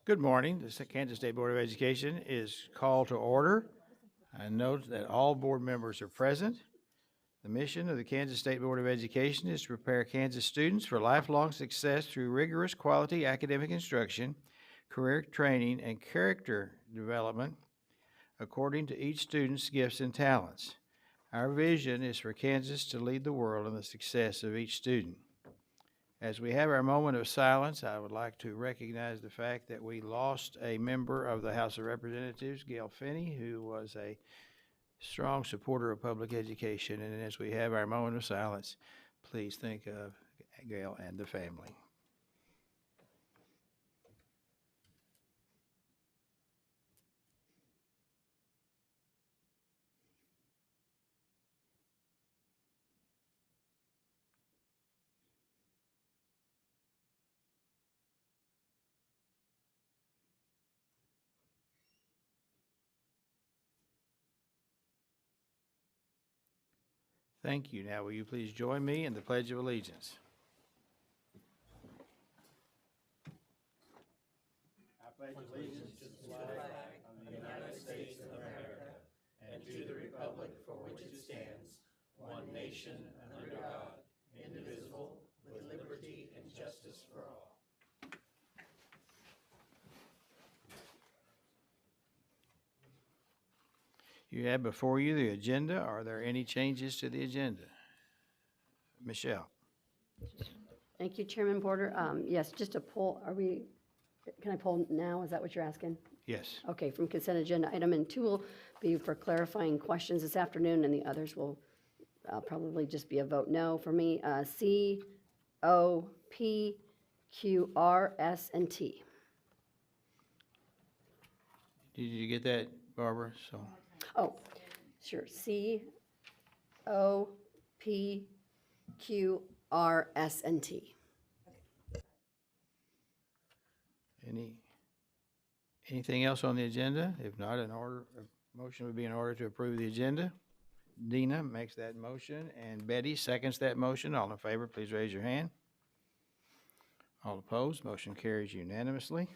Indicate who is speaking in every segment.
Speaker 1: Good morning. The Kansas State Board of Education is called to order. I note that all board members are present. The mission of the Kansas State Board of Education is to prepare Kansas students for lifelong success through rigorous quality academic instruction, career training, and character development according to each student's gifts and talents. Our vision is for Kansas to lead the world in the success of each student. As we have our moment of silence, I would like to recognize the fact that we lost a member of the House of Representatives, Gail Finney, who was a strong supporter of public education. And as we have our moment of silence, please think of Gail and the family. Thank you. Now, will you please join me in the Pledge of Allegiance? I pledge allegiance to the flag of the United States of America and to the republic for which it stands, one nation under God, indivisible, with liberty and justice for all. You have before you the agenda. Are there any changes to the agenda? Michelle.
Speaker 2: Thank you, Chairman Porter. Yes, just a poll. Can I poll now? Is that what you're asking?
Speaker 1: Yes.
Speaker 2: Okay, from consent agenda, item N2 will be for clarifying questions this afternoon, and the others will probably just be a vote no for me. C, O, P, Q, R, S, and T.
Speaker 1: Did you get that, Barbara? So.
Speaker 2: Oh, sure. C, O, P, Q, R, S, and T.
Speaker 1: Anything else on the agenda? If not, a motion would be in order to approve the agenda. Dina makes that motion, and Betty seconds that motion. All in favor, please raise your hand. All opposed, motion carries unanimously.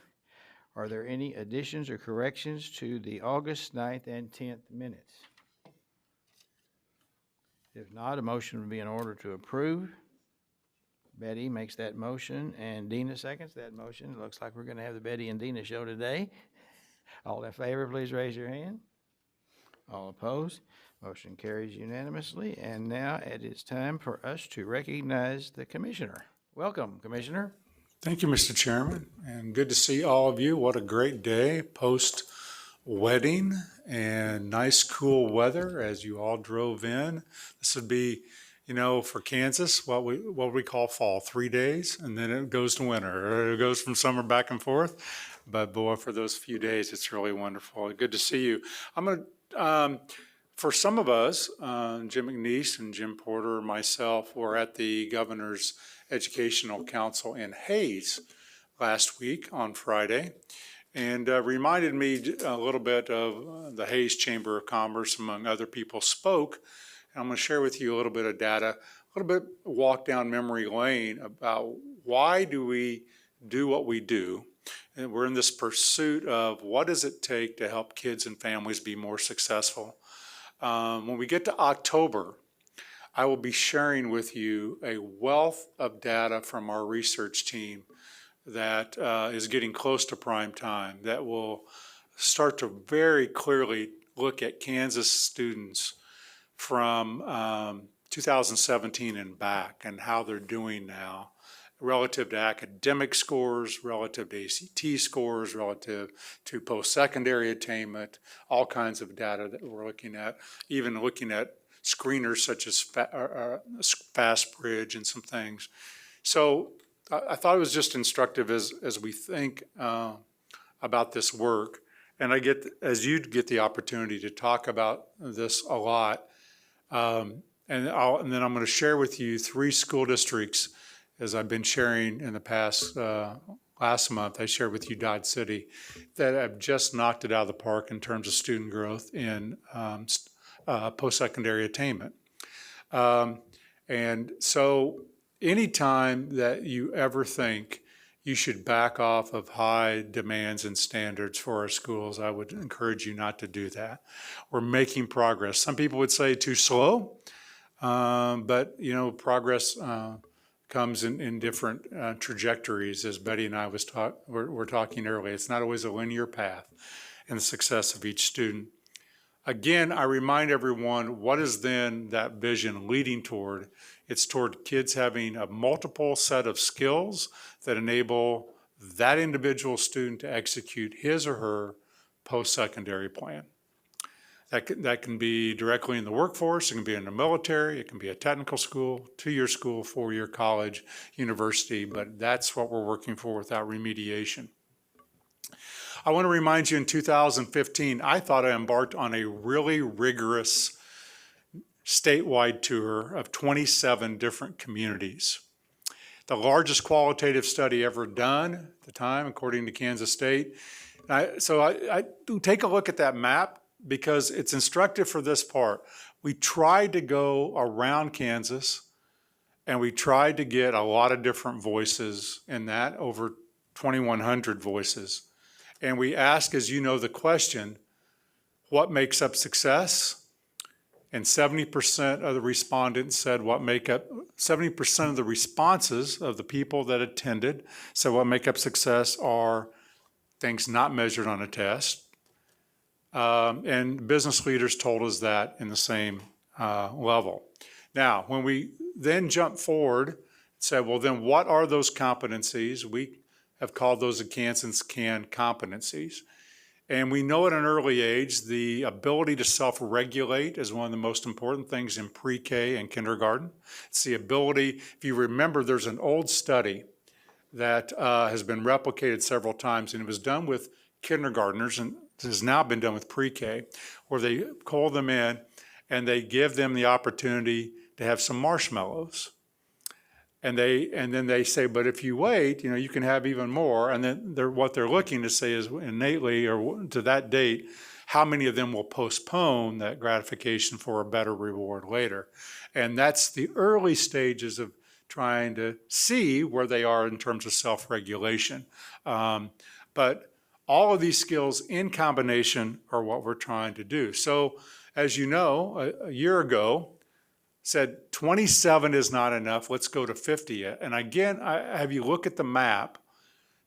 Speaker 1: Are there any additions or corrections to the August 9th and 10th minutes? If not, a motion would be in order to approve. Betty makes that motion, and Dina seconds that motion. It looks like we're going to have the Betty and Dina show today. All in favor, please raise your hand. All opposed, motion carries unanimously. And now it is time for us to recognize the commissioner. Welcome, Commissioner.
Speaker 3: Thank you, Mr. Chairman, and good to see all of you. What a great day post-wedding and nice cool weather as you all drove in. This would be, for Kansas, what we call fall, 3 days, and then it goes to winter. Or it goes from summer back and forth. But boy, for those few days, it's really wonderful. Good to see you. I'm going to, for some of us, Jim McNeese and Jim Porter and myself were at the governor's Educational Council in Hayes last week on Friday, and reminded me a little bit of the Hayes Chamber of Commerce, among other people spoke. And I'm going to share with you a little bit of data, a little bit walk down memory lane about why do we do what we do. And we're in this pursuit of what does it take to help kids and families be more successful. When we get to October, I will be sharing with you a wealth of data from our research team that is getting close to prime time, that will start to very clearly look at Kansas students from 2017 and back and how they're doing now relative to academic scores, relative to ACT scores, relative to post-secondary attainment, all kinds of data that we're looking at, even looking at screeners such as FastBridge and some things. So I thought it was just instructive as we think about this work. And as you get the opportunity to talk about this a lot, and then I'm going to share with you 3 school districts, as I've been sharing in the past. Last month, I shared with you Dodge City, that have just knocked it out of the park in terms of student growth in post-secondary attainment. And so anytime that you ever think you should back off of high demands and standards for our schools, I would encourage you not to do that. We're making progress. Some people would say too slow, but progress comes in different trajectories, as Betty and I were talking earlier. It's not always a linear path in the success of each student. Again, I remind everyone, what is then that vision leading toward? It's toward kids having a multiple set of skills that enable that individual student to execute his or her post-secondary plan. That can be directly in the workforce, it can be in the military, it can be a technical school, 2-year school, 4-year college, university, but that's what we're working for without remediation. I want to remind you, in 2015, I thought I embarked on a really rigorous statewide tour of 27 different communities. The largest qualitative study ever done at the time, according to Kansas State. So I do take a look at that map because it's instructive for this part. We tried to go around Kansas and we tried to get a lot of different voices in that, over 2,100 voices. And we ask, as you know, the question, what makes up success? And 70% of the respondents said 70% of the responses of the people that attended said what make up success are things not measured on a test. And business leaders told us that in the same level. Now, when we then jump forward and said, well, then what are those competencies? We have called those the Kansas CAN competencies. And we know at an early age, the ability to self-regulate is one of the most important things in pre-K and kindergarten. It's the ability, if you remember, there's an old study that has been replicated several times, and it was done with kindergartners, and this has now been done with pre-K, where they call them in and they give them the opportunity to have some marshmallows. And then they say, but if you wait, you can have even more. And then what they're looking to say is innately, or to that date, how many of them will postpone that gratification for a better reward later. And that's the early stages of trying to see where they are in terms of self-regulation. But all of these skills in combination are what we're trying to do. So as you know, a year ago, said 27 is not enough, let's go to 50. And again, I have you look at the map,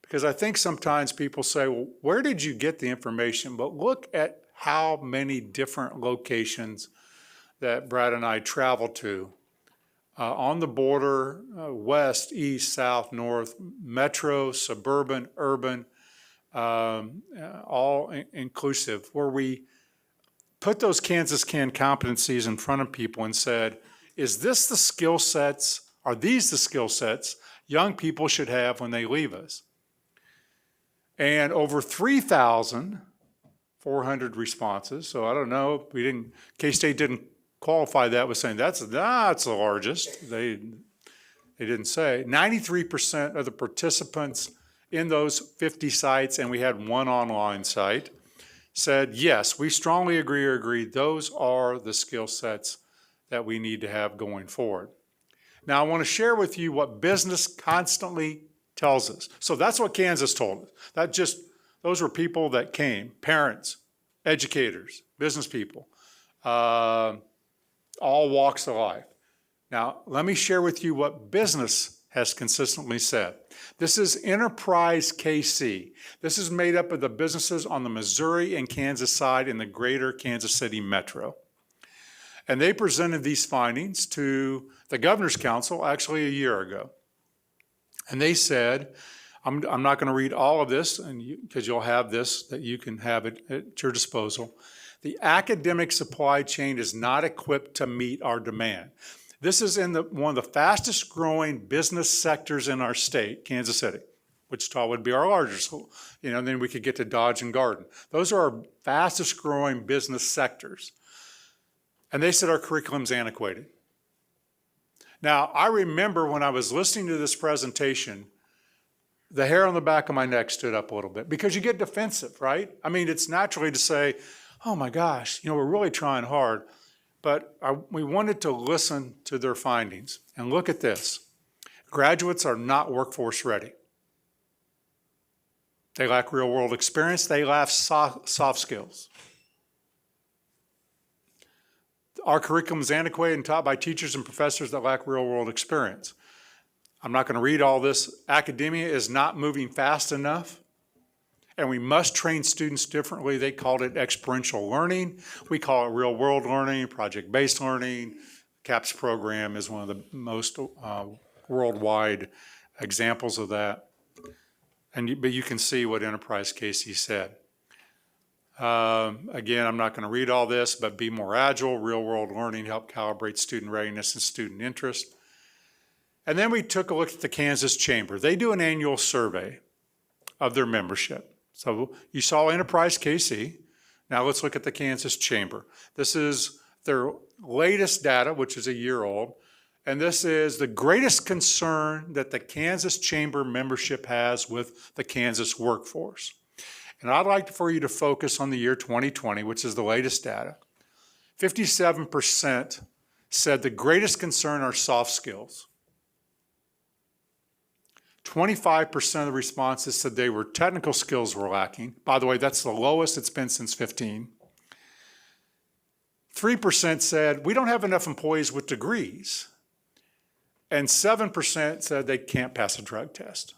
Speaker 3: because I think sometimes people say, well, where did you get the information? But look at how many different locations that Brad and I traveled to on the border, west, east, south, north, metro, suburban, urban, all inclusive, where we put those Kansas CAN competencies in front of people and said, is this the skill sets, are these the skill sets young people should have when they leave us? And over 3,400 responses, so I don't know, K-State didn't qualify that with saying that's the largest. They didn't say. 93% of the participants in those 50 sites, and we had one online site, said, yes, we strongly agree, those are the skill sets that we need to have going forward. Now, I want to share with you what business constantly tells us. So that's what Kansas told us. Those were people that came, parents, educators, business people, all walks of life. Now, let me share with you what business has consistently said. This is Enterprise KC. This is made up of the businesses on the Missouri and Kansas side in the greater Kansas City metro. And they presented these findings to the Governor's Council actually a year ago. And they said, I'm not going to read all of this because you'll have this that you can have it at your disposal. The academic supply chain is not equipped to meet our demand. This is in one of the fastest growing business sectors in our state, Kansas City. Wichita would be our largest school. And then we could get to Dodge and Garden. Those are our fastest growing business sectors. And they said our curriculum's antiquated. Now, I remember when I was listening to this presentation, the hair on the back of my neck stood up a little bit because you get defensive, right? I mean, it's naturally to say, oh my gosh, we're really trying hard. But we wanted to listen to their findings. And look at this. Graduates are not workforce ready. They lack real-world experience. They lack soft skills. Our curriculum is antiquated and taught by teachers and professors that lack real-world experience. I'm not going to read all this. Academia is not moving fast enough, and we must train students differently. They called it experiential learning. We call it real-world learning, project-based learning. CAPS program is one of the most worldwide examples of that. But you can see what Enterprise Casey said. Again, I'm not going to read all this, but be more agile, real-world learning, help calibrate student readiness and student interest. And then we took a look at the Kansas Chamber. They do an annual survey of their membership. So you saw Enterprise KC. Now let's look at the Kansas Chamber. This is their latest data, which is a year old. And this is the greatest concern that the Kansas Chamber membership has with the Kansas workforce. And I'd like for you to focus on the year 2020, which is the latest data. 57% said the greatest concern are soft skills. 25% of the responses said they were technical skills were lacking. By the way, that's the lowest it's been since 15. 3% said we don't have enough employees with degrees. And 7% said they can't pass a drug test.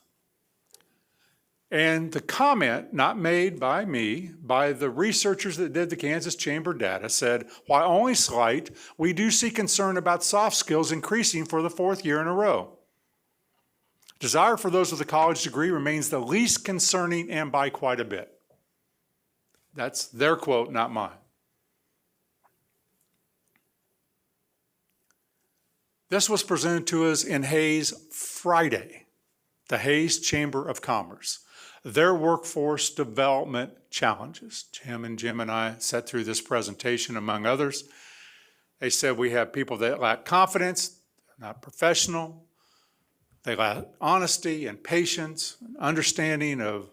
Speaker 3: And the comment, not made by me, by the researchers that did the Kansas Chamber data, said, while only slight, we do see concern about soft skills increasing for the 4th year in a row. Desire for those with a college degree remains the least concerning and by quite a bit. That's their quote, not mine. This was presented to us in Hayes Friday, the Hayes Chamber of Commerce. Their workforce development challenges. Jim and I sat through this presentation, among others. They said we have people that lack confidence, they're not professional, they lack honesty and patience, understanding of,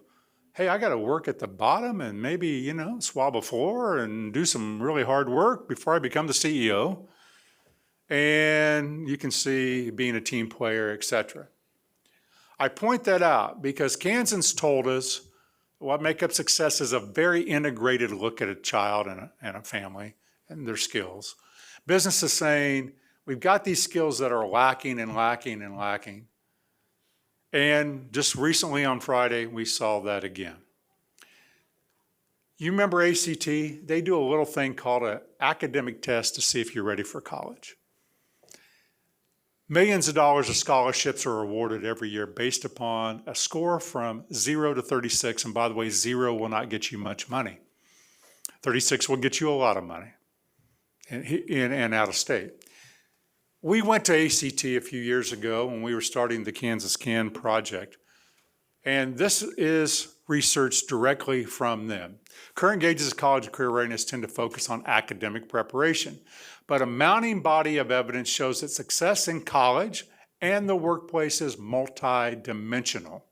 Speaker 3: hey, I got to work at the bottom and maybe, swab a floor and do some really hard work before I become the CEO. And you can see being a team player, etc. I point that out because Kansans told us what makes up success is a very integrated look at a child and a family and their skills. Business is saying, we've got these skills that are lacking and lacking and lacking. And just recently on Friday, we saw that again. You remember ACT? They do a little thing called an academic test to see if you're ready for college. Millions of dollars of scholarships are awarded every year based upon a score from 0 to 36. And by the way, 0 will not get you much money. 36 will get you a lot of money in and out of state. We went to ACT a few years ago when we were starting the Kansas Can project. And this is research directly from them. Current gauges of college and career readiness tend to focus on academic preparation. But a mounting body of evidence shows that success in college and the workplace is multidimensional.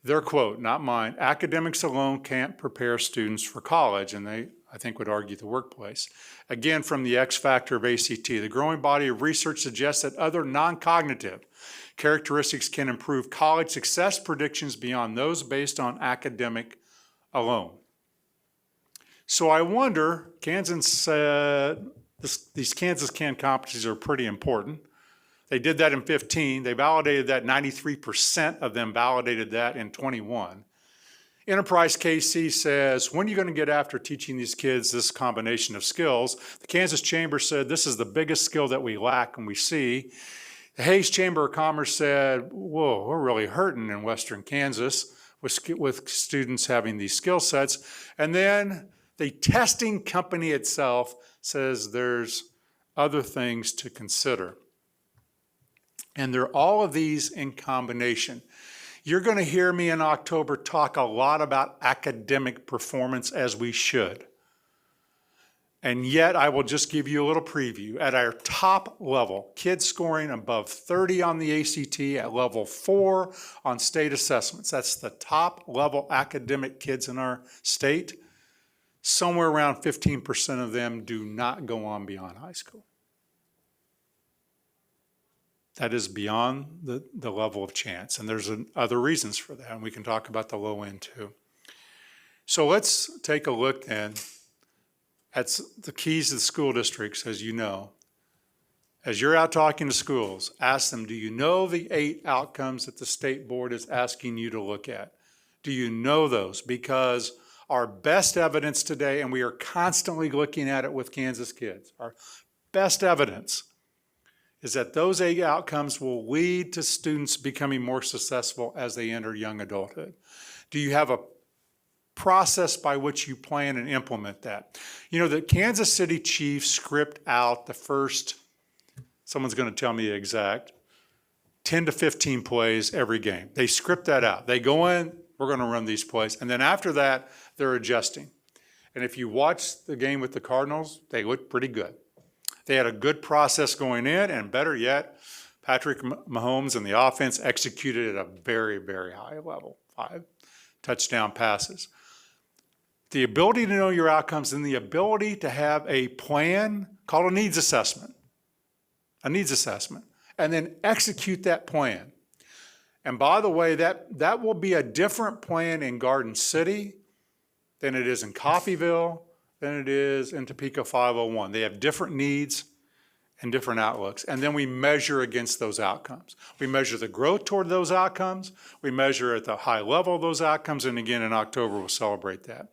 Speaker 3: Their quote, not mine, academics alone can't prepare students for college, and they, I think, would argue the workplace. Again, from the X factor of ACT, the growing body of research suggests that other non-cognitive characteristics can improve college success predictions beyond those based on academic alone. So I wonder, Kansas said, these Kansas Can competencies are pretty important. They did that in 15. They validated that. 93% of them validated that in 21. Enterprise KC says, when are you going to get after teaching these kids this combination of skills? The Kansas Chamber said, this is the biggest skill that we lack and we see. The Hayes Chamber of Commerce said, whoa, we're really hurting in Western Kansas with students having these skill sets. And then the testing company itself says there's other things to consider. And they're all of these in combination. You're going to hear me in October talk a lot about academic performance, as we should. And yet I will just give you a little preview. At our top level, kids scoring above 30 on the ACT at level 4 on state assessments. That's the top level academic kids in our state. Somewhere around 15% of them do not go on beyond high school. that is beyond the level of chance. And there's other reasons for that, and we can talk about the low end too. So let's take a look then at the keys to the school districts, as you know. As you're out talking to schools, ask them, do you know the 8 outcomes that the state board is asking you to look at? Do you know those? Because our best evidence today, and we are constantly looking at it with Kansas kids, our best evidence is that those 8 outcomes will lead to students becoming more successful as they enter young adulthood. Do you have a process by which you plan and implement that? You know, the Kansas City Chiefs script out the first, someone's going to tell me the exact, 10 to 15 plays every game. They script that out. They go in, we're going to run these plays. And then after that, they're adjusting. And if you watch the game with the Cardinals, they look pretty good. They had a good process going in, and better yet, Patrick Mahomes and the offense executed at a very, very high level. 5 touchdown passes. The ability to know your outcomes and the ability to have a plan called a needs assessment, and then execute that plan. And by the way, that will be a different plan in Garden City than it is in Coffeyville, than it is in Topeka 501. They have different needs and different outlooks. And then we measure against those outcomes. We measure the growth toward those outcomes. We measure at the high level of those outcomes. And again, in October, we'll celebrate that.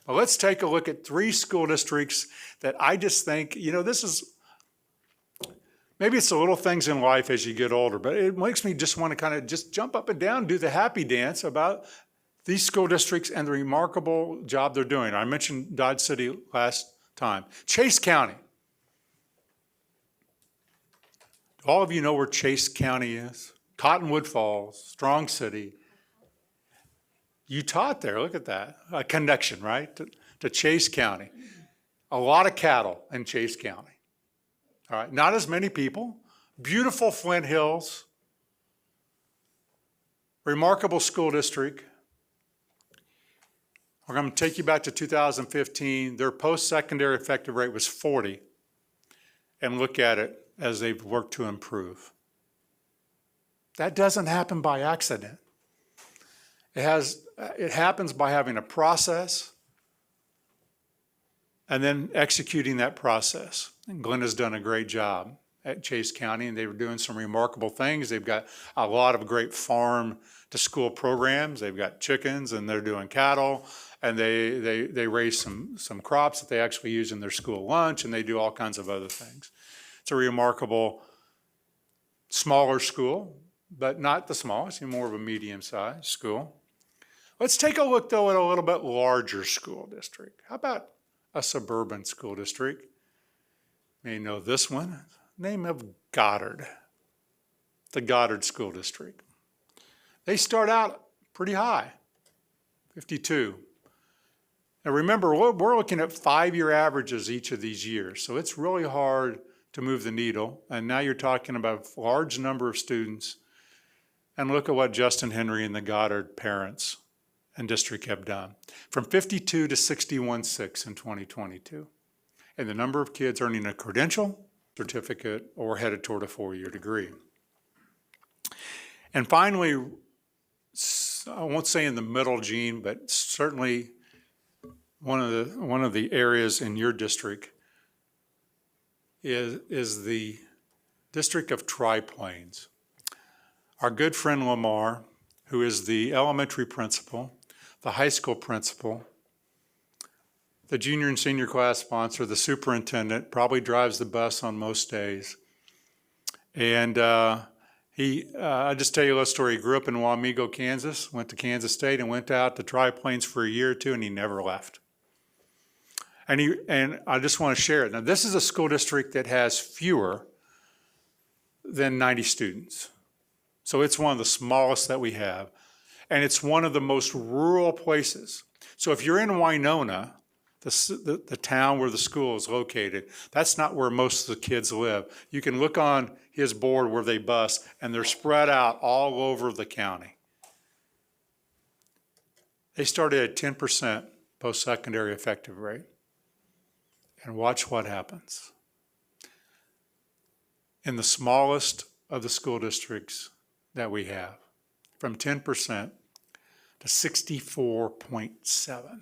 Speaker 3: But let's take a look at 3 school districts that I just think, you know, this is, maybe it's the little things in life as you get older, but it makes me just want to kind of just jump up and down and do the happy dance about these school districts and the remarkable job they're doing. I mentioned Dodge City last time. Chase County. All of you know where Chase County is. Cottonwood Falls, strong city. You taught there, look at that. A connection, right, to Chase County. A lot of cattle in Chase County. All right, not as many people. Beautiful Flint Hills. Remarkable school district. We're going to take you back to 2015. Their post-secondary effective rate was 40. And look at it as they've worked to improve. That doesn't happen by accident. It happens by having a process and then executing that process. And Glenn has done a great job at Chase County, and they were doing some remarkable things. They've got a lot of great farm to school programs. They've got chickens, and they're doing cattle, and they raise some crops that they actually use in their school lunch, and they do all kinds of other things. It's a remarkable smaller school, but not the smallest, more of a medium-sized school. Let's take a look, though, at a little bit larger school district. How about a suburban school district? You may know this one, name of Goddard, the Goddard School District. They start out pretty high, 52. Now remember, we're looking at 5-year averages each of these years, so it's really hard to move the needle. And now you're talking about a large number of students. And look at what Justin Henry and the Goddard parents and district have done. From 52 to 61.6 in 2022. And the number of kids earning a credential, certificate, or headed toward a 4-year degree. And finally, I won't say in the middle, Gene, but certainly one of the areas in your district is the District of Tri-Plains. Our good friend Lamar, who is the elementary principal, the high school principal, the junior and senior class sponsor, the superintendent, probably drives the bus on most days. And I'll just tell you a little story. He grew up in Wamego, Kansas, went to Kansas State and went out to Tri-Plains for a year or two, and he never left. And I just want to share it. Now, this is a school district that has fewer than 90 students. So it's one of the smallest that we have. And it's one of the most rural places. So if you're in Winona, the town where the school is located, that's not where most of the kids live. You can look on his board where they bus, and they're spread out all over the county. They started at 10% post-secondary effective rate. And watch what happens. In the smallest of the school districts that we have, from 10% to 64.7,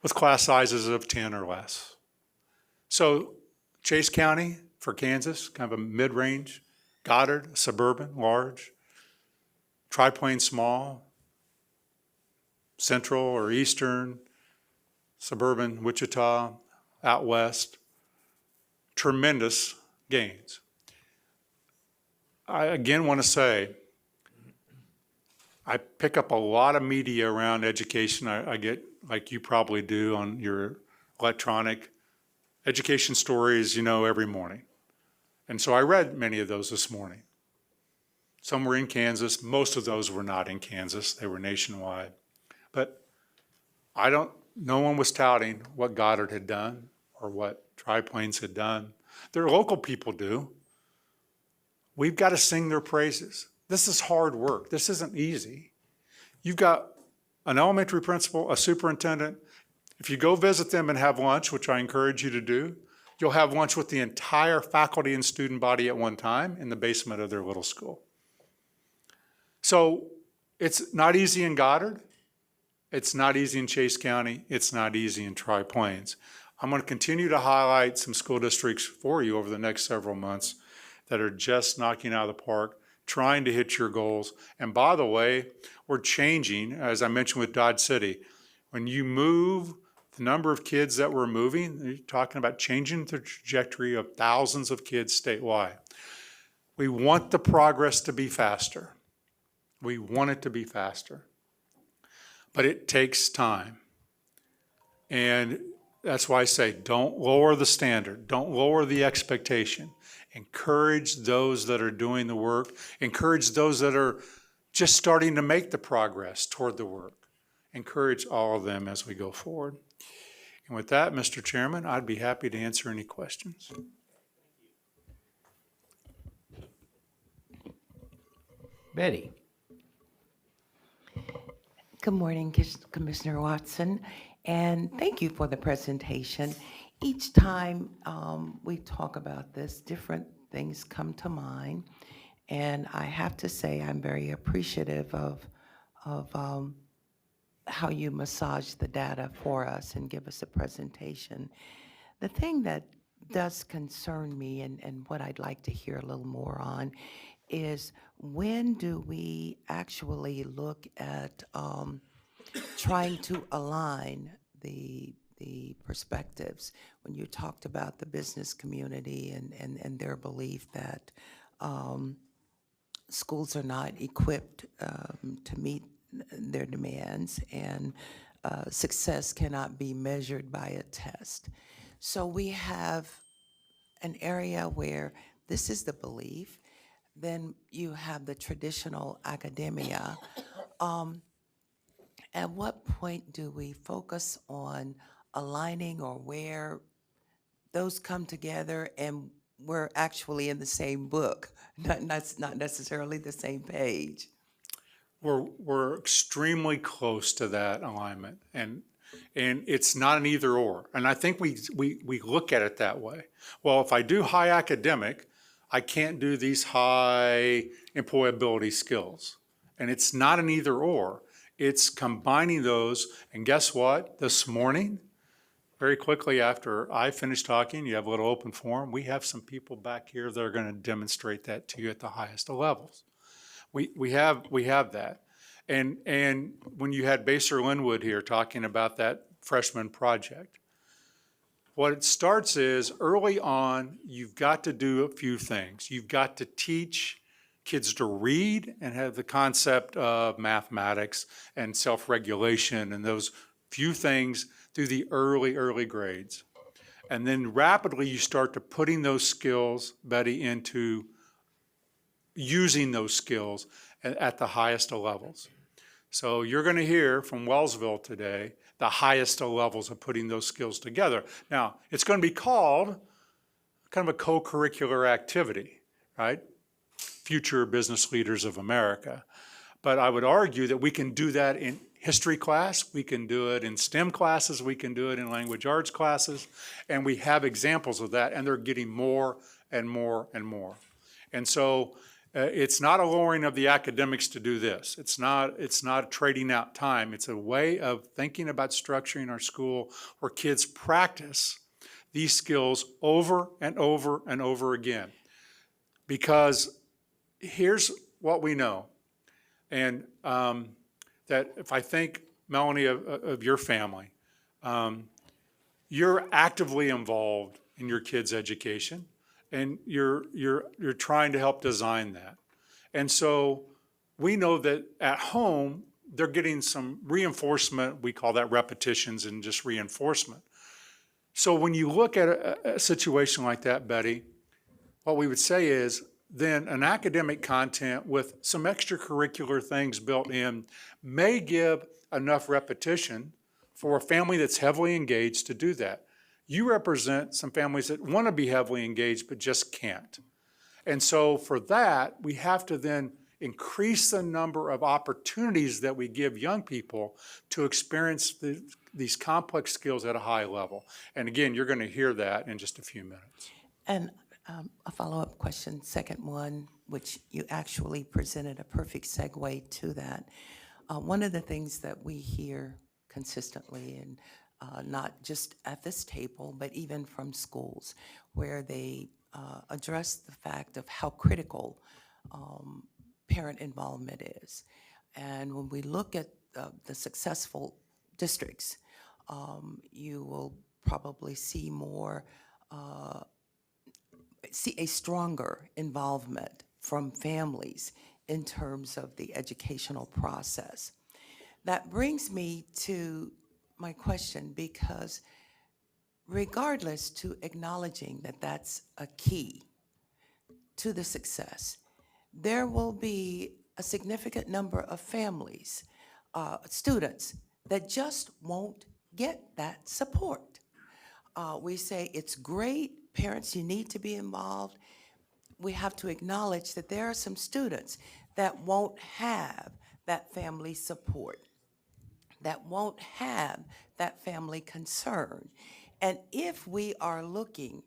Speaker 3: with class sizes of 10 or less. So Chase County for Kansas, kind of a mid-range, Goddard, suburban, large, Tri-Plain small, central or eastern, suburban, Wichita, out west, tremendous gains. I again want to say, I pick up a lot of media around education. I get, like you probably do on your electronic education stories, every morning. And so I read many of those this morning. Some were in Kansas. Most of those were not in Kansas. They were nationwide. But no one was touting what Goddard had done or what Tri-Plains had done. Their local people do. We've got to sing their praises. This is hard work. This isn't easy. You've got an elementary principal, a superintendent. If you go visit them and have lunch, which I encourage you to do, you'll have lunch with the entire faculty and student body at one time in the basement of their little school. So it's not easy in Goddard. It's not easy in Chase County. It's not easy in Tri-Plains. I'm going to continue to highlight some school districts for you over the next several months that are just knocking out of the park, trying to hit your goals. And by the way, we're changing, as I mentioned with Dodge City. When you move the number of kids that we're moving, you're talking about changing the trajectory of thousands of kids statewide. We want the progress to be faster. We want it to be faster. But it takes time. And that's why I say don't lower the standard. Don't lower the expectation. Encourage those that are doing the work. Encourage those that are just starting to make the progress toward the work. Encourage all of them as we go forward. And with that, Mr. Chairman, I'd be happy to answer any questions.
Speaker 1: Betty.
Speaker 4: Good morning, Commissioner Watson, and thank you for the presentation. Each time we talk about this, different things come to mind, and I have to say I'm very appreciative of how you massage the data for us and give us a presentation. The thing that does concern me and what I'd like to hear a little more on is when do we actually look at trying to align the perspectives? When you talked about the business community and their belief that schools are not equipped to meet their demands and success cannot be measured by a test. So we have an area where this is the belief. Then you have the traditional academia. At what point do we focus on aligning or where those come together and we're actually in the same book, not necessarily the same page?
Speaker 3: We're extremely close to that alignment, and it's not an either or. And I think we look at it that way. Well, if I do high academic, I can't do these high employability skills. And it's not an either or. It's combining those. And guess what? This morning, very quickly after I finished talking, you have a little open forum. We have some people back here that are going to demonstrate that to you at the highest of levels. We have that. And when you had Baser Linwood here talking about that freshman project, what it starts is early on, you've got to do a few things. You've got to teach kids to read and have the concept of mathematics and self-regulation and those few things through the early grades. And then rapidly you start to putting those skills, Betty, into using those skills at the highest of levels. So you're going to hear from Wellsville today the highest of levels of putting those skills together. Now, it's going to be called kind of a co-curricular activity, right? Future Business Leaders of America. But I would argue that we can do that in history class, we can do it in STEM classes, we can do it in language arts classes, and we have examples of that, and they're getting more and more and more. And so it's not a lowering of the academics to do this. It's not trading out time. It's a way of thinking about structuring our school where kids practice these skills over and over and over again. Because here's what we know, and that if I think, Melanie, of your family, you're actively involved in your kids' education, and you're trying to help design that. And so we know that at home, they're getting some reinforcement. We call that repetitions and just reinforcement. So when you look at a situation like that, Betty, what we would say is then an academic content with some extracurricular things built in may give enough repetition for a family that's heavily engaged to do that. You represent some families that want to be heavily engaged but just can't. And so for that, we have to then increase the number of opportunities that we give young people to experience these complex skills at a high level. And again, you're going to hear that in just a few minutes.
Speaker 4: And a follow-up question, second one, which you actually presented a perfect segue to that. One of the things that we hear consistently, and not just at this table, but even from schools, where they address the fact of how critical parent involvement is. And when we look at the successful districts, you will probably see a stronger involvement from families in terms of the educational process. That brings me to my question, because regardless to acknowledging that that's a key to the success, there will be a significant number of families, students, that just won't get that support. We say it's great, parents, you need to be involved. We have to acknowledge that there are some students that won't have that family support, that won't have that family concern. And if we are looking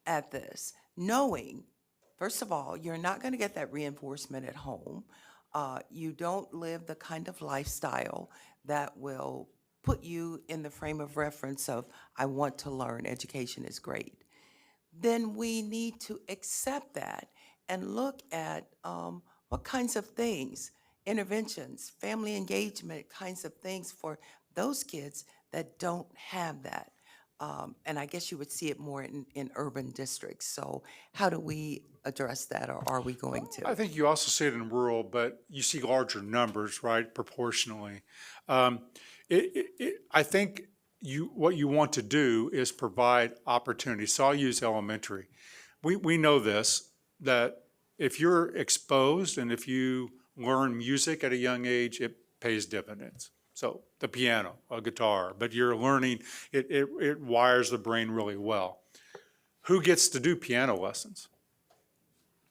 Speaker 4: at this, knowing, first of all, you're not going to get that reinforcement at home. You don't live the kind of lifestyle that will put you in the frame of reference of, I want to learn, education is great. Then we need to accept that and look at what kinds of things, interventions, family engagement kinds of things for those kids that don't have that. And I guess you would see it more in urban districts. So how do we address that, or are we going to?
Speaker 3: I think you also see it in rural, but you see larger numbers, right, proportionally. I think what you want to do is provide opportunities. So I'll use elementary. We know this, that if you're exposed and if you learn music at a young age, it pays dividends. So the piano, a guitar, but you're learning, it wires the brain really well. Who gets to do piano lessons?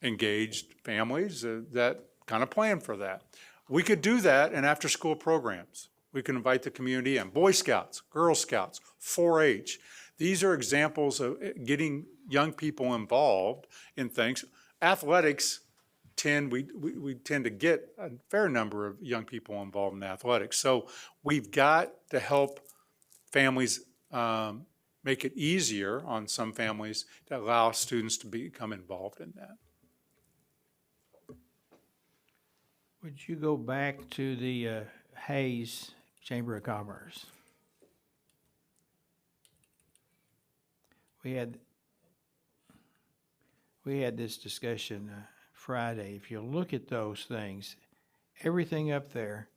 Speaker 3: Engaged families that kind of plan for that. We could do that in after-school programs. We can invite the community in. Boy Scouts, Girl Scouts, 4-H. These are examples of getting young people involved in things. Athletics, we tend to get a fair number of young people involved in athletics. So we've got to help families make it easier on some families to allow students to become involved in that.
Speaker 1: Would you go back to the Hayes Chamber of Commerce? We had this discussion Friday. If you look at those things, everything up there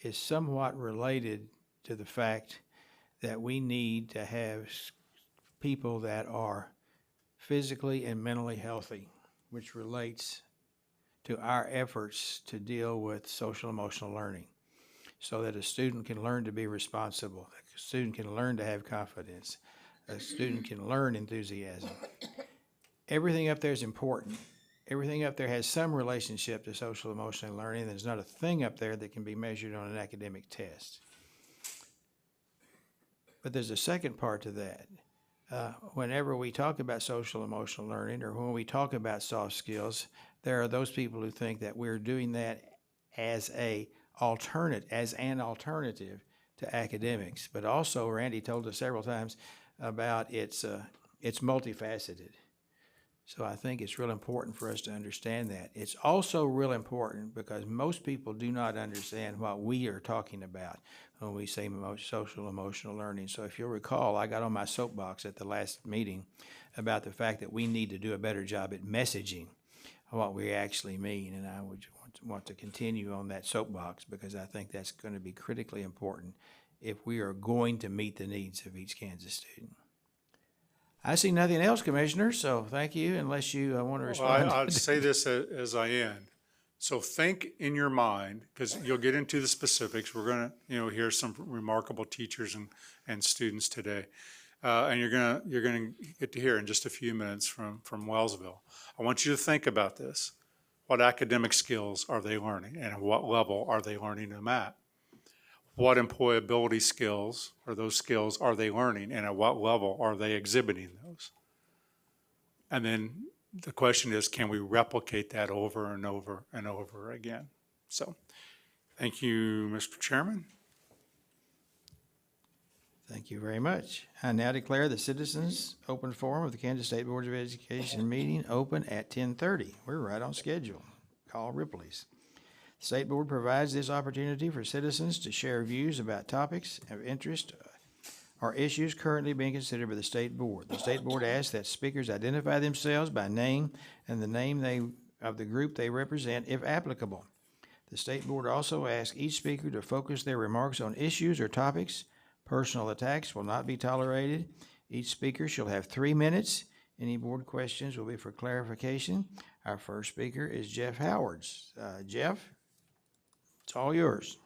Speaker 1: is somewhat related to the fact that we need to have people that are physically and mentally healthy, which relates to our efforts to deal with social emotional learning, so that a student can learn to be responsible, a student can learn to have confidence, a student can learn enthusiasm. Everything up there is important. Everything up there has some relationship to social emotional learning. There's not a thing up there that can be measured on an academic test. But there's a second part to that. whenever we talk about social emotional learning or when we talk about soft skills, there are those people who think that we're doing that as an alternative to academics. But also, Randy told us several times about it's multifaceted. So I think it's real important for us to understand that. It's also real important because most people do not understand what we are talking about when we say social emotional learning. So if you'll recall, I got on my soapbox at the last meeting about the fact that we need to do a better job at messaging what we actually mean. And I would want to continue on that soapbox because I think that's going to be critically important if we are going to meet the needs of each Kansas student. I see nothing else, Commissioner, so thank you, unless you want to
Speaker 3: Well,
Speaker 1: respond.
Speaker 3: I'd say this as I end. So think in your mind, because you'll get into the specifics. We're going to, hear some remarkable teachers and students today. And you're going to get to hear in just a few minutes from Wellsville. I want you to think about this. What academic skills are they learning, and at what level are they learning them at? What employability skills or those skills are they learning, and at what level are they exhibiting those? And then the question is, can we replicate that over and over and over again? So thank you, Mr. Chairman.
Speaker 1: Thank you very much. I now declare the citizens' open forum of the Kansas State Board of Education meeting open at 10:30. We're right on schedule. Call Ripley's. The State Board provides this opportunity for citizens to share views about topics of interest or issues currently being considered by the State Board. The State Board asks that speakers identify themselves by name and the name of the group they represent, if applicable. The State Board also asks each speaker to focus their remarks on issues or topics. Personal attacks will not be tolerated. Each speaker shall have 3 minutes. Any board questions will be for clarification. Our first speaker is Jeff Howards. Jeff, it's all yours.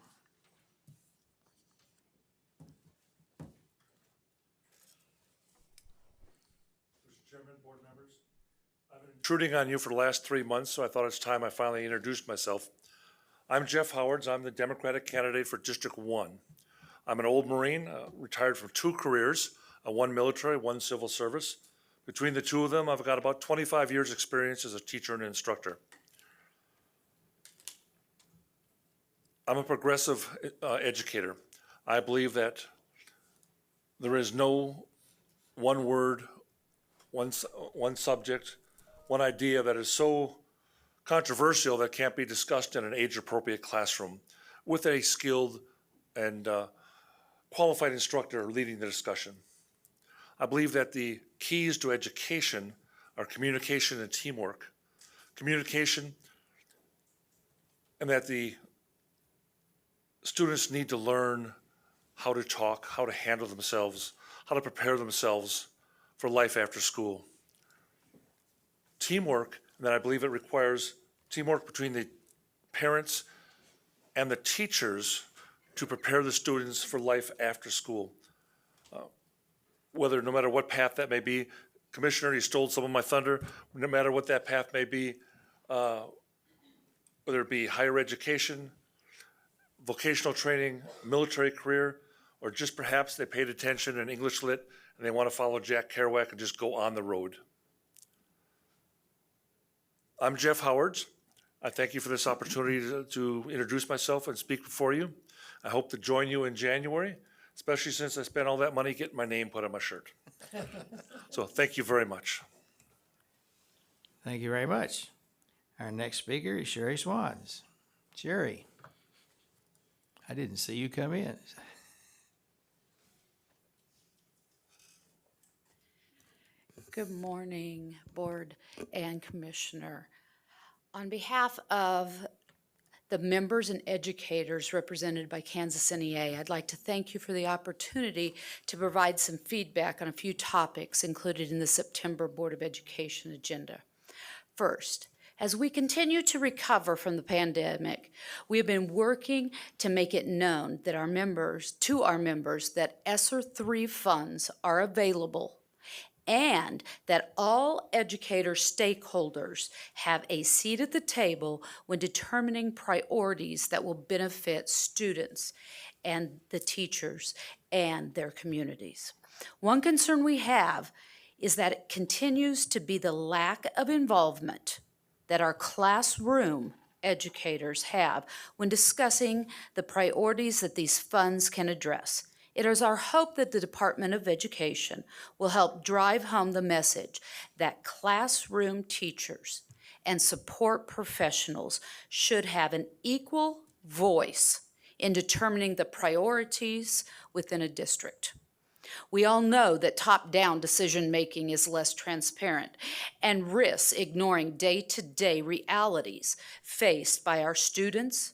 Speaker 5: Mr. Chairman, board members, I've been intruding on you for the last 3 months, so I thought it's time I finally introduced myself. I'm Jeff Howards. I'm the Democratic candidate for District 1. I'm an old Marine, retired from 2 careers, one military, 1 civil service. Between the 2 of them, I've got about 25 years' experience as a teacher and instructor. I'm a progressive educator. I believe that there is no one word, one subject, one idea that is so controversial that can't be discussed in an age-appropriate classroom with a skilled and qualified instructor leading the discussion. I believe that the keys to education are communication and teamwork. Communication, and that the students need to learn how to talk, how to handle themselves, how to prepare themselves for life after school. Teamwork, and that I believe it requires teamwork between the parents and the teachers to prepare the students for life after school. No matter what path that may be, Commissioner, you stole some of my thunder, no matter what that path may be, whether it be higher education, vocational training, military career, or just perhaps they paid attention in English Lit and they want to follow Jack Kerouac and just go on the road. I'm Jeff Howards. I thank you for this opportunity to introduce myself and speak before you. I hope to join you in January, especially since I spent all that money getting my name put on my shirt. So thank you very much.
Speaker 1: Thank you very much. Our next speaker is Sherry Swans. Sherry, I didn't see you come in.
Speaker 6: Good morning, Board and Commissioner. On behalf of the members and educators represented by Kansas NEA, I'd like to thank you for the opportunity to provide some feedback on a few topics included in the September Board of Education agenda. First, as we continue to recover from the pandemic, we have been working to make it known that our members, that ESSER 3 funds are available and that all educator stakeholders have a seat at the table when determining priorities that will benefit students and the teachers and their communities. One concern we have is that it continues to be the lack of involvement that our classroom educators have when discussing the priorities that these funds can address. It is our hope that the Department of Education will help drive home the message that classroom teachers and support professionals should have an equal voice in determining the priorities within a district. We all know that top-down decision-making is less transparent and risks ignoring day-to-day realities faced by our students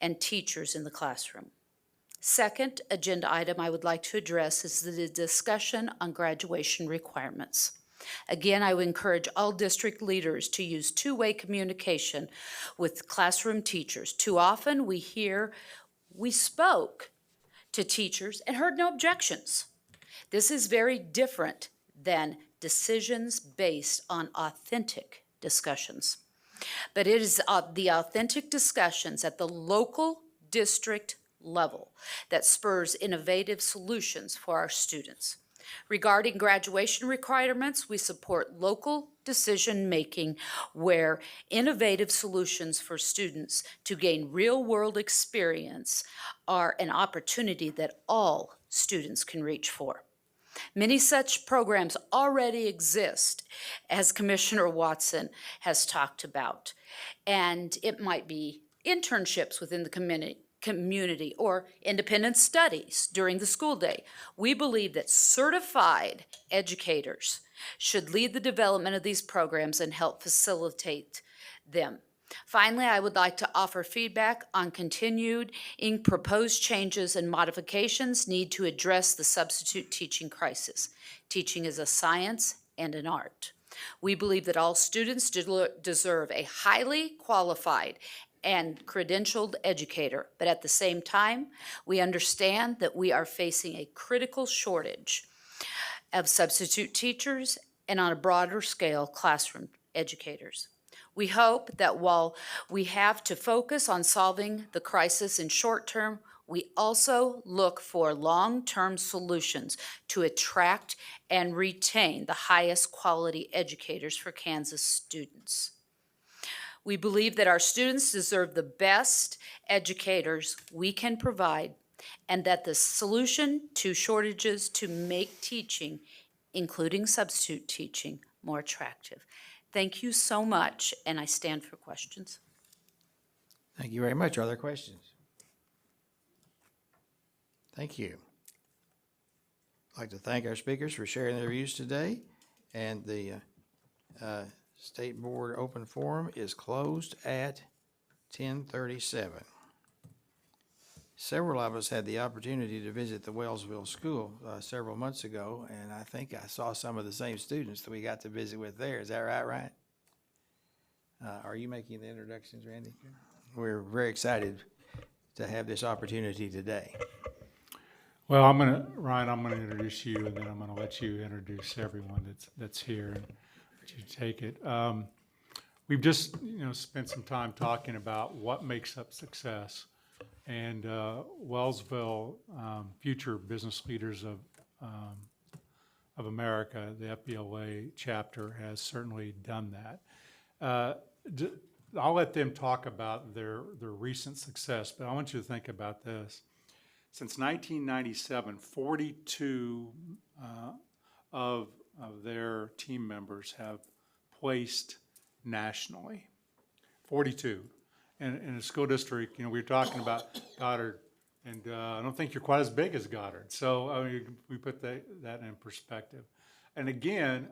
Speaker 6: and teachers in the classroom. Second agenda item I would like to address is the discussion on graduation requirements. Again, I would encourage all district leaders to use two-way communication with classroom teachers. Too often we spoke to teachers and heard no objections. This is very different than decisions based on authentic discussions. But it is the authentic discussions at the local district level that spurs innovative solutions for our students. Regarding graduation requirements, we support local decision-making where innovative solutions for students to gain real-world experience are an opportunity that all students can reach for. Many such programs already exist, as Commissioner Watson has talked about, and it might be internships within the community or independent studies during the school day. We believe that certified educators should lead the development of these programs and help facilitate them. Finally, I would like to offer feedback on continuing proposed changes and modifications need to address the substitute teaching crisis. Teaching is a science and an art. We believe that all students deserve a highly qualified and credentialed educator, but at the same time, we understand that we are facing a critical shortage of substitute teachers and on a broader scale, classroom educators. We hope that while we have to focus on solving the crisis in short term, we also look for long-term solutions to attract and retain the highest quality educators for Kansas students. We believe that our students deserve the best educators we can provide, and that the solution to shortages to make teaching, including substitute teaching, more attractive. Thank you so much, and I stand for questions.
Speaker 1: Thank you very much. Are there questions? Thank you. I'd like to thank our speakers for sharing their views today, and the State Board Open Forum is closed at 10:37. Several of us had the opportunity to visit the Wellsville School several months ago, and I think I saw some of the same students that we got to visit with there. Is that right, Ryan? Are you making the introductions, Randy? We're very excited to have this opportunity today.
Speaker 3: Well, Ryan, I'm gonna introduce you, and then I'm gonna let you introduce everyone that's here, and let you take it. We've just, spent some time talking about what makes up success. And Wellsville Future Business Leaders of America, the FBLA chapter, has certainly done that. I'll let them talk about their recent success, but I want you to think about this. Since 1997, 42 of their team members have placed nationally. 42. In a school district, we were talking about Goddard, and I don't think you're quite as big as Goddard. So we put that in perspective. And again,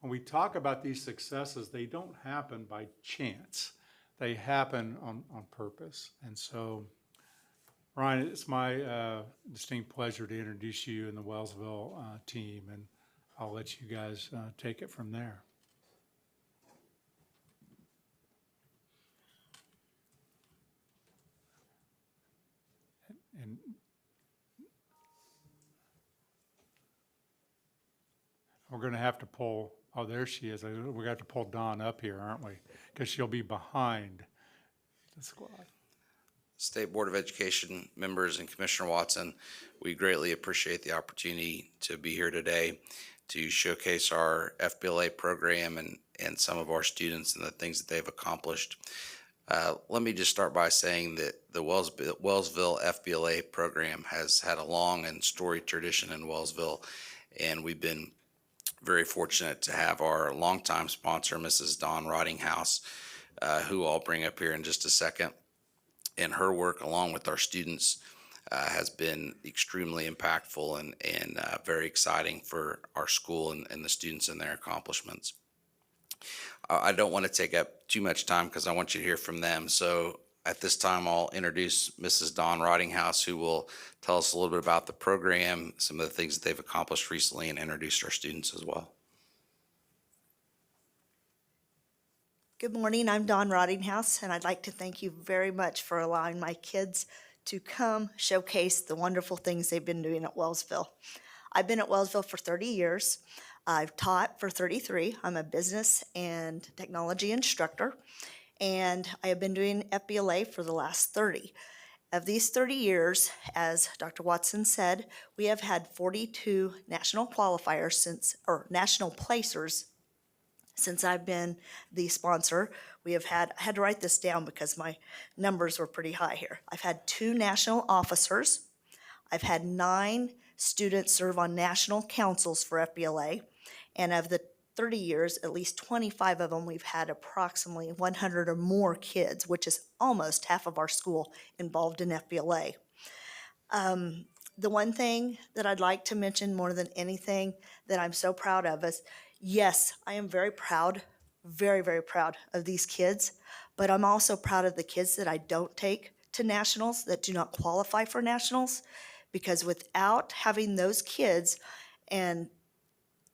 Speaker 3: when we talk about these successes, they don't happen by chance. They happen on purpose. And so, Ryan, it's my distinct pleasure to introduce you and the Wellsville team, and I'll let you guys take it from there. And we're going to have to pull, oh, there she is. We're going to have to pull Dawn up here, aren't we? Because she'll be behind the squad.
Speaker 7: State Board of Education members and Commissioner Watson, we greatly appreciate the opportunity to be here today to showcase our FBLA program and some of our students and the things that they've accomplished. Let me just start by saying that the Wellsville FBLA program has had a long and storied tradition in Wellsville, and we've been very fortunate to have our longtime sponsor, Mrs. Dawn Rottinghouse, who I'll bring up here in just a second. And her work, along with our students, has been extremely impactful and very exciting for our school and the students and their accomplishments. I don't want to take up too much time because I want you to hear from them. So at this time, I'll introduce Mrs. Dawn Rottinghouse, who will tell us a little bit about the program, some of the things that they've accomplished recently, and introduce our students as well.
Speaker 8: Good morning, I'm Dawn Rottinghouse, and I'd like to thank you very much for allowing my kids to come showcase the wonderful things they've been doing at Wellsville. I've been at Wellsville for 30 years. I've taught for 33. I'm a business and technology instructor, and I have been doing FBLA for the last 30. Of these 30 years, as Dr. Watson said, we have had 42 national qualifiers national placers since I've been the sponsor. I had to write this down because my numbers were pretty high here. I've had 2 national officers. I've had 9 students serve on national councils for FBLA. And of the 30 years, at least 25 of them, we've had approximately 100 or more kids, which is almost half of our school involved in FBLA. The one thing that I'd like to mention more than anything that I'm so proud of is, yes, I am very proud, very, very proud of these kids, but I'm also proud of the kids that I don't take to nationals, that do not qualify for nationals, because without having those kids and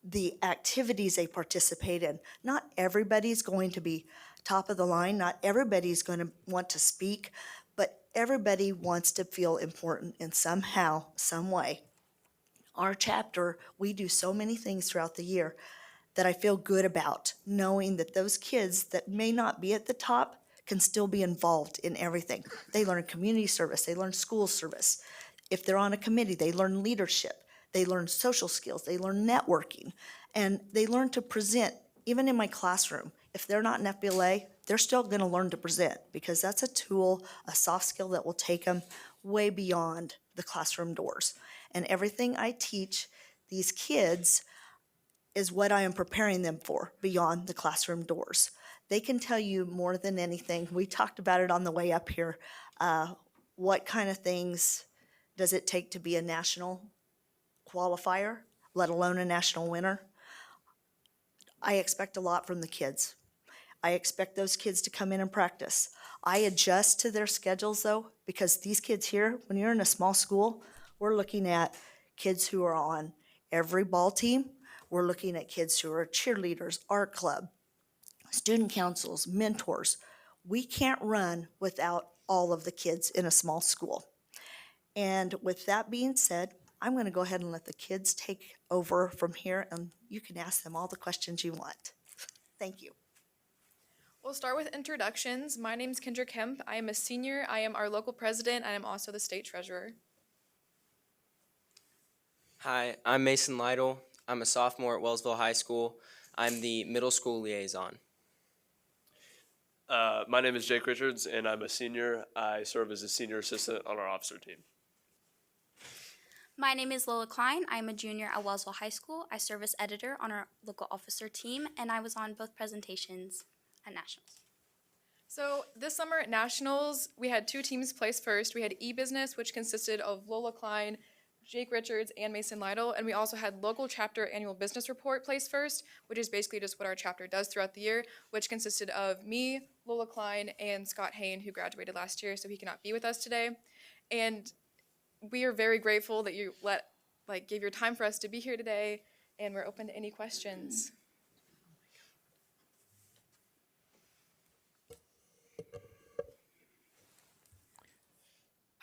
Speaker 8: the activities they participate in, not everybody's going to be top of the line, not everybody's going to want to speak, but everybody wants to feel important in somehow, some way. Our chapter, we do so many things throughout the year that I feel good about, knowing that those kids that may not be at the top can still be involved in everything. They learn community service, they learn school service. If they're on a committee, they learn leadership, they learn social skills, they learn networking, and they learn to present. Even in my classroom, if they're not in FBLA, they're still gonna learn to present, because that's a tool, a soft skill that will take them way beyond the classroom doors. And everything I teach these kids is what I am preparing them for beyond the classroom doors. They can tell you more than anything. We talked about it on the way up here. What kind of things does it take to be a national qualifier, let alone a national winner? I expect a lot from the kids. I expect those kids to come in and practice. I adjust to their schedules though, because these kids here, when you're in a small school, we're looking at kids who are on every ball team. We're looking at kids who are cheerleaders, art club, student councils, mentors. We can't run without all of the kids in a small school. And with that being said, I'm going to go ahead and let the kids take over from here, and you can ask them all the questions you want. Thank you.
Speaker 9: We'll start with introductions. My name is Kendra Kemp. I am a senior. I am our local president. I am also the state treasurer.
Speaker 10: Hi, I'm Mason Lytle. I'm a sophomore at Wellsville High School. I'm the middle school liaison.
Speaker 11: My name is Jake Richards, and I'm a senior. I serve as a senior assistant on our officer team.
Speaker 12: My name is Lola Klein. I'm a junior at Wellsville High School. I serve as editor on our local officer team, and I was on both presentations at Nationals.
Speaker 9: So this summer at Nationals, we had 2 teams place first. We had e-business, which consisted of Lola Klein, Jake Richards, and Mason Lytle, and we also had local chapter annual business report place first, which is basically just what our chapter does throughout the year, which consisted of me, Lola Klein, and Scott Hain, who graduated last year, so he cannot be with us today. And we are very grateful that you gave your time for us to be here today, and we're open to any questions.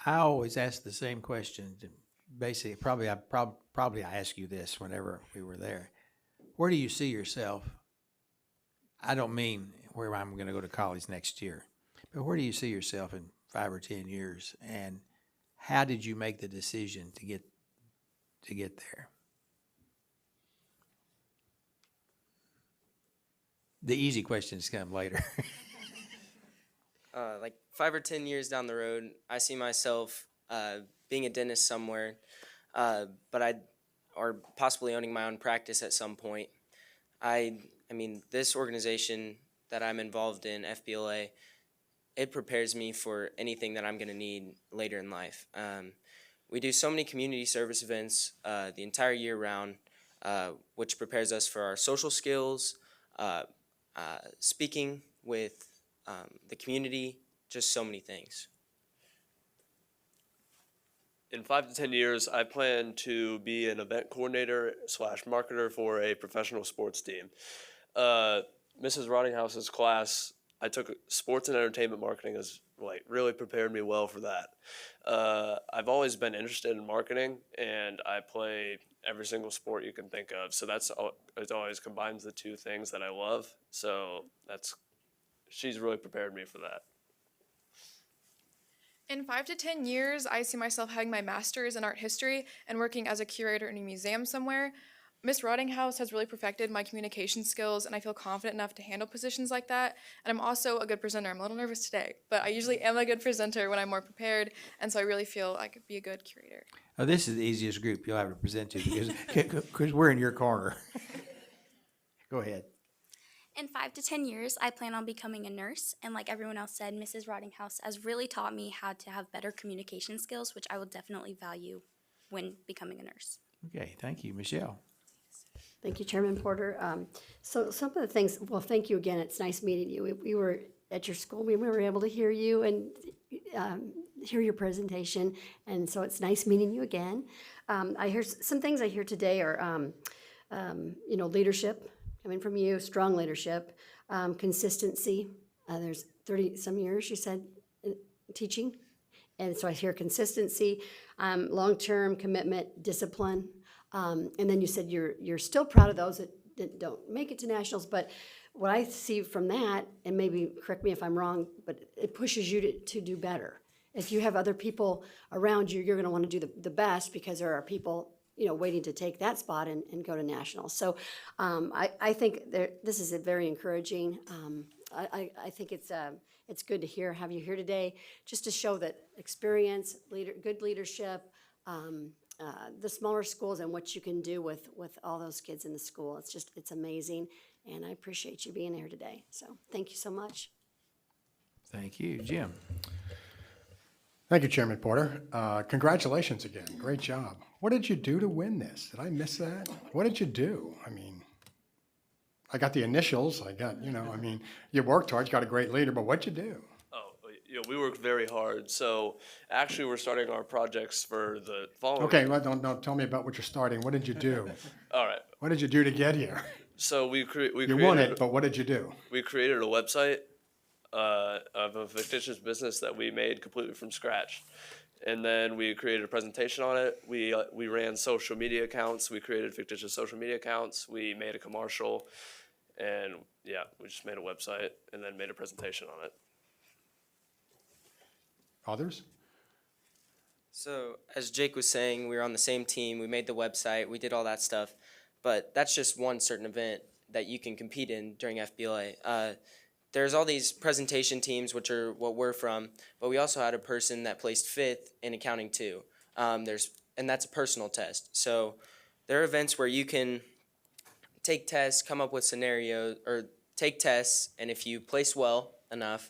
Speaker 1: I always ask the same question. Basically, probably I asked you this whenever we were there. Where do you see yourself? I don't mean where I'm going to go to college next year, but where do you see yourself in 5 or 10 years, and how did you make the decision to get there? The easy questions come later.
Speaker 10: Like 5 or 10 years down the road, I see myself being a dentist somewhere, or possibly owning my own practice at some point. I mean, this organization that I'm involved in, FBLA, it prepares me for anything that I'm going to need later in life. We do so many community service events the entire year round, which prepares us for our social skills, speaking with the community, just so many things.
Speaker 11: In 5 to 10 years, I plan to be an event coordinator / marketer for a professional sports team. Mrs. Rottinghouse's class, I took sports and entertainment marketing, has really prepared me well for that. I've always been interested in marketing, and I play every single sport you can think of. So it always combines the two things that I love. So she's really prepared me for that.
Speaker 9: In 5 to 10 years, I see myself having my master's in art history and working as a curator in a museum somewhere. Miss Rottinghouse has really perfected my communication skills, and I feel confident enough to handle positions like that. And I'm also a good presenter. I'm a little nervous today, but I usually am a good presenter when I'm more prepared, and so I really feel I could be a good curator.
Speaker 1: Oh, this is the easiest group you'll have to present to because we're in your corner. Go ahead.
Speaker 12: In 5 to 10 years, I plan on becoming a nurse, and like everyone else said, Mrs. Rottinghouse has really taught me how to have better communication skills, which I will definitely value when becoming a nurse.
Speaker 1: Okay, thank you. Michelle?
Speaker 2: Thank you, Chairman Porter. So some of the things, well, thank you again. It's nice meeting you. We were at your school. We were able to hear you and hear your presentation, and so it's nice meeting you again. I hear some things I hear today are, leadership coming from you, strong leadership, consistency. There's 30-some years, you said, teaching, and so I hear consistency, long-term commitment, discipline. And then you said you're still proud of those that don't make it to nationals, but what I see from that, and maybe correct me if I'm wrong, but it pushes you to do better. If you have other people around you, you're going to want to do the best because there are people, waiting to take that spot and go to nationals. So I think this is very encouraging. I think it's good to have you here today, just to show that experience, good leadership, the smaller schools and what you can do with all those kids in the school. It's amazing, and I appreciate you being here today. So thank you so much.
Speaker 1: Thank you. Jim?
Speaker 13: Thank you, Chairman Porter. Congratulations again. Great job. What did you do to win this? Did I miss that? What did you do? I mean, I got the initials. You worked hard. You got a great leader, but what'd you do?
Speaker 11: We worked very hard. So actually, we're starting our projects for the following.
Speaker 13: Okay, well, don't tell me about what you're starting. What did you do?
Speaker 11: All right.
Speaker 13: What did you do to get here?
Speaker 11: So we
Speaker 13: You
Speaker 11: created,
Speaker 13: won it, but what did you do?
Speaker 11: we created a website of a fictitious business that we made completely from scratch. And then we created a presentation on it. We ran social media accounts. We created fictitious social media accounts. We made a commercial. And we just made a website and then made a presentation on it.
Speaker 13: Others?
Speaker 10: So, as Jake was saying, we were on the same team. We made the website. We did all that stuff. But that's just one certain event that you can compete in during FBLA. There's all these presentation teams, which are what we're from, but we also had a person that placed 5th in accounting too. And that's a personal test. So there are events where you can take tests, come up with scenarios, or take tests, and if you place well enough,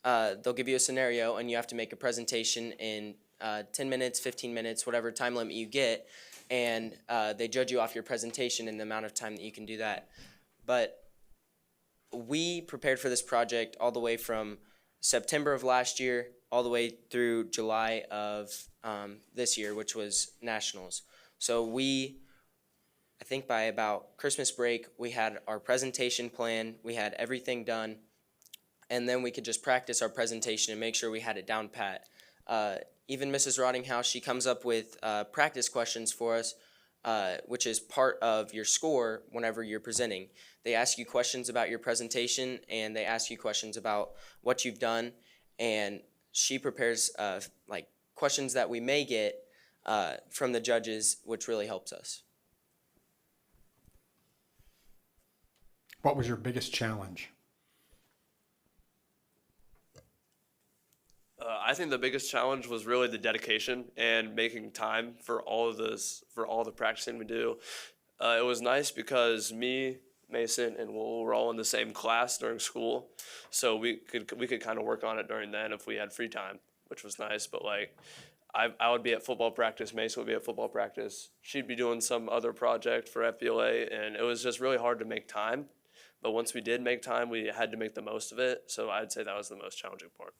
Speaker 10: they'll give you a scenario, and you have to make a presentation in 10 minutes, 15 minutes, whatever time limit you get, and they judge you off your presentation and the amount of time that you can do that. But we prepared for this project all the way from September of last year all the way through July of this year, which was nationals. So I think by about Christmas break, we had our presentation plan, we had everything done, and then we could just practice our presentation and make sure we had it down pat. Even Mrs. Rottinghouse, she comes up with practice questions for us, which is part of your score whenever you're presenting. They ask you questions about your presentation, and they ask you questions about what you've done, and she prepares like questions that we may get from the judges, which really helps us.
Speaker 13: What was your biggest challenge?
Speaker 11: I think the biggest challenge was really the dedication and making time for all of this, for all the practicing we do. It was nice because me, Mason, and Will were all in the same class during school, so we could kind of work on it during then if we had free time, which was nice. But like, I would be at football practice, Mason would be at football practice, she'd be doing some other project for FBLA, and it was just really hard to make time. But once we did make time, we had to make the most of it. So I'd say that was the most challenging part.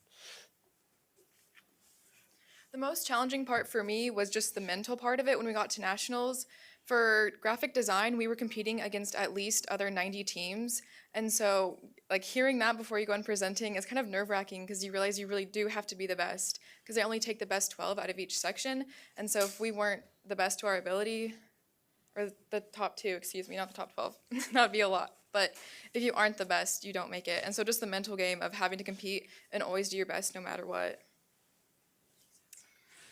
Speaker 9: The most challenging part for me was just the mental part of it when we got to nationals. For graphic design, we were competing against at least other 90 teams. And so like hearing that before you go and presenting is kind of nerve-wracking because you realize you really do have to be the best because they only take the best 12 out of each section. And so if we weren't the best to our ability, or the top 2, excuse me, not the top 12, that would be a lot. But if you aren't the best, you don't make it. And so just the mental game of having to compete and always do your best no matter what.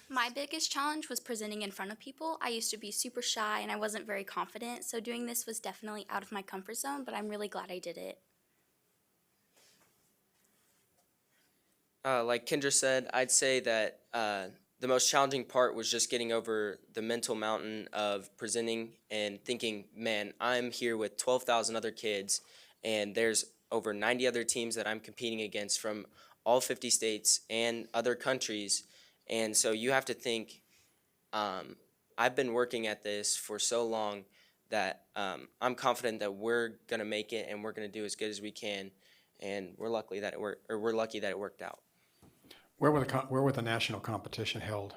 Speaker 12: My biggest challenge was presenting in front of people. I used to be super shy and I wasn't very confident, so doing this was definitely out of my comfort zone, but I'm really glad I did it.
Speaker 10: Like Kendra said, I'd say that the most challenging part was just getting over the mental mountain of presenting and thinking, man, I'm here with 12,000 other kids, and there's over 90 other teams that I'm competing against from all 50 states and other countries. And so you have to think, I've been working at this for so long that I'm confident that we're going to make it and we're going to do as good as we can. And we're lucky that it worked out.
Speaker 13: Where were the national competition held?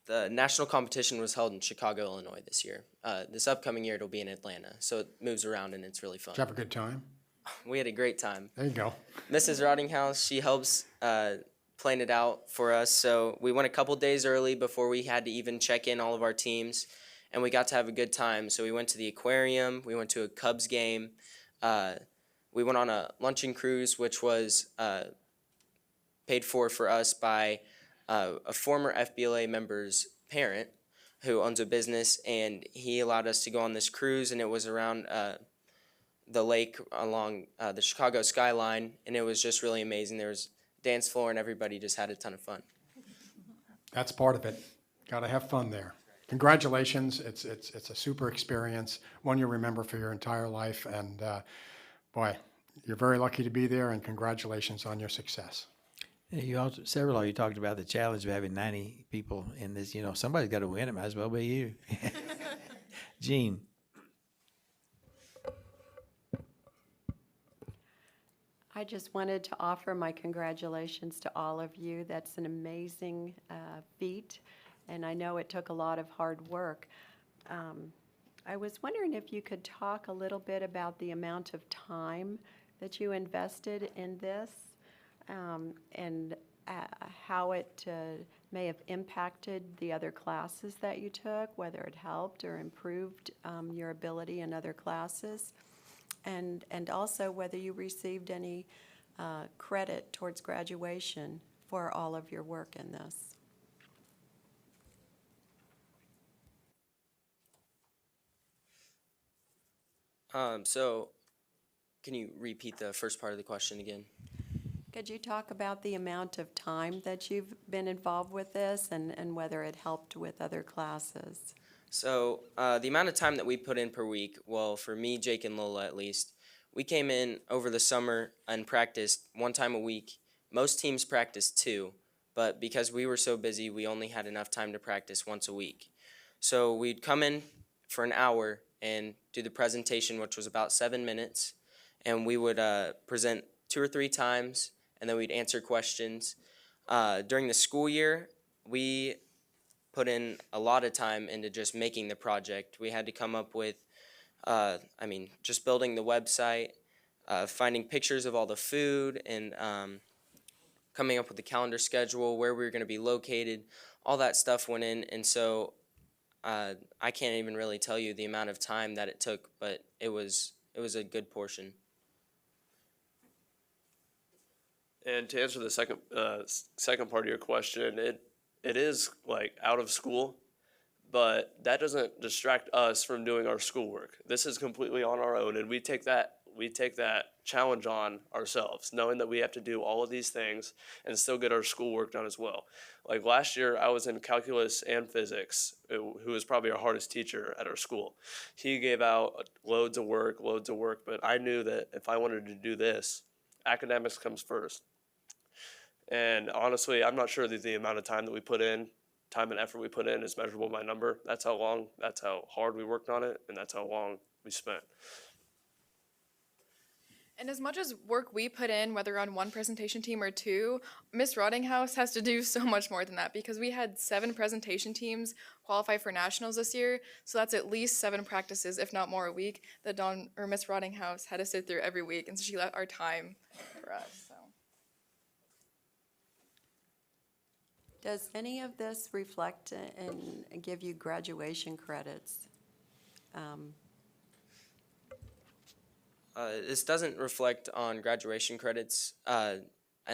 Speaker 10: The national competition was held in Chicago, Illinois this year. This upcoming year, it'll be in Atlanta. So it moves around and it's really fun.
Speaker 13: Did you have a good time?
Speaker 10: We had a great time.
Speaker 13: There you go.
Speaker 10: Mrs. Rottinghouse, she helps plan it out for us. So we went a couple days early before we had to even check in all of our teams, and we got to have a good time. So we went to the aquarium, we went to a Cubs game, we went on a luncheon cruise, which was paid for us by a former FBLA member's parent who owns a business, and he allowed us to go on this cruise, and it was around the lake along the Chicago skyline, and it was just really amazing. There was dance floor and everybody just had a ton of fun.
Speaker 13: That's part of it. Got to have fun there. Congratulations. It's a super experience, one you'll remember for your entire life. And boy, you're very lucky to be there, and congratulations on your success.
Speaker 1: You also, several of you talked about the challenge of having 90 people in this. You know, somebody's got to win. It might as well be you. Gene.
Speaker 14: I just wanted to offer my congratulations to all of you. That's an amazing feat, and I know it took a lot of hard work. I was wondering if you could talk a little bit about the amount of time that you invested in this, and how it may have impacted the other classes that you took, whether it helped or improved your ability in other classes. And also whether you received any credit towards graduation for all of your work in this.
Speaker 10: So can you repeat the first part of the question again?
Speaker 14: Could you talk about the amount of time that you've been involved with this, and whether it helped with other classes?
Speaker 10: So the amount of time that we put in per week, well, for me, Jake, and Lola at least, we came in over the summer and practiced 1 time a week. Most teams practiced 2, but because we were so busy, we only had enough time to practice once a week. So we'd come in for an hour and do the presentation, which was about 7 minutes, and we would present 2 or 3 times, and then we'd answer questions. During the school year, we put in a lot of time into just making the project. We had to come up with, just building the website, finding pictures of all the food, and coming up with the calendar schedule, where we were going to be located. All that stuff went in, and so I can't even really tell you the amount of time that it took, but it was a good portion.
Speaker 11: And to answer the second part of your question, it is like out of school, but that doesn't distract us from doing our schoolwork. This is completely on our own, and we take that challenge on ourselves, knowing that we have to do all of these things and still get our schoolwork done as well. Like last year, I was in calculus and physics, who was probably our hardest teacher at our school. He gave out loads of work, but I knew that if I wanted to do this, academics comes first. And honestly, I'm not sure that the amount of time that we put in, time and effort we put in, is measurable by number. That's how hard we worked on it, and that's how long we spent.
Speaker 9: And as much as work we put in, whether on one presentation team or two, Miss Rottinghouse has to do so much more than that, because we had 7 presentation teams qualify for nationals this year. So that's at least 7 practices, if not more, a week that Miss Rottinghouse had to sit through every week. And so she let our time for us. So.
Speaker 14: Does any of this reflect and give you graduation credits?
Speaker 10: This doesn't reflect on graduation credits, at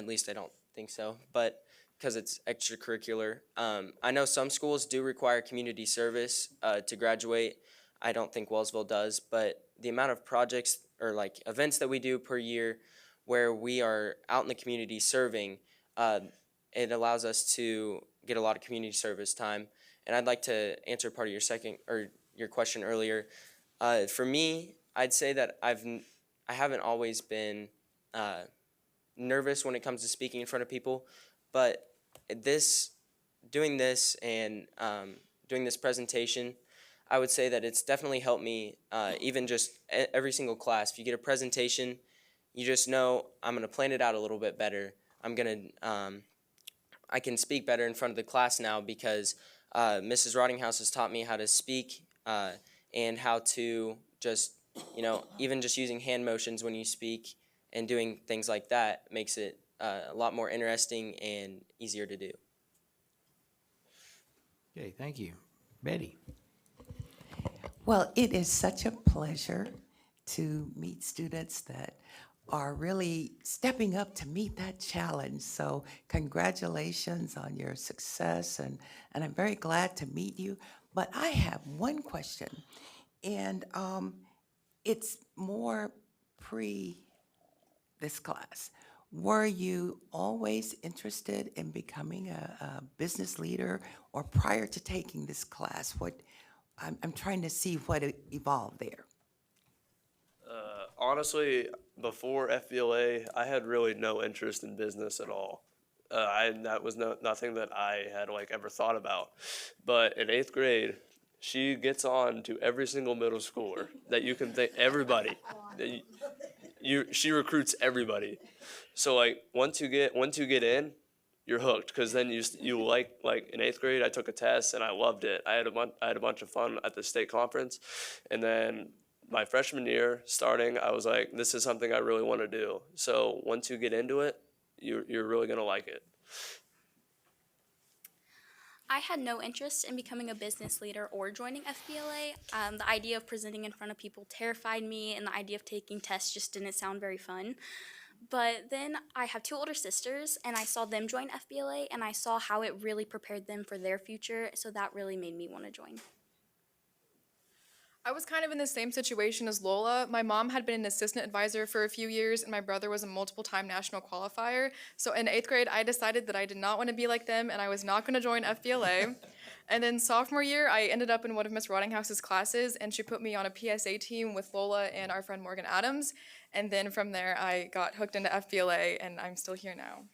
Speaker 10: least I don't think so, but because it's extracurricular. I know some schools do require community service to graduate. I don't think Wellsville does, but the amount of projects or like events that we do per year where we are out in the community serving, it allows us to get a lot of community service time. And I'd like to answer part of your question earlier. For me, I'd say that I haven't always been nervous when it comes to speaking in front of people, but doing this presentation, I would say that it's definitely helped me. Even just every single class, if you get a presentation, you just know I'm gonna plan it out a little bit better. I can speak better in front of the class now because Mrs. Rottinghouse has taught me how to speak and how to just, even just using hand motions when you speak and doing things like that makes it a lot more interesting and easier to do.
Speaker 1: Okay, thank you. Betty?
Speaker 4: Well, it is such a pleasure to meet students that are really stepping up to meet that challenge. So congratulations on your success, and I'm very glad to meet you. But I have one question, and it's more this class. Were you always interested in becoming a business leader, or prior to taking this class? I'm trying to see what evolved there.
Speaker 11: Honestly, before FBLA, I had really no interest in business at all. That was nothing that I had ever thought about. But in 8th grade, she gets on to every single middle schooler that you can think, everybody. She recruits everybody. So once you get in, you're hooked, because then you like in 8th grade, I took a test and I loved it. I had a bunch of fun at the state conference, and then my freshman year starting, I was like, this is something I really want to do. So once you get into it, you're really gonna like it.
Speaker 12: I had no interest in becoming a business leader or joining FBLA. The idea of presenting in front of people terrified me, and the idea of taking tests just didn't sound very fun. But then I have 2 older sisters, and I saw them join FBLA, and I saw how it really prepared them for their future, so that really made me want to join.
Speaker 9: I was kind of in the same situation as Lola. My mom had been an assistant advisor for a few years, and my brother was a multiple-time national qualifier. So in 8th grade, I decided that I did not want to be like them, and I was not going to join FBLA. And then sophomore year, I ended up in one of Miss Rottinghouse's classes, and she put me on a PSA team with Lola and our friend Morgan Adams. And then from there, I got hooked into FBLA, and I'm still here now.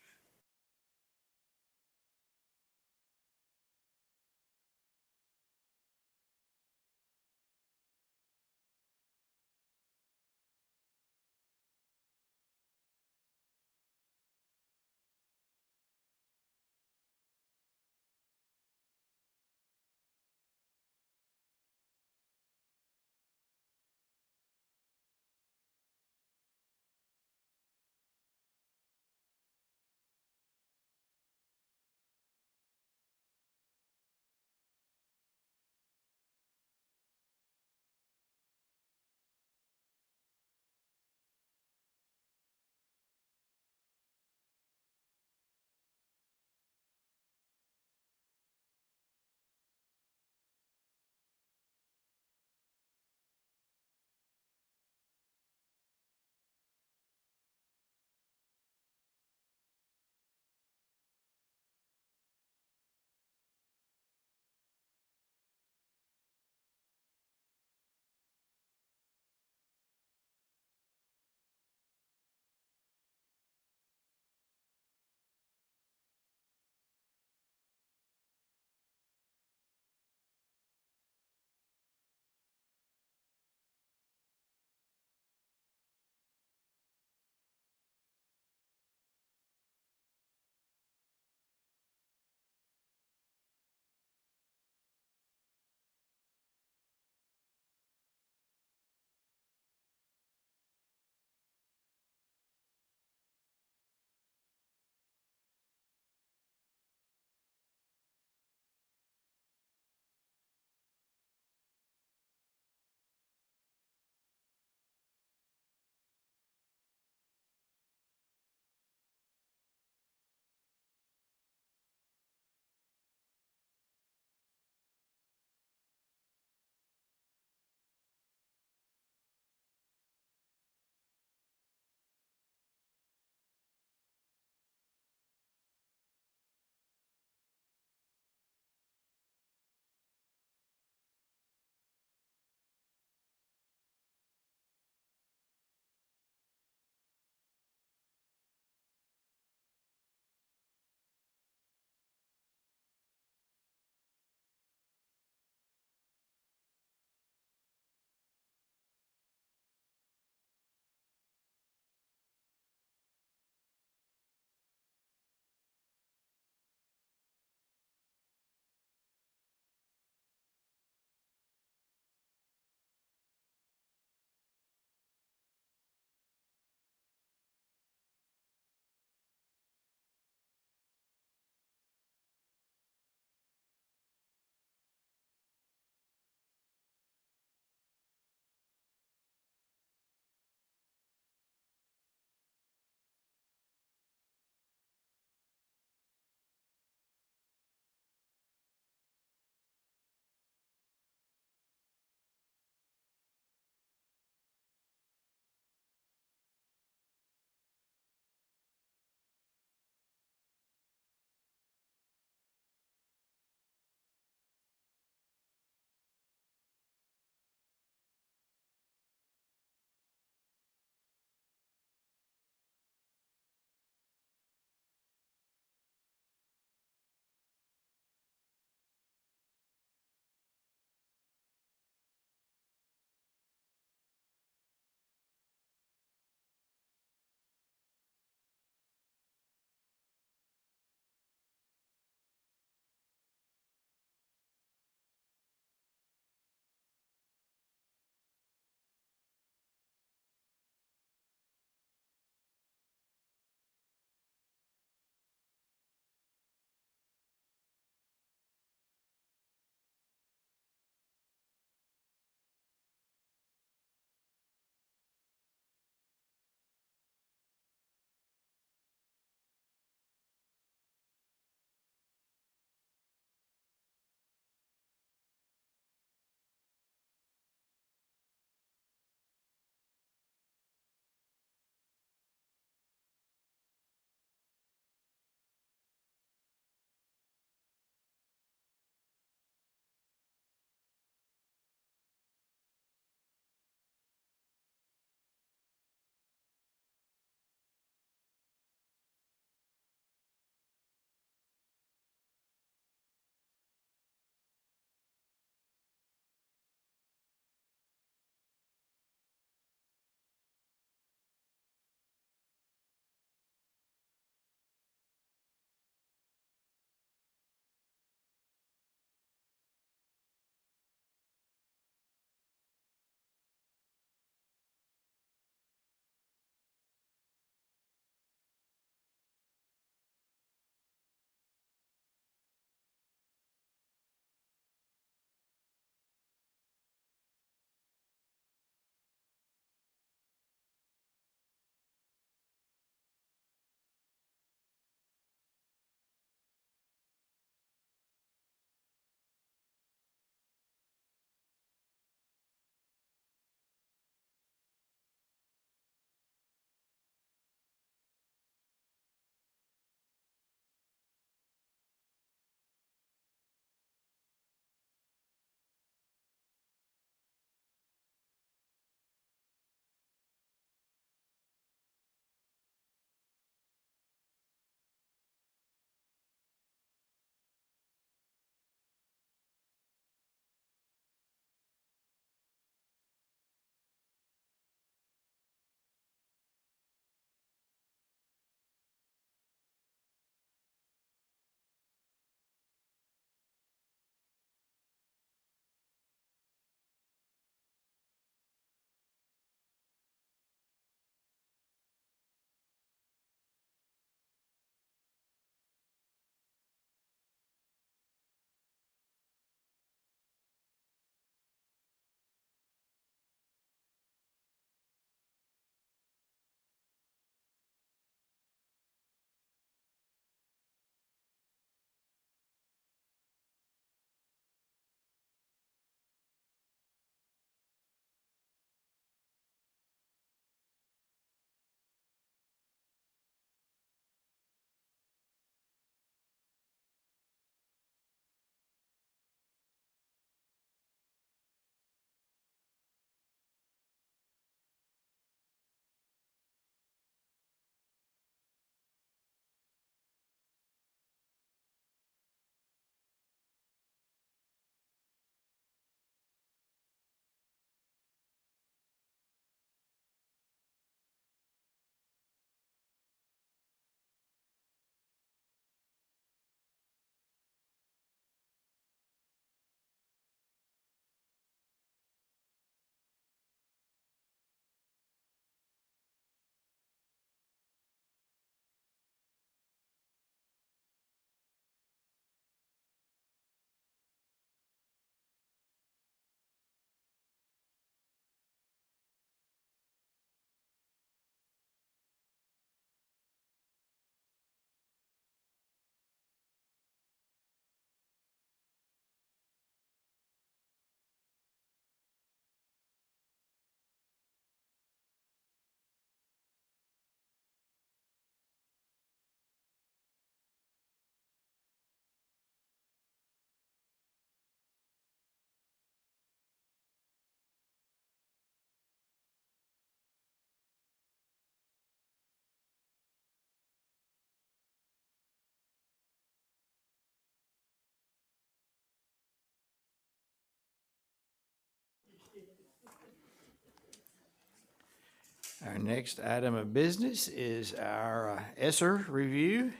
Speaker 1: Our next item of business is our Esser review.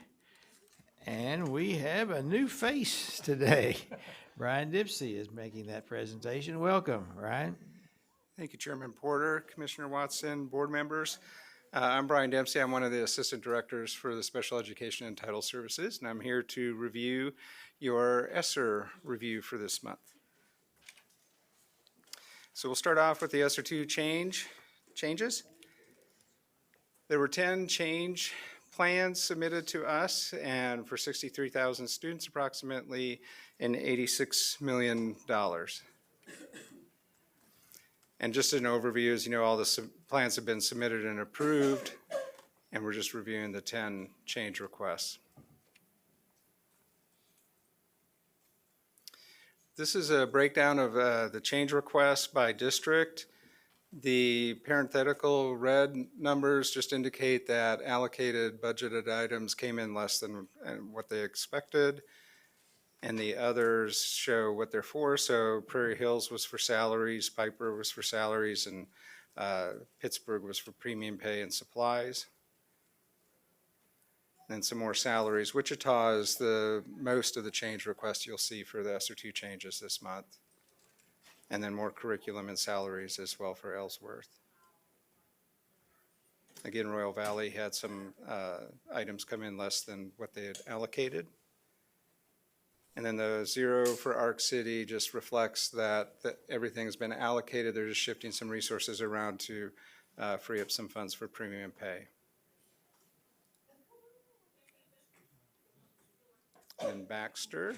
Speaker 1: And we have a new face today. Brian Dipsey is making that presentation. Welcome, Brian.
Speaker 15: Thank you, Chairman Porter, Commissioner Watson, board members. I'm Brian Dempsey. I'm one of the assistant directors for the Special Education and Title Services, and I'm here to review your Esser review for this month. So we'll start off with the Esser 2 changes. There were 10 change plans submitted to us, and for 63,000 students, approximately in $86 million. And just an overview, as you know, all the plans have been submitted and approved, and we're just reviewing the 10 change requests. This is a breakdown of the change requests by district. The parenthetical red numbers just indicate that allocated budgeted items came in less than what they expected. And the others show what they're for. So Prairie Hills was for salaries, Piper was for salaries, and Pittsburgh was for premium pay and supplies. And some more salaries. Wichita is the most of the change requests you'll see for the Esser 2 changes this month. And then more curriculum and salaries as well for Ellsworth. Again, Royal Valley had some items come in less than what they had allocated. And then the 0 for Arc City just reflects that everything's been allocated. They're just shifting some resources around to free up some funds for premium pay. And Baxter.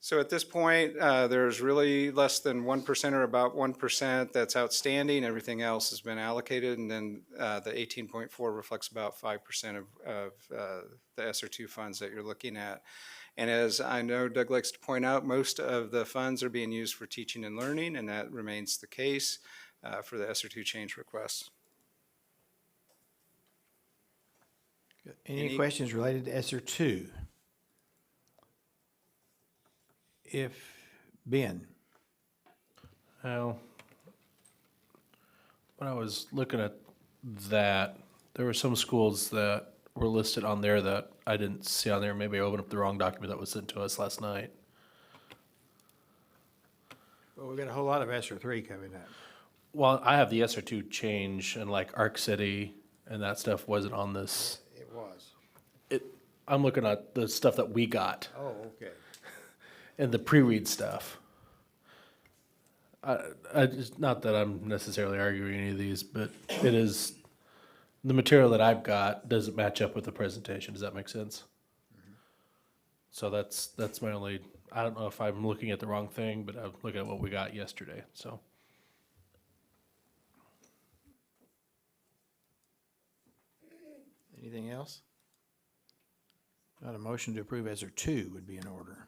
Speaker 15: So at this point, there's really less than 1% or about 1% that's outstanding. Everything else has been allocated, and then the 18.4 reflects about 5% of the Esser 2 funds that you're looking at. And as I know Doug likes to point out, most of the funds are being used for teaching and learning, and that remains the case for the Esser 2 change requests.
Speaker 1: Any questions related to Esser 2? If Ben.
Speaker 16: Well, when I was looking at that, there were some schools that were listed on there that I didn't see on there. Maybe I opened up the wrong document that was sent to us last night.
Speaker 1: Well, we've got a whole lot of Esser 3 coming up.
Speaker 16: Well, I have the Esser 2 change, and like Arc City and that stuff wasn't on this.
Speaker 1: It was.
Speaker 16: I'm looking at the stuff that we got.
Speaker 1: Oh, okay.
Speaker 16: And the pre-read stuff. I just, not that I'm necessarily arguing any of these, but it is, the material that I've got doesn't match up with the presentation. Does that make sense? Mm-hmm. So that's my only, I don't know if I'm looking at the wrong thing, but I'm looking at what we got yesterday, so.
Speaker 1: Anything else? Not a motion to approve Esser 2 would be in order.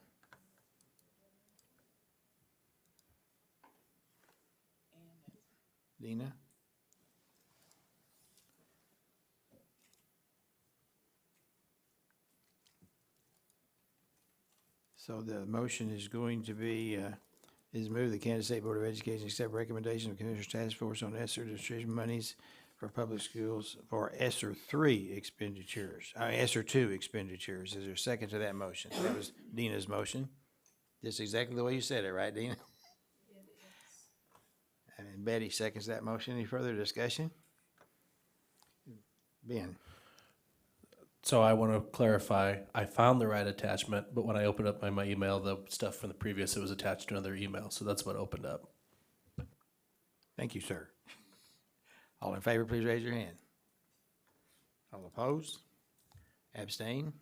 Speaker 1: Dina? So the motion is going to be, is move the Kansas State Board of Education accept recommendation of Commissioners Task Force on Esser distribution monies for public schools for Esser 3 expenditures, Esser 2 expenditures. Is there a second to that motion? That was Dina's motion. Just exactly the way you said it, right, Dina? And Betty seconds that motion. Any further discussion? Ben?
Speaker 16: So I want to clarify, I found the right attachment, but when I opened up my email, the stuff from the previous, it was attached to another email, so that's what opened up.
Speaker 1: Thank you, sir. All in favor, please raise your hand. All opposed? Abstain?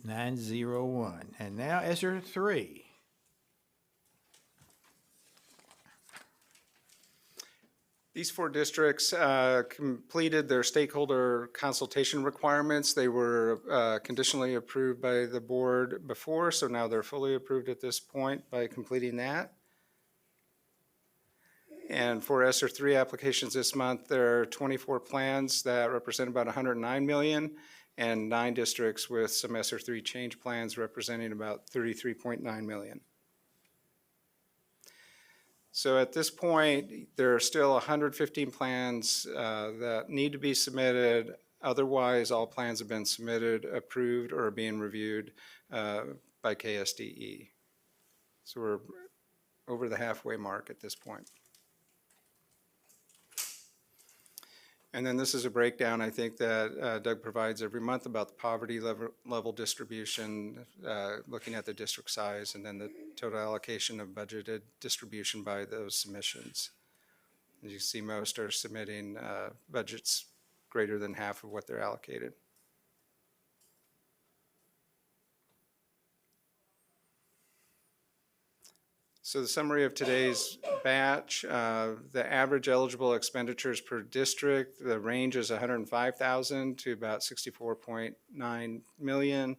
Speaker 1: 901. And now Esser 3.
Speaker 15: These 4 districts completed their stakeholder consultation requirements. They were conditionally approved by the board before, so now they're fully approved at this point by completing that. And for Esser 3 applications this month, there are 24 plans that represent about $109 million, and 9 districts with some Esser 3 change plans representing about $33.9 million. So at this point, there are still 115 plans that need to be submitted. Otherwise, all plans have been submitted, approved, or are being reviewed by KSDE. So we're over the halfway mark at this point. And then this is a breakdown, I think, that Doug provides every month about the poverty level distribution, looking at the district size, and then the total allocation of budgeted distribution by those submissions. As you see, most are submitting budgets greater than half of what they're allocated. So the summary of today's batch, the average eligible expenditures per district, the range is 105,000 to about 64.9 million.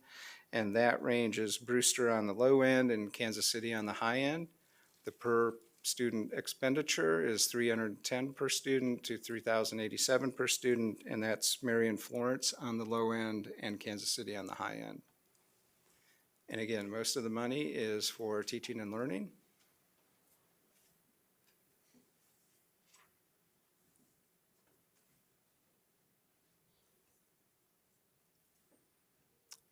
Speaker 15: And that range is Brewster on the low end and Kansas City on the high end. The per student expenditure is 310 per student to 3,087 per student, and that's Marion Florence on the low end and Kansas City on the high end. And again, most of the money is for teaching and learning.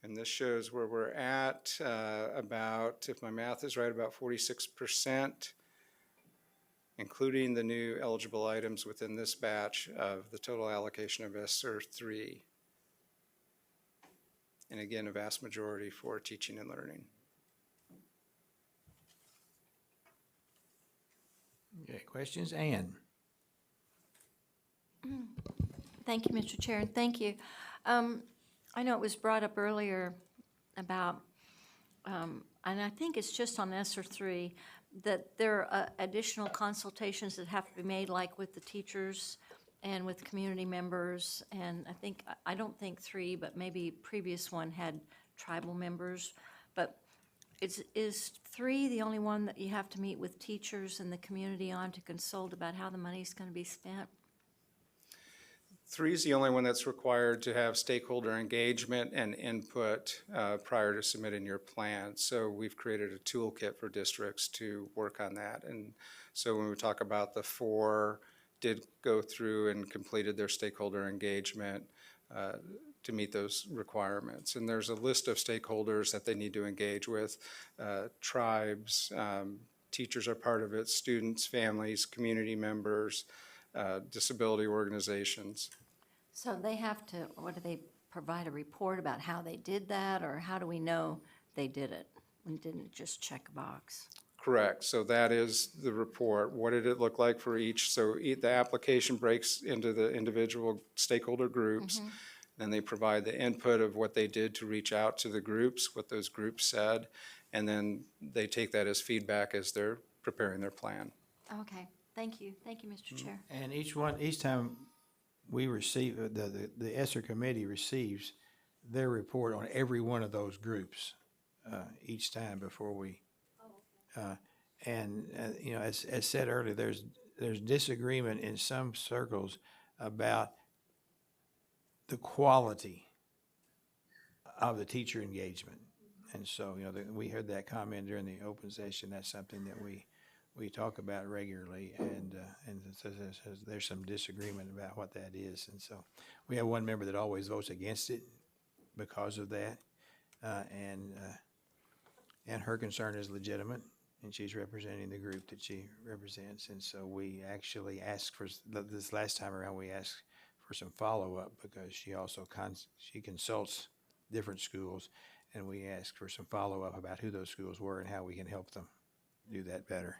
Speaker 15: And this shows where we're at, about, if my math is right, about 46%, including the new eligible items within this batch of the total allocation of Esser 3. And again, a vast majority for teaching and learning.
Speaker 1: Okay, questions? Ann?
Speaker 17: Thank you, Mr. Chair, and thank you. I know it was brought up earlier about, and I think it's just on ESSER 3, that there are additional consultations that have to be made, like with the teachers and with community members. And I don't think 3, but maybe previous one had tribal members. But is 3 the only one that you have to meet with teachers and the community on to consult about how the money's going to be spent?
Speaker 15: 3 is the only one that's required to have stakeholder engagement and input prior to submitting your plan. So we've created a toolkit for districts to work on that. And so when we talk about the 4 did go through and completed their stakeholder engagement to meet those requirements. And there's a list of stakeholders that they need to engage with, tribes, teachers are part of it, students, families, community members, disability organizations.
Speaker 17: So they have to, what do they provide a report about how they did that, or how do we know they did it and didn't just check a box?
Speaker 15: Correct. So that is the report. What did it look like for each? So the application breaks into the individual stakeholder groups. Then they provide the input of what they did to reach out to the groups, what those groups said, and then they take that as feedback as they're preparing their plan.
Speaker 17: Okay, thank you. Thank you, Mr. Chair.
Speaker 1: And each time we receive, the Esser committee receives their report on every one of those groups each time before we, you know, as said earlier, there's disagreement in some circles about the quality of the teacher engagement. And so, you know, we heard that comment during the open session. That's something that we talk about regularly, and so there's some disagreement about what that is. And so we have one member that always votes against it because of that, and her concern is legitimate, and she's representing the group that she represents. And so we actually asked for, this last time around, we asked for some follow-up because she also she consults different schools, and we asked for some follow-up about who those schools were and how we can help them do that better.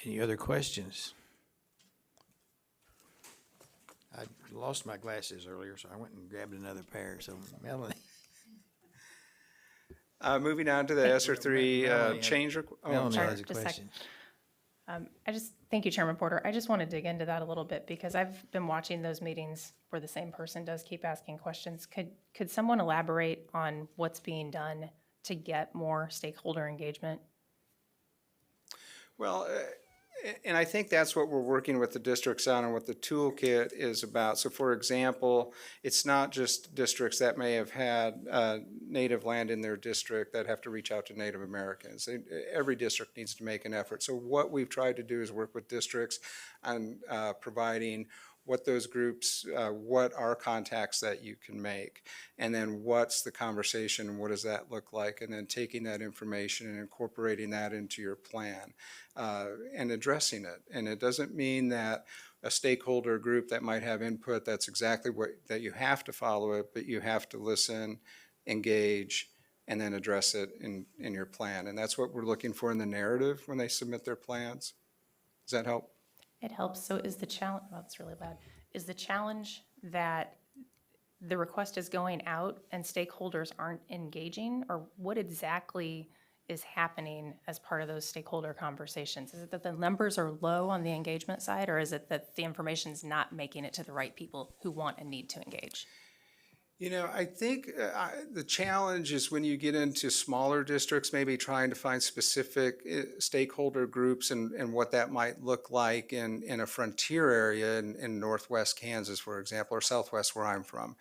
Speaker 1: Any other questions? I lost my glasses earlier, so I went and grabbed another pair. So Melanie.
Speaker 15: Moving on to the ESSER 3 change.
Speaker 1: Melanie has a question.
Speaker 18: Thank you, Chairman Porter. I just want to dig into that a little bit because I've been watching those meetings where the same person does keep asking questions. Could someone elaborate on what's being done to get more stakeholder engagement?
Speaker 15: Well, And I think that's what we're working with the districts on and what the toolkit is about. So for example, it's not just districts that may have had native land in their district that have to reach out to Native Americans. Every district needs to make an effort. So what we've tried to do is work with districts on providing what those groups, what are contacts that you can make, and then what's the conversation and what does that look like, and then taking that information and incorporating that into your plan and addressing it. And it doesn't mean that a stakeholder group that might have input, that's exactly what, that you have to follow it, but you have to listen, engage, and then address it in your plan. And that's what we're looking for in the narrative when they submit their plans. Does that help?
Speaker 18: It helps. So is the challenge, well, it's really loud. Is the challenge that the request is going out and stakeholders aren't engaging? Or what exactly is happening as part of those stakeholder conversations? Is it that the numbers are low on the engagement side, or is it that the information's not making it to the right people who want and need to engage?
Speaker 15: You know, I think the challenge is when you get into smaller districts, maybe trying to find specific stakeholder groups and what that might look like in a frontier area in northwest Kansas, for example, or southwest where I'm from.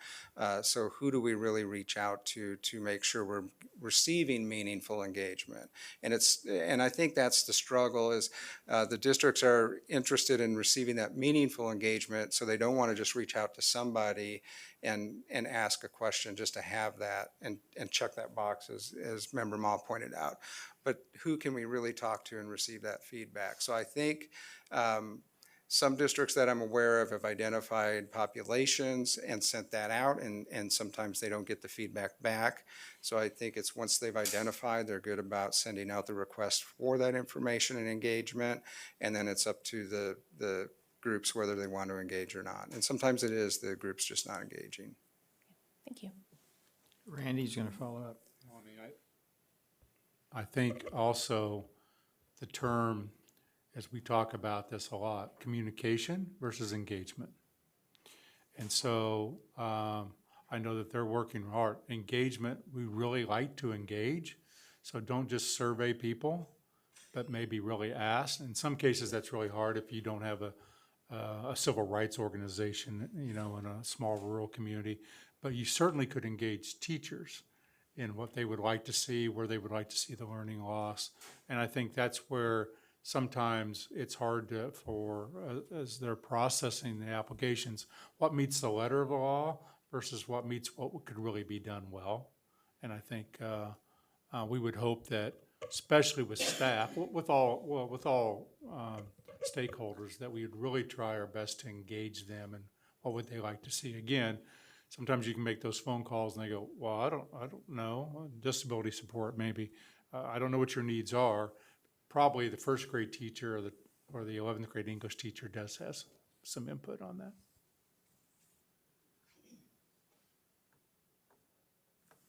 Speaker 15: So who do we really reach out to make sure we're receiving meaningful engagement? And I think that's the struggle is the districts are interested in receiving that meaningful engagement, so they don't want to just reach out to somebody and ask a question just to have that and check that box, as Member Ma pointed out. But who can we really talk to and receive that feedback? So I think some districts that I'm aware of have identified populations and sent that out, and sometimes they don't get the feedback back. So I think it's once they've identified, they're good about sending out the request for that information and engagement, and then it's up to the groups whether they want to engage or not. And sometimes it is the groups just not engaging.
Speaker 18: Thank you.
Speaker 1: Randy's going to follow up.
Speaker 3: I think also the term, as we talk about this a lot, communication versus engagement. And so I know that they're working hard. Engagement, we really like to engage. So don't just survey people, but maybe really ask. In some cases, that's really hard if you don't have a civil rights organization, you know, in a small rural community. But you certainly could engage teachers in what they would like to see, where they would like to see the learning loss. And I think that's where sometimes it's hard as they're processing the applications, what meets the letter of the law versus what meets what could really be done well. And I think we would hope that, especially with staff, with all stakeholders, that we would really try our best to engage them and what would they like to see. Again, sometimes you can make those phone calls and they go, well, I don't know, disability support maybe. I don't know what your needs are. Probably the first grade teacher or the 11th grade English teacher does have some input on that.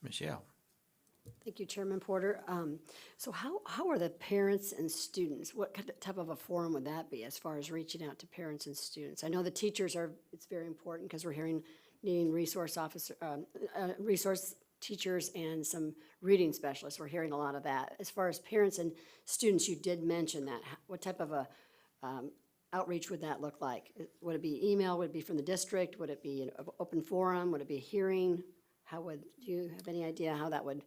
Speaker 1: Michelle.
Speaker 2: Thank you, Chairman Porter. So how are the parents and students, what type of a forum would that be as far as reaching out to parents and students? I know the teachers it's very important because we're needing resource teachers and some reading specialists. We're hearing a lot of that. As far as parents and students, you did mention that. What type of a outreach would that look like? Would it be email? Would it be from the district? Would it be an open forum? Would it be a hearing? Do you have any idea how that would?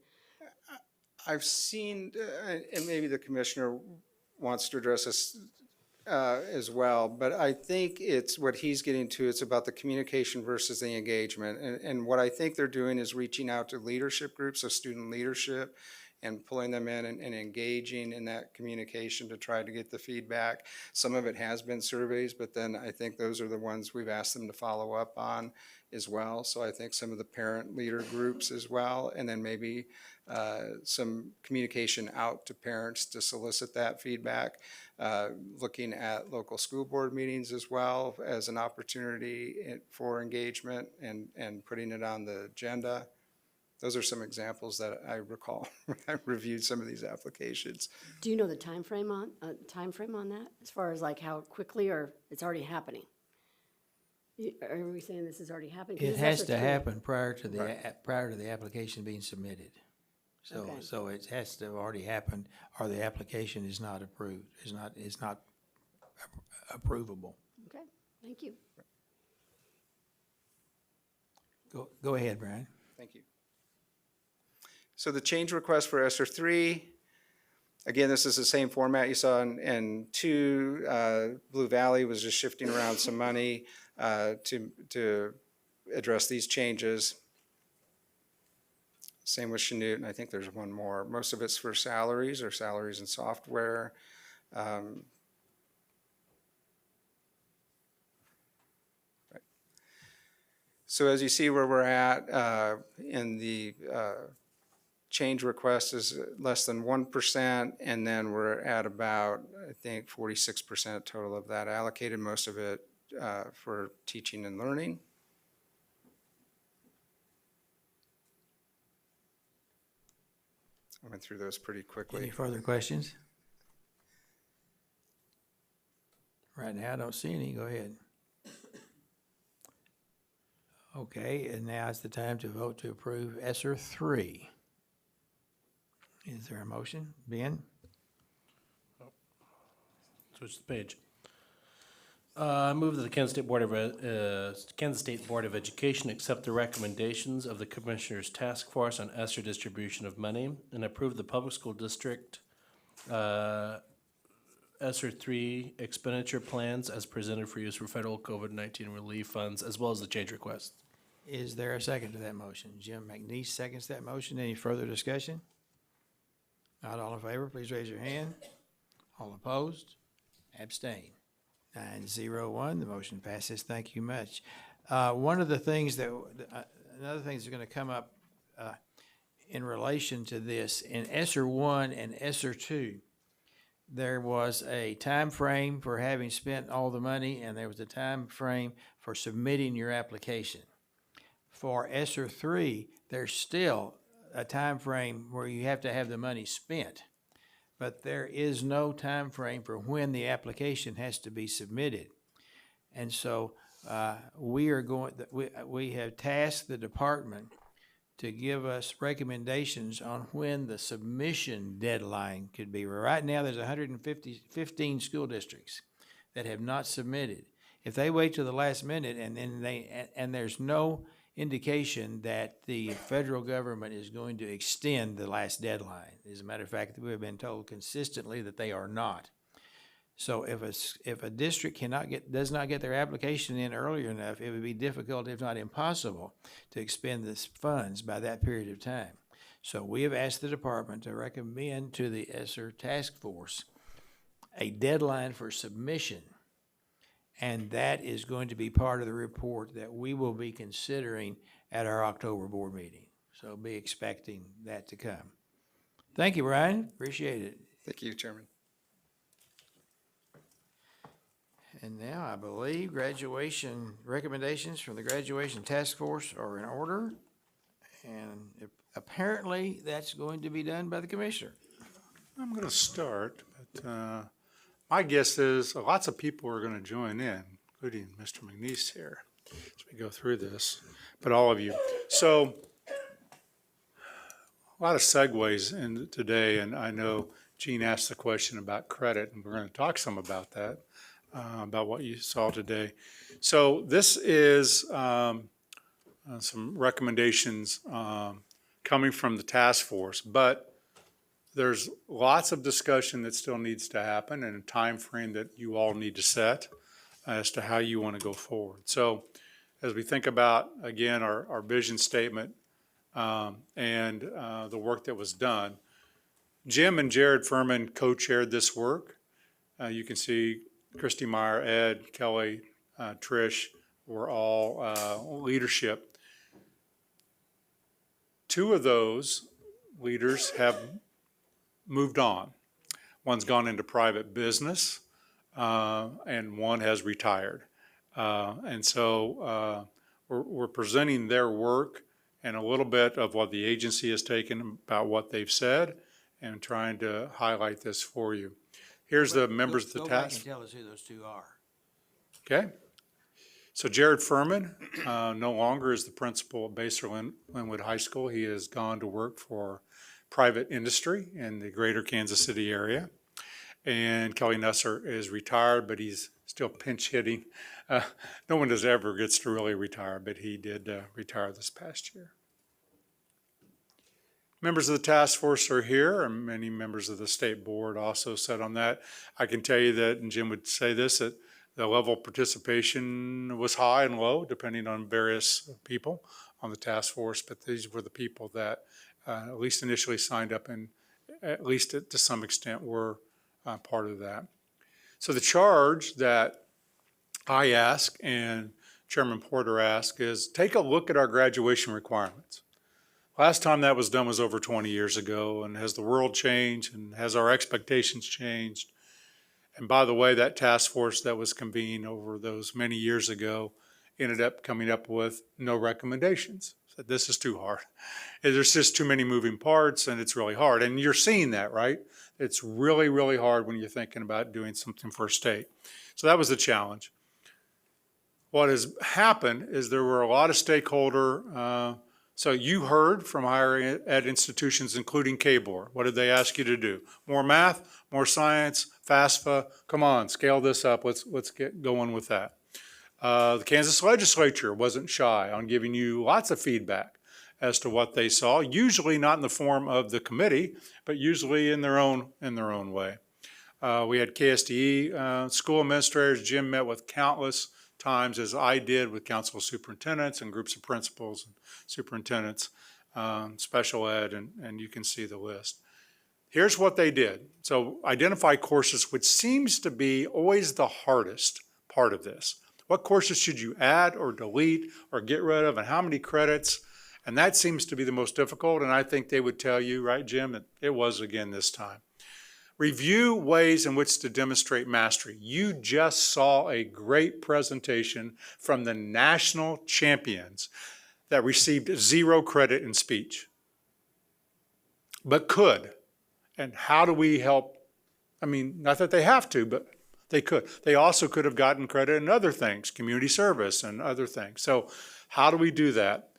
Speaker 15: I've seen, and maybe the commissioner wants to address this as well, but I think it's what he's getting to, it's about the communication versus the engagement. And what I think they're doing is reaching out to leadership groups, so student leadership, and pulling them in and engaging in that communication to try to get the feedback. Some of it has been surveys, but then I think those are the ones we've asked them to follow up on as well. So I think some of the parent leader groups as well, and then maybe some communication out to parents to solicit that feedback. Looking at local school board meetings as well as an opportunity for engagement and putting it on the agenda. Those are some examples that I recall when I reviewed some of these applications.
Speaker 2: Do you know the time frame on that, as far as like how quickly or it's already happening? Are we saying this is already happening?
Speaker 1: It has to happen prior to the application being submitted. So it has to have already happened, or the application is not approved, is not approvable.
Speaker 2: Okay, thank you.
Speaker 1: Go ahead, Brian.
Speaker 15: Thank you. So the change request for ESSER 3, again, this is the same format you saw in 2. Blue Valley was just shifting around some money to address these changes. Same with Chanute, and I think there's one more. Most of it's for salaries or salaries and software. So as you see where we're at in the change request is less than 1%, and then we're at about, I think, 46% total of that allocated, most of it for teaching and learning. I went through those pretty quickly.
Speaker 1: Any further questions? Right now, I don't see any. Go ahead. Okay, and now it's the time to vote to approve ESSER 3. Is there a motion? Ben?
Speaker 16: Switch the page. I move that the Kansas State Board of Education accept the recommendations of the Commissioners' Task Force on ESSER distribution of money and approve the Public School District ESSER 3 expenditure plans as presented for use for federal COVID-19 relief funds, as well as the change request.
Speaker 1: Is there a second to that motion? Jim McNeese seconds that motion. Any further discussion? Not all in favor, please raise your hand. All opposed? Abstain. 9-0-1, the motion passes. Thank you much. One of the things that, another thing that's going to come up in relation to this, in ESSER 1 and ESSER 2, there was a time frame for having spent all the money, and there was a time frame for submitting your application. For ESSER 3, there's still a time frame where you have to have the money spent, but there is no time frame for when the application has to be submitted. And so we have tasked the department to give us recommendations on when the submission deadline could be. Right now, there's 115 school districts that have not submitted. If they wait till the last minute and there's no indication that the federal government is going to extend the last deadline. As a matter of fact, we have been told consistently that they are not. So if a district does not get their application in earlier enough, it would be difficult, if not impossible, to expend the funds by that period of time. So we have asked the department to recommend to the ESSER task force a deadline for submission. And that is going to be part of the report that we will be considering at our October board meeting. So be expecting that to come. Thank you, Brian. Appreciate it.
Speaker 15: Thank you, Chairman.
Speaker 1: And now I believe graduation recommendations from the graduation task force are in order. And apparently that's going to be done by the commissioner.
Speaker 3: I'm going to start, but my guess is lots of people are going to join in, including Mr. McNeese here, as we go through this, but all of you. So a lot of segues in today, and I know Gene asked the question about credit, and we're going to talk some about that, about what you saw today. So this is some recommendations coming from the task force, but there's lots of discussion that still needs to happen and a time frame that you all need to set as to how you want to go forward. So as we think about, again, our vision statement and the work that was done, Jim and Jared Furman co-chaired this work. You can see Christy Meyer, Ed, Kelly, Trish were all leadership. Two of those leaders have moved on. One's gone into private business, and one has retired. And so we're presenting their work and a little bit of what the agency has taken about what they've said and trying to highlight this for you. Here's the members of the
Speaker 1: Go back
Speaker 3: task.
Speaker 1: and tell us who those two are.
Speaker 3: Okay. So Jared Furman no longer is the principal at Basel Linwood High School. He has gone to work for private industry in the greater Kansas City area. and Kelly Nesser is retired, but he's still pinch hitting. No one ever gets to really retire, but he did retire this past year. Members of the task force are here, and many members of the state board also sat on that. I can tell you that, and Jim would say this, that the level of participation was high and low, depending on various people on the task force, but these were the people that at least initially signed up and at least to some extent were part of that. So the charge that I ask and Chairman Porter asked is take a look at our graduation requirements. Last time that was done was over 20 years ago, and has the world changed and has our expectations changed? And by the way, that task force that was convened over those many years ago ended up coming up with no recommendations. Said this is too hard. There's just too many moving parts and it's really hard. And you're seeing that, right? It's really, really hard when you're thinking about doing something for a state. So that was the challenge. What has happened is there were a lot of stakeholder, so you heard from higher ed institutions, including KBOR. What did they ask you to do? More math, more science, FAFSA. Come on, scale this up. Let's get going with that. The Kansas legislature wasn't shy on giving you lots of feedback as to what they saw, usually not in the form of the committee, but usually in their own way. We had KSDE school administrators. Jim met with countless times, as I did, with council superintendents and groups of principals and superintendents, special ed, and you can see the list. Here's what they did. So identify courses, which seems to be always the hardest part of this. What courses should you add or delete or get rid of, and how many credits? And that seems to be the most difficult, and I think they would tell you, right, Jim, that it was again this time. Review ways in which to demonstrate mastery. You just saw a great presentation from the national champions that received 0 credit in speech, but could. And how do we help? I mean, not that they have to, but they could. They also could have gotten credit in other things, community service and other things. So how do we do that?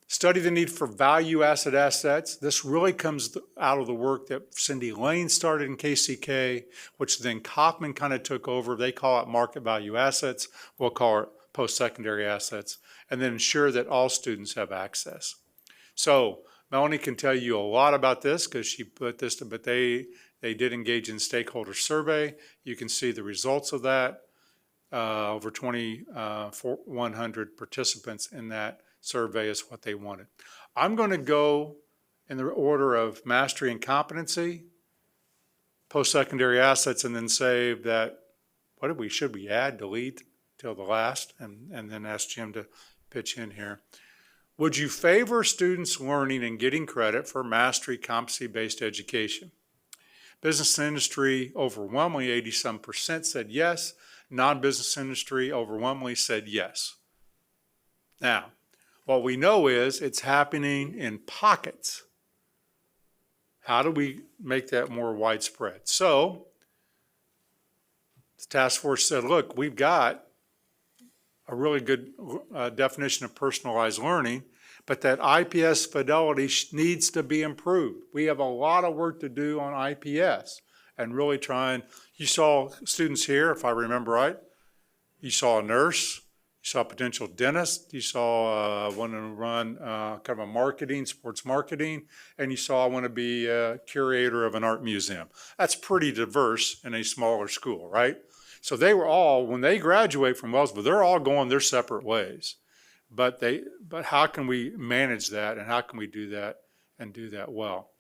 Speaker 3: Study the need for value assets. This really comes out of the work that Cindy Lane started in KCK, which then Kaufman kind of took over. They call it market value assets. We'll call it post-secondary assets. And then ensure that all students have access. So Melanie can tell you a lot about this because she put this, but they did engage in stakeholder survey. You can see the results of that. Over 2,100 participants in that survey is what they wanted. I'm going to go in the order of mastery and competency, post-secondary assets, and then say that, should we add, delete till the last, and then ask Jim to pitch in here. Would you favor students learning and getting credit for mastery competency-based education? Business and industry, overwhelmingly 80-some% said yes. Non-business industry overwhelmingly said yes. Now, what we know is it's happening in pockets. How do we make that more widespread? So the task force said, look, we've got a really good definition of personalized learning, but that IPS fidelity needs to be improved. We have a lot of work to do on IPS and really you saw students here, if I remember right, you saw a nurse, you saw a potential dentist, you saw one to run kind of a marketing, sports marketing, and you saw I want to be a curator of an art museum. That's pretty diverse in a smaller school, right? So they were all, when they graduate from Wellsville, they're all going their separate ways. But how can we manage that, and how can we do that and do that well?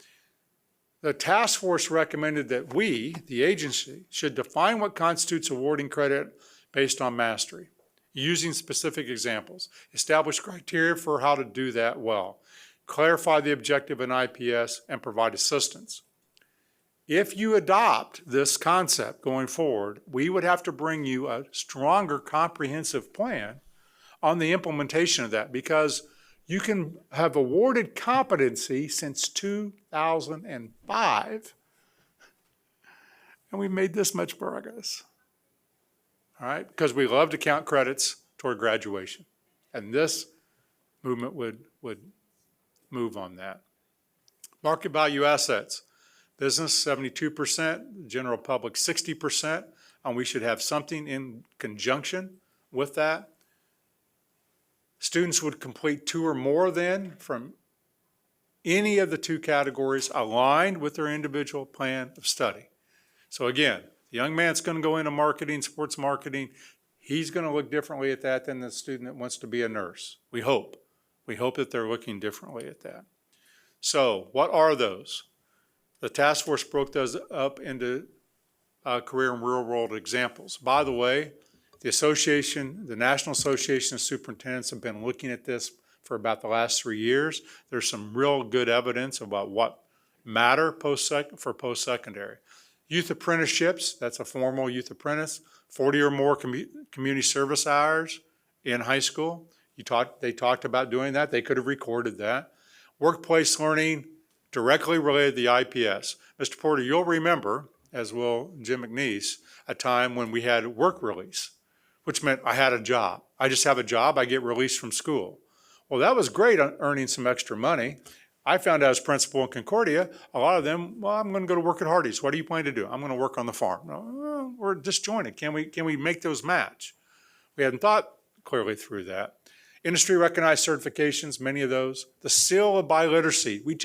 Speaker 3: The task force recommended that we, the agency, should define what constitutes awarding credit based on mastery, using specific examples, establish criteria for how to do that well, clarify the objective in IPS, and provide assistance. If you adopt this concept going forward, we would have to bring you a stronger comprehensive plan on the implementation of that, because you can have awarded competency since 2005, and we made this much progress. All right, because we love to count credits toward graduation, and this movement would move on that. Market value assets. business 72%, general public 60%, and we should have something in conjunction with that. Students would complete 2 or more then from any of the 2 categories aligned with their individual plan of study. So again, the young man's going to go into marketing, sports marketing. He's going to look differently at that than the student that wants to be a nurse. We hope. We hope that they're looking differently at that. So what are those? The task force broke those up into career and real world examples. By the way, the National Association of Superintendents have been looking at this for about the last 3 years. There's some real good evidence about what matter for post-secondary. Youth apprenticeships, that's a formal youth apprentice, 40 or more community service hours in high school. They talked about doing that. They could have recorded that. Workplace learning directly related to the IPS. Mr. Porter, you'll remember, as will Jim McNeese, a time when we had work release, which meant I had a job. I just have a job, I get released from school. Well, that was great on earning some extra money. I found out as principal in Concordia, a lot of them, well, I'm going to go to work at Hardee's. What do you plan to do? I'm going to work on the farm. No, we're disjointed. Can we make those match? We hadn't thought clearly through that. Industry recognized certifications, many of those. The seal of biliteracy. Did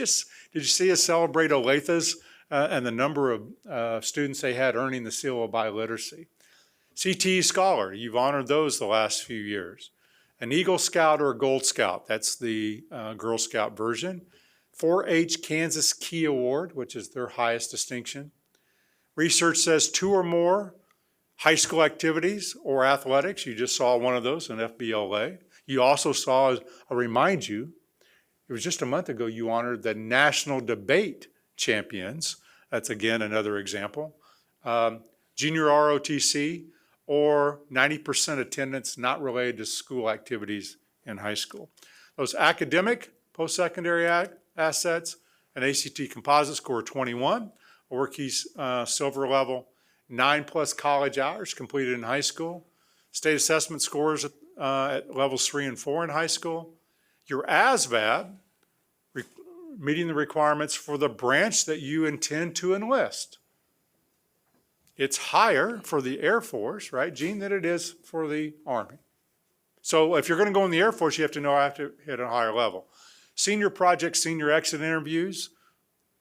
Speaker 3: you see us celebrate Olathes and the number of students they had earning the seal of biliteracy? CTE Scholar, you've honored those the last few years. An Eagle Scout or a Gold Scout, that's the Girl Scout version. 4-H Kansas Key Award, which is their highest distinction. Research says 2 or more high school activities or athletics. You just saw one of those in FBLA. You also saw, I'll remind you, it was just a month ago you honored the National Debate Champions. That's again another example. Junior ROTC or 90% attendance not related to school activities in high school. Those academic post-secondary assets, an ACT composite score of 21, a WorkKeys silver level, 9+ college hours completed in high school, state assessment scores at levels 3 and 4 in high school, your ASVAB, meeting the requirements for the branch that you intend to enlist. It's higher for the Air Force, right, Gene, than it is for the Army. So if you're going to go in the Air Force, you have to know how to hit a higher level. Senior project, senior exit interviews.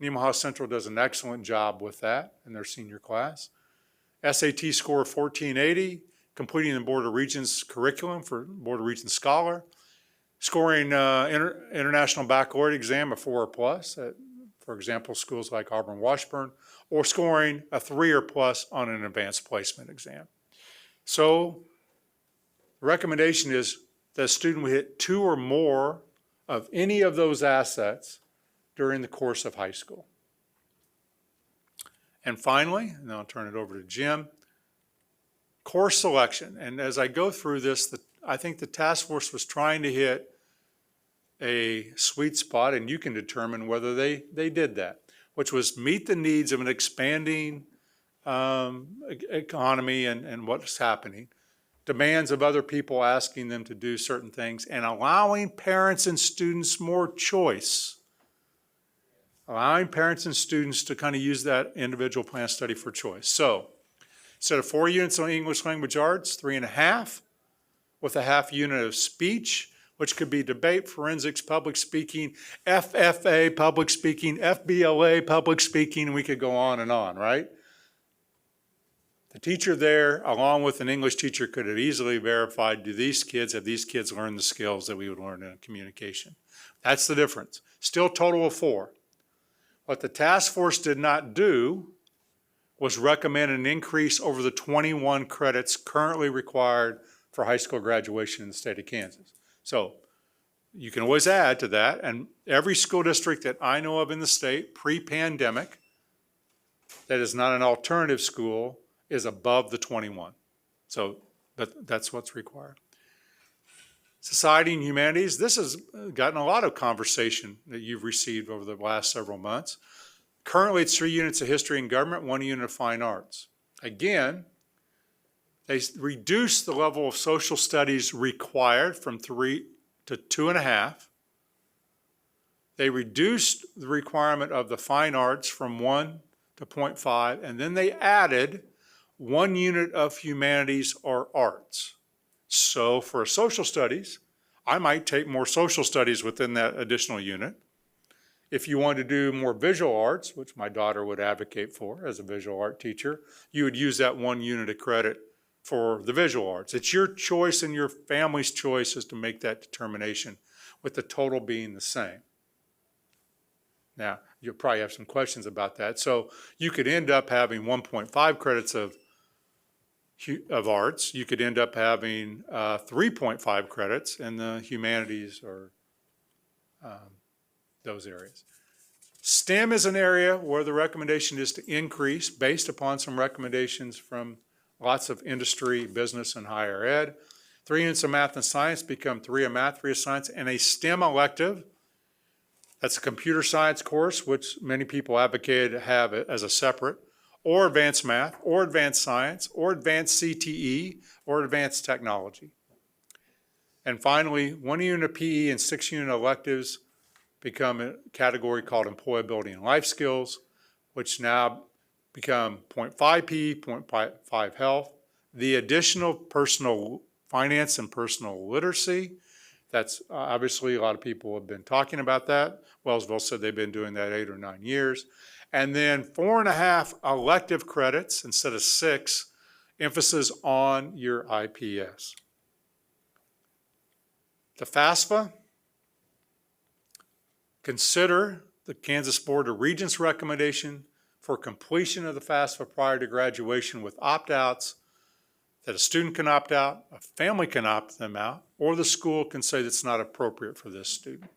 Speaker 3: Nemaha Central does an excellent job with that in their senior class. SAT score of 1480, completing the Board of Regents curriculum for Board of Regents Scholar. Scoring International Baccalaureate exam a 4 or plus at, for example, schools like Auburn Washburn, or scoring a 3 or plus on an advanced placement exam. So the recommendation is that a student will hit 2 or more of any of those assets during the course of high school. And finally, and then I'll turn it over to Jim, course selection. And as I go through this, I think the task force was trying to hit a sweet spot, and you can determine whether they did that, which was meet the needs of an expanding economy and what's happening, demands of other people asking them to do certain things, and allowing parents and students more choice. Allowing parents and students to kind of use that individual plan study for choice. So instead of 4 units on English language arts, 3.5, with a half unit of speech, which could be debate, forensics, public speaking, FFA, public speaking, FBLA, public speaking, and we could go on, right? The teacher there, along with an English teacher, could have easily verified, have these kids learned the skills that we would learn in communication? That's the difference. Still total of 4. What the task force did not do was recommend an increase over the 21 credits currently required for high school graduation in the state of Kansas. So you can always add to that, and every school district that I know of in the state pre-pandemic that is not an alternative school is above the 21. So that's what's required. Society and humanities, this has gotten a lot of conversation that you've received over the last several months. Currently, it's 3 units of history and government, 1 unit of fine arts. Again, they reduced the level of social studies required from 3 to 2.5. They reduced the requirement of the fine arts from 1 to 0.5, and then they added 1 unit of humanities or arts. So for social studies, I might take more social studies within that additional unit. If you want to do more visual arts, which my daughter would advocate for as a visual art teacher, you would use that 1 unit of credit for the visual arts. It's your choice and your family's choice is to make that determination, with the total being the same. Now, you'll probably have some questions about that. So you could end up having 1.5 credits of arts. You could end up having 3.5 credits in the humanities or those areas. STEM is an area where the recommendation is to increase based upon some recommendations from lots of industry, business, and higher ed. 3 units of math and science become 3 of math, 3 of science, and a STEM elective. That's a computer science course, which many people advocate to have it as a separate, or advanced math, or advanced science, or advanced CTE, or advanced technology. And finally, 1 unit of PE and 6 unit electives become a category called employability and life skills, which now become 0.5 PE, 0.5 health. The additional personal finance and personal literacy, that's obviously a lot of people have been talking about that. Wellsville said they've been doing that 8 or 9 years. And then 4.5 elective credits instead of 6, emphasis on your IPS. The FAFSA, consider the Kansas Board of Regents recommendation for completion of the FAFSA prior to graduation with opt-outs, that a student can opt out, a family can opt them out, or the school can say that's not appropriate for this student.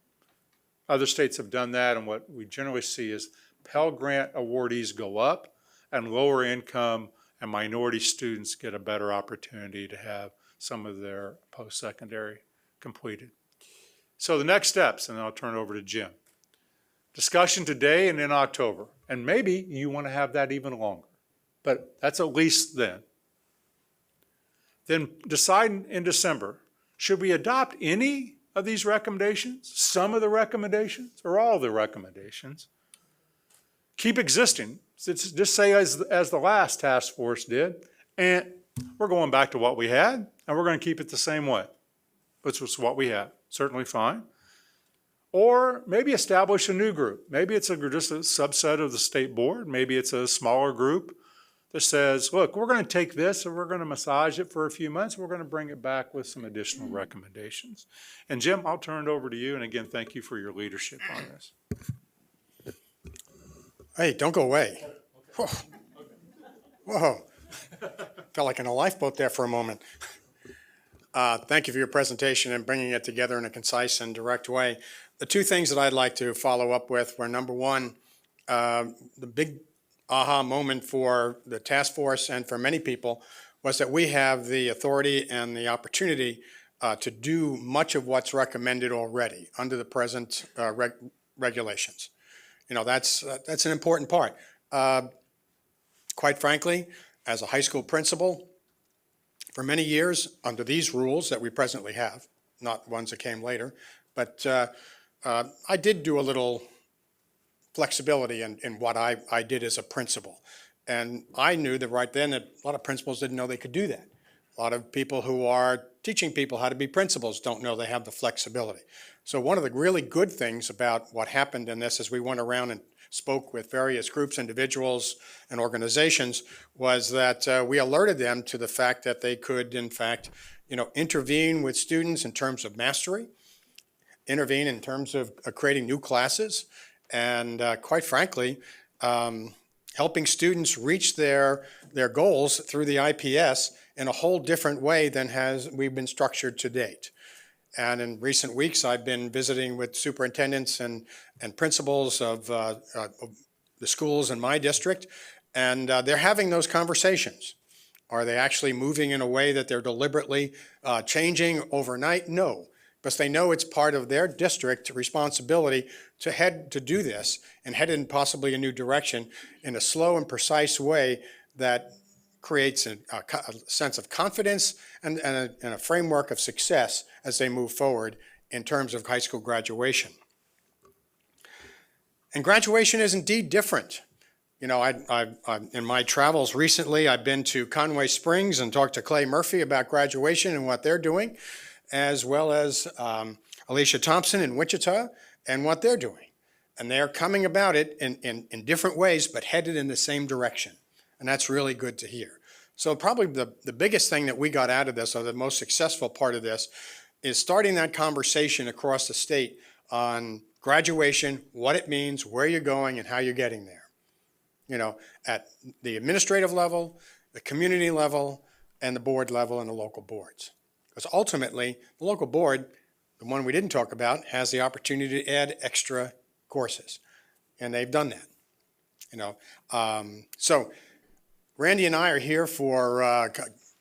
Speaker 3: Other states have done that, and what we generally see is Pell Grant awardees go up, and lower income and minority students get a better opportunity to have some of their post-secondary completed. So the next steps, and then I'll turn it over to Jim. Discussion today and in October, and maybe you want to have that even longer, but that's at least then. Then decide in December, should we adopt any of these recommendations, some of the recommendations, or all the recommendations? Keep existing. Just say as the last task force did, and we're going back to what we had, and we're going to keep it the same way, which was what we had. Certainly fine. Or maybe establish a new group. Maybe it's just a subset of the state board. Maybe it's a smaller group that says, look, we're going to take this and we're going to massage it for a few months. We're going to bring it back with some additional recommendations. And Jim, I'll turn it over to you. And again, thank you for your leadership on this.
Speaker 13: Hey, don't go away. Whoa. Whoa. Felt like in a lifeboat there for a moment. Thank you for your presentation and bringing it together in a concise and direct way. The 2 things that I'd like to follow up with were, number 1, the big aha moment for the task force and for many people was that we have the authority and the opportunity to do much of what's recommended already under the present regulations. You know, that's an important part. Quite frankly, as a high school principal, for many years, under these rules that we presently have, not ones that came later, but I did do a little flexibility in what I did as a principal. And I knew that right then that a lot of principals didn't know they could do that. A lot of people who are teaching people how to be principals don't know they have the flexibility. So one of the really good things about what happened in this as we went around and spoke with various groups, individuals, and organizations was that we alerted them to the fact that they could, in fact, intervene with students in terms of mastery, intervene in terms of creating new classes, and quite frankly, helping students reach their goals through the IPS in a whole different way than we've been structured to date. And in recent weeks, I've been visiting with superintendents and principals of the schools in my district, and they're having those conversations. Are they actually moving in a way that they're deliberately changing overnight? No, because they know it's part of their district responsibility to do this and head in possibly a new direction in a slow and precise way that creates a sense of confidence and a framework of success as they move forward in terms of high school graduation. And graduation is indeed different. You know, in my travels recently, I've been to Conway Springs and talked to Clay Murphy about graduation and what they're doing, as well as Alicia Thompson in Wichita and what they're doing. And they're coming about it in different ways, but headed in the same direction. And that's really good to hear. So probably the biggest thing that we got out of this, or the most successful part of this, is starting that conversation across the state on graduation, what it means, where you're going, and how you're getting there. You know, at the administrative level, the community level, and the board level, and the local boards. Because ultimately, the local board, the one we didn't talk about, has the opportunity to add extra courses. And they've done that. You know, so Randy and I are here for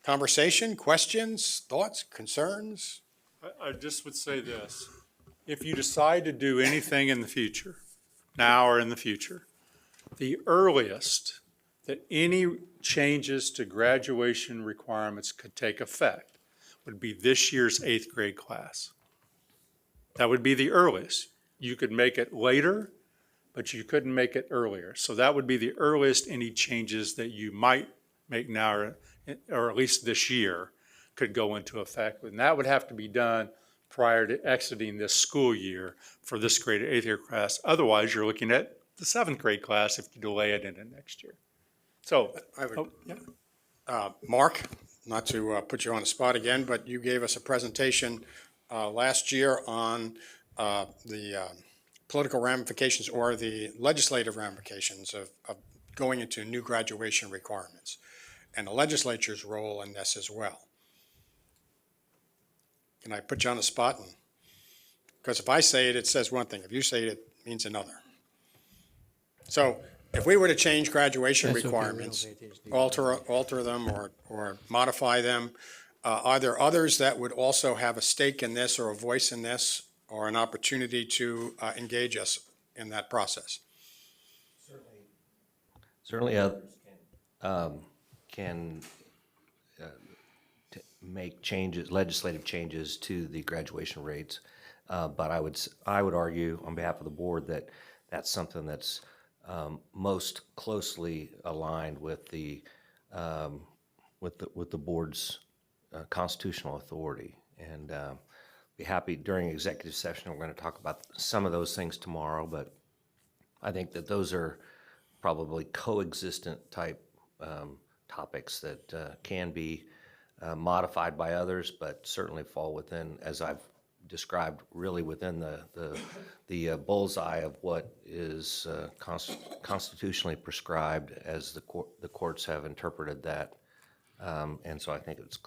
Speaker 13: conversation, questions, thoughts, concerns.
Speaker 3: I just would say this. If you decide to do anything in the future, now or in the future, the earliest that any changes to graduation requirements could take effect would be this year's 8th grade class. That would be the earliest. You could make it later, but you couldn't make it earlier. So that would be the earliest any changes that you might make now, or at least this year, could go into effect. And that would have to be done prior to exiting this school year for this grade 8th year class. Otherwise, you're looking at the 7th grade class if you delay it into next year. So,
Speaker 13: Mark, not to put you on the spot again, but you gave us a presentation last year on the political ramifications or the legislative ramifications of going into new graduation requirements and the legislature's role in this as well. Can I put you on the spot? Because if I say it, it says one thing. If you say it, it means another. So if we were to change graduation requirements, alter them or modify them, are there others that would also have a stake in this or a voice in this or an opportunity to engage us in that process?
Speaker 19: Certainly others can make changes, legislative changes to the graduation rates. But I would argue on behalf of the board that that's something that's most closely aligned with the board's constitutional authority. And be happy during executive session, we're going to talk about some of those things tomorrow, but I think that those are probably coexistent type topics that can be modified by others, but certainly fall within, as I've described, really within the bullseye of what is constitutionally prescribed as the courts have interpreted that. And so I think it's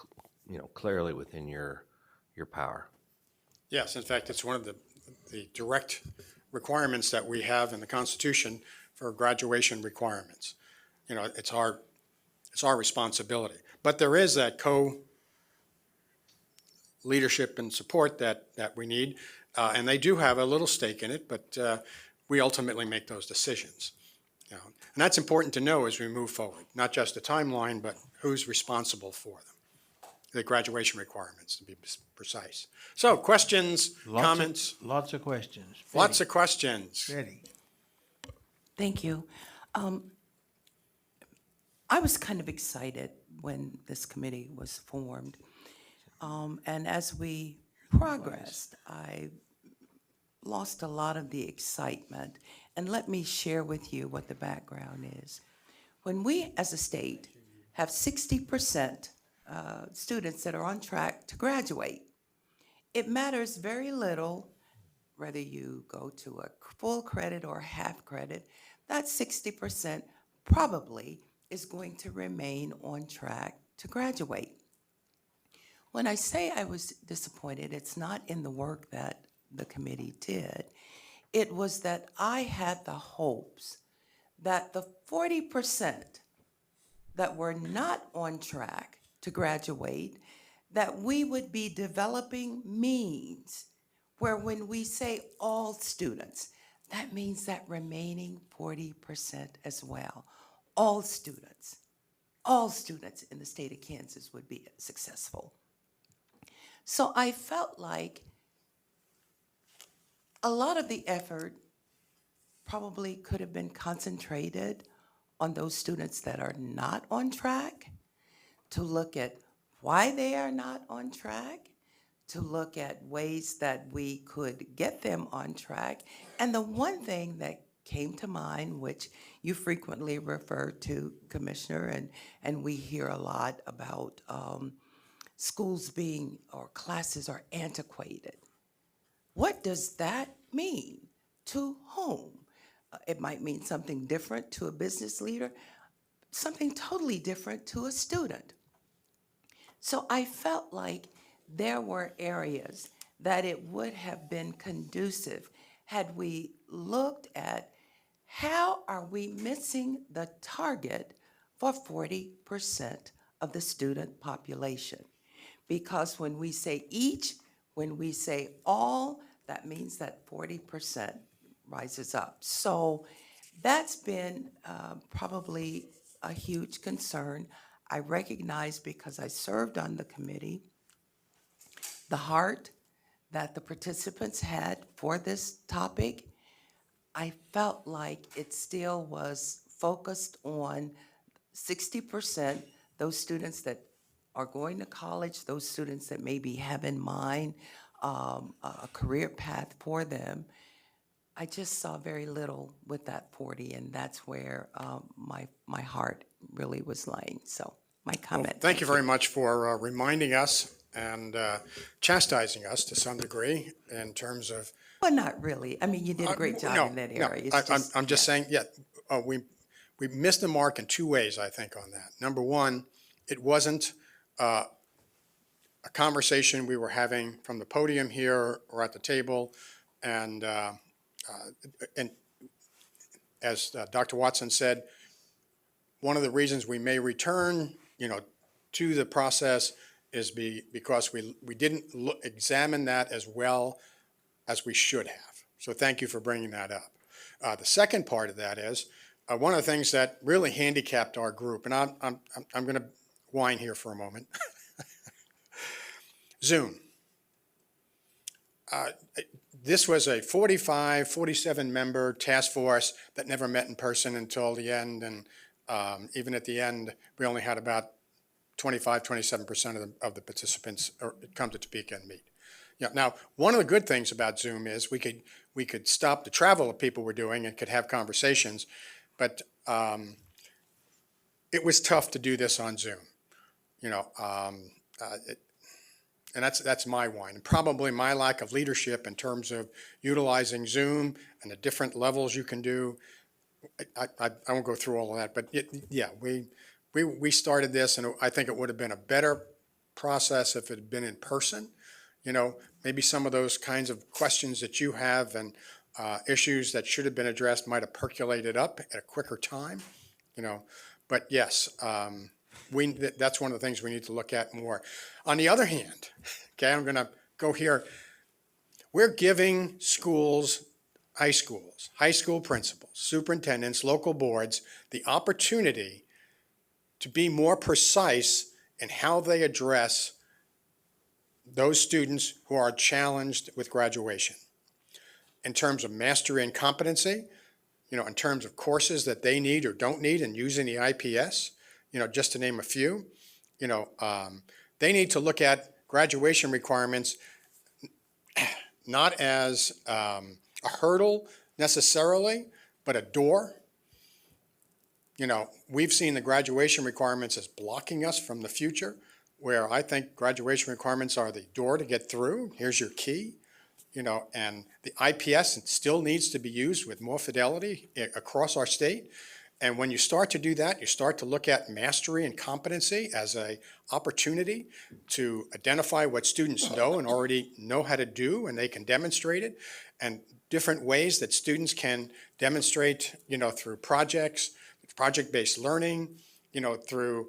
Speaker 19: clearly within your power.
Speaker 13: Yes, in fact, it's one of the direct requirements that we have in the Constitution for graduation requirements. You know, it's our responsibility. But there is that co-leadership and support that we need, and they do have a little stake in it, but we ultimately make those decisions. You know, and that's important to know as we move forward, not just the timeline, but who's responsible for them, the graduation requirements, to be precise. So questions, comments?
Speaker 1: Lots of questions.
Speaker 13: Lots of questions.
Speaker 1: Ready.
Speaker 4: Thank you. I was kind of excited when this committee was formed. And as we progressed, I lost a lot of the excitement. And let me share with you what the background is. When we, as a state, have 60% students that are on track to graduate, it matters very little whether you go to a full credit or half credit. That 60% probably is going to remain on track to graduate. When I say I was disappointed, it's not in the work that the committee did. It was that I had the hopes that the 40% that were not on track to graduate, that we would be developing means where when we say all students, that means that remaining 40% as well. All students in the state of Kansas would be successful. So I felt like a lot of the effort probably could have been concentrated on those students that are not on track, to look at why they are not on track, to look at ways that we could get them on track. And the one thing that came to mind, which you frequently refer to, Commissioner, and we hear a lot about schools being, or classes are antiquated. What does that mean? To whom? It might mean something different to a business leader, something totally different to a student. So I felt like there were areas that it would have been conducive had we looked at how are we missing the target for 40% of the student population. Because when we say each, when we say all, that means that 40% rises up. So that's been probably a huge concern. I recognize, because I served on the committee, the heart that the participants had for this topic. I felt like it still was focused on 60%, those students that are going to college, those students that maybe have in mind a career path for them. I just saw very little with that 40, and that's where my heart really was lying. So my comment.
Speaker 13: Well, thank you very much for reminding us and chastising us to some degree in terms of.
Speaker 4: Well, not really. I mean, you did a great job in that area.
Speaker 13: I'm just saying, we missed the mark in two ways, I think, on that. Number one, it wasn't a conversation we were having from the podium here or at the table, and as Dr. Watson said, one of the reasons we may return, to the process is because we didn't examine that as well as we should have. So thank you for bringing that up. The second part of that is one of the things that really handicapped our group, and I'm going to whine here for a moment. Zoom. This was a 47 member task force that never met in person until the end, and even at the end, we only had about 27% of the participants come to Topeka and meet. Now, one of the good things about Zoom is we could stop the travel that people were doing and could have conversations, but it was tough to do this on Zoom. And that's my whine, and probably my lack of leadership in terms of utilizing Zoom and the different levels you can do. I won't go through all of that, but we started this, and I think it would have been a better process if it had been in person. Maybe some of those kinds of questions that you have and issues that should have been addressed might have percolated up at a quicker time. But yes. That's one of the things we need to look at more. On the other hand, okay, I'm going to go here. We're giving schools, high school principals, superintendents, local boards, the opportunity to be more precise in how they address those students who are challenged with graduation. In terms of mastery and competency, in terms of courses that they need or don't need and using the IPS, just to name a few, they need to look at graduation requirements not as a hurdle necessarily, but a door. We've seen the graduation requirements as blocking us from the future, where I think graduation requirements are the door to get through. Here's your key, and the IPS still needs to be used with more fidelity across our state. And when you start to do that, you start to look at mastery and competency as an opportunity to identify what students know and already know how to do, and they can demonstrate it, and different ways that students can demonstrate, through projects, project-based learning, through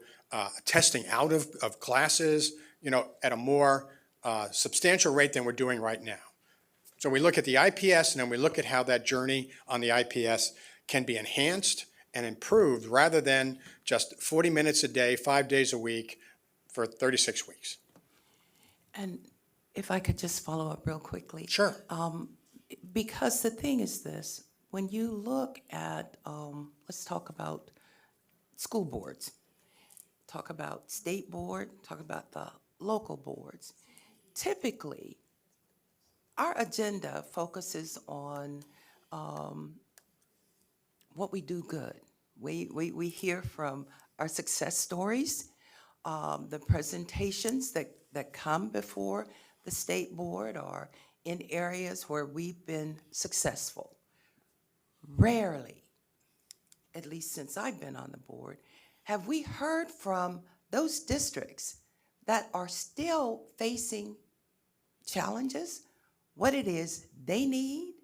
Speaker 13: testing out of classes, at a more substantial rate than we're doing right now. So we look at the IPS, and then we look at how that journey on the IPS can be enhanced and improved rather than just 40 minutes a day, 5 days a week for 36 weeks.
Speaker 4: And if I could just follow up real quickly.
Speaker 13: Sure.
Speaker 4: Because the thing is this, when you look at, let's talk about school boards, talk about state board, talk about the local boards. Typically, our agenda focuses on what we do good. We hear from our success stories, the presentations that come before the state board are in areas where we've been successful. Rarely, at least since I've been on the board, have we heard from those districts that are still facing challenges, what it is they need,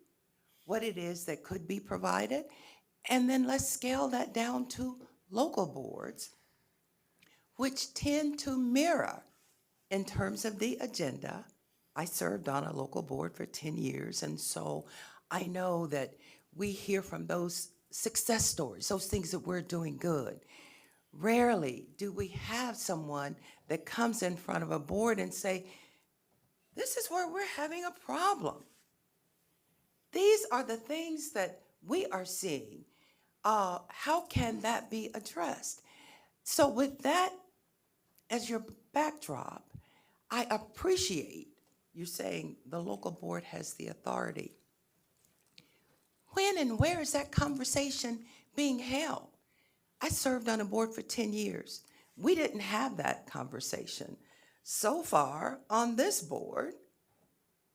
Speaker 4: what it is that could be provided, and then let's scale that down to local boards, which tend to mirror in terms of the agenda. I served on a local board for 10 years, and so I know that we hear from those success stories, those things that we're doing good. Rarely do we have someone that comes in front of a board and say, this is where we're having a problem. These are the things that we are seeing. How can that be addressed? So with that as your backdrop, I appreciate you saying the local board has the authority. When and where is that conversation being held? I served on a board for 10 years. We didn't have that conversation. So far on this board,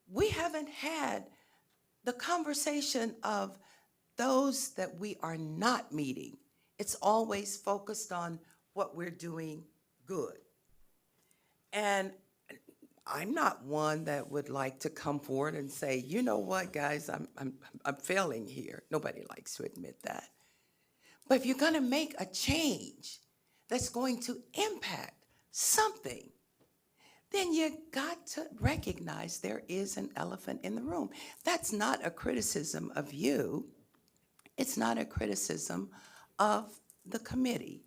Speaker 4: we haven't had the conversation of those that we are not meeting. It's always focused on what we're doing good. And I'm not one that would like to come forward and say, you know what, guys, I'm failing here. Nobody likes to admit that. But if you're going to make a change that's going to impact something, then you got to recognize there is an elephant in the room. That's not a criticism of you. It's not a criticism of the committee.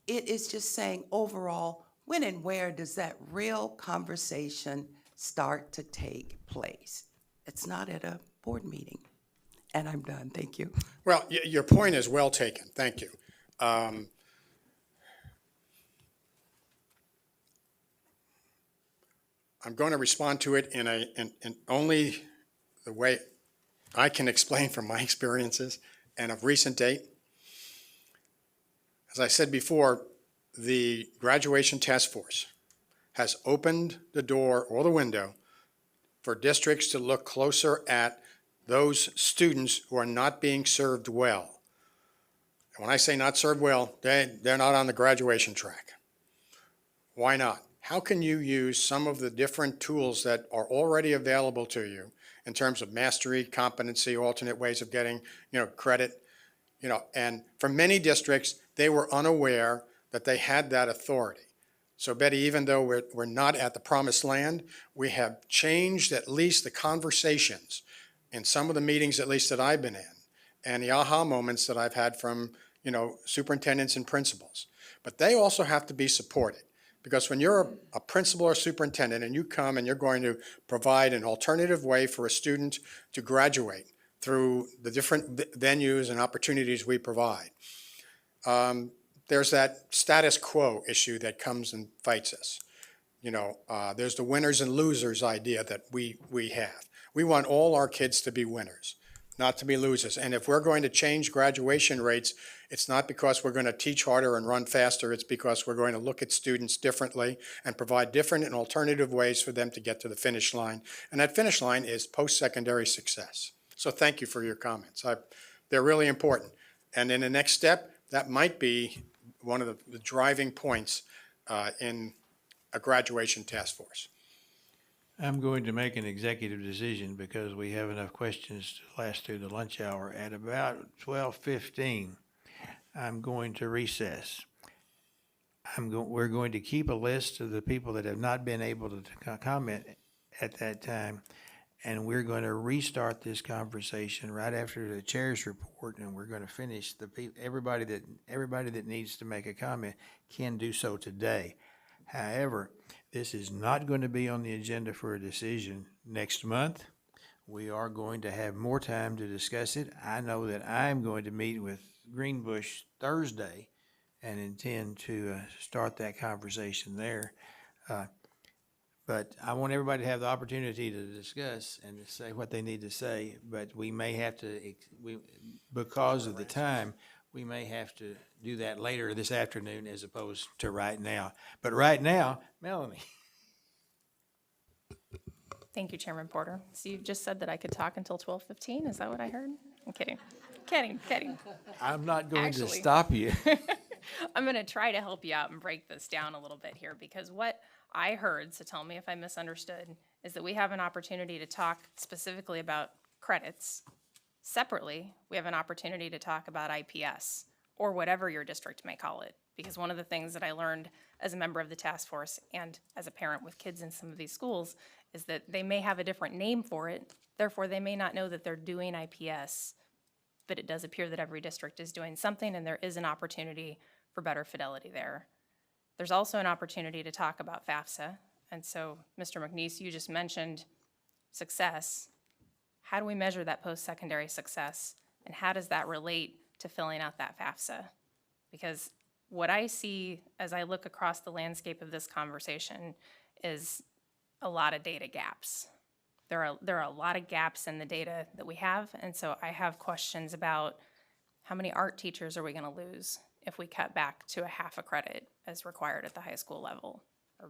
Speaker 4: It is just saying overall, when and where does that real conversation start to take place? It's not at a board meeting. And I'm done. Thank you.
Speaker 13: Well, your point is well taken. Thank you. I'm going to respond to it in only the way I can explain from my experiences and of recent date. As I said before, the graduation task force has opened the door or the window for districts to look closer at those students who are not being served well. And when I say not served well, they're not on the graduation track. Why not? How can you use some of the different tools that are already available to you in terms of mastery, competency, alternate ways of getting, credit, and for many districts, they were unaware that they had that authority. So Betty, even though we're not at the promised land, we have changed at least the conversations in some of the meetings, at least that I've been in, and the aha moments that I've had from, superintendents and principals. But they also have to be supported, because when you're a principal or superintendent and you come and you're going to provide an alternative way for a student to graduate through the different venues and opportunities we provide, there's that status quo issue that comes and fights us. There's the winners and losers idea that we have. We want all our kids to be winners, not to be losers. And if we're going to change graduation rates, it's not because we're going to teach harder and run faster. It's because we're going to look at students differently and provide different and alternative ways for them to get to the finish line. And that finish line is post-secondary success. So thank you for your comments. They're really important. And in the next step, that might be one of the driving points in a graduation task force.
Speaker 1: I'm going to make an executive decision because we have enough questions to last through the lunch hour. At about 12:15, I'm going to recess. We're going to keep a list of the people that have not been able to comment at that time, and we're going to restart this conversation right after the chair's report, and we're going to finish everybody that needs to make a comment can do so today. However, this is not going to be on the agenda for a decision next month. we are going to have more time to discuss it. I know that I'm going to meet with Greenbush Thursday and intend to start that conversation there. But I want everybody to have the opportunity to discuss and to say what they need to say, but we may have to, because of the time, we may have to do that later this afternoon as opposed to right now. But right now, Melanie.
Speaker 18: Thank you, Chairman Porter. So you just said that I could talk until 12:15? Is that what I heard? I'm kidding. Kidding.
Speaker 1: I'm not going to
Speaker 18: Actually-
Speaker 1: stop you.
Speaker 18: I'm going to try to help you out and break this down a little bit here, because what I heard, so tell me if I misunderstood, is that we have an opportunity to talk specifically about credits. Separately, we have an opportunity to talk about IPS, or whatever your district may call it. Because one of the things that I learned as a member of the task force and as a parent with kids in some of these schools is that they may have a different name for it, therefore they may not know that they're doing IPS, but it does appear that every district is doing something, and there is an opportunity for better fidelity there. There's also an opportunity to talk about Fafsa, and so, Mr. McNeese, you just mentioned success. How do we measure that post-secondary success, and how does that relate to filling out that Fafsa? Because what I see as I look across the landscape of this conversation is a lot of data gaps. There are a lot of gaps in the data that we have, and so I have questions about how many art teachers are we going to lose if we cut back to a half a credit as required at the high school level? Or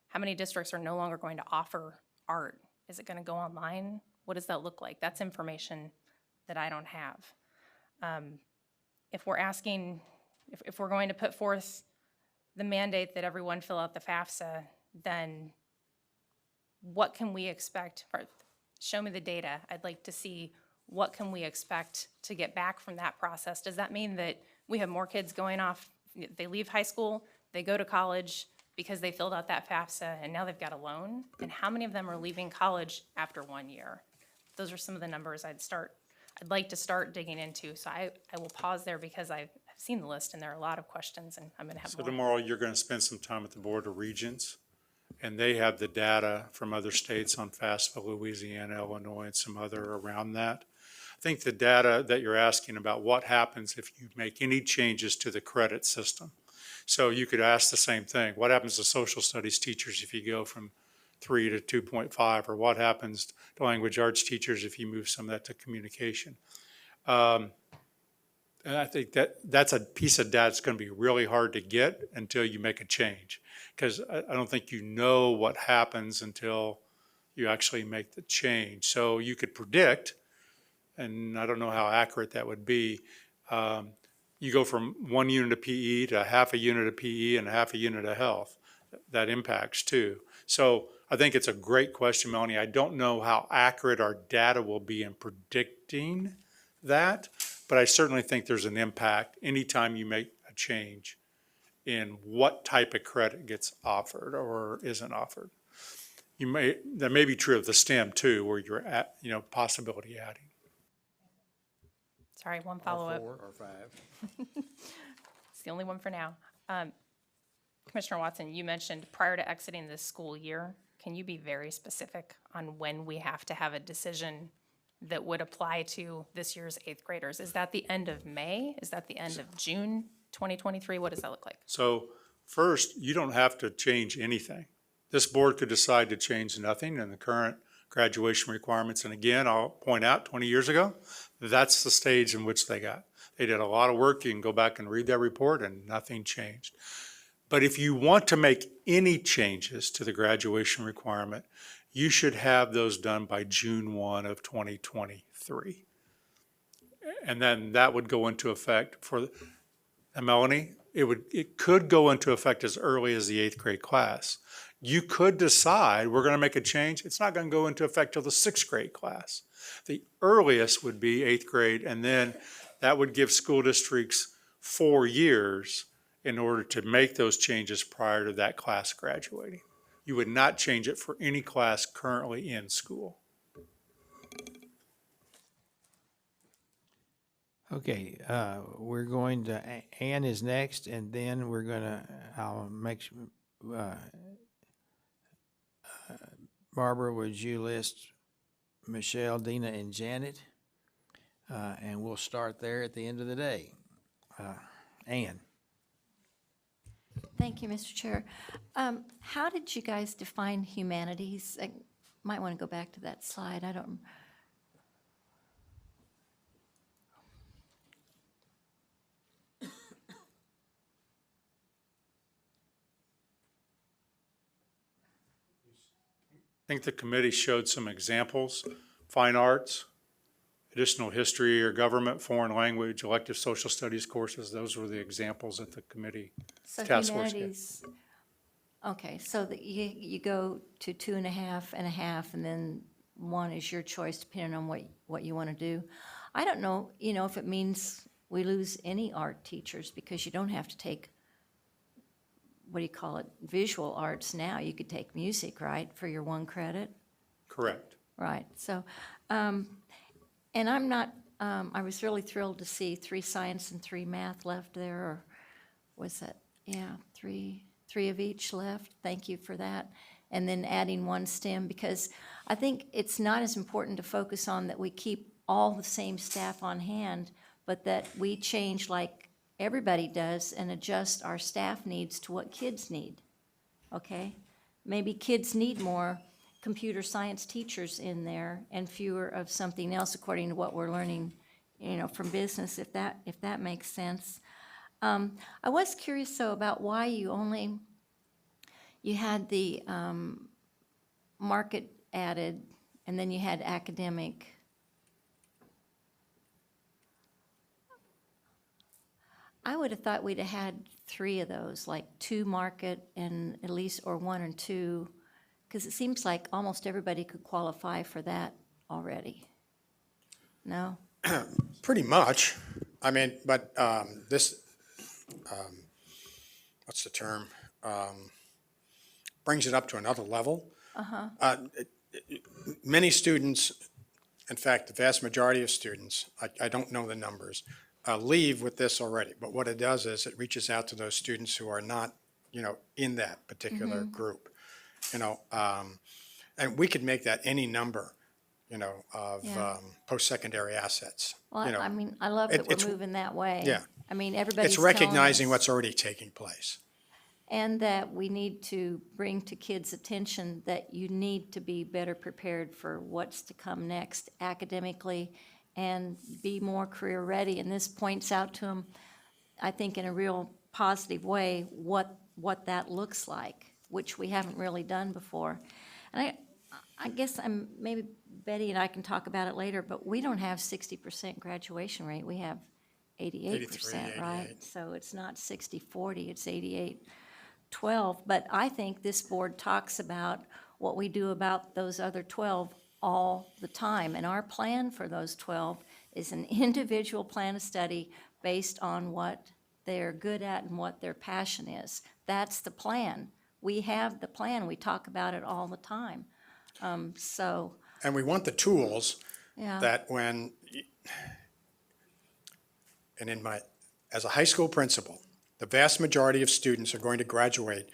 Speaker 18: how many districts are no longer going to offer art? Is it going to go online? What does that look like? That's information that I don't have. If we're asking, if we're going to put forth the mandate that everyone fill out the FAFSA, then what can we expect? Show me the data. I'd like to see what can we expect to get back from that process. Does that mean that we have more kids going off, they leave high school, they go to college because they filled out that FAFSA and now they've got a loan? And how many of them are leaving college after 1 year? Those are some of the numbers I'd like to start digging into. So I will pause there because I've seen the list and there are a lot of questions and I'm gonna have
Speaker 3: So
Speaker 18: more.
Speaker 3: tomorrow, you're going to spend some time at the Board of Regents, and they have the data from other states on FAFSA, Louisiana, Illinois, and some other around that. I think the data that you're asking about what happens if you make any changes to the credit system. So you could ask the same thing. What happens to social studies teachers if you go from 3 to 2.5? Or what happens to language arts teachers if you move some of that to communication? And I think that's a piece of data that's going to be really hard to get until you make a change. Because I don't think you know what happens until you actually make the change. So you could predict, and I don't know how accurate that would be, you go from 1 unit of PE to half a unit of PE and half a unit of health. That impacts too. So I think it's a great question, Melanie. I don't know how accurate our data will be in predicting that, but I certainly think there's an impact anytime you make a change in what type of credit gets offered or isn't offered. That may be true of the STEM too, where you're at, possibility adding.
Speaker 18: Sorry, one follow-up.
Speaker 1: 4 or 5.
Speaker 18: It's the only one for now. Commissioner Watson, you mentioned prior to exiting this school year, can you be very specific on when we have to have a decision that would apply to this year's 8th graders? Is that the end of May? Is that the end of June 2023? What does that look like?
Speaker 3: So first, you don't have to change anything. This board could decide to change nothing in the current graduation requirements. And again, I'll point out 20 years ago, that's the stage in which they got. They did a lot of work. You can go back and read that report and nothing changed. But if you want to make any changes to the graduation requirement, you should have those done by June 1 of 2023. And then that would go into effect for, and Melanie, it could go into effect as early as the 8th grade class. You could decide we're going to make a change. It's not going to go into effect till the 6th grade class. The earliest would be 8th grade, and then that would give school districts 4 years in order to make those changes prior to that class graduating. You would not change it for any class currently in school.
Speaker 1: Okay, we're going to, Ann is next, and then we're gonna, I'll make, Barbara, would you list Michelle, Dina, and Janet. And we'll start there at the end of the day. Ann?
Speaker 17: Thank you, Mr. Chair. How did you guys define humanities? I might want to go back to that slide. I don't.
Speaker 3: I think the committee showed some examples: fine arts, additional history or government, foreign language, elective social studies courses. Those were the examples that the committee
Speaker 17: So
Speaker 3: task force gave.
Speaker 17: humanities, okay, so that you go to 2.5 and a half, and then 1 is your choice depending on what you want to do. I don't know, if it means we lose any art teachers, because you don't have to take, what do you call it, visual arts now. You could take music, right, for your 1 credit?
Speaker 3: Correct.
Speaker 17: Right, so, and I'm not, I was really thrilled to see 3 science and 3 math left there, or was that, yeah, 3 of each left. Thank you for that. And then adding 1 STEM, because I think it's not as important to focus on that we keep all the same staff on hand, but that we change like everybody does and adjust our staff needs to what kids need, okay? Maybe kids need more computer science teachers in there and fewer of something else according to what we're learning, from business, if that makes sense. I was curious though about why you had the market added, and then you had academic. I would have thought we'd have had 3 of those, like 2 market and at least, or 1 or 2, because it seems like almost everybody could qualify for that already. No?
Speaker 13: Pretty much. I mean, but this, what's the term? Brings it up to another level. Many students, in fact, the vast majority of students, I don't know the numbers, leave with this already. But what it does is it reaches out to those students who are not, in that particular group. And we could make that any number, of
Speaker 17: Yeah.
Speaker 13: post-secondary assets.
Speaker 17: Well, I mean, I love that
Speaker 13: it's-
Speaker 17: we're moving that way.
Speaker 13: Yeah.
Speaker 17: I mean, everybody's
Speaker 13: It's
Speaker 17: telling
Speaker 13: recognizing
Speaker 17: us-
Speaker 13: what's already taking place.
Speaker 17: And that we need to bring to kids' attention that you need to be better prepared for what's to come next academically and be more career ready. And this points out to them, I think in a real positive way, what that looks like, which we haven't really done before. And I guess maybe Betty and I can talk about it later, but we don't have 60% graduation rate. We have 88%,
Speaker 13: 83,
Speaker 17: right?
Speaker 13: 88.
Speaker 17: So it's not 60-40, it's 88-12. But I think this board talks about what we do about those other 12 all the time. And our plan for those 12 is an individual plan of study based on what they're good at and what their passion is. That's the plan. We have the plan. We talk about it all the time. So,
Speaker 13: And we want the tools
Speaker 17: yeah.
Speaker 13: that as a high school principal, the vast majority of students are going to graduate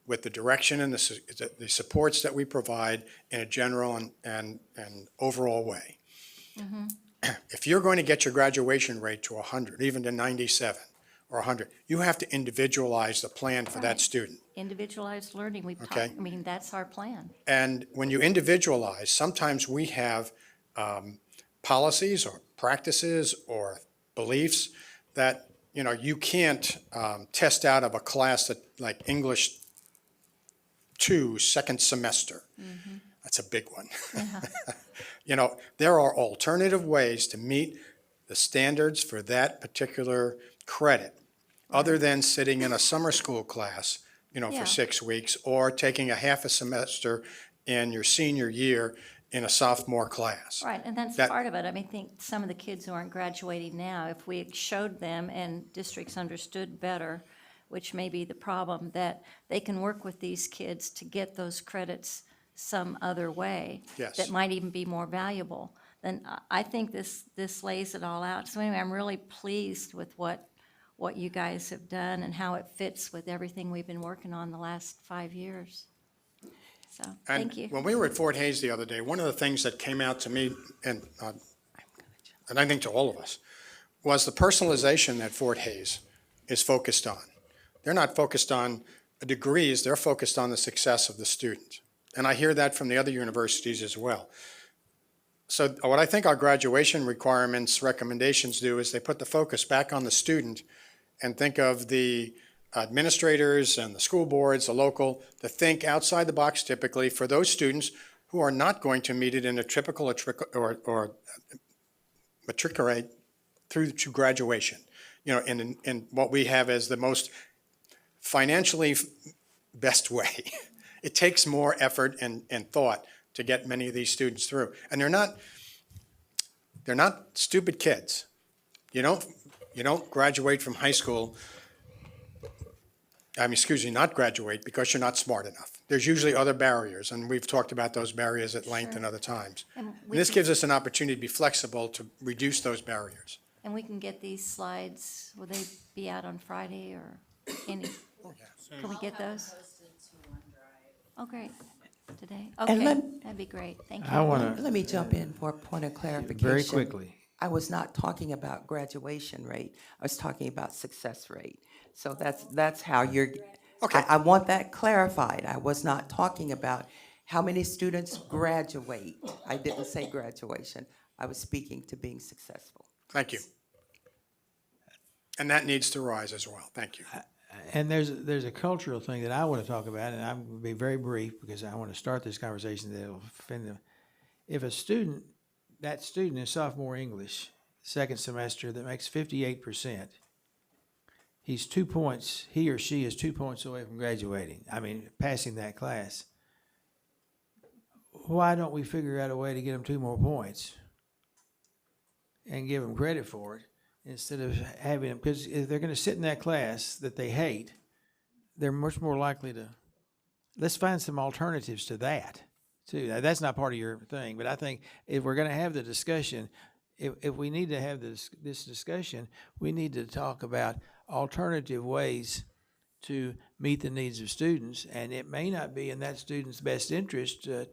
Speaker 13: with the direction and the supports that we provide in a general and overall way. If you're going to get your graduation rate to 100, even to 97 or 100, you have to individualize the plan for that
Speaker 17: Right.
Speaker 13: student.
Speaker 17: Individualized learning, we've talked,
Speaker 13: Okay.
Speaker 17: I mean, that's our plan.
Speaker 13: And when you individualize, sometimes we have policies or practices or beliefs that, you can't test out of a class that, like English 2, second semester. That's a big one. There are alternative ways to meet the standards for that particular credit, other than sitting in a summer school class,
Speaker 17: Yeah.
Speaker 13: for 6 weeks, or taking a half a semester in your senior year in a sophomore class.
Speaker 17: Right, and that's
Speaker 13: That-
Speaker 17: part of it. I mean, I think some of the kids who aren't graduating now, if we had showed them and districts understood better, which may be the problem, that they can work with these kids to get those credits some other way.
Speaker 13: Yes.
Speaker 17: That might even be more valuable. Then I think this lays it all out. So anyway, I'm really pleased with what you guys have done and how it fits with everything we've been working on the last 5 years. So, thank you.
Speaker 13: When we were at Fort Hayes the other day, one of the things that came out to me, and I think to all of us, was the personalization that Fort Hayes is focused on. They're not focused on degrees, they're focused on the success of the student. And I hear that from the other universities as well. So what I think our graduation requirements recommendations do is they put the focus back on the student and think of the administrators and the school boards, the local, to think outside the box typically for those students who are not going to meet it in a typical or matriculate through to graduation. You know, in what we have as the most financially best way. It takes more effort and thought to get many of these students through. And they're not stupid kids. You don't graduate from high school, not graduate because you're not smart enough. There's usually other barriers, and we've talked about those barriers at length in other times.
Speaker 17: And
Speaker 13: And this gives us an opportunity to be flexible to reduce those barriers.
Speaker 17: And we can get these slides, will they be out on Friday or any? Can we get those? Oh, great. Today?
Speaker 4: And
Speaker 17: Okay,
Speaker 4: let-
Speaker 17: that'd be great. Thank you.
Speaker 1: I want to,
Speaker 4: Let me jump in for a point of clarification.
Speaker 1: very quickly.
Speaker 4: I was not talking about graduation rate. I was talking about success rate. So that's how you're,
Speaker 13: Okay.
Speaker 4: I want that clarified. I was not talking about how many students graduate. I didn't say graduation. I was speaking to being successful.
Speaker 13: Thank you. And that needs to rise as well. Thank you.
Speaker 1: And there's a cultural thing that I want to talk about, and I'm going to be very brief because I want to start this conversation that'll offend them. If that student is sophomore English, second semester, that makes 58%, he or she is 2 points away from graduating. I mean, passing that class. Why don't we figure out a way to get them 2 more points and give them credit for it? Instead of having them, because if they're going to sit in that class that they hate, they're much more likely to, let's find some alternatives to that, too. Now, that's not part of your thing, but I think if we're going to have the discussion, if we need to have this discussion, we need to talk about alternative ways to meet the needs of students, and it may not be in that student's best interest to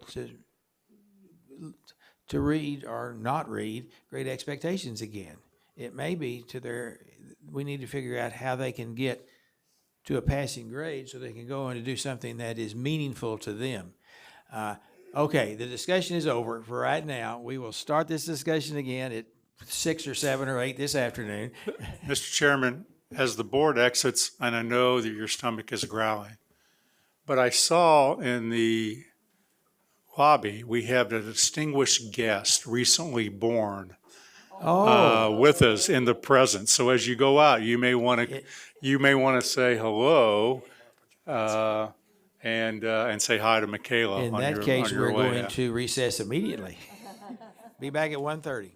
Speaker 1: read or not read Great Expectations again. It may be we need to figure out how they can get to a passing grade so they can go on to do something that is meaningful to them. Okay, the discussion is over for right now. We will start this discussion again at 6 or 7 or 8 this afternoon.
Speaker 3: Mr. Chairman, as the board exits, and I know that your stomach is growling, but I saw in the lobby, we have a distinguished guest recently born with us in the presence. So as you go out, you may want to say hello and say hi to Michaela.
Speaker 1: In
Speaker 3: on
Speaker 1: that
Speaker 3: your-
Speaker 1: case,
Speaker 3: on your
Speaker 1: we're
Speaker 3: way
Speaker 1: going
Speaker 3: out.
Speaker 1: to recess immediately. Be back at 1:30.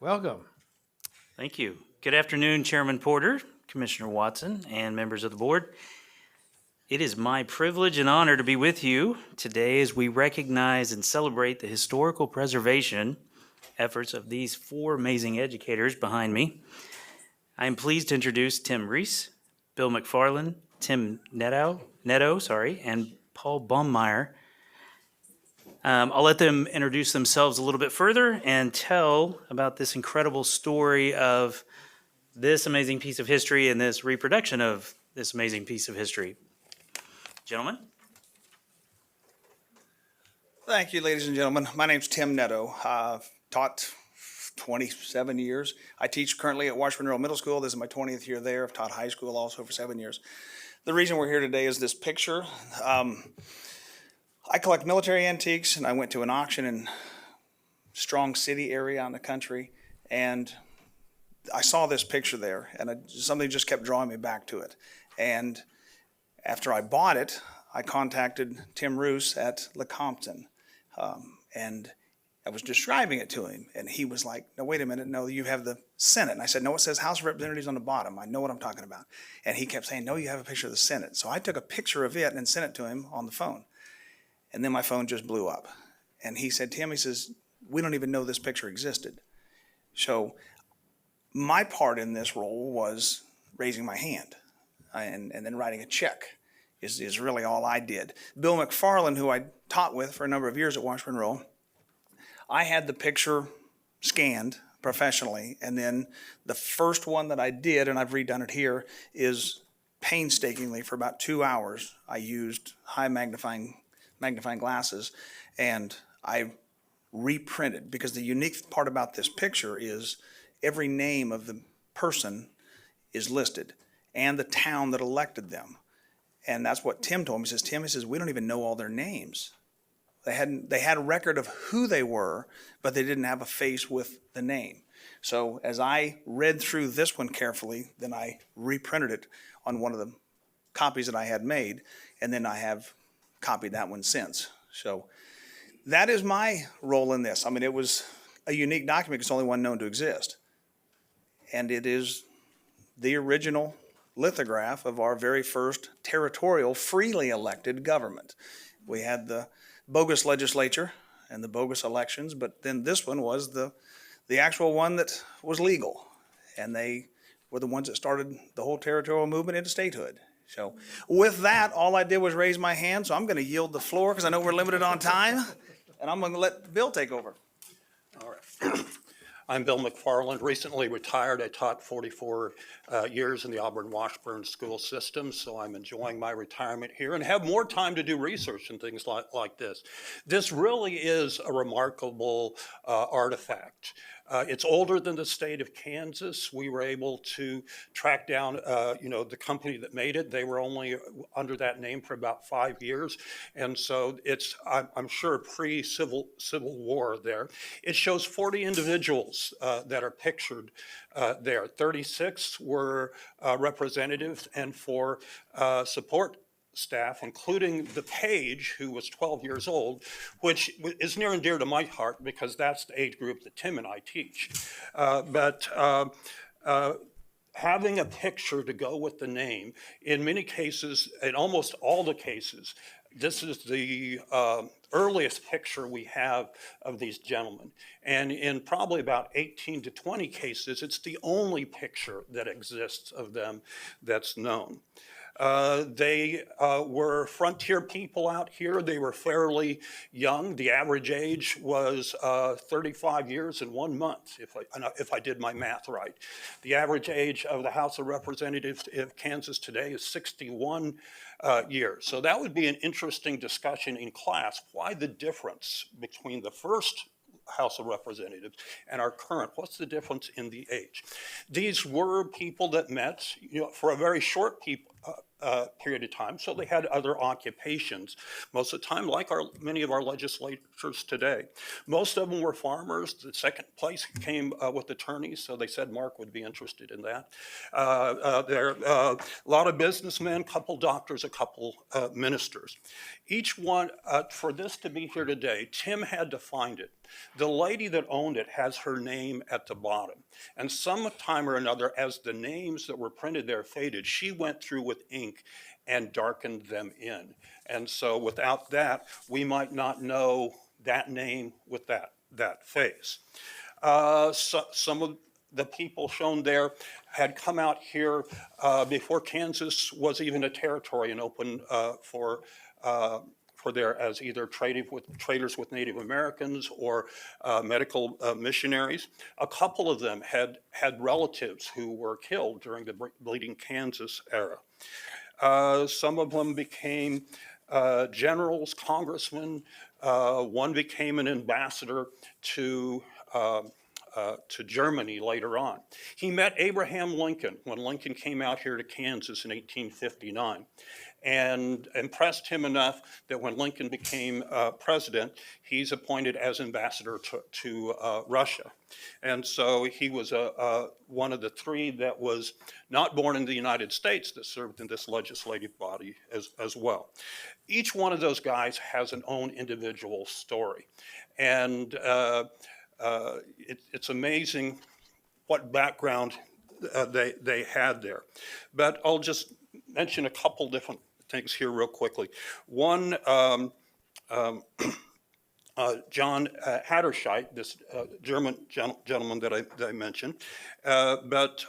Speaker 1: Welcome.
Speaker 20: Thank you. Good afternoon, Chairman Porter, Commissioner Watson, and members of the board. It is my privilege and honor to be with you today as we recognize and celebrate the historical preservation efforts of these four amazing educators behind me. I am pleased to introduce Tim Reese, Bill Mcfarland, Tim Netto, and Paul Baumeier. I'll let them introduce themselves a little bit further and tell about this incredible story of this amazing piece of history and this reproduction of this amazing piece of history. Gentlemen.
Speaker 21: Thank you, ladies and gentlemen. My name's Tim Netto. I've taught 27 years. I teach currently at Washburn Rural Middle School. This is my 20th year there. I've taught high school also for 7 years. The reason we're here today is this picture. I collect military antiques, and I went to an auction in Strong City area in the country, and I saw this picture there, and something just kept drawing me back to it. And after I bought it, I contacted Tim Roos at Lecompton, and I was describing it to him, and he was like, no, wait a minute, no, you have the Senate. And I said, no, it says House of Representatives on the bottom. I know what I'm talking about. And he kept saying, no, you have a picture of the Senate. So I took a picture of it and sent it to him on the phone. And then my phone just blew up. And he said, Tim, he says, we don't even know this picture existed. So my part in this role was raising my hand and then writing a check is really all I did. Bill Mcfarland, who I taught with for a number of years at Washburn Rural, I had the picture scanned professionally, and then the first one that I did, and I've redone it here, is painstakingly for about 2 hours. I used high magnifying glasses, and I reprinted, because the unique part about this picture is every name of the person is listed and the town that elected them. And that's what Tim told me. He says, we don't even know all their names. They had a record of who they were, but they didn't have a face with the name. So as I read through this one carefully, then I reprinted it on one of the copies that I had made, and then I have copied that one since. So that is my role in this. I mean, it was a unique document because it's the only one known to exist. And it is the original lithograph of our very first territorial, freely elected government. We had the bogus legislature and the bogus elections, but then this one was the actual one that was legal. And they were the ones that started the whole territorial movement into statehood. So with that, all I did was raise my hand, so I'm going to yield the floor because I know we're limited on time, and I'm going to let Bill take over.
Speaker 22: All right. I'm Bill Mcfarland, recently retired. I taught 44 years in the Auburn-Washburn school system, so I'm enjoying my retirement here and have more time to do research and things like this. This really is a remarkable artifact. It's older than the state of Kansas. We were able to track down, the company that made it. They were only under that name for about 5 years. And so it's, I'm sure, pre-Civil War there. It shows 40 individuals that are pictured there. 36 were representatives and 4 support staff, including the page, who was 12 years old, which is near and dear to my heart because that's the age group that Tim and I teach. But having a picture to go with the name, in many cases, in almost all the cases, this is the earliest picture we have of these gentlemen. And in probably about 18 to 20 cases, it's the only picture that exists of them that's known. They were frontier people out here. They were fairly young. The average age was 35 years and 1 month, if I did my math right. The average age of the House of Representatives in Kansas today is 61 years. So that would be an interesting discussion in class. Why the difference between the first House of Representatives and our current? What's the difference in the age? These were people that met, for a very short period of time, so they had other occupations most of the time, like many of our legislators today. Most of them were farmers. The second place came with attorneys, so they said Mark would be interested in that. There a lot of businessmen, a couple doctors, a couple ministers. Each one, for this to be here today, Tim had to find it. The lady that owned it has her name at the bottom. And sometime or another, as the names that were printed there faded, she went through with ink and darkened them in. And so without that, we might not know that name with that face. Some of the people shown there had come out here before Kansas was even a territory and open for there as either traders with Native Americans or medical missionaries. A couple of them had relatives who were killed during the Bleeding Kansas era. Some of them became generals, congressmen. One became an ambassador to Germany later on. He met Abraham Lincoln when Lincoln came out here to Kansas in 1859. And impressed him enough that when Lincoln became president, he's appointed as ambassador to Russia. And so he was one of the three that was not born in the United States that served in this legislative body as well. Each one of those guys has an own individual story. And it's amazing what background they had there. But I'll just mention a couple different things here real quickly. One, John Hatterscheit, this German gentleman that I mentioned, but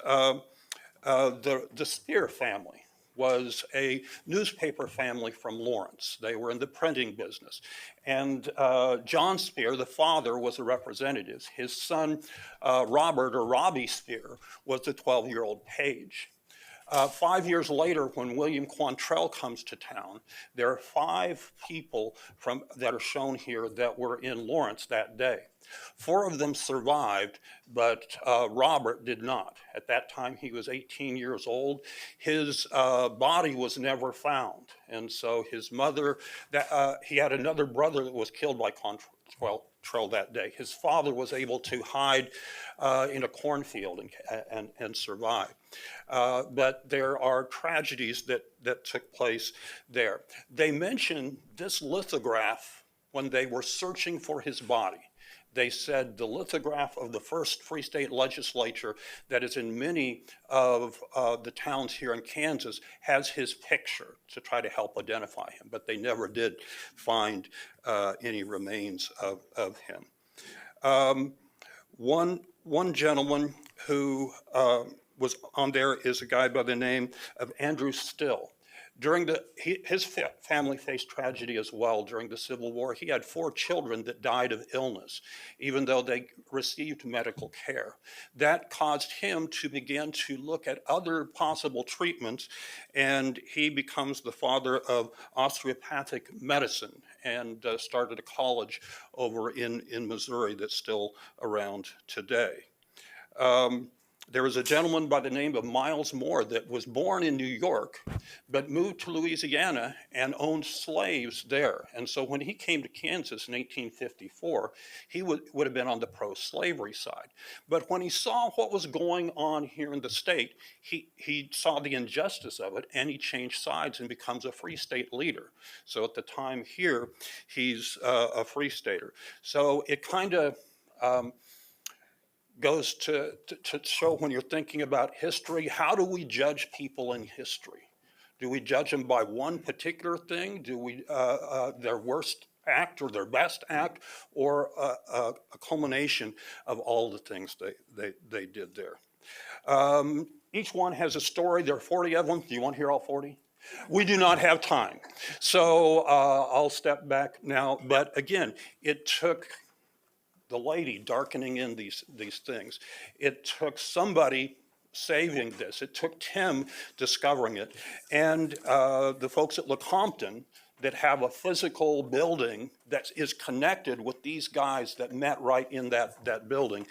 Speaker 22: the Spear family was a newspaper family from Lawrence. They were in the printing business. And John Spear, the father, was a representative. His son, Robert, or Robbie Spear, was the 12-year-old page. 5 years later, when William Quantrell comes to town, there are 5 people that are shown here that were in Lawrence that day. 4 of them survived, but Robert did not. At that time, he was 18 years old. His body was never found. And so his mother, he had another brother that was killed by Quantrell that day. His father was able to hide in a cornfield and survive. But there are tragedies that took place there. They mentioned this lithograph when they were searching for his body. They said the lithograph of the first Free State legislature that is in many of the towns here in Kansas has his picture to try to help identify him, but they never did find any remains of him. One gentleman who was on there is a guy by the name of Andrew Still. His family faced tragedy as well during the Civil War. He had 4 children that died of illness, even though they received medical care. That caused him to begin to look at other possible treatments, and he becomes the father of osteopathic medicine and started a college over in Missouri that's still around today. There was a gentleman by the name of Miles Moore that was born in New York, but moved to Louisiana and owned slaves there. And so when he came to Kansas in 1854, he would have been on the pro-slavery side. But when he saw what was going on here in the state, he saw the injustice of it, and he changed sides and becomes a Free State leader. So at the time here, he's a Free Stater. So it kind of goes to show when you're thinking about history, how do we judge people in history? Do we judge them by one particular thing? Do we their worst act or their best act, or a culmination of all the things they did there? Each one has a story. There are 40 of them. Do you want to hear all 40? We do not have time. So I'll step back now. But again, it took the lady darkening in these things. It took somebody saving this. It took Tim discovering it. And the folks at Lecompton that have a physical building that is connected with these guys that met right in that building,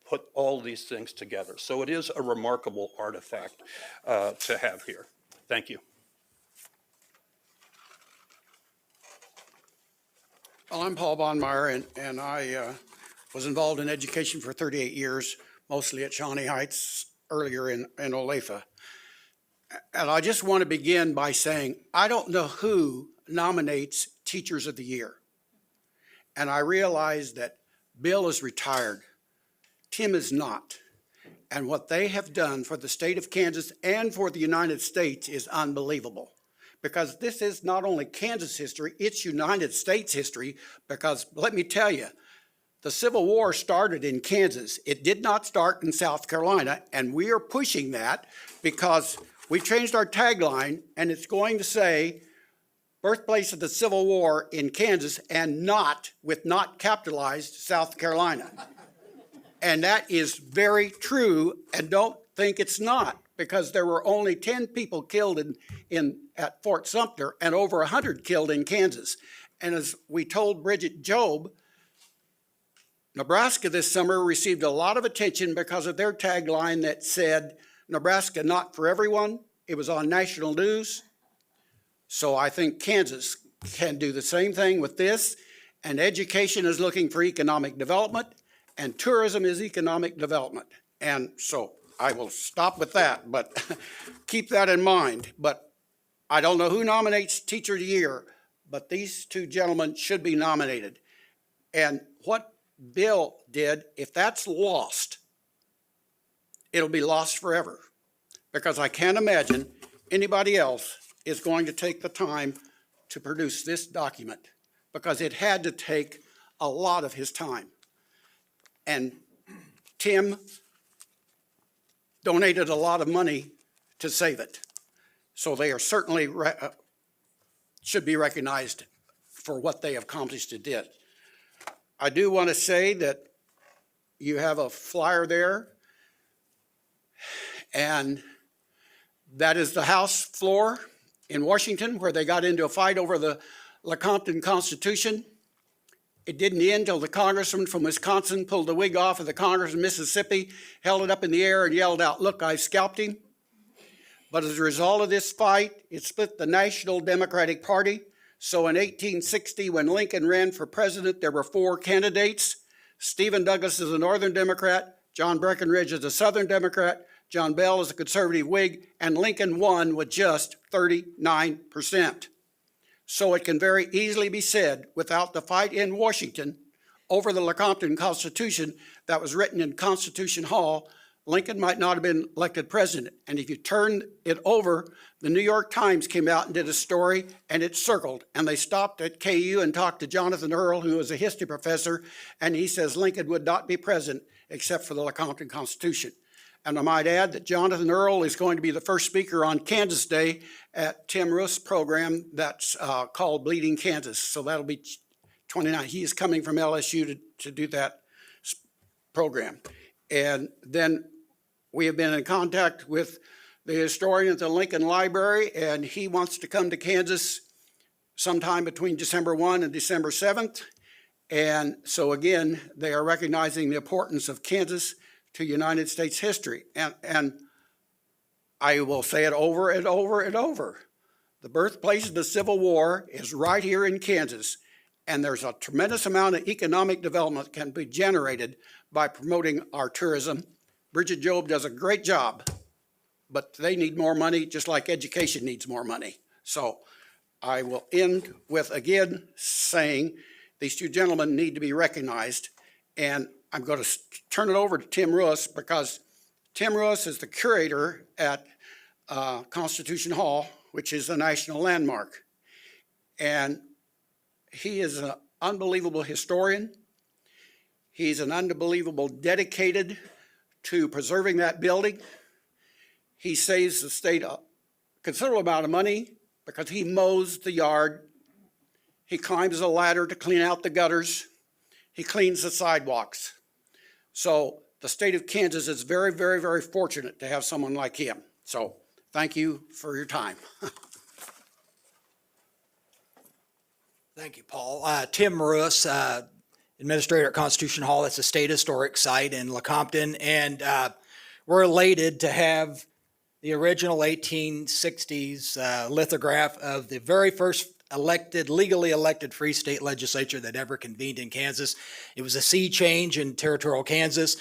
Speaker 22: put all these things together. So it is a remarkable artifact to have here. Thank you.
Speaker 5: Well, I'm Paul Bonmeyer, and I was involved in education for 38 years, mostly at Shawnee Heights, earlier in Olathe. And I just want to begin by saying, I don't know who nominates Teachers of the Year. And I realize that Bill is retired. Tim is not. And what they have done for the state of Kansas and for the United States is unbelievable. Because this is not only Kansas history, it's United States history. Because let me tell you, the Civil War started in Kansas. It did not start in South Carolina. And we are pushing that because we changed our tagline, and it's going to say, birthplace of the Civil War in Kansas, and not, with not capitalized, South Carolina. And that is very true, and don't think it's not, because there were only 10 people killed at Fort Sumter and over 100 killed in Kansas. And as we told Bridget Job, Nebraska this summer received a lot of attention because of their tagline that said, Nebraska not for everyone. It was on national news. So I think Kansas can do the same thing with this. And education is looking for economic development, and tourism is economic development. And so I will stop with that, but keep that in mind. But I don't know who nominates Teacher of the Year, but these two gentlemen should be nominated. And what Bill did, if that's lost, it'll be lost forever. Because I can't imagine anybody else is going to take the time to produce this document, because it had to take a lot of his time. And Tim donated a lot of money to save it. So they are certainly should be recognized for what they accomplished and did. I do want to say that you have a flyer there, and that is the House floor in Washington, where they got into a fight over the Lecompton Constitution. It didn't end until the congressman from Wisconsin pulled the wig off of the congressman from Mississippi, held it up in the air and yelled out, "Look, I scalped him." But as a result of this fight, it split the National Democratic Party. So in 1860, when Lincoln ran for president, there were 4 candidates. Stephen Douglas is a Northern Democrat, John Breckinridge is a Southern Democrat, John Bell is a conservative Whig, and Lincoln won with just 39%. So it can very easily be said, without the fight in Washington over the Lecompton Constitution that was written in Constitution Hall, Lincoln might not have been elected president. And if you turn it over, the New York Times came out and did a story, and it circled. And they stopped at KU and talked to Jonathan Earl, who was a history professor, and he says Lincoln would not be president except for the Lecompton Constitution. And I might add that Jonathan Earl is going to be the first speaker on Kansas Day at Tim Ruth's program that's called Bleeding Kansas. So that'll be 29. He is coming from LSU to do that program. And then we have been in contact with the historian at the Lincoln Library, and he wants to come to Kansas sometime between December 1 and December 7th. And so again, they are recognizing the importance of Kansas to United States history. And I will say it over and over and over. The birthplace of the Civil War is right here in Kansas, and there's a tremendous amount of economic development can be generated by promoting our tourism. Bridget Job does a great job, but they need more money, just like education needs more money. So I will end with, again, saying these two gentlemen need to be recognized, and I'm going to turn it over to Tim Russ, because Tim Russ is the curator at Constitution Hall, which is a national landmark. And he is an unbelievable historian. He's an unbelievable dedicated to preserving that building. He saves the state a considerable amount of money because he mows the yard. He climbs a ladder to clean out the gutters. He cleans the sidewalks. So the state of Kansas is very, very, very fortunate to have someone like him. So thank you for your time.
Speaker 6: Thank you, Paul. Tim Russ, Administrator at Constitution Hall. It's a state historic site in Lecompton, and we're elated to have the original 1860s lithograph of the very first legally elected free state legislature that ever convened in Kansas. It was a sea change in territorial Kansas.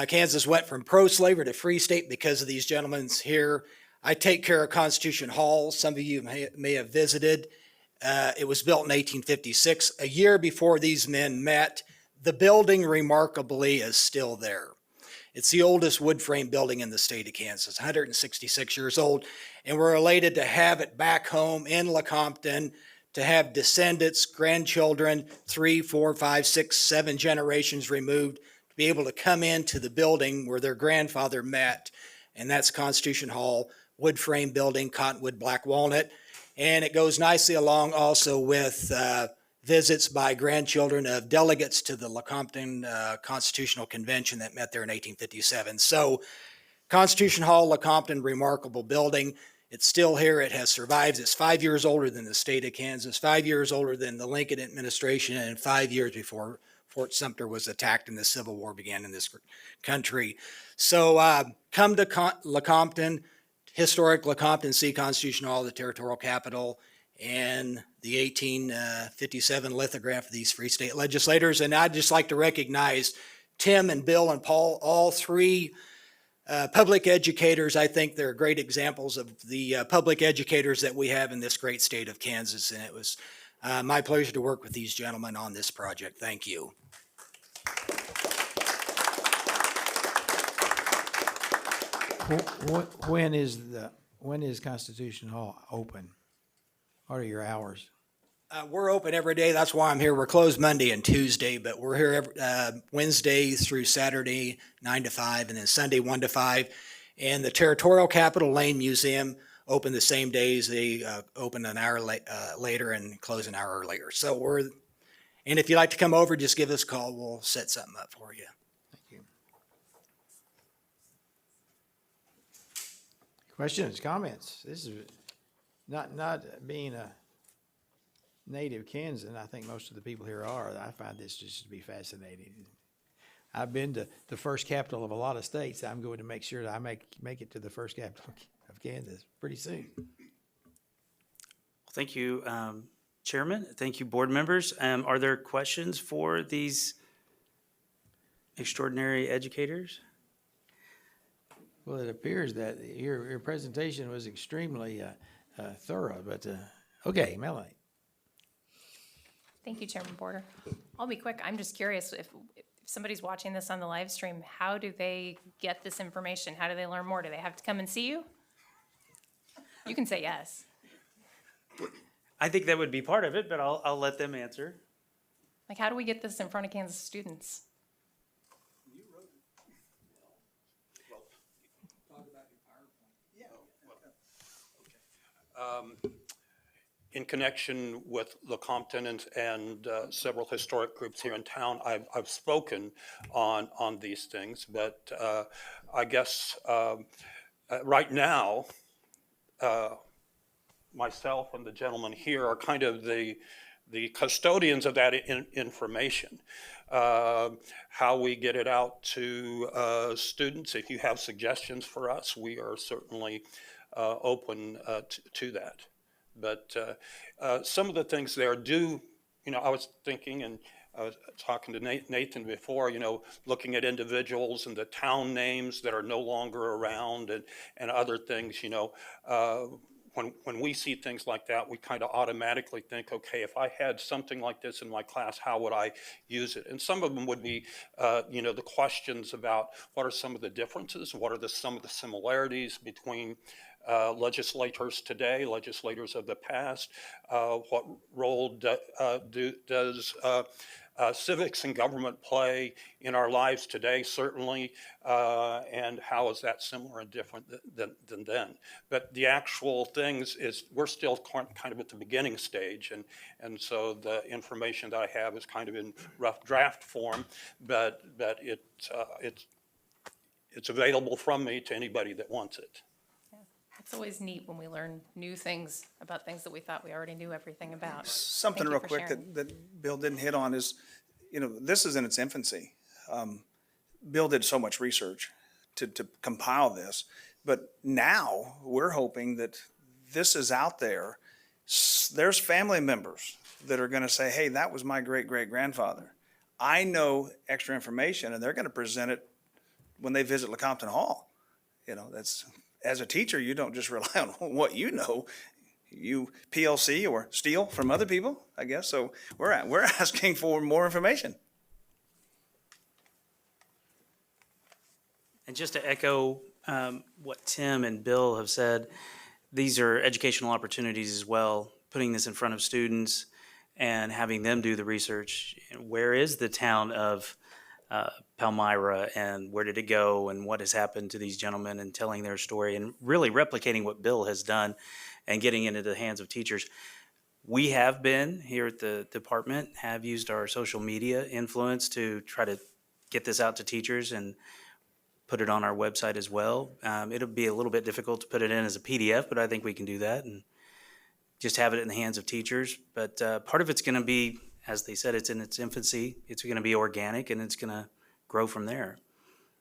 Speaker 6: Kansas went from pro-slavery to free state because of these gentlemen here. I take care of Constitution Hall. Some of you may have visited. It was built in 1856, a year before these men met. The building, remarkably, is still there. It's the oldest wood frame building in the state of Kansas, 166 years old, and we're elated to have it back home in Lecompton, to have descendants, grandchildren, 3, 4, 5, 6, 7 generations removed, to be able to come into the building where their grandfather met, and that's Constitution Hall, wood frame building, cottonwood, black walnut, and it goes nicely along also with visits by grandchildren of delegates to the Lecompton Constitutional Convention that met there in 1857. So Constitution Hall, Lecompton, remarkable building. It's still here. It has survived. It's 5 years older than the state of Kansas, 5 years older than the Lincoln administration, and 5 years before Fort Sumter was attacked and the Civil War began in this country. So come to Lecompton, historic Lecompton, see Constitution Hall, the territorial capital, and the 1857 lithograph of these free state legislators. And I'd just like to recognize Tim and Bill and Paul, all three public educators. I think they're great examples of the public educators that we have in this great state of Kansas. And it was my pleasure to work with these gentlemen on this project. Thank you.
Speaker 1: When is Constitution Hall open? What are your hours?
Speaker 6: We're open every day. That's why I'm here. We're closed Monday and Tuesday, but we're here Wednesday through Saturday, 9 to 5, and then Sunday, 1 to 5. And the Territorial Capitol Lane Museum open the same days. They open an hour later and close an hour earlier. So and if you'd like to come over, just give us a call. We'll set something up for you.
Speaker 1: Thank you. Questions, comments? This is not being a native Kansan, I think most of the people here are. I find this just to be fascinating. I've been to the first capital of a lot of states. I'm going to make sure that I make it to the first capital of Kansas pretty soon.
Speaker 20: Thank you, Chairman. Thank you, board members. Are there questions for these extraordinary educators?
Speaker 1: Well, it appears that your presentation was extremely thorough, but okay, Melanie.
Speaker 18: Thank you, Chairman Porter. I'll be quick. I'm just curious if somebody's watching this on the live stream, how do they get this information? How do they learn more? Do they have to come and see you? You can say yes.
Speaker 20: I think that would be part of it, but I'll let them answer.
Speaker 18: Like, how do we get this in front of Kansas students?
Speaker 22: In connection with Lecompton and several historic groups here in town, I've spoken on these things, but I guess right now, myself and the gentleman here are kind of the custodians of that information. How we get it out to students. If you have suggestions for us, we are certainly open to that. But some of the things there do, I was thinking, and I was talking to Nathan before, looking at individuals and the town names that are no longer around and other things, when we see things like that, we kind of automatically think, okay, if I had something like this in my class, how would I use it? And some of them would be, the questions about what are some of the differences, what are some of the similarities between legislators today, legislators of the past, what role does civics and government play in our lives today, certainly, and how is that similar and different than then. But the actual things is we're still kind of at the beginning stage, and so the information that I have is kind of in rough draft form, but it's available from me to anybody that wants it.
Speaker 18: It's always neat when we learn new things about things that we thought we already knew everything about.
Speaker 21: Something real quick that Bill didn't hit on is, this is in its infancy. Bill did so much research to compile this. But now we're hoping that this is out there. There's family members that are going to say, hey, that was my great-great-grandfather. I know extra information, and they're going to present it when they visit Lecompton Hall. You know, that's, as a teacher, you don't just rely on what you know. You PLC or steal from other people, I guess. So we're asking for more information.
Speaker 20: And just to echo what Tim and Bill have said, these are educational opportunities as well, putting this in front of students and having them do the research. Where is the town of Palmyra, and where did it go, and what has happened to these gentlemen, and telling their story and really replicating what Bill has done and getting into the hands of teachers. We have been here at the department, have used our social media influence to try to get this out to teachers and put it on our website as well. It'll be a little bit difficult to put it in as a PDF, but I think we can do that and just have it in the hands of teachers. But part of it's going to be, as they said, it's in its infancy. It's going to be organic, and it's going to grow from there.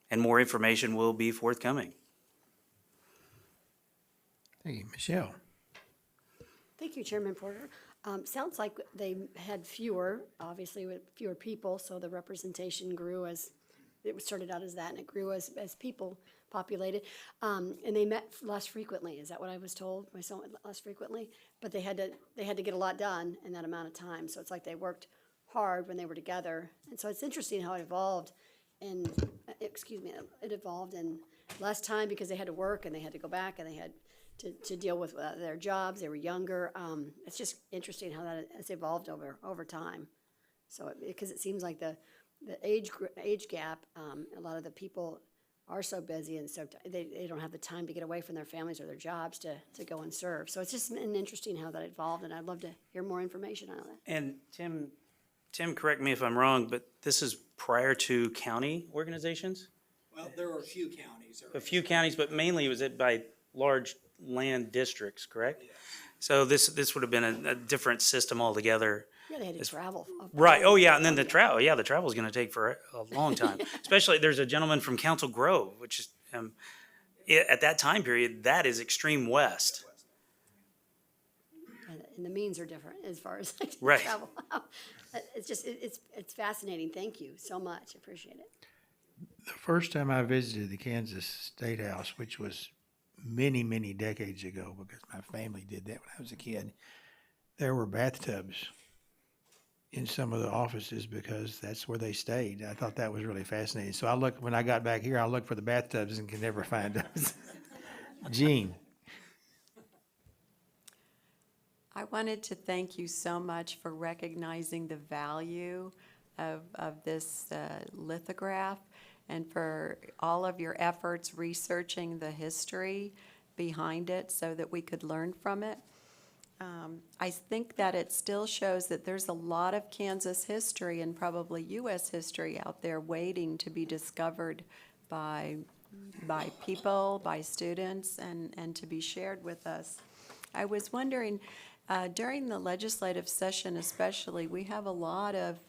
Speaker 20: And more information will be forthcoming.
Speaker 1: Thank you. Michelle?
Speaker 2: Thank you, Chairman Porter. Sounds like they had fewer, obviously with fewer people, so the representation grew as, it started out as that, and it grew as people populated. And they met less frequently, is that what I was told? Less frequently? But they had to get a lot done in that amount of time, so it's like they worked hard when they were together. And so it's interesting how it evolved in, it evolved in less time because they had to work and they had to go back and they had to deal with their jobs. They were younger. It's just interesting how that has evolved over time. So because it seems like the age gap, a lot of the people are so busy and so they don't have the time to get away from their families or their jobs to go and serve. So it's just interesting how that evolved, and I'd love to hear more information on that.
Speaker 20: And Tim, correct me if I'm wrong, but this is prior to county organizations?
Speaker 5: Well, there are a few counties.
Speaker 20: A few counties, but mainly was it by large land districts, correct? So this would have been a different system altogether.
Speaker 2: Yeah, they had to travel.
Speaker 20: Right, oh yeah, and then the travel's gonna take for a long time. Especially, there's a gentleman from Council Grove, which is, at that time period, that is extreme west.
Speaker 2: And the means are different as far as
Speaker 20: Right.
Speaker 2: travel. It's just, it's fascinating. Thank you so much. Appreciate it.
Speaker 1: The first time I visited the Kansas State House, which was many, many decades ago, because my family did that when I was a kid, there were bathtubs in some of the offices because that's where they stayed. I thought that was really fascinating. So when I got back here, I looked for the bathtubs and could never find them. Jean?
Speaker 14: I wanted to thank you so much for recognizing the value of this lithograph and for all of your efforts researching the history behind it so that we could learn from it. I think that it still shows that there's a lot of Kansas history and probably U.S. history out there waiting to be discovered by people, by students, and to be shared with us. I was wondering, during the legislative session especially, we have a lot of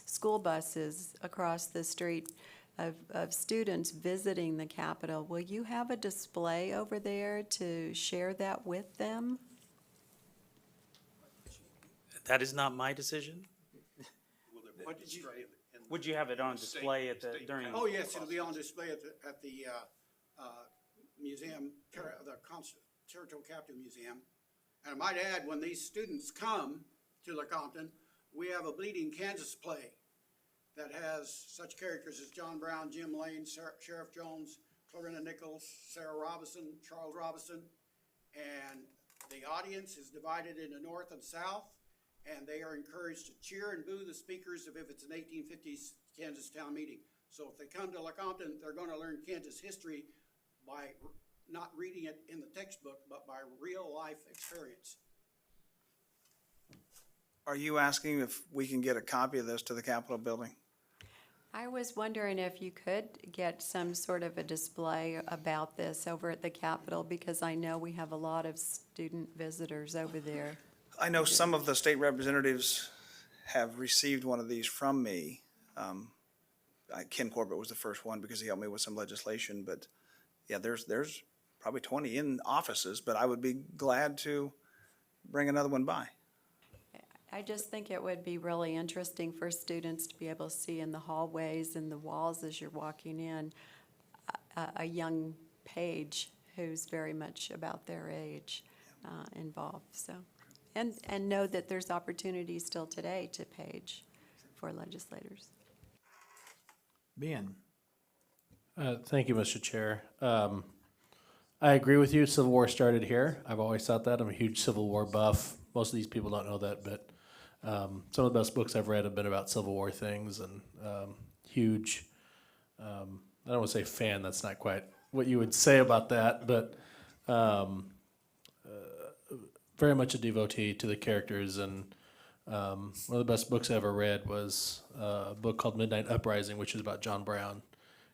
Speaker 14: school buses across the street of students visiting the Capitol. Will you have a display over there to share that with them?
Speaker 20: That is not my decision.
Speaker 5: What did you?
Speaker 20: Would you have it on display during?
Speaker 5: Oh, yes, it'll be on display at the museum, the Territorial Captain Museum. And I might add, when these students come to Lecompton, we have a Bleeding Kansas play that has such characters as John Brown, Jim Lane, Sheriff Jones, Clarina Nichols, Sarah Robinson, Charles Robinson. And the audience is divided into north and south, and they are encouraged to cheer and boo the speakers if it's an 1850s Kansas town meeting. So if they come to Lecompton, they're going to learn Kansas history by not reading it in the textbook, but by real life experience.
Speaker 21: Are you asking if we can get a copy of this to the Capitol building?
Speaker 14: I was wondering if you could get some sort of a display about this over at the Capitol, because I know we have a lot of student visitors over there.
Speaker 21: I know some of the state representatives have received one of these from me. Ken Corbett was the first one because he helped me with some legislation, but yeah, there's probably 20 in offices, but I would be glad to bring another one by.
Speaker 14: I just think it would be really interesting for students to be able to see in the hallways and the walls as you're walking in a young page who's very much about their age involved. So, and know that there's opportunities still today to page for legislators.
Speaker 1: Ben?
Speaker 16: Thank you, Mr. Chair. I agree with you. Civil War started here. I've always thought that. I'm a huge Civil War buff. Most of these people don't know that, but some of the best books I've read have been about Civil War things, and huge, I don't want to say fan, that's not quite what you would say about that, but very much a devotee to the characters. And one of the best books I ever read was a book called Midnight Uprising, which is about John Brown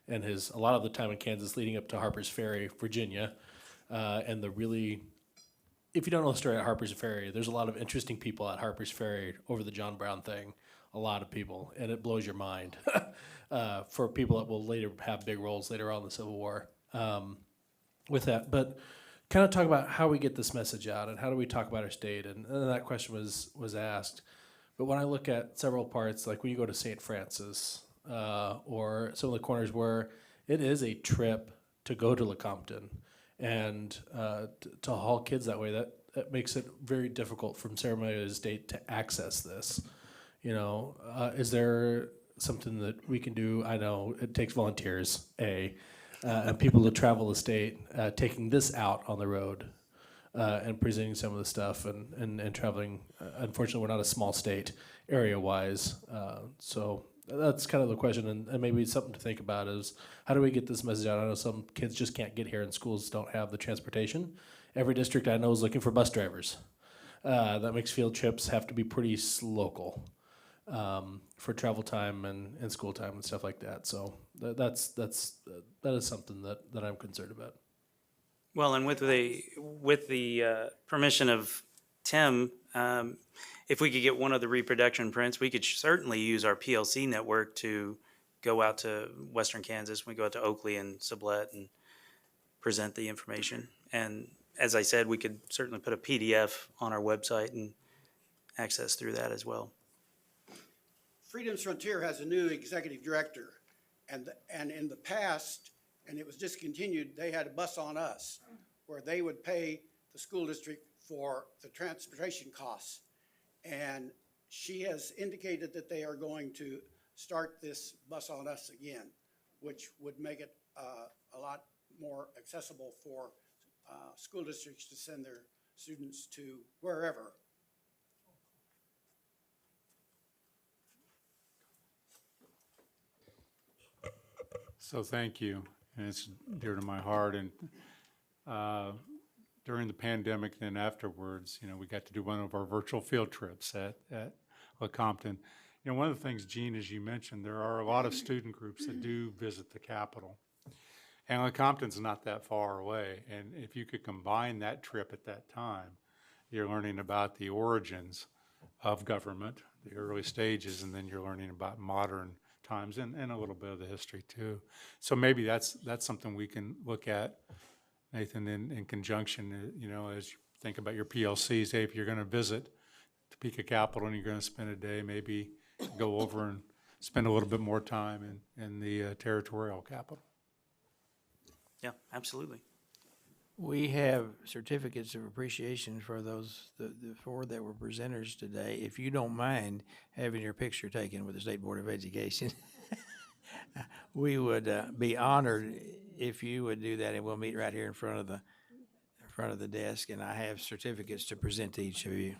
Speaker 16: and a lot of the time in Kansas leading up to Harper's Ferry, Virginia, and if you don't know the story at Harper's Ferry, there's a lot of interesting people at Harper's Ferry over the John Brown thing, a lot of people, and it blows your mind for people that will later have big roles later on in the Civil War with that. But kind of talk about how we get this message out and how do we talk about our state, and that question was asked. But when I look at several parts, like when you go to St. Francis, or some of the corners where it is a trip to go to Lecompton and to haul kids that way, that makes it very difficult from Ceremony State to access this. Is there something that we can do? I know it takes volunteers, and people to travel the state, taking this out on the road and presenting some of the stuff and traveling. Unfortunately, we're not a small state area-wise, so that's kind of the question, and maybe something to think about is how do we get this message out? I know some kids just can't get here and schools don't have the transportation. Every district I know is looking for bus drivers. That makes field trips have to be pretty local for travel time and school time and stuff like that. So that is something that I'm concerned about.
Speaker 20: Well, and with the permission of Tim, if we could get one of the reproduction prints, we could certainly use our PLC network to go out to Western Kansas. We go out to Oakley and Sublette and present the information. And as I said, we could certainly put a PDF on our website and access through that as well.
Speaker 5: Freedom's Frontier has a new executive director, and in the past, and it was discontinued, they had a Bus on Us, where they would pay the school district for the transportation costs. And she has indicated that they are going to start this Bus on Us again, which would make it a lot more accessible for school districts to send their students to wherever.
Speaker 3: So thank you, and it's dear to my heart. And during the pandemic, then afterwards, we got to do one of our virtual field trips at Lecompton. One of the things, Gene, as you mentioned, there are a lot of student groups that do visit the Capitol. And Lecompton's not that far away. And if you could combine that trip at that time, you're learning about the origins of government, the early stages, and then you're learning about modern times and a little bit of the history too. So maybe that's something we can look at, Nathan, in conjunction, as you think about your PLCs. Hey, if you're going to visit Topeka Capitol and you're going to spend a day, maybe go over and spend a little bit more time in the territorial capital.
Speaker 20: Yeah, absolutely.
Speaker 1: We have certificates of appreciation for the four that were presenters today. If you don't mind having your picture taken with the State Board of Education, we would be honored if you would do that, and we'll meet right here in front of the desk, and I have certificates to present to each of you.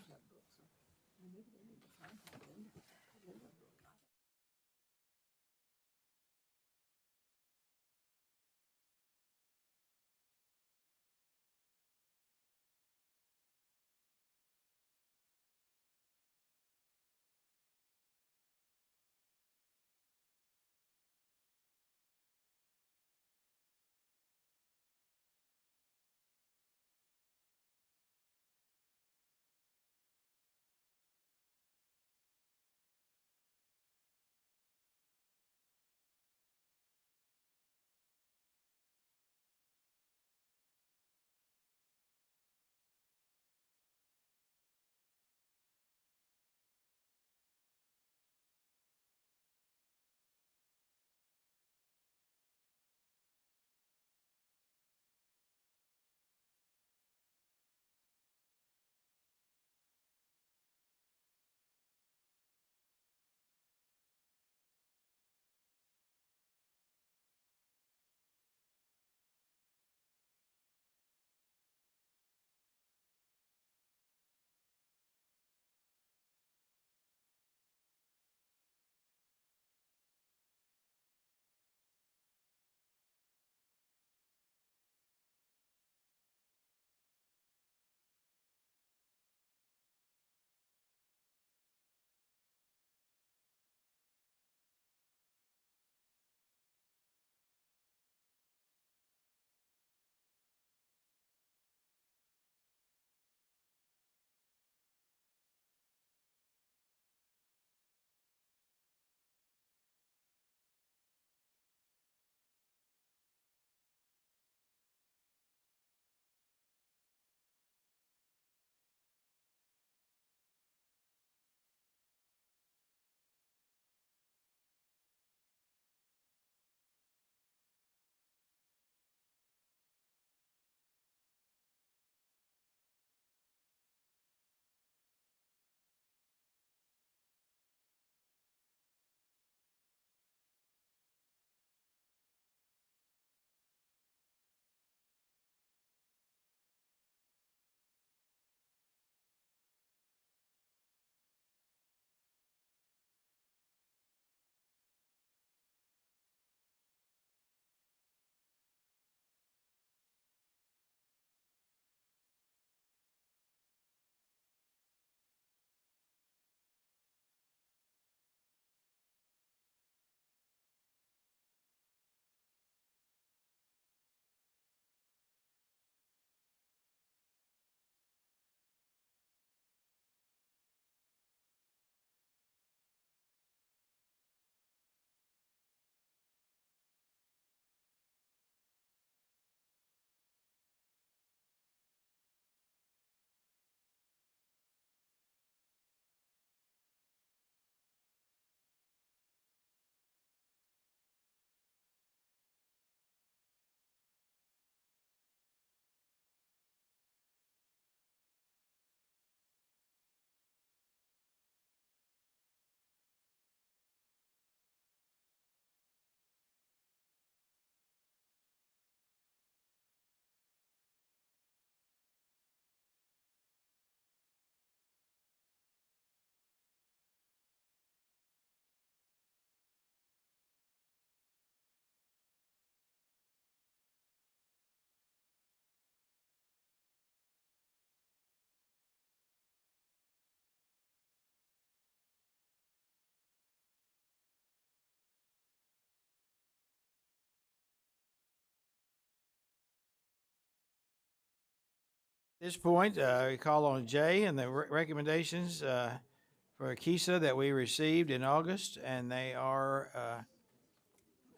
Speaker 1: At this point, we call on Jay and the recommendations for KISA that we received in August, and they are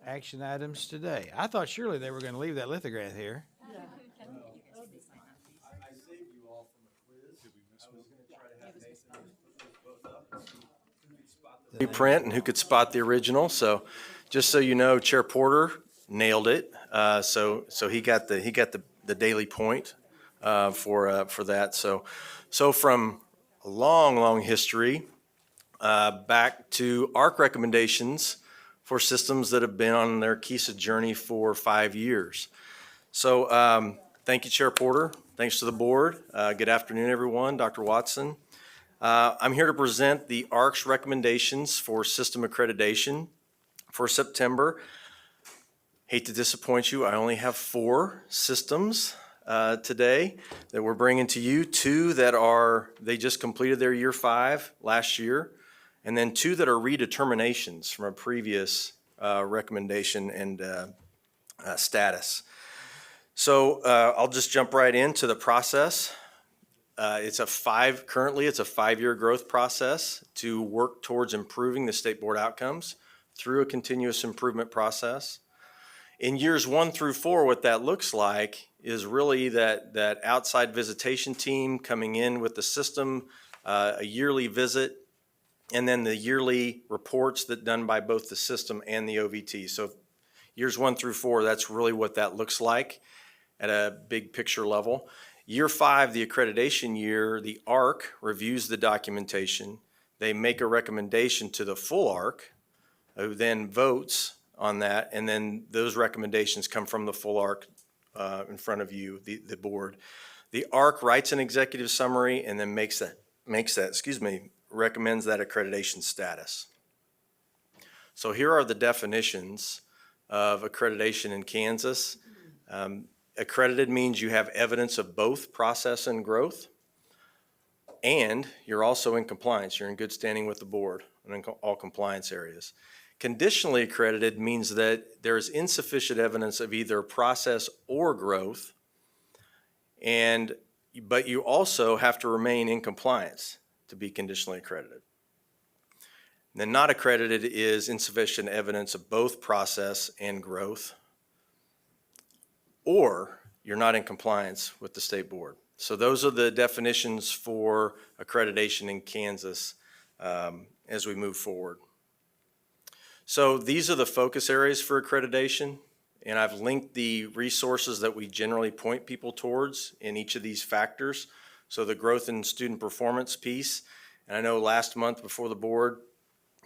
Speaker 1: action items today. I thought surely they were going to leave that lithograph here.
Speaker 7: Reprint and who could spot the original. So just so you know, Chair Porter nailed it. So he got the daily point for that. So from a long history back to ARC recommendations for systems that have been on their KISA journey for 5 years. So thank you, Chair Porter. Thanks to the board. Good afternoon, everyone. Dr. Watson. I'm here to present the ARC's recommendations for system accreditation for September. Hate to disappoint you, I only have 4 systems today that we're bringing to you. 2 that they just completed their year 5 last year, and then 2 that are redeterminations from a previous recommendation and status. So I'll just jump right into the process. Currently it's a 5-year growth process to work towards improving the state board outcomes through a continuous improvement process. In years 1 through 4, what that looks like is really that outside visitation team coming in with the system, a yearly visit, and then the yearly reports that done by both the system and the OVT. So years 1 through 4, that's really what that looks like at a big picture level. Year 5, the accreditation year, the ARC reviews the documentation. They make a recommendation to the full ARC, who then votes on that, and then those recommendations come from the full ARC in front of you, the board. The ARC writes an executive summary and then recommends that accreditation status. So here are the definitions of accreditation in Kansas. Accredited means you have evidence of both process and growth, and you're also in compliance. You're in good standing with the board and in all compliance areas. Conditionally accredited means that there is insufficient evidence of either process or growth, but you also have to remain in compliance to be conditionally accredited. And then not accredited is insufficient evidence of both process and growth, or you're not in compliance with the state board. So those are the definitions for accreditation in Kansas as we move forward. So these are the focus areas for accreditation, and I've linked the resources that we generally point people towards in each of these factors. So the growth in student performance piece, and I know last month before the board,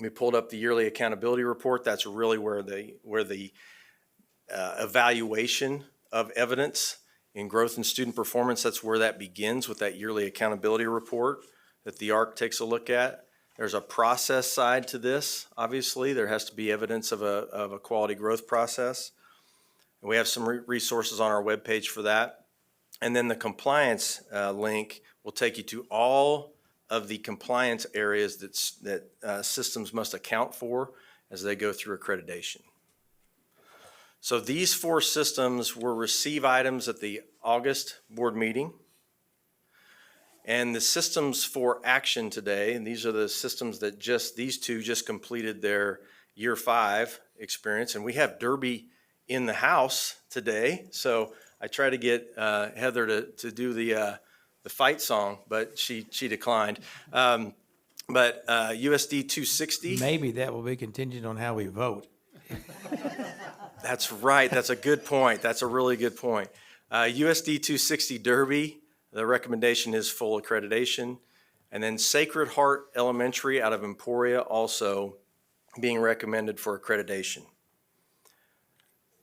Speaker 7: we pulled up the yearly accountability report. That's really where the evaluation of evidence in growth in student performance, that's where that begins with that yearly accountability report that the ARC takes a look at. There's a process side to this. Obviously, there has to be evidence of a quality growth process. And we have some resources on our webpage for that. And then the compliance link will take you to all of the compliance areas that systems must account for as they go through accreditation. So these 4 systems were receive items at the August board meeting. And the systems for action today, and these are the systems that these 2 just completed their year 5 experience. And we have Derby in the house today. So I tried to get Heather to do the fight song, but she declined. But USD 260.
Speaker 1: Maybe that will be contingent on how we vote.
Speaker 7: That's right. That's a good point. That's a really good point. USD 260 Derby, the recommendation is full accreditation. And then Sacred Heart Elementary out of Emporia also being recommended for accreditation.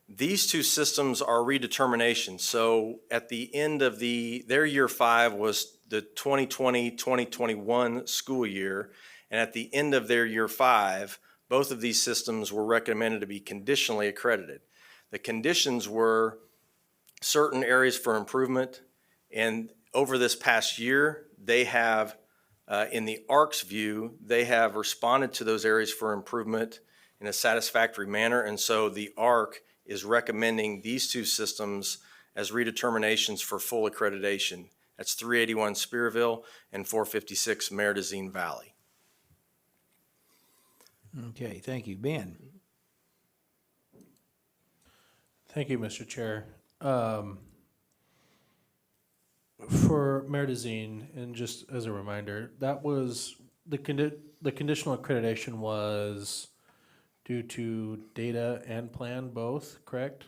Speaker 7: These 2 systems are redeterminations. So at the end of their year 5 was the 2020-2021 school year. And at the end of their year 5, both of these systems were recommended to be conditionally accredited. The conditions were certain areas for improvement, and over this past year, they have, in the ARC's view, they have responded to those areas for improvement in a satisfactory manner, and so the ARC is recommending these 2 systems as redeterminations for full accreditation That's 381 Spearville and 456 Meridazine Valley.
Speaker 1: Okay, thank you. Ben?
Speaker 16: Thank you, Mr. Chair. For Meridazine, and just as a reminder, that was the conditional accreditation was due to data and plan both, correct?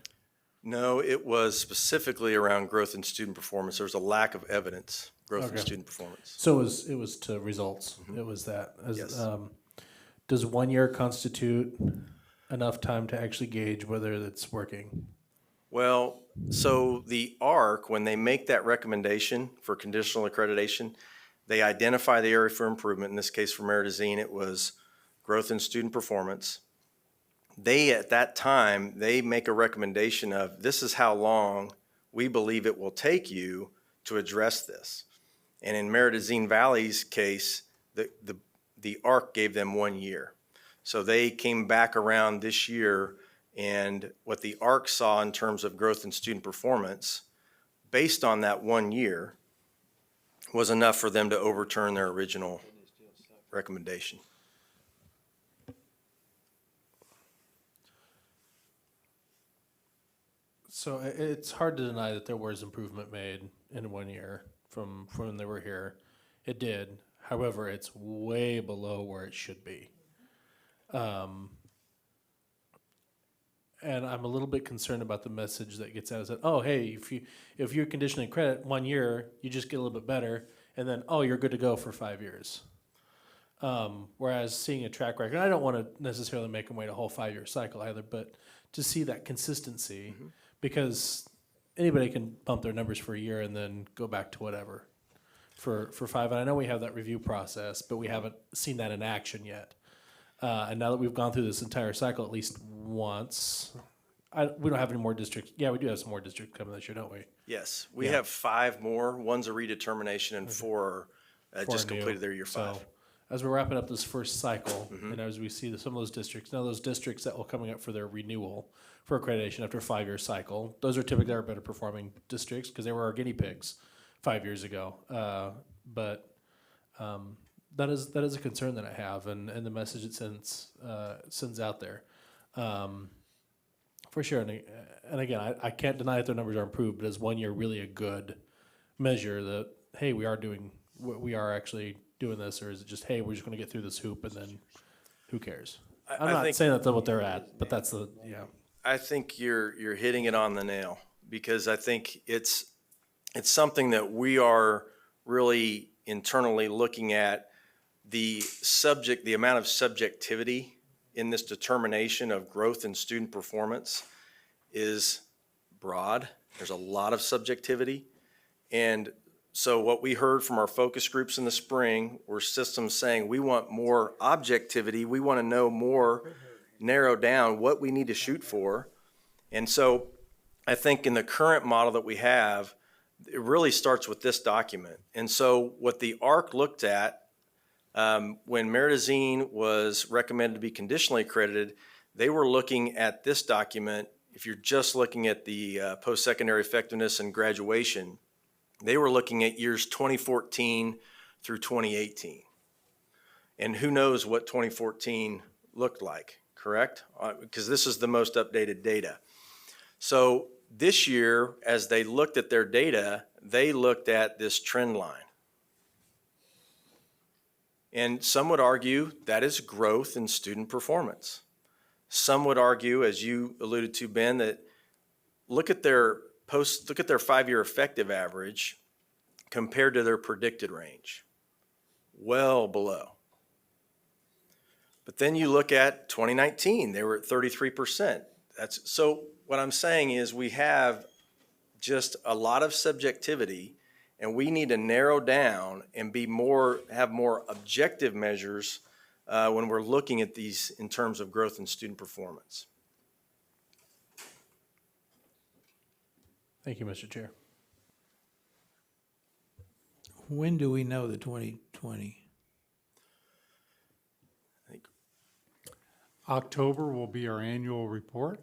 Speaker 7: No, it was specifically around growth in student performance. There was a lack of evidence, growth in
Speaker 16: Okay.
Speaker 7: student performance.
Speaker 16: So it was to results. It was that.
Speaker 7: Yes.
Speaker 16: Does 1 year constitute enough time to actually gauge whether it's working?
Speaker 7: Well, so the ARC, when they make that recommendation for conditional accreditation, they identify the area for improvement. In this case, for Meridazine, it was growth in student performance. They, at that time, they make a recommendation of, this is how long we believe it will take you to address this. And in Meridazine Valley's case, the ARC gave them 1 year. So they came back around this year, and what the ARC saw in terms of growth in student performance, based on that 1 year, was enough for them to overturn their original recommendation.
Speaker 16: So it's hard to deny that there was improvement made in 1 year from when they were here. It did. However, it's way below where it should be. And I'm a little bit concerned about the message that gets out. Is that, oh, hey, if you're conditionally credit 1 year, you just get a little bit better, and then, oh, you're good to go for 5 years. Whereas seeing a track record, I don't want to necessarily make them wait a whole 5 year cycle either, but to see that consistency, because anybody can bump their numbers for a year and then go back to whatever for 5. And I know we have that review process, but we haven't seen that in action yet. And now that we've gone through this entire cycle at least once, we don't have any more districts. Yeah, we do have some more districts coming this year, don't we?
Speaker 7: Yes, we have 5 more. One's a redetermination, and 4 just
Speaker 16: new.
Speaker 7: completed their year 5.
Speaker 16: So, as we're wrapping up this first cycle, and as we see some of those districts, now those districts that will coming up for their renewal for accreditation after a 5 year cycle, those are typically our better performing districts because they were our guinea pigs 5 years ago. That is a concern that I have, and the message it sends out there, for sure. And again, I can't deny that their numbers are improved, but is 1 year really a good measure that, hey, we are actually doing this, or is it just, hey, we're just going to get through this hoop and then who cares? I'm not saying that's what they're at, but that's
Speaker 7: I think you're hitting it on the nail, because I think it's something that we are really internally looking at. The amount of subjectivity in this determination of growth in student performance is broad. There's a lot of subjectivity. And so what we heard from our focus groups in the spring were systems saying, we want more objectivity. We want to know more, narrow down what we need to shoot for. And so I think in the current model that we have, it really starts with this document. And so what the ARC looked at, when Meridazine was recommended to be conditionally accredited, they were looking at this document. If you're just looking at the post-secondary effectiveness and graduation, they were looking at years 2014 through 2018. And who knows what 2014 looked like, correct? Because this is the most updated data. So this year, as they looked at their data, they looked at this trend line. And some would argue that is growth in student performance. Some would argue, as you alluded to, Ben, that look at their 5 year effective average compared to their predicted range. Well below. But then you look at 2019, they were at 33%. So what I'm saying is we have just a lot of subjectivity, and we need to narrow down and have more objective measures when we're looking at these in terms of growth in student performance.
Speaker 16: Thank you, Mr. Chair.
Speaker 1: When do we know the 2020?
Speaker 3: October will be our annual report.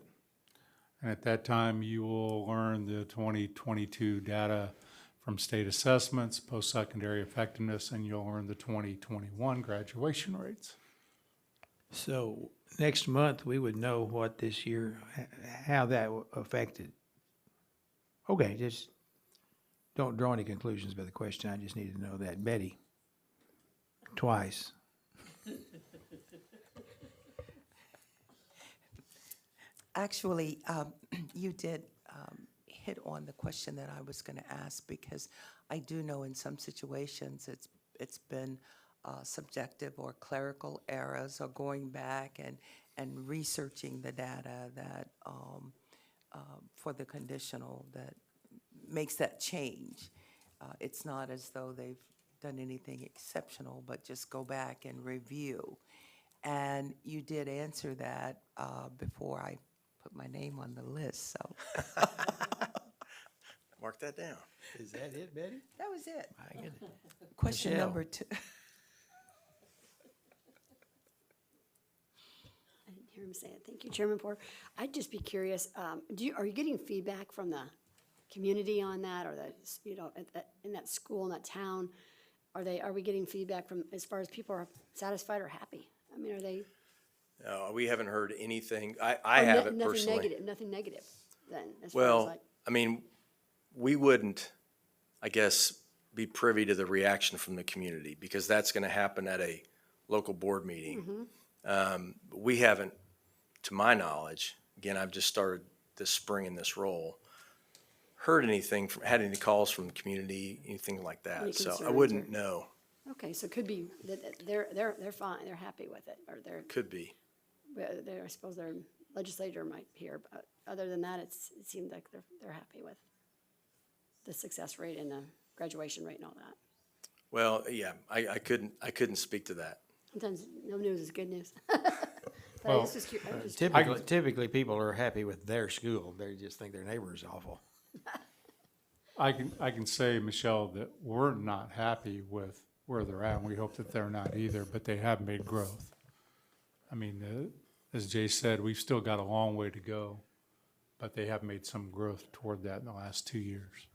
Speaker 3: And at that time, you will learn the 2022 data from state assessments, post-secondary effectiveness, and you'll earn the 2021 graduation rates.
Speaker 1: So next month, we would know what this year, how that affected. Okay, just don't draw any conclusions by the question. I just need to know that. Betty, twice.
Speaker 4: Actually, you did hit on the question that I was going to ask, because I do know in some situations it's been subjective or clerical errors, or going back and researching the data that for the conditional that makes that change. It's not as though they've done anything exceptional, but just go back and review. And you did answer that before I put my name on the list, so.
Speaker 7: Mark that down.
Speaker 1: Is that it, Betty?
Speaker 4: That was it.
Speaker 1: My goodness.
Speaker 4: Question
Speaker 1: Michelle.
Speaker 4: number 2.
Speaker 2: I didn't hear him say it. Thank you, Chairman Porter. I'd just be curious, are you getting feedback from the community on that, or in that school, in that town? Are we getting feedback from, as far as people are satisfied or happy? I mean, are they?
Speaker 7: No, we haven't heard anything. I haven't personally.
Speaker 2: Nothing negative then, as far as
Speaker 7: Well,
Speaker 2: like.
Speaker 7: I mean, we wouldn't, I guess, be privy to the reaction from the community, because that's going to happen at a local board meeting. We haven't, to my knowledge, again, I've just started this spring in this role, heard anything, had any calls from the community, anything like
Speaker 2: Any
Speaker 7: that. So I
Speaker 2: concerns
Speaker 7: wouldn't
Speaker 2: or-
Speaker 7: know.
Speaker 2: Okay, so it could be that they're fine, they're happy with it, or
Speaker 7: Could be.
Speaker 2: I suppose their legislator might hear, but other than that, it seemed like they're happy with the success rate and the graduation rate and all that.
Speaker 7: Well, yeah, I couldn't speak to that.
Speaker 2: Sometimes no news is good news. But
Speaker 3: Well,
Speaker 2: I was just curious.
Speaker 1: Typically, people are happy with their school. They just think their neighbor is awful.
Speaker 3: I can say, Michelle, that we're not happy with where they're at, and we hope that they're not either, but they have made growth. I mean, as Jay said, we've still got a long way to go, but they have made some growth toward that in the last 2 years.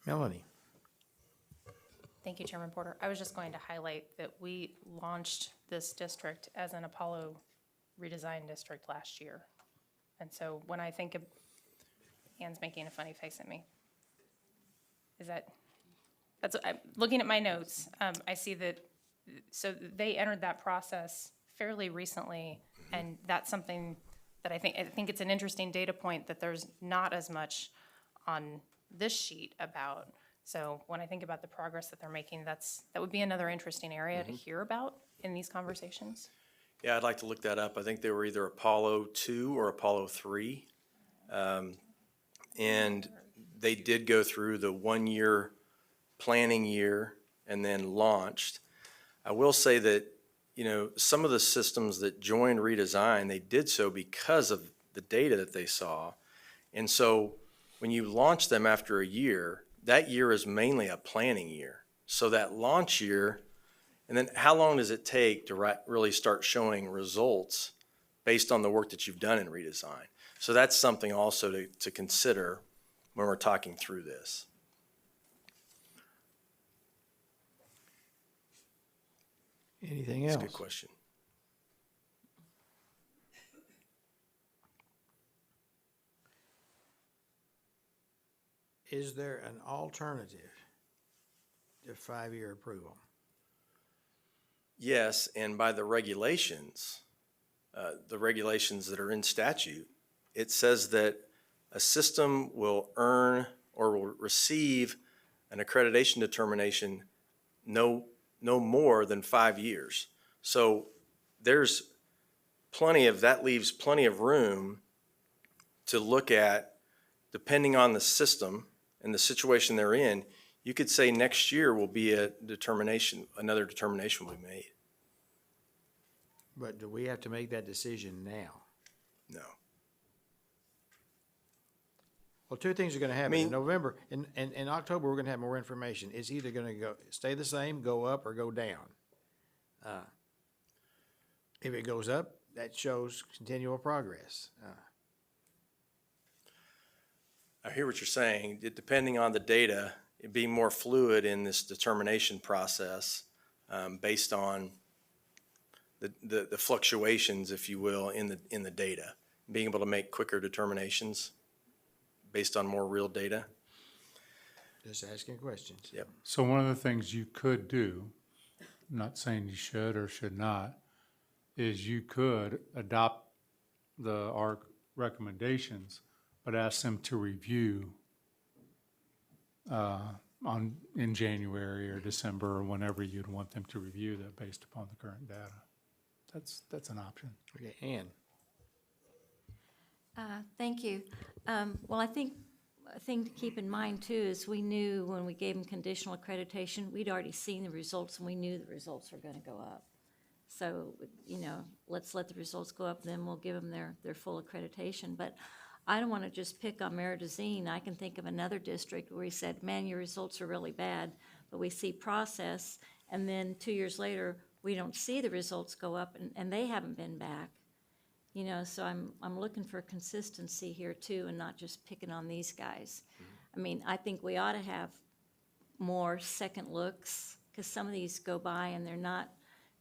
Speaker 1: Melanie?
Speaker 18: Thank you, Chairman Porter. I was just going to highlight that we launched this district as an Apollo redesign district last year. And so when I think of, Ann's making a funny face at me. I'm looking at my notes. I see that, so they entered that process fairly recently, and that's something that I think it's an interesting data point that there's not as much on this sheet about. So when I think about the progress that they're making, that would be another interesting area to hear about in these conversations.
Speaker 7: Yeah, I'd like to look that up. I think they were either Apollo 2 or Apollo 3. And they did go through the 1-year planning year and then launched. I will say that, some of the systems that joined redesign, they did so because of the data that they saw. And so when you launch them after a year, that year is mainly a planning year. So that launch year, and then how long does it take to really start showing results based on the work that you've done in redesign? So that's something also to consider when we're talking through this.
Speaker 1: Anything
Speaker 7: That's
Speaker 1: else?
Speaker 7: a good question.
Speaker 1: Is there an alternative to 5-year approval?
Speaker 7: Yes, and by the regulations that are in statute, it says that a system will earn or will receive an accreditation determination no more than 5 years. So there's that leaves plenty of room to look at, depending on the system and the situation they're in. You could say next year will be another determination will be made.
Speaker 1: But do we have to make that decision now?
Speaker 7: No.
Speaker 1: Well, two things are gonna happen.
Speaker 7: I mean-
Speaker 1: In November, in October, we're gonna have more information. It's either gonna stay the same, go up, or go down. If it goes up, that shows continual progress.
Speaker 7: I hear what you're saying. Depending on the data, it being more fluid in this determination process, based on the fluctuations, if you will, in the data, being able to make quicker determinations based on more real data.
Speaker 1: Just asking questions.
Speaker 7: Yep.
Speaker 3: So one of the things you could do, I'm not saying you should or should not, is you could adopt the ARC recommendations, but ask them to review in January or December or whenever you'd want them to review that based upon the current data. That's an option.
Speaker 1: Okay, Ann.
Speaker 17: Thank you. Well, I think a thing to keep in mind too is we knew when we gave them conditional accreditation, we'd already seen the results and we knew the results were going to go up. So, you know, let's let the results go up, then we'll give them their full accreditation. But I don't want to just pick on Meridazine. I can think of another district where he said, man, your results are really bad, but we see process, and then 2 years later, we don't see the results go up, and they haven't been back. You know, so I'm looking for consistency here too, and not just picking on these guys. I mean, I think we ought to have more second looks, because some of these go by and they're not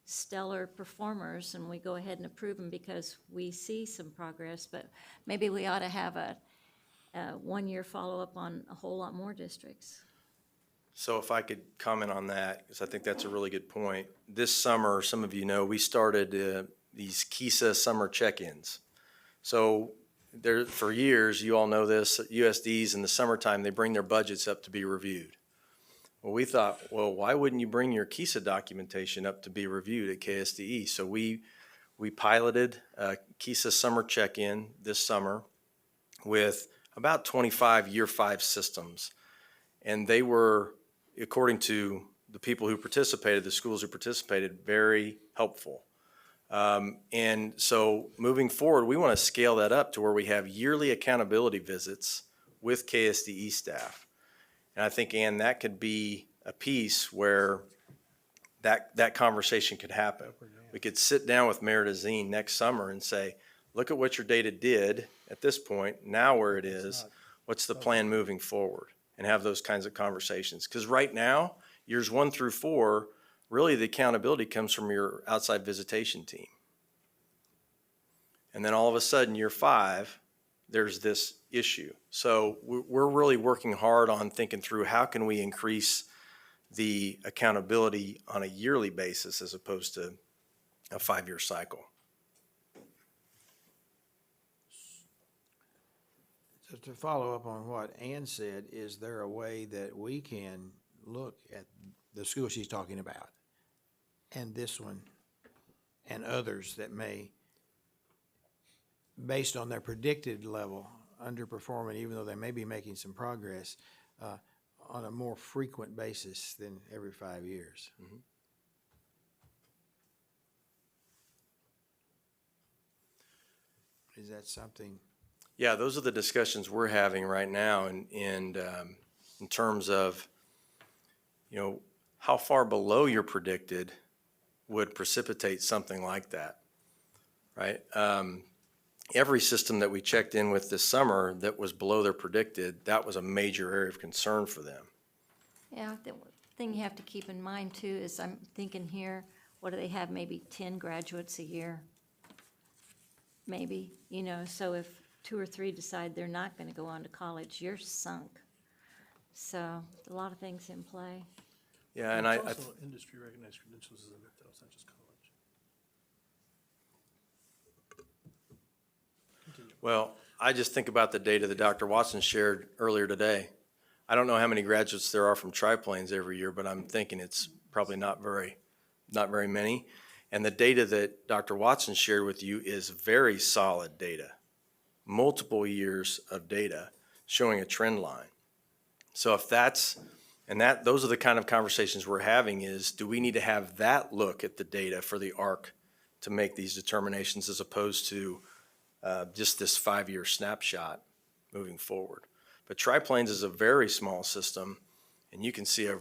Speaker 17: stellar performers, and we go ahead and approve them because we see some progress, but maybe we ought to have a 1-year follow-up on a whole lot more districts.
Speaker 7: So if I could comment on that, because I think that's a really good point. This summer, some of you know, we started these KISA summer check-ins. So there, for years, you all know this, USDs in the summertime, they bring their budgets up to be reviewed. Well, we thought, well, why wouldn't you bring your KISA documentation up to be reviewed at KSDE? So we piloted a KISA summer check-in this summer with about 25 year 5 systems. And they were, according to the people who participated, the schools who participated, very helpful. And so moving forward, we want to scale that up to where we have yearly accountability visits with KSDE staff. And I think, Ann, that could be a piece where that conversation could happen. We could sit down with Meridazine next summer and say, look at what your data did at this point, now where it is, what's the plan moving forward? And have those kinds of conversations. Because right now, years 1 through 4, really the accountability comes from your outside visitation team. And then all of a sudden, year 5, there's this issue. So we're really working hard on thinking through how can we increase the accountability on a yearly basis as opposed to a 5-year cycle.
Speaker 1: So to follow up on what Ann said, is there a way that we can look at the school she's talking about and this one and others that may, based on their predicted level, underperforming, even though they may be making some progress, on a more frequent basis than every 5 years?
Speaker 7: Mm-hmm.
Speaker 1: Is that something?
Speaker 7: Yeah, those are the discussions we're having right now, and in terms of, you know, how far below your predicted would precipitate something like that, right? Every system that we checked in with this summer that was below their predicted, that was a major area of concern for them.
Speaker 17: Yeah, the thing you have to keep in mind too is I'm thinking here, what do they have, maybe 10 graduates a year? Maybe, you know, so if 2 or 3 decide they're not going to go on to college, you're sunk. So a lot of things in play.
Speaker 7: Yeah, and
Speaker 16: It's also industry recognized credentials, isn't it, though? It's not just college.
Speaker 7: Well, I just think about the data that Dr. Watson shared earlier today. I don't know how many graduates there are from triplanes every year, but I'm thinking it's probably not very many. And the data that Dr. Watson shared with you is very solid data, multiple years of data showing a trend line. So if those are the kind of conversations we're having is, do we need to have that look at the data for the ARC to make these determinations as opposed to just this 5-year snapshot moving forward? But triplanes is a very small system, and you can see a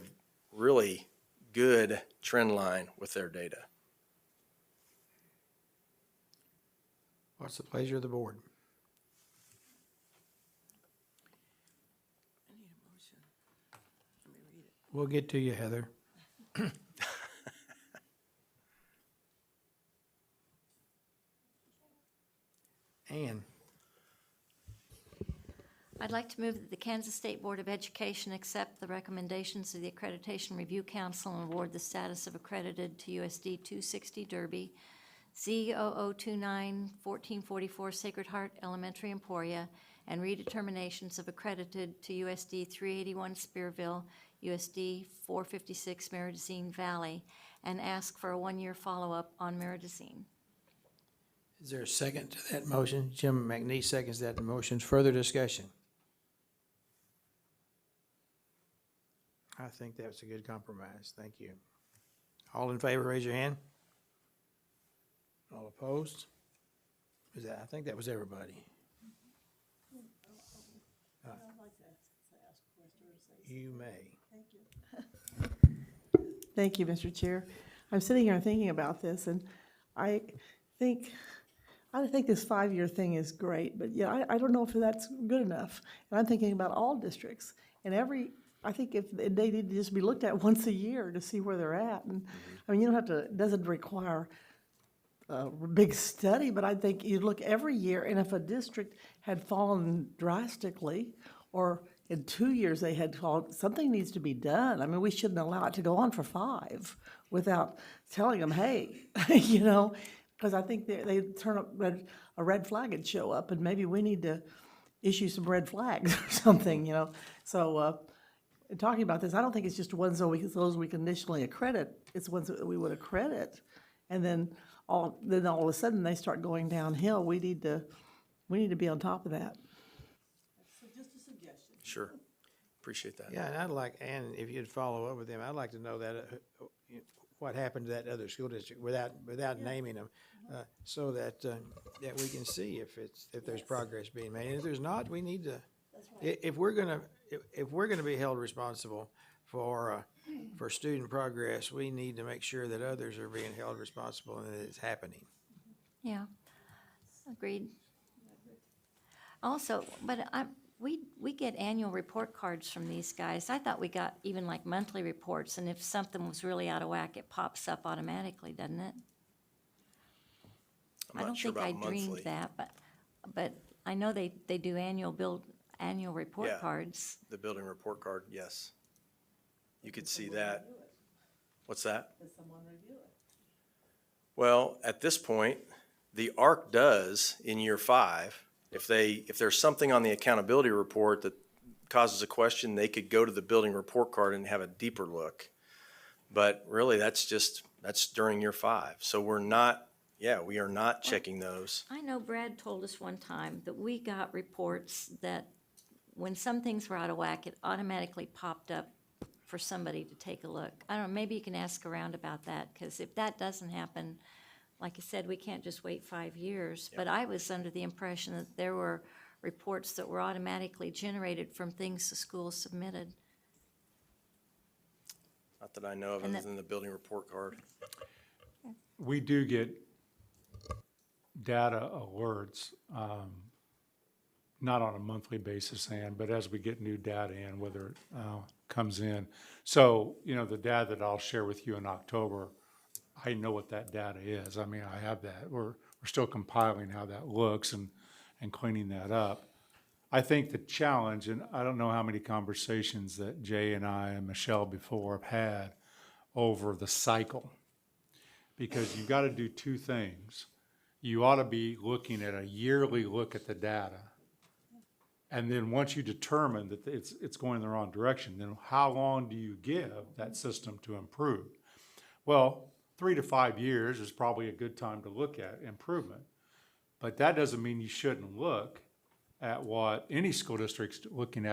Speaker 7: really good trend line with their data.
Speaker 1: What's the pleasure of the board? We'll get to you, Heather. Ann,
Speaker 17: I'd like to move that the Kansas State Board of Education accept the recommendations of the Accreditation Review Council and award the status of accredited to USD 260 Derby, Z0029-1444 Sacred Heart Elementary Emporia, and redeterminations of accredited to USD 381 Spearville, USD 456 Meridazine Valley, and ask for a one-year follow-up on Meridazine.
Speaker 1: is there a second to that motion? Jim McNeese seconds that motion. Further discussion? I think that's a good compromise. Thank you. All in favor, raise your hand. All opposed? Is that, I think that was everybody. You may.
Speaker 8: Thank you, Mr. Chair. I'm sitting here thinking about this, and I think this 5-year thing is great, but yeah, I don't know if that's good enough. And I'm thinking about all districts, and I think if they need to just be looked at once a year to see where they're at. And I mean, you don't have to, it doesn't require a big study, but I think you look every year, and if a district had fallen drastically, or in 2 years they had fallen, something needs to be done. I mean, we shouldn't allow it to go on for 5 without telling them, hey, you know, because I think they turn up a red flag would show up, and maybe we need to issue some red flags or something, you know. So talking about this, I don't think it's just ones those we can initially accredit. It's ones that we would accredit, and then all of a sudden they start going downhill. We need to be on top of that. So just a suggestion.
Speaker 7: Sure. Appreciate that.
Speaker 1: Yeah, and I'd like, Ann, if you'd follow up with them, I'd like to know that, what happened to that other school district without naming them, so that, that we can see if there's progress being made. And if there's not, we need to, if we're gonna be held responsible for student progress, we need to make sure that others are being held responsible and that it's happening.
Speaker 17: Yeah, agreed. Also, but we get annual report cards from these guys. I thought we got even like monthly reports, and if something was really out of whack, it pops up automatically, doesn't it? I don't think I dreamed that, but I know they do annual report
Speaker 7: Yeah.
Speaker 17: cards.
Speaker 7: The building report card, yes. You could see that. What's that?
Speaker 8: Does someone review it?
Speaker 7: Well, at this point, the ARC does in year 5. If there's something on the accountability report that causes a question, they could go to the building report card and have a deeper look. But really, that's during year 5. So we are not checking those.
Speaker 17: I know Brad told us one time that we got reports that when some things were out of whack, it automatically popped up for somebody to take a look. I don't know, maybe you can ask around about that, because if that doesn't happen, like I said, we can't just wait 5 years. But I was under the impression that there were reports that were automatically generated from things the school submitted.
Speaker 7: Not that I know of, other than the building report card.
Speaker 3: We do get data alerts, not on a monthly basis, Ann, but as we get new data in, whether it comes in. So, you know, the data that I'll share with you in October, I know what that data is. I mean, I have that. We're still compiling how that looks and cleaning that up. I think the challenge, and I don't know how many conversations that Jay and I and Michelle before have had over the cycle, because you've got to do 2 things. You ought to be looking at a yearly look at the data. And then once you determine that it's going in the wrong direction, then how long do you give that system to improve? Well, 3 to 5 years is probably a good time to look at improvement. But that doesn't mean you shouldn't look at what any school district's looking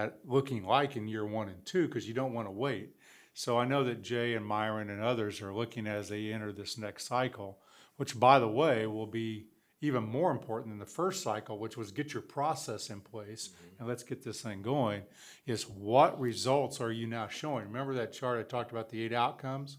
Speaker 3: like in year 1 and 2, because you don't want to wait. So I know that Jay and Myron and others are looking as they enter this next cycle, which, by the way, will be even more important than the first cycle, which was get your process in place and let's get this thing going, is what results are you now showing? Remember that chart I talked about, the 8 outcomes?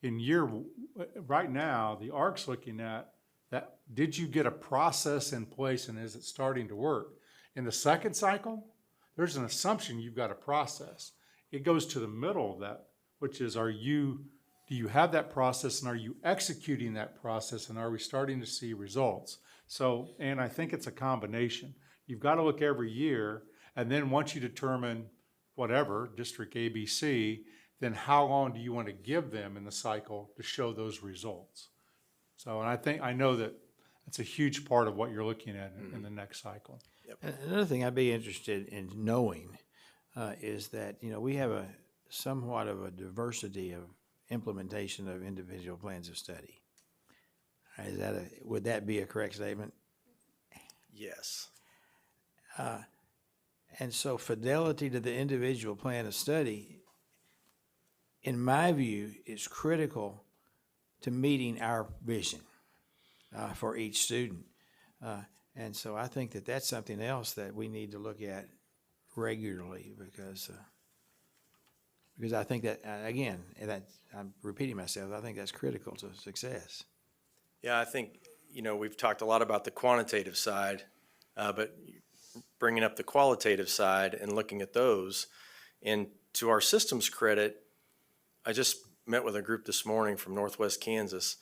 Speaker 3: Right now, the ARC's looking at that. Did you get a process in place, and is it starting to work? In the second cycle, there's an assumption you've got a process. it goes to the middle of that, which is, do you have that process, and are you executing that process, and are we starting to see results? So, and I think it's a combination. You've got to look every year, and then once you determine whatever, District ABC, then how long do you want to give them in the cycle to show those results? So, and I know that it's a huge part of what you're looking at in the next cycle.
Speaker 1: And another thing I'd be interested in knowing is that, we have somewhat of a diversity of implementation of individual plans of study. Would that be a correct statement?
Speaker 7: Yes.
Speaker 1: And so fidelity to the individual plan of study, in my view, is critical to meeting our vision for each student. And so I think that that's something else that we need to look at regularly, because I think that, again, and I'm repeating myself, I think that's critical to success.
Speaker 7: Yeah, I think, we've talked a lot about the quantitative side, but bringing up the qualitative side and looking at those. And to our system's credit, I just met with a group this morning from Northwest Kansas,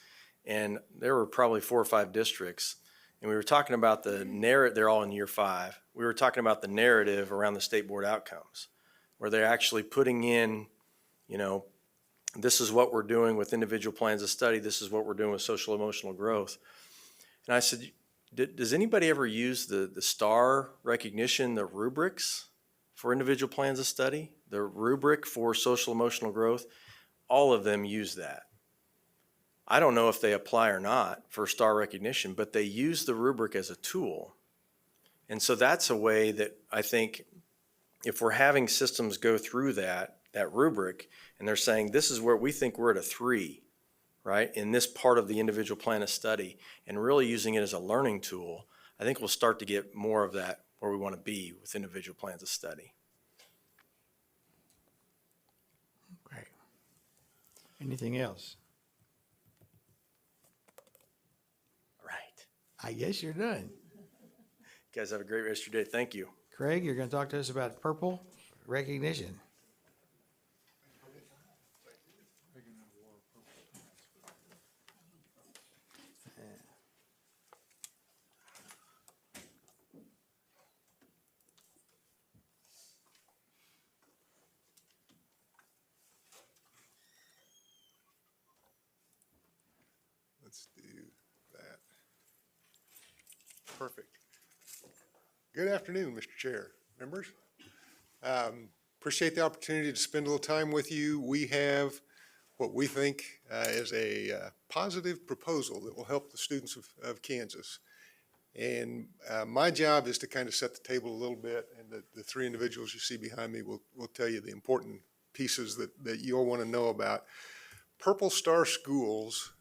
Speaker 7: and there were probably 4 or 5 districts. And we were talking about the narrative, they're all in year 5. We were talking about the narrative around the state board outcomes, where they're actually putting in, this is what we're doing with individual plans of study, this is what we're doing with social emotional growth. And I said, does anybody ever use the STAR recognition, the rubrics for individual plans of study? The rubric for social emotional growth? All of them use that. I don't know if they apply or not for STAR recognition, but they use the rubric as a tool. And so that's a way that I think if we're having systems go through that rubric, and they're saying, this is where we think we're at a 3, right, in this part of the individual plan of study, and really using it as a learning tool, I think we'll start to get more of that where we want to be with individual plans of study.
Speaker 1: Great. Anything else? I guess you're done.
Speaker 7: You guys have a great rest of your day. Thank you.
Speaker 1: Craig, you're going to talk to us about purple recognition.
Speaker 10: Let's do that. Perfect. Good afternoon, Mr. Chair, members. Appreciate the opportunity to spend a little time with you. We have what we think is a positive proposal that will help the students of Kansas. And my job is to kind of set the table a little bit, and the 3 individuals you see behind me will tell you the important pieces that you'll want to know about. Purple Star Schools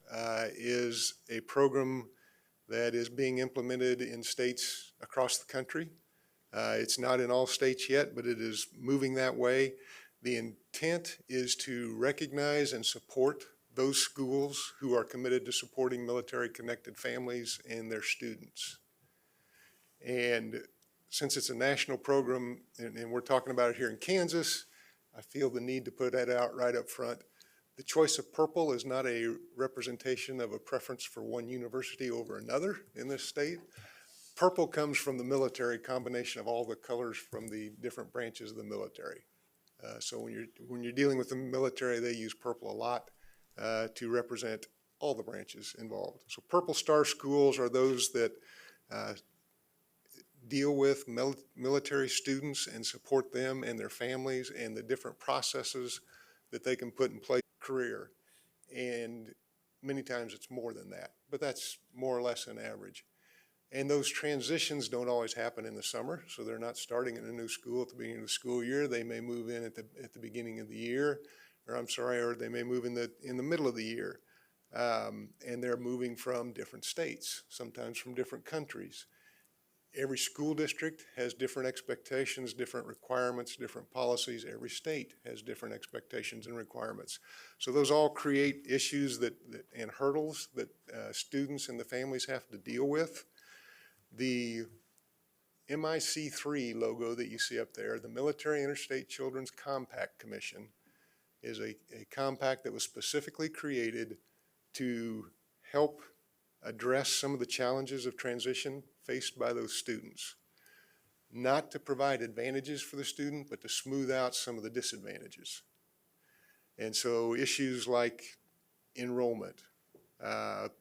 Speaker 10: is a program that is being implemented in states across the country. It's not in all states yet, but it is moving that way. The intent is to recognize and support those schools who are committed to supporting military-connected families and their students. And since it's a national program, and we're talking about it here in Kansas, I feel the need to put that out right up front. The choice of purple is not a representation of a preference for one university over another in this state. Purple comes from the military, combination of all the colors from the different branches of the military. So when you're dealing with the military, they use purple a lot to represent all the branches involved. So Purple Star Schools are those that deal with military students and support them and their families and the different processes that they can put in place career. And many times it's more than that, but that's more or less an average. And those transitions don't always happen in the summer, so they're not starting in a new school at the beginning of the school year. They may move in at the beginning of the year, or they may move in the middle of the year. And they're moving from different states, sometimes from different countries. Every school district has different expectations, different requirements, different policies. Every state has different expectations and requirements. So those all create issues and hurdles that students and the families have to deal with. The MIC3 logo that you see up there, the Military Interstate Children's Compact Commission, is a compact that was specifically created to help address some of the challenges of transition faced by those students. Not to provide advantages for the student, but to smooth out some of the disadvantages. And so issues like enrollment,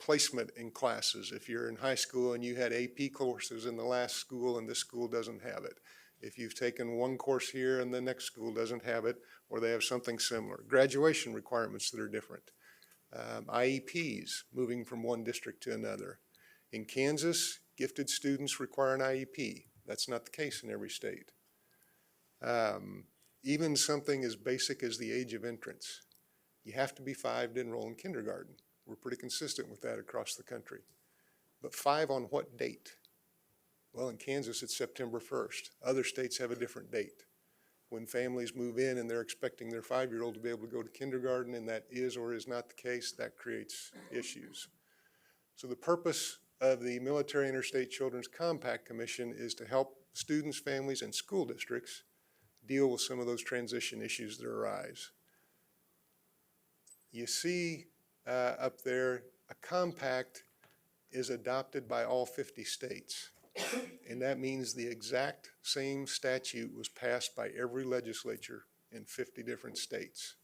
Speaker 10: placement in classes. If you're in high school and you had AP courses in the last school and this school doesn't have it. If you've taken one course here and the next school doesn't have it, or they have something similar. Graduation requirements that are different. IEPs, moving from one district to another. In Kansas, gifted students require an IEP. That's not the case in every state. Even something as basic as the age of entrance. You have to be 5 to enroll in kindergarten. We're pretty consistent with that across the country. But 5 on what date? Well, in Kansas, it's September 1st. Other states have a different date. When families move in and they're expecting their 5-year-old to be able to go to kindergarten and that is or is not the case, that creates issues. So the purpose of the Military Interstate Children's Compact Commission is to help students, families, and school districts deal with some of those transition issues that arise. You see up there, a compact is adopted by all 50 states. And that means the exact same statute was passed by every legislature in 50 different states.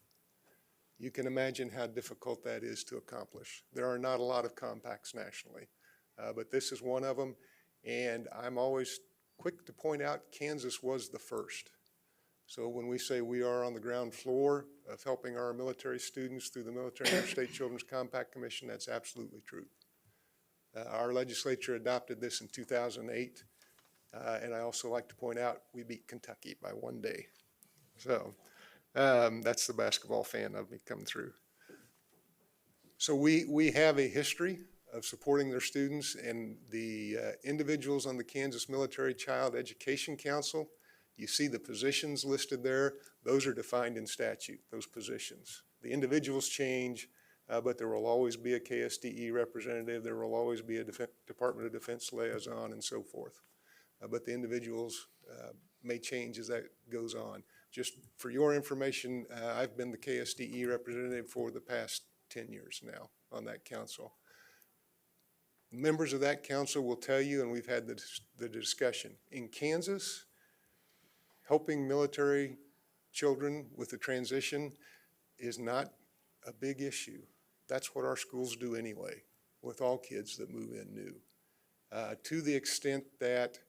Speaker 10: You can imagine how difficult that is to accomplish. There are not a lot of compacts nationally, but this is one of them. And I'm always quick to point out Kansas was the first. So when we say we are on the ground floor of helping our military students through the Military Interstate Children's Compact Commission, that's absolutely true. Our legislature adopted this in 2008, and I also like to point out we beat Kentucky by 1 day. So that's the basketball fan of me coming through. So we have a history of supporting their students, and the individuals on the Kansas Military Child Education Council, you see the positions listed there. Those are defined in statute, those positions. The individuals change, but there will always be a KSDE representative. There will always be a Department of Defense liaison and so forth. But the individuals may change as that goes on. Just for your information, I've been the KSDE representative for the past 10 years now on that council. Members of that council will tell you, and we've had the discussion, in Kansas, helping military children with the transition is not a big issue. That's what our schools do anyway, with all kids that move in new. To the extent that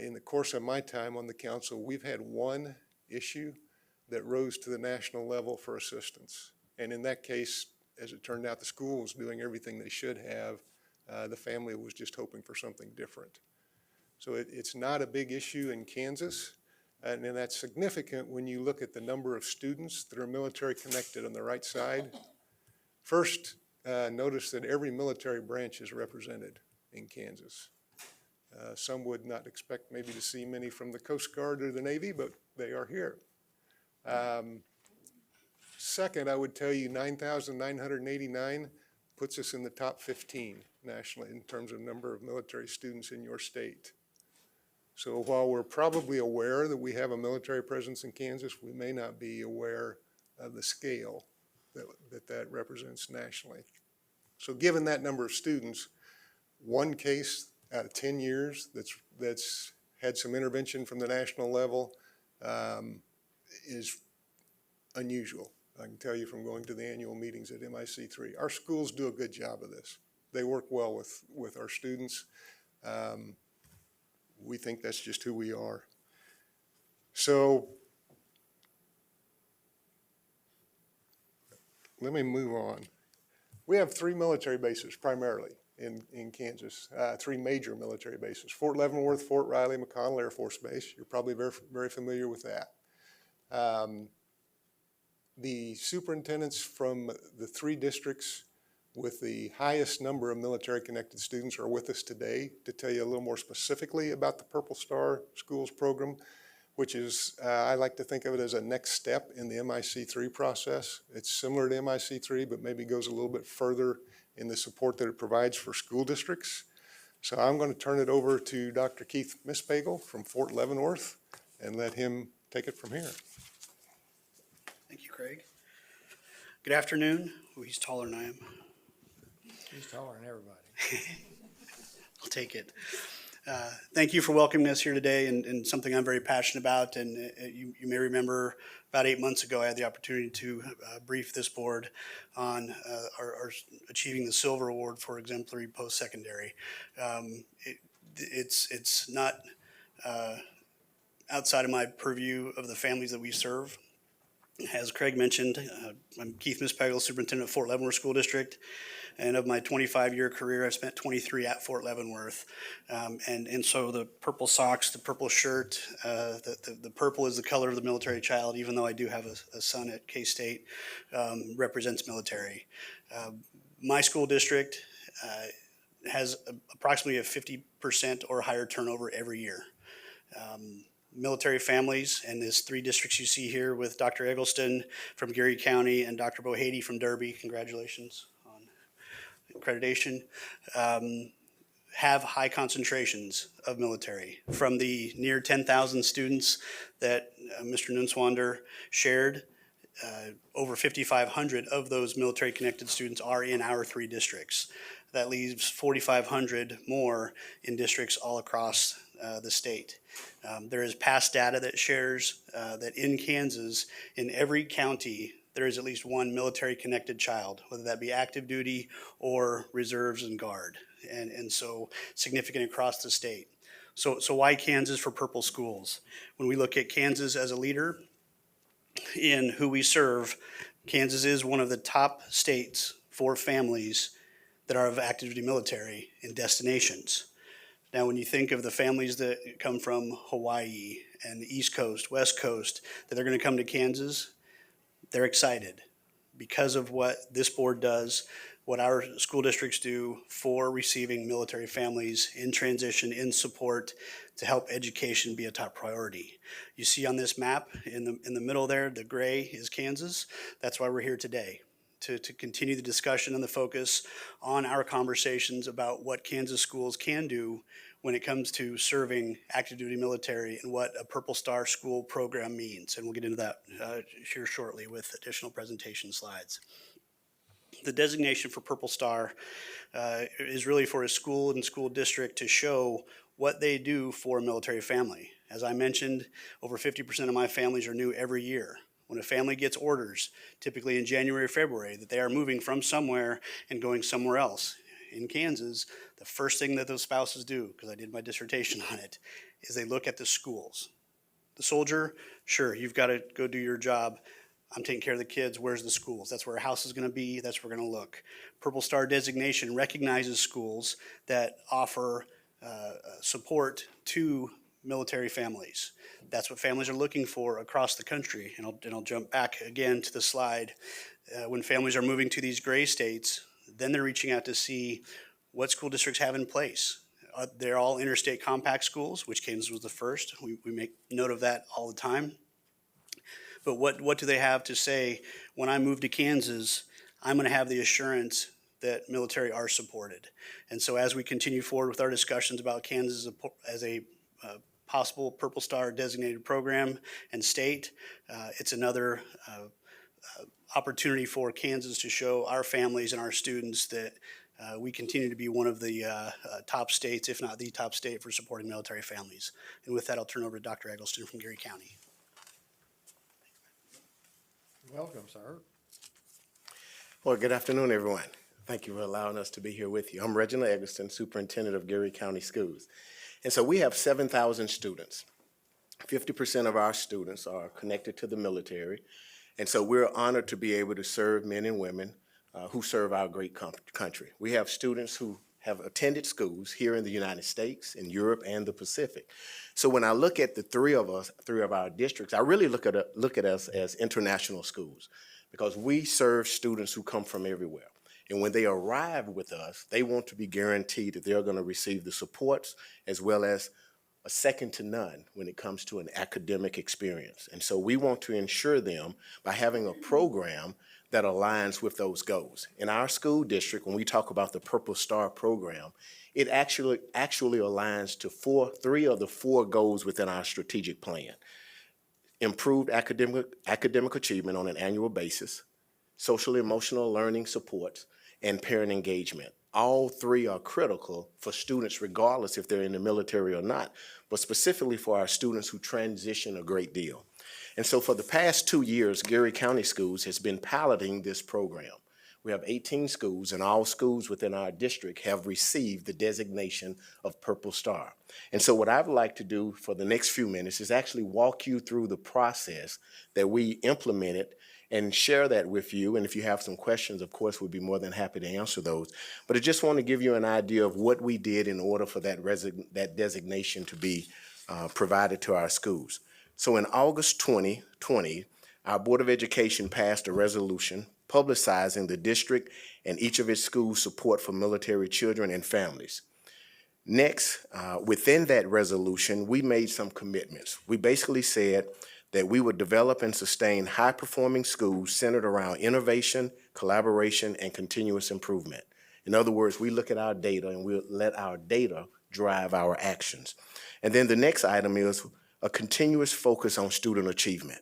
Speaker 10: in the course of my time on the council, we've had one issue that rose to the national level for assistance. And in that case, as it turned out, the school was doing everything they should have. The family was just hoping for something different. So it's not a big issue in Kansas, and that's significant when you look at the number of students that are military connected on the right side. First, notice that every military branch is represented in Kansas. Some would not expect maybe to see many from the Coast Guard or the Navy, but they are here. Second, I would tell you 9,989 puts us in the top 15 nationally in terms of number of military students in your state. So while we're probably aware that we have a military presence in Kansas, we may not be aware of the scale that represents nationally. So given that number of students, one case out of 10 years that's had some intervention from the national level is unusual. I can tell you from going to the annual meetings at MIC3. Our schools do a good job of this. They work well with our students. We think that's just who we are. So let me move on. We have 3 military bases primarily in Kansas, 3 major military bases: Fort Leavenworth, Fort Riley, McConnell Air Force Base. You're probably very familiar with that. The superintendents from the 3 districts with the highest number of military connected students are with us today to tell you a little more specifically about the Purple Star Schools program, which is, I like to think of it as a next step in the MIC3 process. It's similar to MIC3, but maybe goes a little bit further in the support that it provides for school districts. So I'm going to turn it over to Dr. Keith Mispagel from Fort Leavenworth and let him take it from here.
Speaker 11: Thank you, Craig. Good afternoon. Oh, he's taller than I am.
Speaker 1: He's taller than everybody.
Speaker 11: I'll take it. Thank you for welcoming us here today and something I'm very passionate about. And you may remember about 8 months ago, I had the opportunity to brief this board on our achieving the Silver Award for exemplary post-secondary. It's not outside of my purview of the families that we serve. As Craig mentioned, I'm Keith Mispagel, Superintendent of Fort Leavenworth School District. And of my 25-year career, I've spent 23 at Fort Leavenworth. And so the purple socks, the purple shirt, the purple is the color of the military child, even though I do have a son at K-State, represents military. My school district has approximately a 50% or higher turnover every year. Military families, and there's 3 districts you see here with Dr. Eggleston from Geary County and Dr. Bohady from Derby, congratulations on accreditation, have high concentrations of military. From the near 10,000 students that Mr. Nunswander shared, over 5,500 of those military-connected students are in our 3 districts. That leaves 4,500 more in districts all across the state. There is past data that shares that in Kansas, in every county, there is at least one military-connected child, whether that be active duty or reserves and guard, and so significant across the state. So why Kansas for Purple Schools? When we look at Kansas as a leader in who we serve, Kansas is one of the top states for families that are of active duty military in destinations. Now, when you think of the families that come from Hawaii and the East Coast, West Coast, that are going to come to Kansas, they're excited because of what this board does, what our school districts do for receiving military families in transition, in support, to help education be a top priority. You see on this map in the middle there, the gray is Kansas. That's why we're here today, to continue the discussion and the focus on our conversations about what Kansas schools can do when it comes to serving active duty military and what a Purple Star school program means. And we'll get into that here shortly with additional presentation slides. The designation for Purple Star is really for a school and school district to show what they do for a military family. As I mentioned, over 50% of my families are new every year. When a family gets orders, typically in January or February, that they are moving from somewhere and going somewhere else. In Kansas, the first thing that those spouses do, because I did my dissertation on it, is they look at the schools. The soldier, sure, you've got to go do your job. I'm taking care of the kids. Where's the schools? That's where our house is going to be. That's where we're going to look. Purple Star designation recognizes schools that offer support to military families. That's what families are looking for across the country. And I'll jump back again to the slide. When families are moving to these gray states, then they're reaching out to see what school districts have in place. They're all interstate compact schools, which Kansas was the first. We make note of that all the time. But what do they have to say, when I move to Kansas, I'm going to have the assurance that military are supported. And so as we continue forward with our discussions about Kansas as a possible Purple Star designated program and state, it's another opportunity for Kansas to show our families and our students that we continue to be one of the top states, if not the top state, for supporting military families. And with that, I'll turn over to Dr. Eggleston from Geary County.
Speaker 13: Welcome, sir.
Speaker 12: Well, good afternoon, everyone. Thank you for allowing us to be here with you. I'm Reginald Eggleston, Superintendent of Geary County Schools. And so we have 7,000 students. 50% of our students are connected to the military. And so we're honored to be able to serve men and women who serve our great country. We have students who have attended schools here in the United States, in Europe, and the Pacific. So when I look at the three of our districts, I really look at us as international schools, because we serve students who come from everywhere. And when they arrive with us, they want to be guaranteed that they're going to receive the supports as well as a second to none when it comes to an academic experience. And so we want to ensure them by having a program that aligns with those goals. In our school district, when we talk about the Purple Star program, it actually aligns to three of the four goals within our strategic plan. Improved academic achievement on an annual basis, social emotional learning supports, and parent engagement. All three are critical for students regardless if they're in the military or not, but specifically for our students who transition a great deal. And so for the past 2 years, Geary County Schools has been piloting this program. We have 18 schools, and all schools within our district have received the designation of Purple Star. And so what I'd like to do for the next few minutes is actually walk you through the process that we implemented and share that with you. And if you have some questions, of course, we'd be more than happy to answer those. But I just want to give you an idea of what we did in order for that designation to be provided to our schools. So in August 2020, our Board of Education passed a resolution publicizing the district and each of its schools' support for military children and families. Next, within that resolution, we made some commitments. We basically said that we would develop and sustain high-performing schools centered around innovation, collaboration, and continuous improvement. In other words, we look at our data and we'll let our data drive our actions. And then the next item is a continuous focus on student achievement.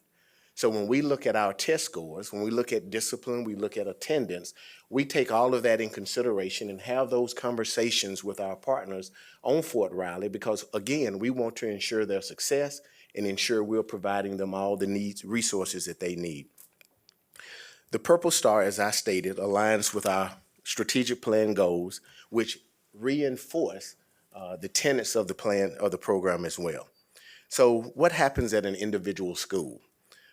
Speaker 12: So when we look at our test scores, when we look at discipline, we look at attendance, we take all of that in consideration and have those conversations with our partners on Fort Riley because, again, we want to ensure their success and ensure we're providing them all the resources that they need. The Purple Star, as I stated, aligns with our strategic plan goals, which reinforce the tenets of the plan of the program as well. So what happens at an individual school?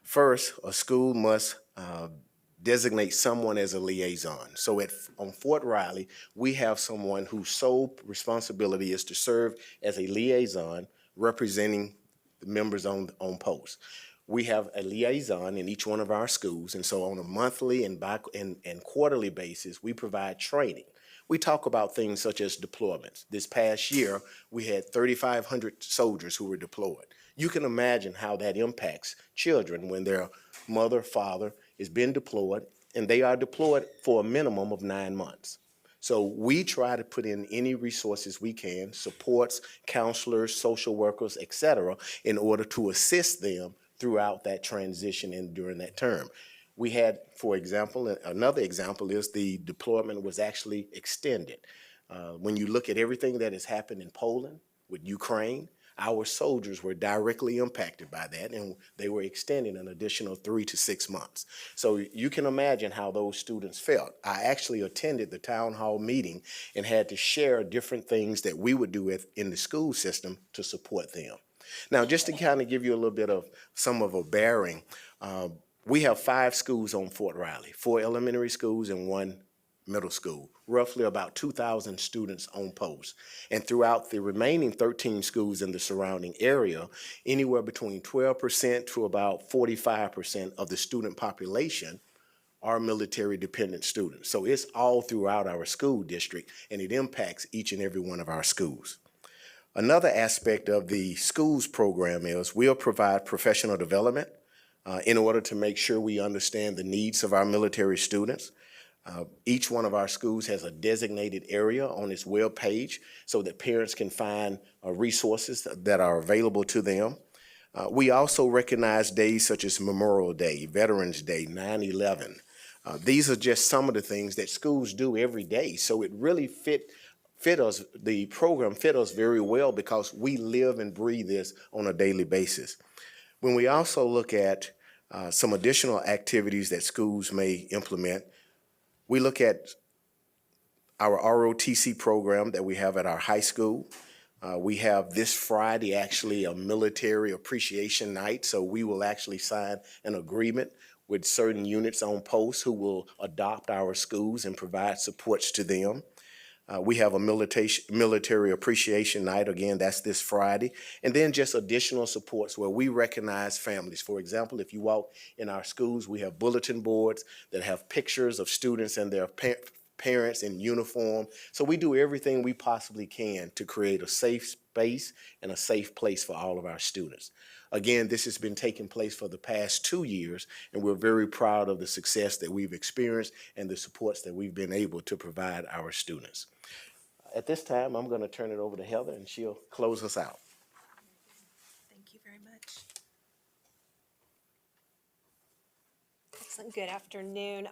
Speaker 12: First, a school must designate someone as a liaison. So on Fort Riley, we have someone whose sole responsibility is to serve as a liaison representing the members on post. We have a liaison in each one of our schools, and so on a monthly and quarterly basis, we provide training. We talk about things such as deployments. This past year, we had 3,500 soldiers who were deployed. You can imagine how that impacts children when their mother, father is being deployed, and they are deployed for a minimum of 9 months. So we try to put in any resources we can, supports, counselors, social workers, et cetera, in order to assist them throughout that transition and during that term. We had, for example, another example is the deployment was actually extended. When you look at everything that has happened in Poland with Ukraine, our soldiers were directly impacted by that, and they were extending an additional 3 to 6 months. So you can imagine how those students felt. I actually attended the town hall meeting and had to share different things that we would do in the school system to support them. Now, just to kind of give you a little bit of some of a bearing, we have 5 schools on Fort Riley, 4 elementary schools and 1 middle school, roughly about 2,000 students on post. And throughout the remaining 13 schools in the surrounding area, anywhere between 12% to about 45% of the student population are military dependent students. So it's all throughout our school district, and it impacts each and every one of our schools. Another aspect of the schools program is we'll provide professional development in order to make sure we understand the needs of our military students. Each one of our schools has a designated area on its web page so that parents can find resources that are available to them. We also recognize days such as Memorial Day, Veterans Day, 9/11. These are just some of the things that schools do every day. So it really the program fit us very well because we live and breathe this on a daily basis. When we also look at some additional activities that schools may implement, we look at our ROTC program that we have at our high school. We have this Friday actually a military appreciation night, so we will actually sign an agreement with certain units on post who will adopt our schools and provide supports to them. We have a military appreciation night, again, that's this Friday, and then just additional supports where we recognize families. For example, if you walk in our schools, we have bulletin boards that have pictures of students and their parents in uniform. So we do everything we possibly can to create a safe space and a safe place for all of our students. Again, this has been taking place for the past 2 years, and we're very proud of the success that we've experienced and the supports that we've been able to provide our students. At this time, I'm going to turn it over to Heather, and she'll close us out.
Speaker 9: Thank you very much. Excellent. Good afternoon.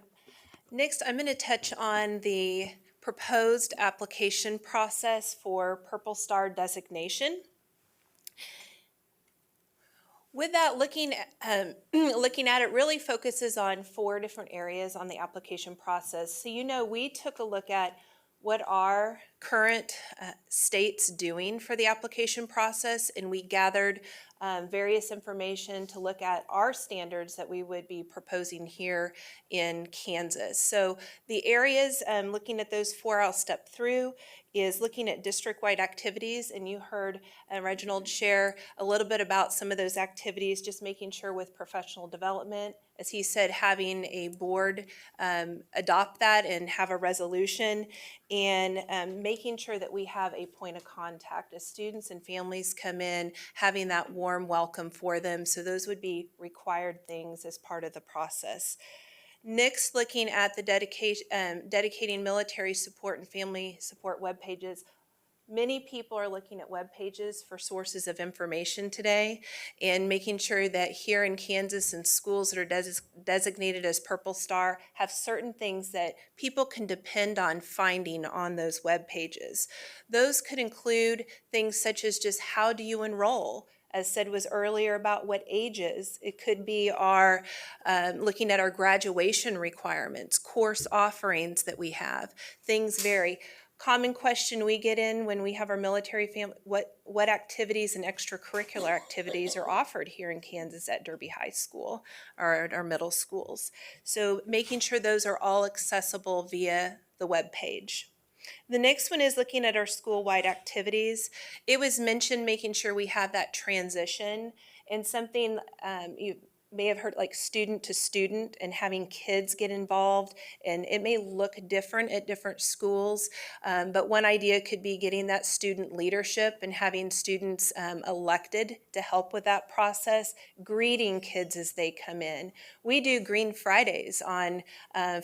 Speaker 9: Next, I'm going to touch on the proposed application process for Purple Star designation. With that, looking at it really focuses on 4 different areas on the application process. So we took a look at what are current states doing for the application process, and we gathered various information to look at our standards that we would be proposing here in Kansas. So the areas, looking at those 4 I'll step through, is looking at district-wide activities, and you heard Reginald share a little bit about some of those activities, just making sure with professional development, as he said, having a board adopt that and have a resolution, and making sure that we have a point of contact as students and families come in, having that warm welcome for them. So those would be required things as part of the process. Next, looking at the dedicating military support and family support web pages. Many people are looking at web pages for sources of information today, and making sure that here in Kansas and schools that are designated as Purple Star have certain things that people can depend on finding on those web pages. Those could include things such as just how do you enroll? As said was earlier about what ages. It could be our looking at our graduation requirements, course offerings that we have. Things vary. Common question we get in when we have our military family, what activities and extracurricular activities are offered here in Kansas at Derby High School or at our middle schools. So making sure those are all accessible via the web page. The next one is looking at our school-wide activities. It was mentioned making sure we have that transition, and something you may have heard like student to student and having kids get involved, and it may look different at different schools, but one idea could be getting that student leadership and having students elected to help with that process, greeting kids as they come in. We do Green Fridays on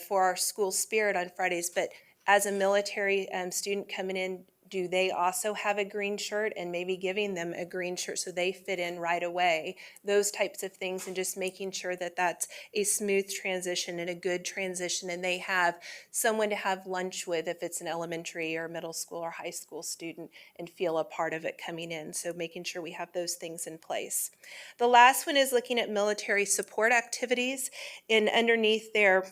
Speaker 9: for our school spirit on Fridays, but as a military student coming in, do they also have a green shirt, and maybe giving them a green shirt so they fit in right away? Those types of things, and just making sure that that's a smooth transition and a good transition, and they have someone to have lunch with if it's an elementary or middle school or high school student and feel a part of it coming in. So making sure we have those things in place. The last one is looking at military support activities, and underneath there,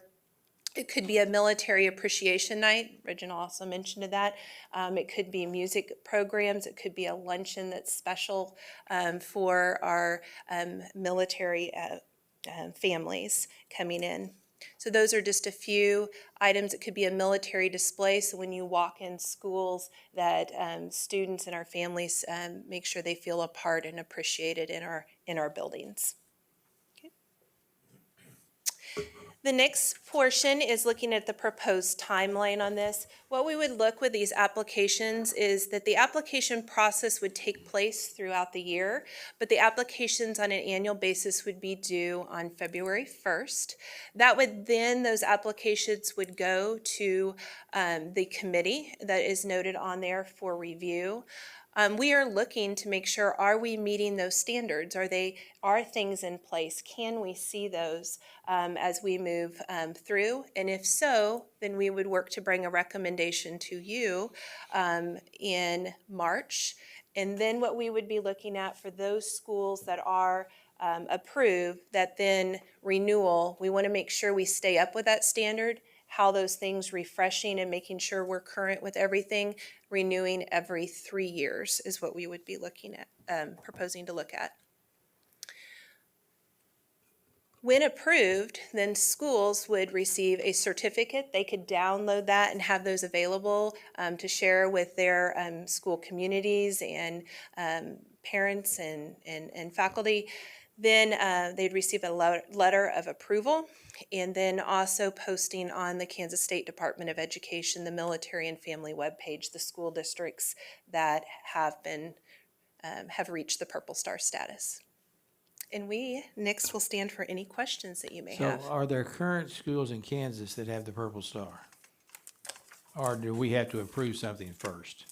Speaker 9: it could be a military appreciation night. Reginald also mentioned that. It could be music programs. It could be a luncheon that's special for our military families coming in. So those are just a few items. It could be a military display. So when you walk in schools, that students and our families make sure they feel a part and appreciated in our buildings. The next portion is looking at the proposed timeline on this. What we would look with these applications is that the application process would take place throughout the year, but the applications on an annual basis would be due on February 1st. That would then, those applications would go to the committee that is noted on there for review. We are looking to make sure, are we meeting those standards? Are things in place? Can we see those as we move through? And if so, then we would work to bring a recommendation to you in March. And then what we would be looking at for those schools that are approved, that then renewal, we want to make sure we stay up with that standard, how those things refreshing and making sure we're current with everything, renewing every 3 years is what we would be looking at, proposing to look at. When approved, then schools would receive a certificate. They could download that and have those available to share with their school communities and parents and faculty. Then they'd receive a letter of approval, and then also posting on the Kansas State Department of Education, the military and family webpage, the school districts that have been have reached the Purple Star status. And we next will stand for any questions that you may
Speaker 1: So
Speaker 9: have.
Speaker 1: are there current schools in Kansas that have the Purple Star? Or do we have to approve something first?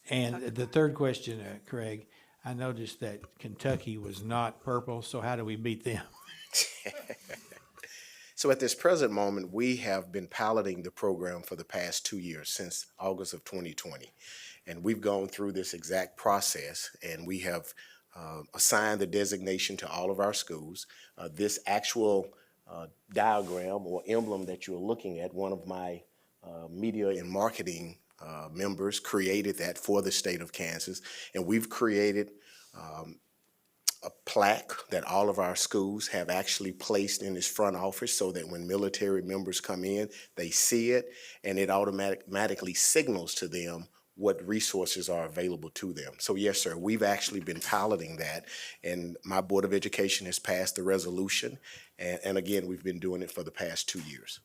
Speaker 1: And the third question, Craig, I noticed that Kentucky was not purple, so how do we beat them?
Speaker 12: So at this present moment, we have been piloting the program for the past 2 years, since August of 2020. And we've gone through this exact process, and we have assigned the designation to all of our schools. This actual diagram or emblem that you're looking at, one of my media and marketing members created that for the state of Kansas. And we've created a plaque that all of our schools have actually placed in this front office so that when military members come in, they see it, and it automatically signals to them what resources are available to them. So yes, sir, we've actually been piloting that, and my Board of Education has passed the resolution, and again, we've been doing it for the past 2 years.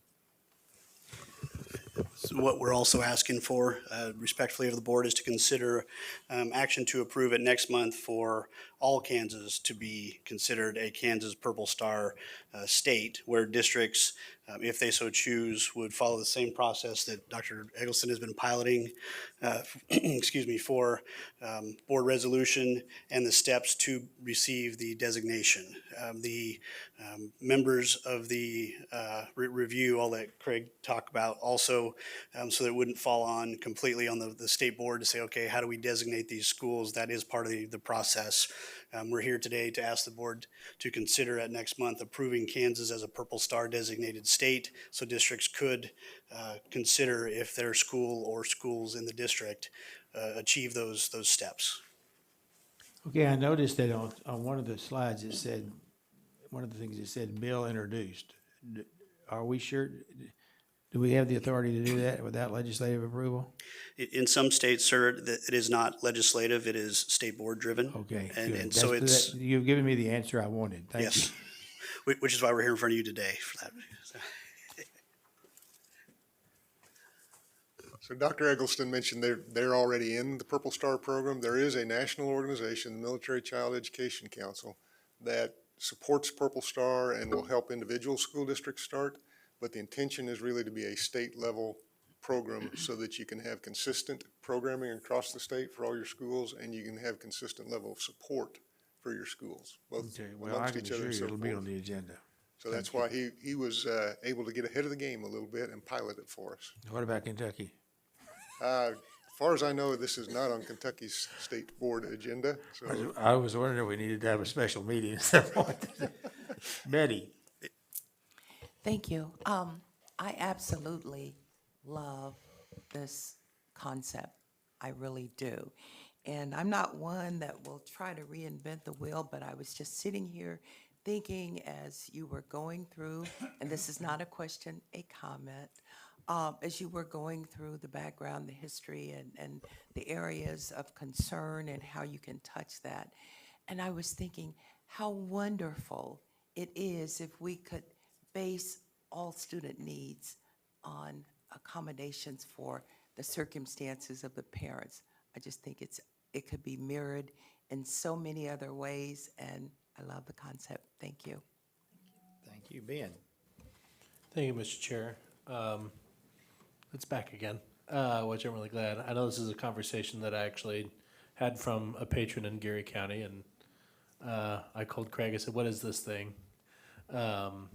Speaker 11: So what we're also asking for, respectfully of the board, is to consider action to approve it next month for all Kansas to be considered a Kansas Purple Star state, where districts, if they so choose, would follow the same process that Dr. Eggleston has been piloting, for board resolution and the steps to receive the designation. The members of the review, I'll let Craig talk about also, so that it wouldn't fall on completely on the state board to say, okay, how do we designate these schools? That is part of the process. We're here today to ask the board to consider at next month approving Kansas as a Purple Star designated state, so districts could consider if their school or schools in the district achieve those steps.
Speaker 1: Okay, I noticed that on one of the slides, it said, one of the things it said, bill introduced. Are we sure, do we have the authority to do that without legislative approval?
Speaker 11: In some states, sir, it is not legislative, it is state board driven.
Speaker 1: Okay,
Speaker 11: And
Speaker 1: good.
Speaker 11: so
Speaker 1: That's-
Speaker 11: it's,
Speaker 1: You've given me the answer I wanted. Thank you.
Speaker 11: yes, which is why we're here in front of you today for that.
Speaker 10: So Dr. Eggleston mentioned they're already in the Purple Star program. There is a national organization, the Military Child Education Council, that supports Purple Star and will help individual school districts start. But the intention is really to be a state level program so that you can have consistent programming across the state for all your schools, and you can have consistent level of support for your schools, both
Speaker 1: Okay, well, I
Speaker 10: amongst
Speaker 1: can
Speaker 10: each other
Speaker 1: assure
Speaker 10: and
Speaker 1: you
Speaker 10: so
Speaker 1: it'll be on
Speaker 10: forth.
Speaker 1: the agenda.
Speaker 10: So that's why he was able to get ahead of the game a little bit and pilot it for us.
Speaker 1: What about Kentucky?
Speaker 10: As far as I know, this is not on Kentucky's state board agenda, so.
Speaker 1: I was wondering if we needed to have a special meeting at some point. Betty?
Speaker 4: Thank you. I absolutely love this concept. I really do. And I'm not one that will try to reinvent the wheel, but I was just sitting here thinking as you were going through, and this is not a question, a comment, as you were going through the background, the history, and the areas of concern and how you can touch that. And I was thinking how wonderful it is if we could base all student needs on accommodations for the circumstances of the parents. I just think it could be mirrored in so many other ways, and I love the concept. Thank you.
Speaker 1: Thank you. Ben?
Speaker 16: Thank you, Mr. Chair. It's back again, which I'm really glad. I know this is a conversation that I actually had from a patron in Geary County, and I called Craig. I said, "What is this thing?" And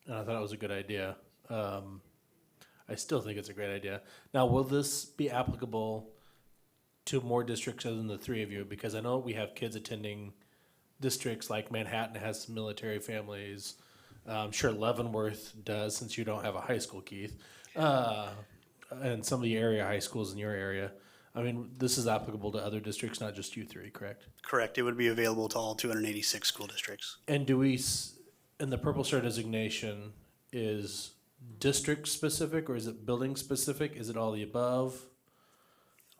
Speaker 16: I thought it was a good idea. I still think it's a great idea. Now, will this be applicable to more districts other than the three of you? Because I know we have kids attending districts like Manhattan has some military families. I'm sure Leavenworth does, since you don't have a high school, Keith. And some of the area high schools in your area. I mean, this is applicable to other districts, not just you three, correct?
Speaker 11: Correct. It would be available to all 286 school districts.
Speaker 16: And do we, and the Purple Star designation is district specific, or is it building specific? Is it all the above?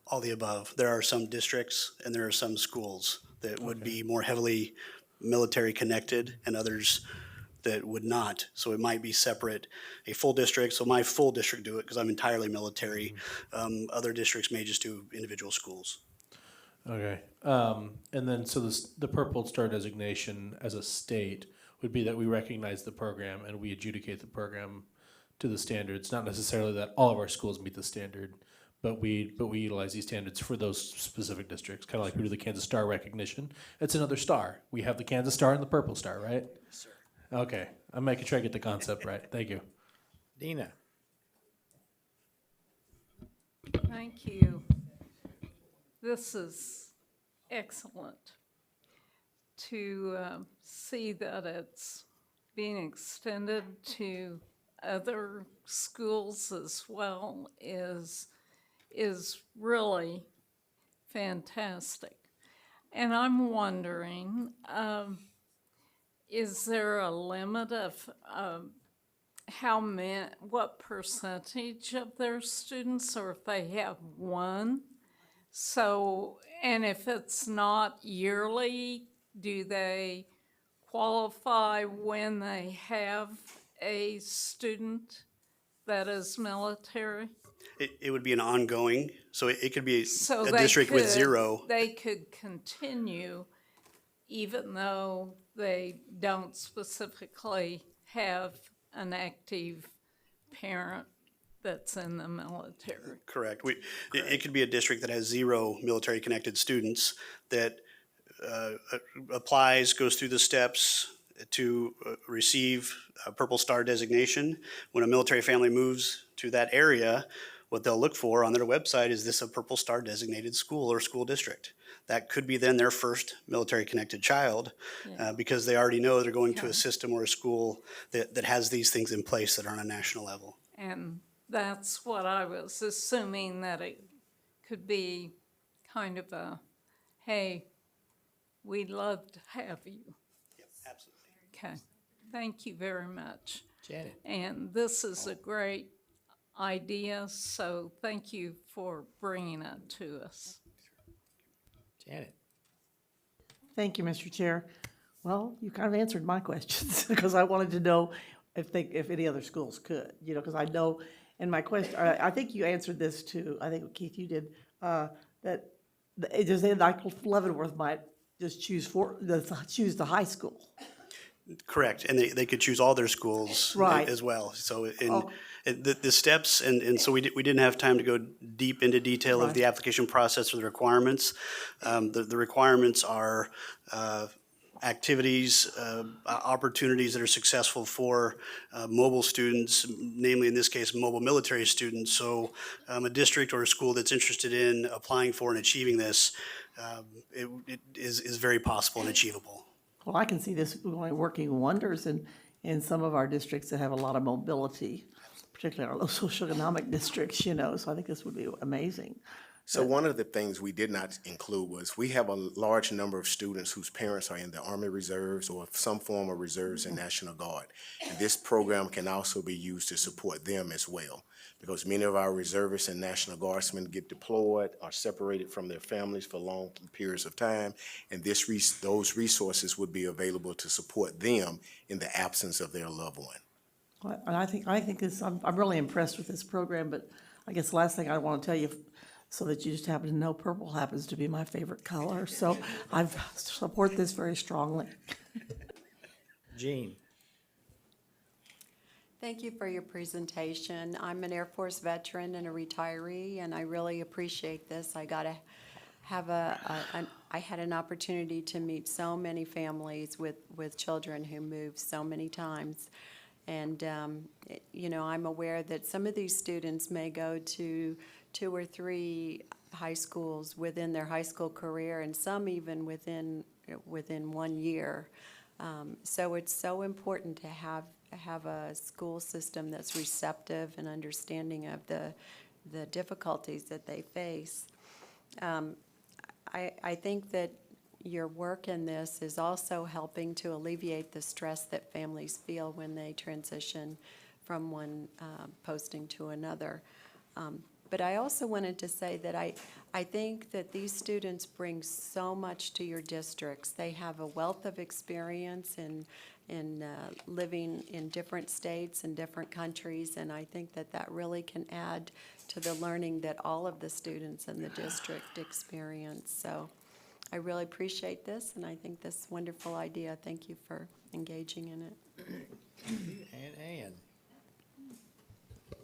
Speaker 11: All the above. There are some districts and there are some schools that would be more heavily military connected and others that would not. So it might be separate, a full district. So my full district do it because I'm entirely military. Other districts may just do individual schools.
Speaker 16: Okay. And then, so the Purple Star designation as a state would be that we recognize the program and we adjudicate the program to the standards, not necessarily that all of our schools meet the standard, but we utilize these standards for those specific districts, kind of like we do the Kansas Star recognition. It's another star. We have the Kansas Star and the Purple Star, right?
Speaker 1: Sir.
Speaker 16: Okay. I'm making sure I get the concept right. Thank you.
Speaker 1: Dina?
Speaker 15: Thank you. This is excellent to see that it's being extended to other schools as well is really fantastic. And I'm wondering, is there a limit of what percentage of their students, or if they have one? So, and if it's not yearly, do they qualify when they have a student that is military?
Speaker 11: It would be an ongoing, so it could be
Speaker 15: So
Speaker 11: a
Speaker 15: they
Speaker 11: district with
Speaker 15: could-
Speaker 11: zero.
Speaker 15: They could continue even though they don't specifically have an active parent that's in the military.
Speaker 11: Correct. It could be a district that has zero military-connected students that applies, goes through the steps to receive a Purple Star designation. When a military family moves to that area, what they'll look for on their website is this a Purple Star designated school or school district. That could be then their first military-connected child because they already know they're going to a system or a school that has these things in place that are on a national level.
Speaker 15: And that's what I was assuming, that it could be kind of a, hey, we'd love to have you.
Speaker 11: Yep, absolutely.
Speaker 15: Okay, thank you very much.
Speaker 1: Janet?
Speaker 15: And this is a great idea, so thank you for bringing it to us.
Speaker 1: Janet?
Speaker 8: Thank you, Mr. Chair. Well, you kind of answered my questions because I wanted to know if any other schools could, because I know in my question, I think you answered this too. I think, Keith, you did, that just like Leavenworth might just choose the high school.
Speaker 11: Correct, and they could choose all their schools
Speaker 8: Right.
Speaker 11: as well. So the steps, and so we didn't have time to go deep into detail of the application process or the requirements. The requirements are activities, opportunities that are successful for mobile students, namely in this case, mobile military students. So a district or a school that's interested in applying for and achieving this, it is very possible and achievable.
Speaker 8: Well, I can see this working wonders in some of our districts that have a lot of mobility, particularly our low socioeconomic districts, so I think this would be amazing.
Speaker 12: So one of the things we did not include was we have a large number of students whose parents are in the Army Reserves or some form of reserves and National Guard. And this program can also be used to support them as well, because many of our reservists and National Guardsmen get deployed, are separated from their families for long periods of time, and those resources would be available to support them in the absence of their loved one.
Speaker 8: And I think this, I'm really impressed with this program, but I guess the last thing I want to tell you, so that you just happen to know, purple happens to be my favorite color, so I support this very strongly.
Speaker 1: Jean?
Speaker 14: Thank you for your presentation. I'm an Air Force veteran and a retiree, and I really appreciate this. I got to have I had an opportunity to meet so many families with children who moved so many times. And, I'm aware that some of these students may go to 2 or 3 high schools within their high school career, and some even within 1 year. So it's so important to have a school system that's receptive and understanding of the difficulties that they face. I think that your work in this is also helping to alleviate the stress that families feel when they transition from one posting to another. But I also wanted to say that I think that these students bring so much to your districts. They have a wealth of experience in living in different states and different countries, and I think that really can add to the learning that all of the students in the district experience. So I really appreciate this, and I think this is a wonderful idea. Thank you for engaging in it.
Speaker 1: And Ann.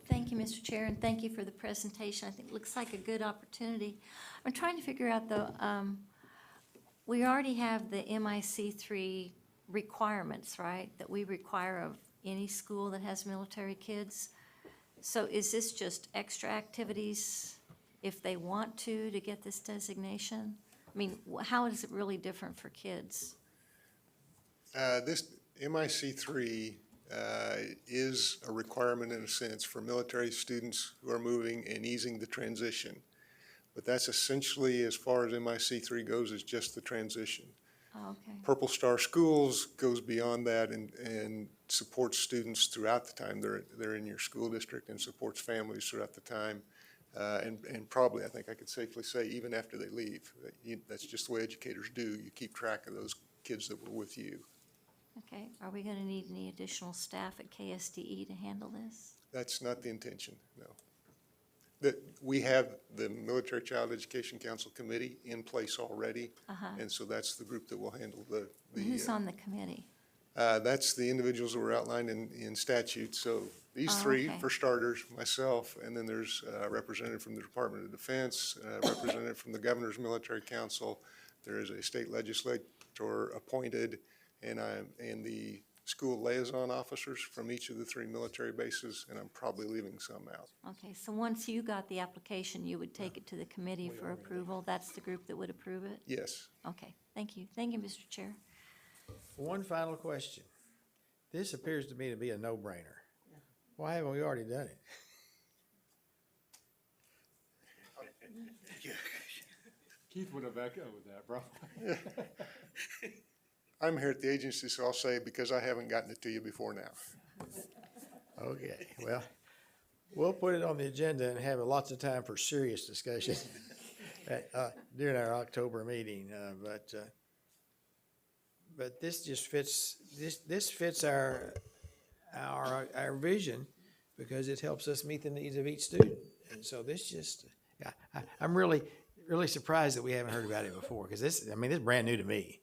Speaker 17: Thank you, Mr. Chair, and thank you for the presentation. I think it looks like a good opportunity. I'm trying to figure out, though, we already have the MIC3 requirements, right, that we require of any school that has military kids. So is this just extra activities if they want to get this designation? I mean, how is it really different for kids?
Speaker 10: This MIC3 is a requirement in a sense for military students who are moving and easing the transition. But that's essentially, as far as MIC3 goes, is just the transition.
Speaker 17: Oh, okay.
Speaker 10: Purple Star Schools goes beyond that and supports students throughout the time they're in your school district, and supports families throughout the time. And probably, I think I could safely say, even after they leave. That's just the way educators do. You keep track of those kids that were with you.
Speaker 17: Okay, are we going to need any additional staff at KSDE to handle this?
Speaker 10: That's not the intention, no. That we have the Military Child Education Council Committee in place already. And so that's the group that will handle the
Speaker 17: Who's on the committee?
Speaker 10: That's the individuals that were outlined in statute. So these three,
Speaker 17: okay.
Speaker 10: for starters, myself, and then there's a representative from the Department of Defense, a representative from the Governor's Military Council. There is a state legislator appointed, and the school liaison officers from each of the three military bases, and I'm probably leaving some out.
Speaker 17: Okay, so once you got the application, you would take it to the committee for approval? That's the group that would approve it?
Speaker 10: Yes.
Speaker 17: Okay, thank you. Thank you, Mr. Chair.
Speaker 1: One final question. This appears to me to be a no-brainer. Why haven't we already done it?
Speaker 13: Keith would have echoed that, bro.
Speaker 10: I'm here at the agency, so I'll say because I haven't gotten it to you before now.
Speaker 1: Okay, well, we'll put it on the agenda and have lots of time for serious discussion during our October meeting. But this just fits, this fits our vision because it helps us meet the needs of each student. And so this just, I'm really surprised that we haven't heard about it before, because this is brand new to me.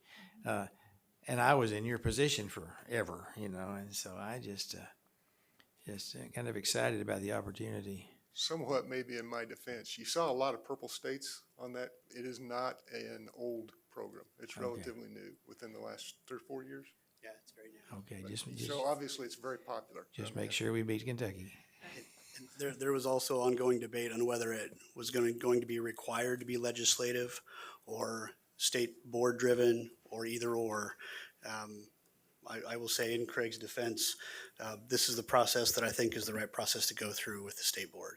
Speaker 1: And I was in your position forever, and so I just kind of excited about the opportunity.
Speaker 10: Somewhat maybe in my defense. You saw a lot of purple states on that. It is not an old program. It's relatively new, within the last 3 or 4 years.
Speaker 11: Yeah, it's very new.
Speaker 1: Okay,
Speaker 10: So obviously it's very popular.
Speaker 1: just make sure we beat Kentucky.
Speaker 11: There was also ongoing debate on whether it was going to be required to be legislative or state board driven or either or. I will say in Craig's defense, this is the process that I think is the right process to go through with the state board.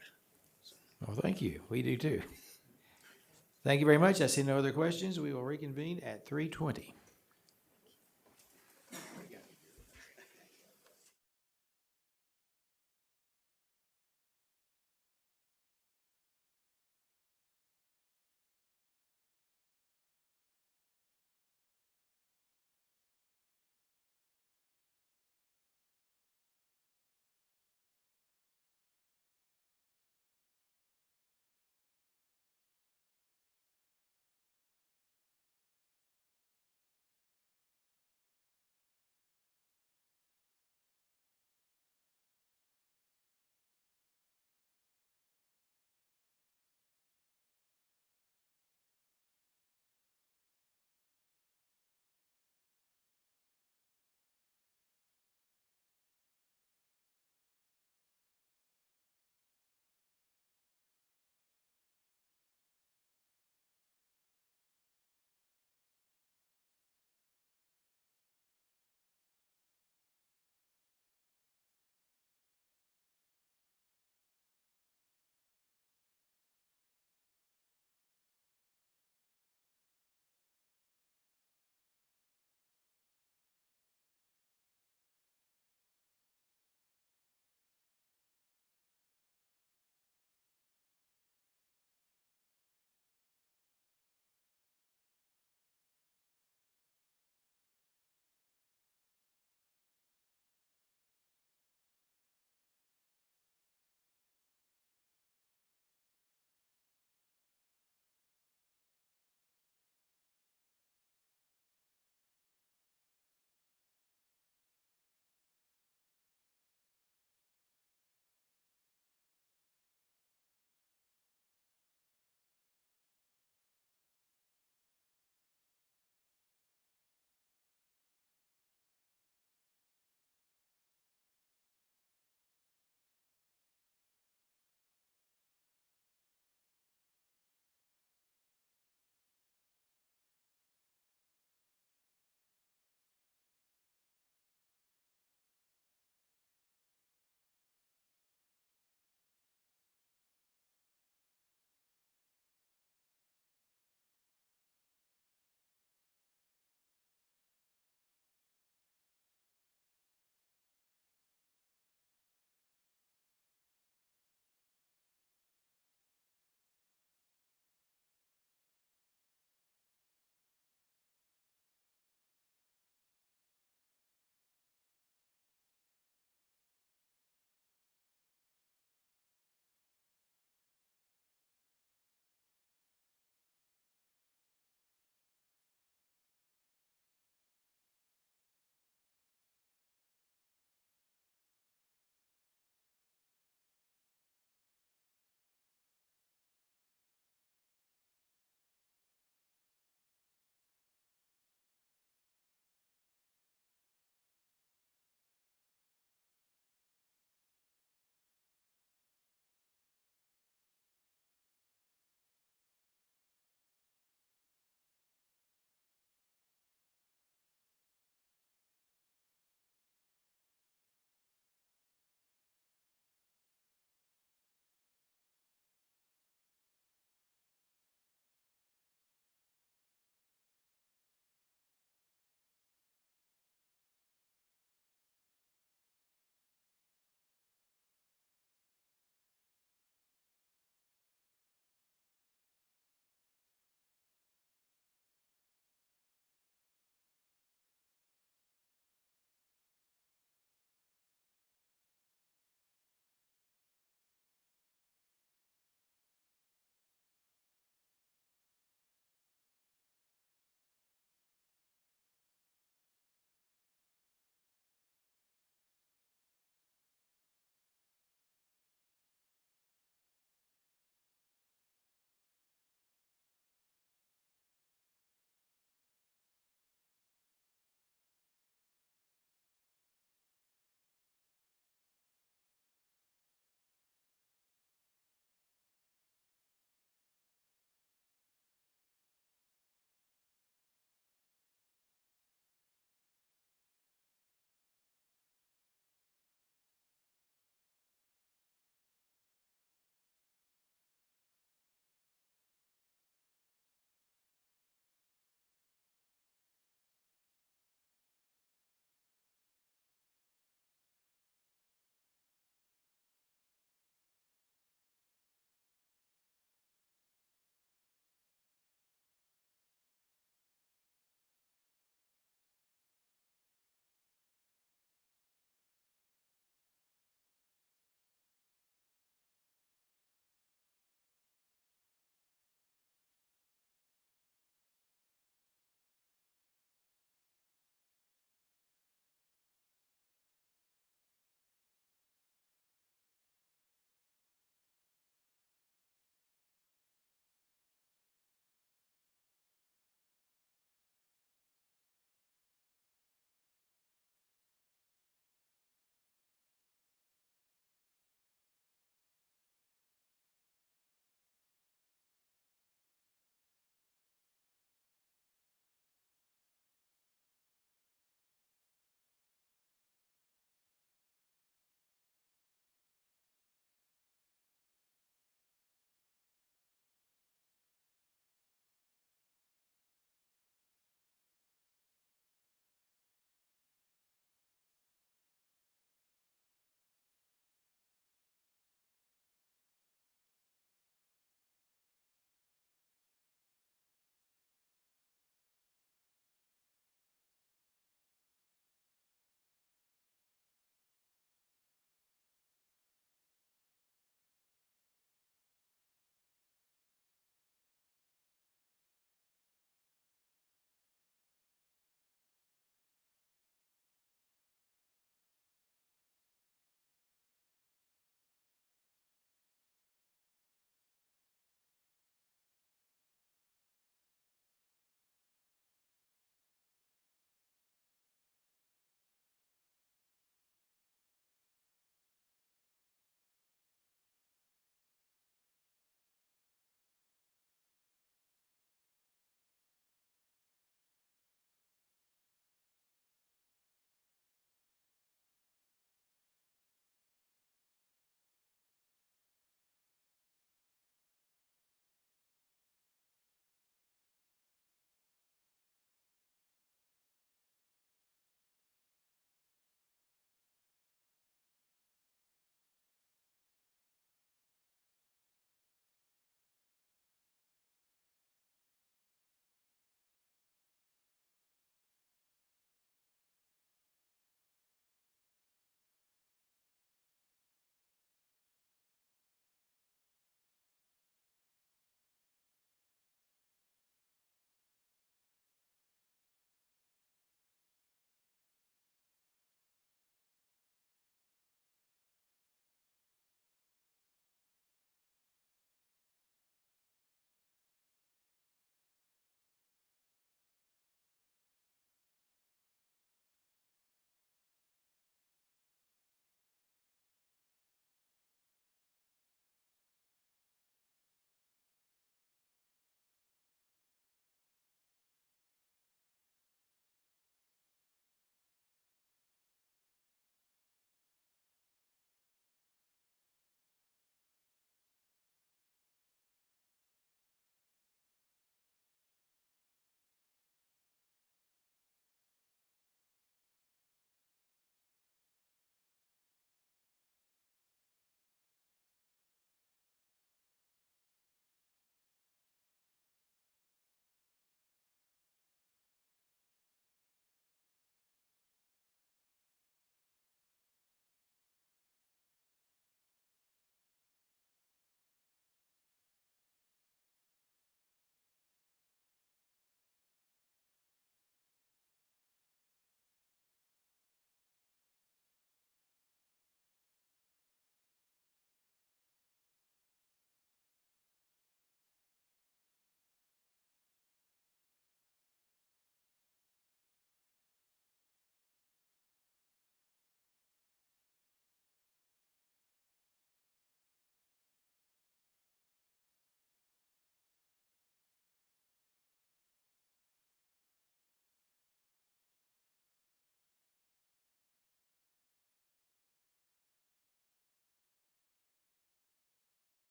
Speaker 1: Well, thank you. We do too. Thank you very much. I see no other questions. We will reconvene at 3:20.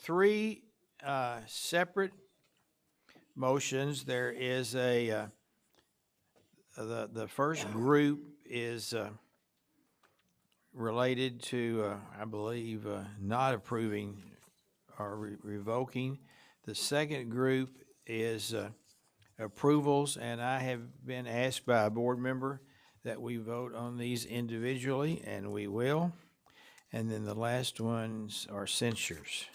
Speaker 1: three separate motions. There is the first group is related to, I believe, not approving or revoking. The second group is approvals, and I have been asked by a board member that we vote on these individually, and we will. And then the last ones are censures.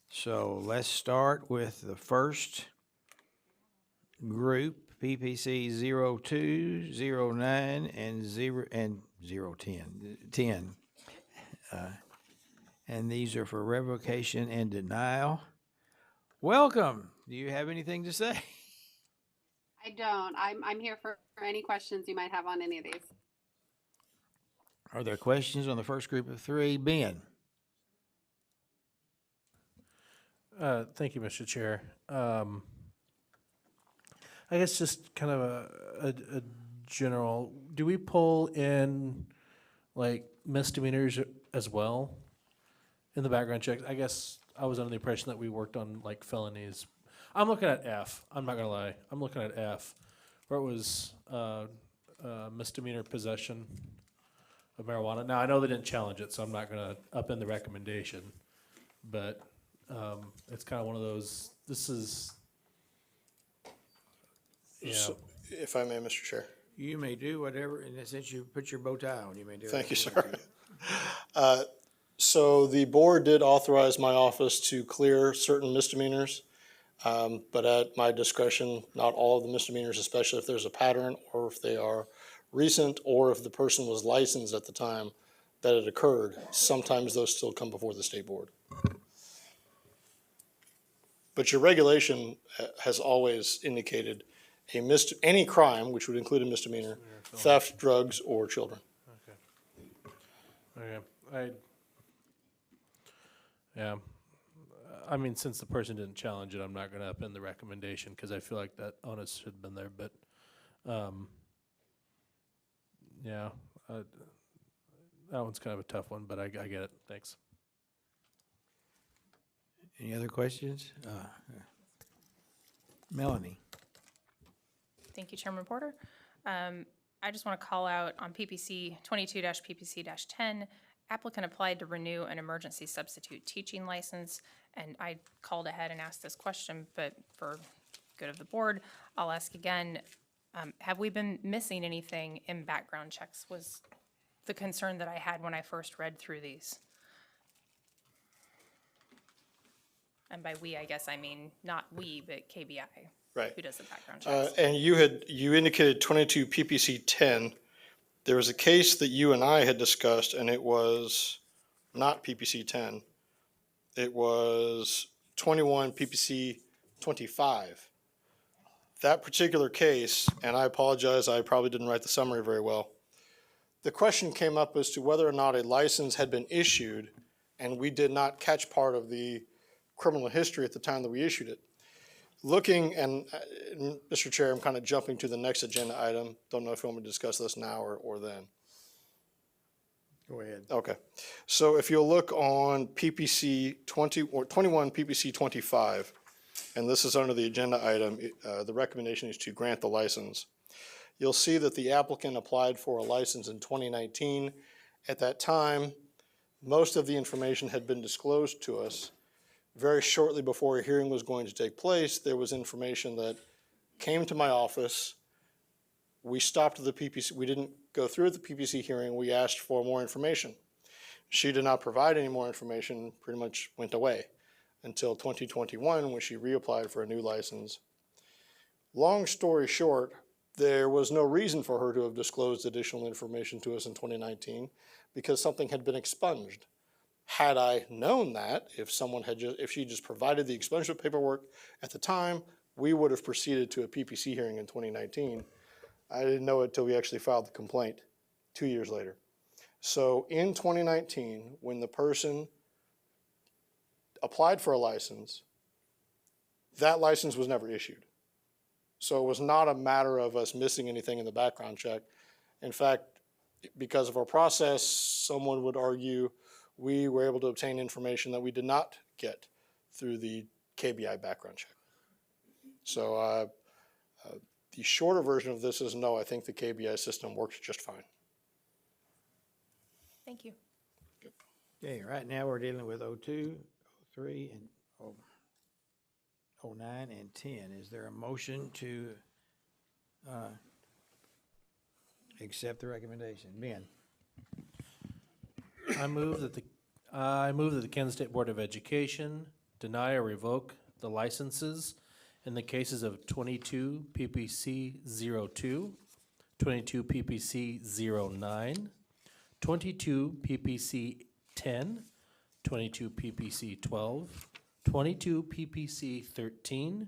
Speaker 1: So let's start with the first group, PPC 02, 09, and 010. And these are for revocation and denial. Welcome. Do you have anything to say?
Speaker 6: I don't. I'm here for any questions you might have on any of these.
Speaker 1: Are there questions on the first group of three? Ben?
Speaker 16: Thank you, Mr. Chair. I guess just kind of a general, do we pull in like misdemeanors as well in the background checks? I guess I was under the impression that we worked on like felonies. I'm looking at F. I'm not gonna lie. I'm looking at F, where it was misdemeanor possession of marijuana. Now, I know they didn't challenge it, so I'm not gonna upend the recommendation, but it's kind of one of those, this is, yeah.
Speaker 19: So, if I may, Mr. Chair.
Speaker 1: You may do whatever, and since you put your bow tie on, you may do.
Speaker 19: Thank you,
Speaker 1: whatever
Speaker 19: sir. So the board did authorize my office to clear certain misdemeanors, but at my discretion, not all of the misdemeanors, especially if there's a pattern or if they are recent or if the person was licensed at the time that it occurred. Sometimes those still come before the state board. But your regulation has always indicated any crime, which would include a misdemeanor, theft, drugs, or children.
Speaker 16: Okay, yeah, I mean, since the person didn't challenge it, I'm not gonna upend the recommendation, because I feel like that onus should have been there, but, yeah, that one's kind of a tough one, but I get it, thanks.
Speaker 1: Any other questions? Melanie?
Speaker 18: Thank you, Chairman Porter. I just want to call out on PPC 22-PPC-10, applicant applied to renew an emergency substitute teaching license, and I called ahead and asked this question, but for good of the board, I'll ask again. Have we been missing anything in background checks was the concern that I had when I first read through these. And by we, I guess I mean not we, but KBI.
Speaker 19: Right.
Speaker 18: Who does the background checks.
Speaker 19: And you indicated 22 PPC 10. There was a case that you and I had discussed, and it was not PPC 10. It was 21 PPC 25. That particular case, and I apologize, I probably didn't write the summary very well. The question came up as to whether or not a license had been issued, and we did not catch part of the criminal history at the time that we issued it. Looking, and Mr. Chair, I'm kind of jumping to the next agenda item. Don't know if you want me to discuss this now or then.
Speaker 1: Go ahead.
Speaker 19: Okay. So if you'll look on PPC 20 or 21 PPC 25, and this is under the agenda item, the recommendation is to grant the license. You'll see that the applicant applied for a license in 2019. At that time, most of the information had been disclosed to us. Very shortly before a hearing was going to take place, there was information that came to my office. We stopped the PPC. We didn't go through the PPC hearing. We asked for more information. She did not provide any more information, pretty much went away until 2021 when she reapplied for a new license. Long story short, there was no reason for her to have disclosed additional information to us in 2019 because something had been expunged. Had I known that, if she just provided the expungement paperwork at the time, we would have proceeded to a PPC hearing in 2019. I didn't know it until we actually filed the complaint 2 years later. So in 2019, when the person applied for a license, that license was never issued. So it was not a matter of us missing anything in the background check. In fact, because of our process, someone would argue we were able to obtain information that we did not get through the KBI background check. So the shorter version of this is no, I think the KBI system works just fine.
Speaker 18: Thank you.
Speaker 1: Okay, right now we're dealing with 02, 03, and 09 and 10. Is there a motion to accept the recommendation? Ben?
Speaker 16: I move that the Kansas State Board of Education deny or revoke the licenses in the cases of 22 PPC 02, 22 PPC 09, 22 PPC 10, 22 PPC 12, 22 PPC 13,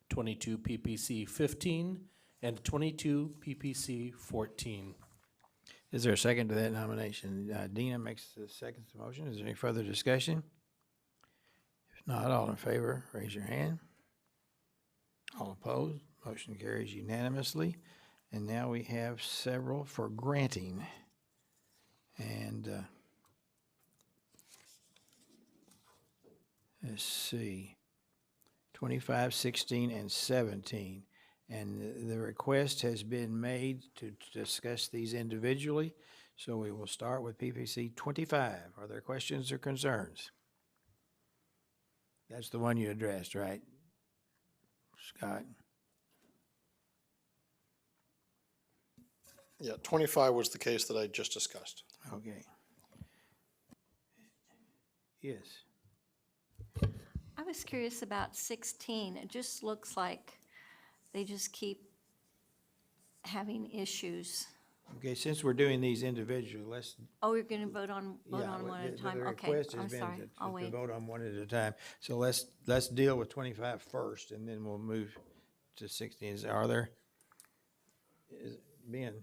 Speaker 16: 22 PPC 15, and 22 PPC 14.
Speaker 1: Is there a second to that nomination? Dina makes the second to the motion. Is there any further discussion? If not, all in favor, raise your hand. All opposed, motion carries unanimously. And now we have several for granting. And let's see, 25, 16, and 17. And the request has been made to discuss these individually. So we will start with PPC 25. Are there questions or concerns? That's the one you addressed, right, Scott?
Speaker 19: Yeah, 25 was the case that I just discussed.
Speaker 1: Okay. Yes.
Speaker 17: I was curious about 16. It just looks like they just keep having issues.
Speaker 1: Okay, since we're doing these individually, let's.
Speaker 17: Oh, we're going to vote on one at a time?
Speaker 1: The
Speaker 17: Okay,
Speaker 1: request has
Speaker 17: I'm
Speaker 1: been
Speaker 17: sorry. I'll
Speaker 1: to
Speaker 17: wait.
Speaker 1: vote on one at a time. So let's deal with 25 first, and then we'll move to 16. Are there? Ben?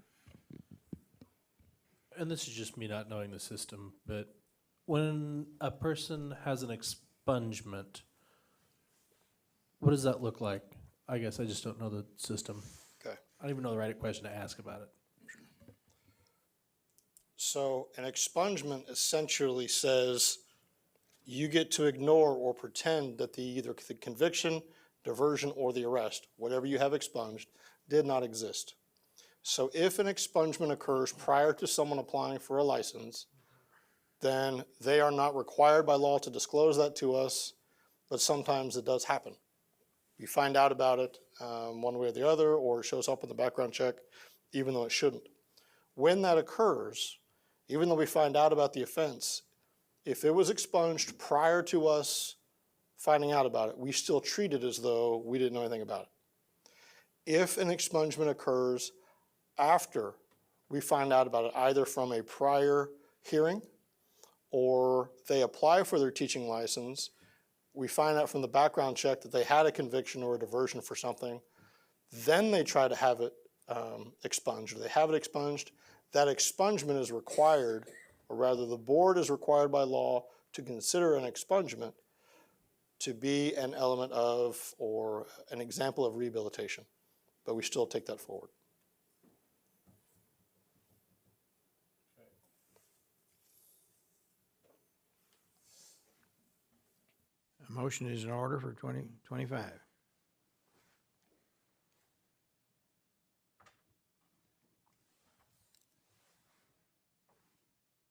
Speaker 16: And this is just me not knowing the system, but when a person has an expungement, what does that look like? I guess I just don't know the system.
Speaker 19: Okay.
Speaker 16: I don't even know the right question to ask about it.
Speaker 19: So an expungement essentially says you get to ignore or pretend that either the conviction, diversion, or the arrest, whatever you have expunged, did not exist. So if an expungement occurs prior to someone applying for a license, then they are not required by law to disclose that to us, but sometimes it does happen. We find out about it one way or the other, or it shows up in the background check, even though it shouldn't. When that occurs, even though we find out about the offense, if it was expunged prior to us finding out about it, we still treat it as though we didn't know anything about it. If an expungement occurs after we find out about it, either from a prior hearing or they apply for their teaching license, we find out from the background check that they had a conviction or a diversion for something, then they try to have it expunged, or they have it expunged. That expungement is required, or rather the board is required by law to consider an expungement to be an element of, or an example of rehabilitation. But we still take that forward.
Speaker 1: A motion is in order for 2025.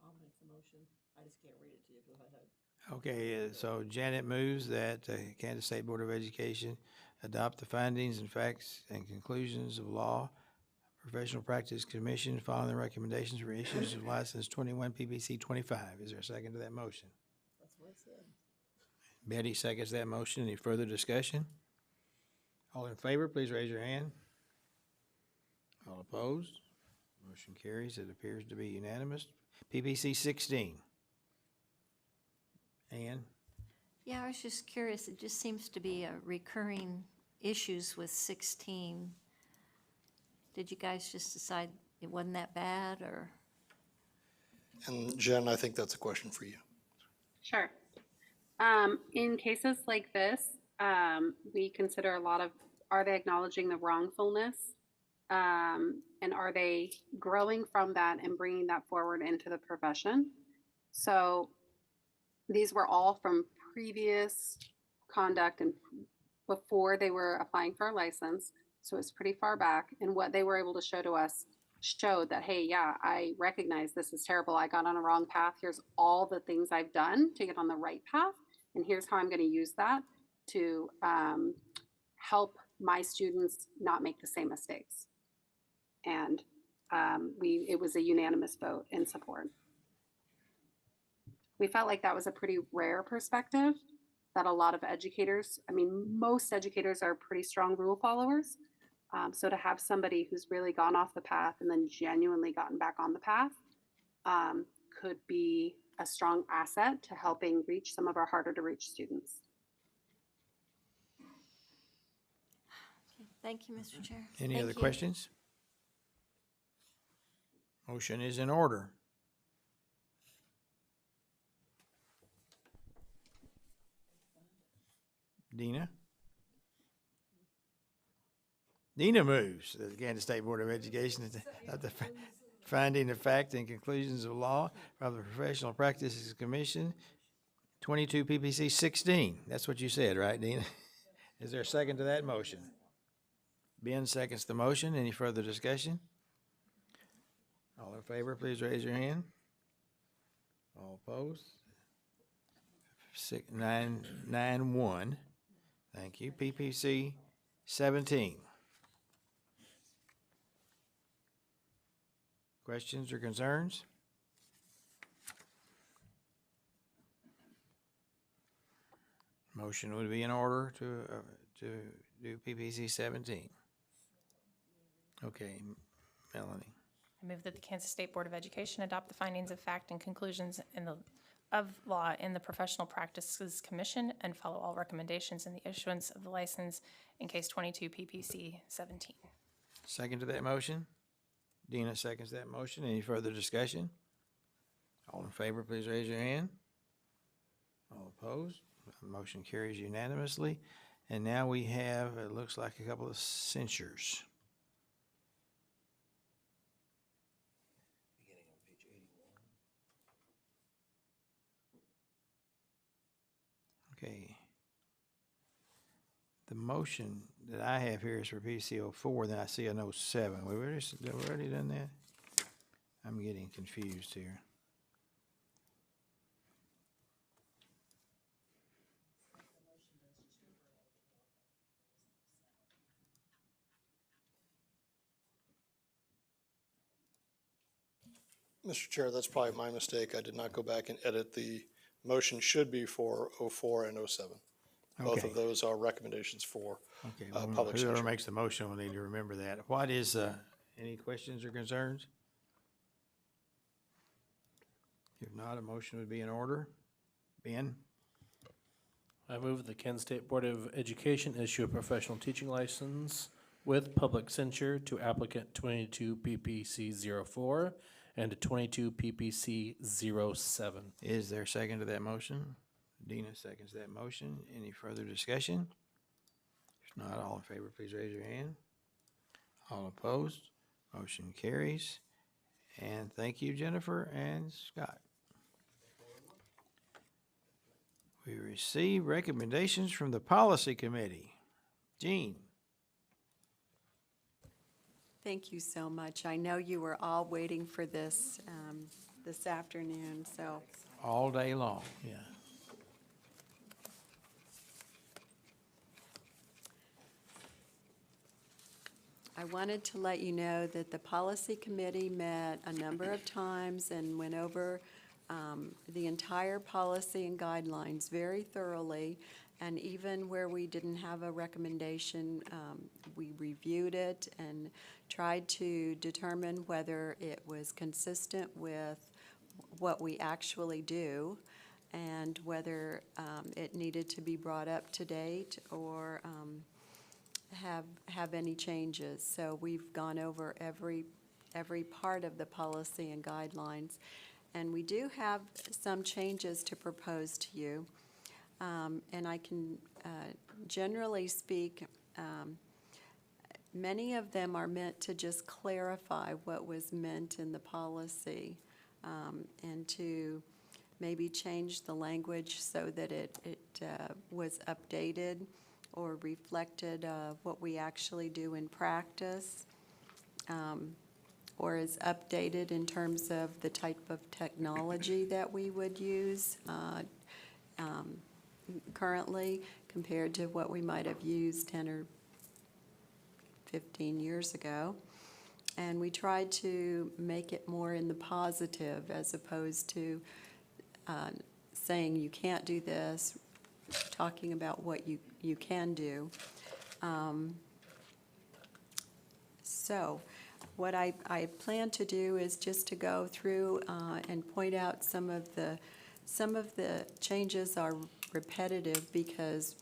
Speaker 8: I'll make the motion. I just can't read it to you because I had.
Speaker 1: Okay, so Janet moves that the Kansas State Board of Education adopt the findings and facts and conclusions of Law Professional Practice Commission following the recommendations for issues of license 21 PBC 25. Is there a second to that motion?
Speaker 8: That's what I said.
Speaker 1: Betty seconds that motion. Any further discussion? All in favor, please raise your hand. All opposed? Motion carries. It appears to be unanimous. PBC 16. Ann?
Speaker 17: Yeah, I was just curious. It just seems to be a recurring issues with 16. Did you guys just decide it wasn't that bad, or?
Speaker 19: And Jen, I think that's a question for you.
Speaker 6: Sure. In cases like this, we consider a lot of, are they acknowledging the wrongfulness? And are they growing from that and bringing that forward into the profession? So these were all from previous conduct and before they were applying for a license. So it's pretty far back. And what they were able to show to us showed that, hey, yeah, I recognize this is terrible. I got on a wrong path. Here's all the things I've done to get on the right path. And here's how I'm going to use that to help my students not make the same mistakes. And it was a unanimous vote in support. We felt like that was a pretty rare perspective that a lot of educators, I mean, most educators are pretty strong rule followers. So to have somebody who's really gone off the path and then genuinely gotten back on the path could be a strong asset to helping reach some of our harder to reach students.
Speaker 17: Thank you, Mr. Chair.
Speaker 1: Any
Speaker 17: Thank
Speaker 1: other
Speaker 17: you.
Speaker 1: questions? Motion is in order. Dina? Dina moves the Kansas State Board of Education at the finding of fact and conclusions of law from the Professional Practices Commission, 22 PPC 16. That's what you said, right, Dina? Is there a second to that motion? Ben seconds the motion. Any further discussion? All in favor, please raise your hand. All opposed? 991. Thank you. PPC 17. Questions or concerns? Motion would be in order to do PPC 17. Okay, Melanie.
Speaker 18: I move that the Kansas State Board of Education adopt the findings of fact and conclusions of law in the Professional Practices Commission and follow all recommendations in the issuance of the license in case 22 PPC 17.
Speaker 1: Second to that motion? Dina seconds that motion. Any further discussion? All in favor, please raise your hand. All opposed? Motion carries unanimously. And now we have, it looks like a couple of censures. Okay. The motion that I have here is for PCO 04, then I see an 07. We've already done that? I'm getting confused here.
Speaker 19: Mr. Chair, that's probably my mistake. I did not go back and edit. The motion should be for 04 and 07. Both
Speaker 1: Okay.
Speaker 19: of those are recommendations for
Speaker 1: Okay,
Speaker 19: public
Speaker 1: whoever
Speaker 19: censure.
Speaker 1: makes the motion will need to remember that. What is, any questions or concerns? If not, a motion would be in order. Ben?
Speaker 16: I move the Kansas State Board of Education issue a professional teaching license with public censure to applicant 22 PPC 04 and to 22 PPC 07.
Speaker 1: Is there a second to that motion? Dina seconds that motion. Any further discussion? If not, all in favor, please raise your hand. All opposed? Motion carries. And thank you, Jennifer and Scott. We receive recommendations from the Policy Committee. Jean?
Speaker 14: Thank you so much. I know you were all waiting for this this afternoon, so
Speaker 1: All day long, yeah.
Speaker 14: I wanted to let you know that the Policy Committee met a number of times and went over the entire policy and guidelines very thoroughly. And even where we didn't have a recommendation, we reviewed it and tried to determine whether it was consistent with what we actually do and whether it needed to be brought up to date or have any changes. So we've gone over every part of the policy and guidelines. And we do have some changes to propose to you. And I can generally speak, many of them are meant to just clarify what was meant in the policy and to maybe change the language so that it was updated or reflected what we actually do in practice, or is updated in terms of the type of technology that we would use currently compared to what we might have used 10 or 15 years ago. And we tried to make it more in the positive as opposed to saying you can't do this, talking about what you can do. So what I plan to do is just to go through and point out some of the changes are repetitive because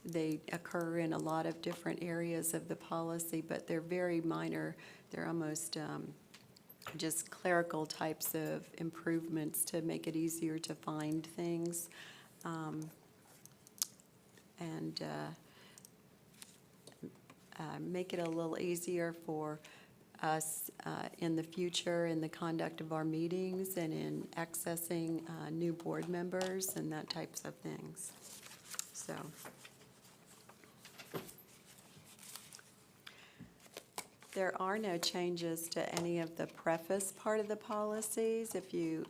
Speaker 14: they occur in a lot of different areas of the policy, but they're very minor. They're almost just clerical types of improvements to make it easier to find things. And make it a little easier for us in the future in the conduct of our meetings and in accessing new board members and that types of things. So. There are no changes to any of the preface part of the policies. If you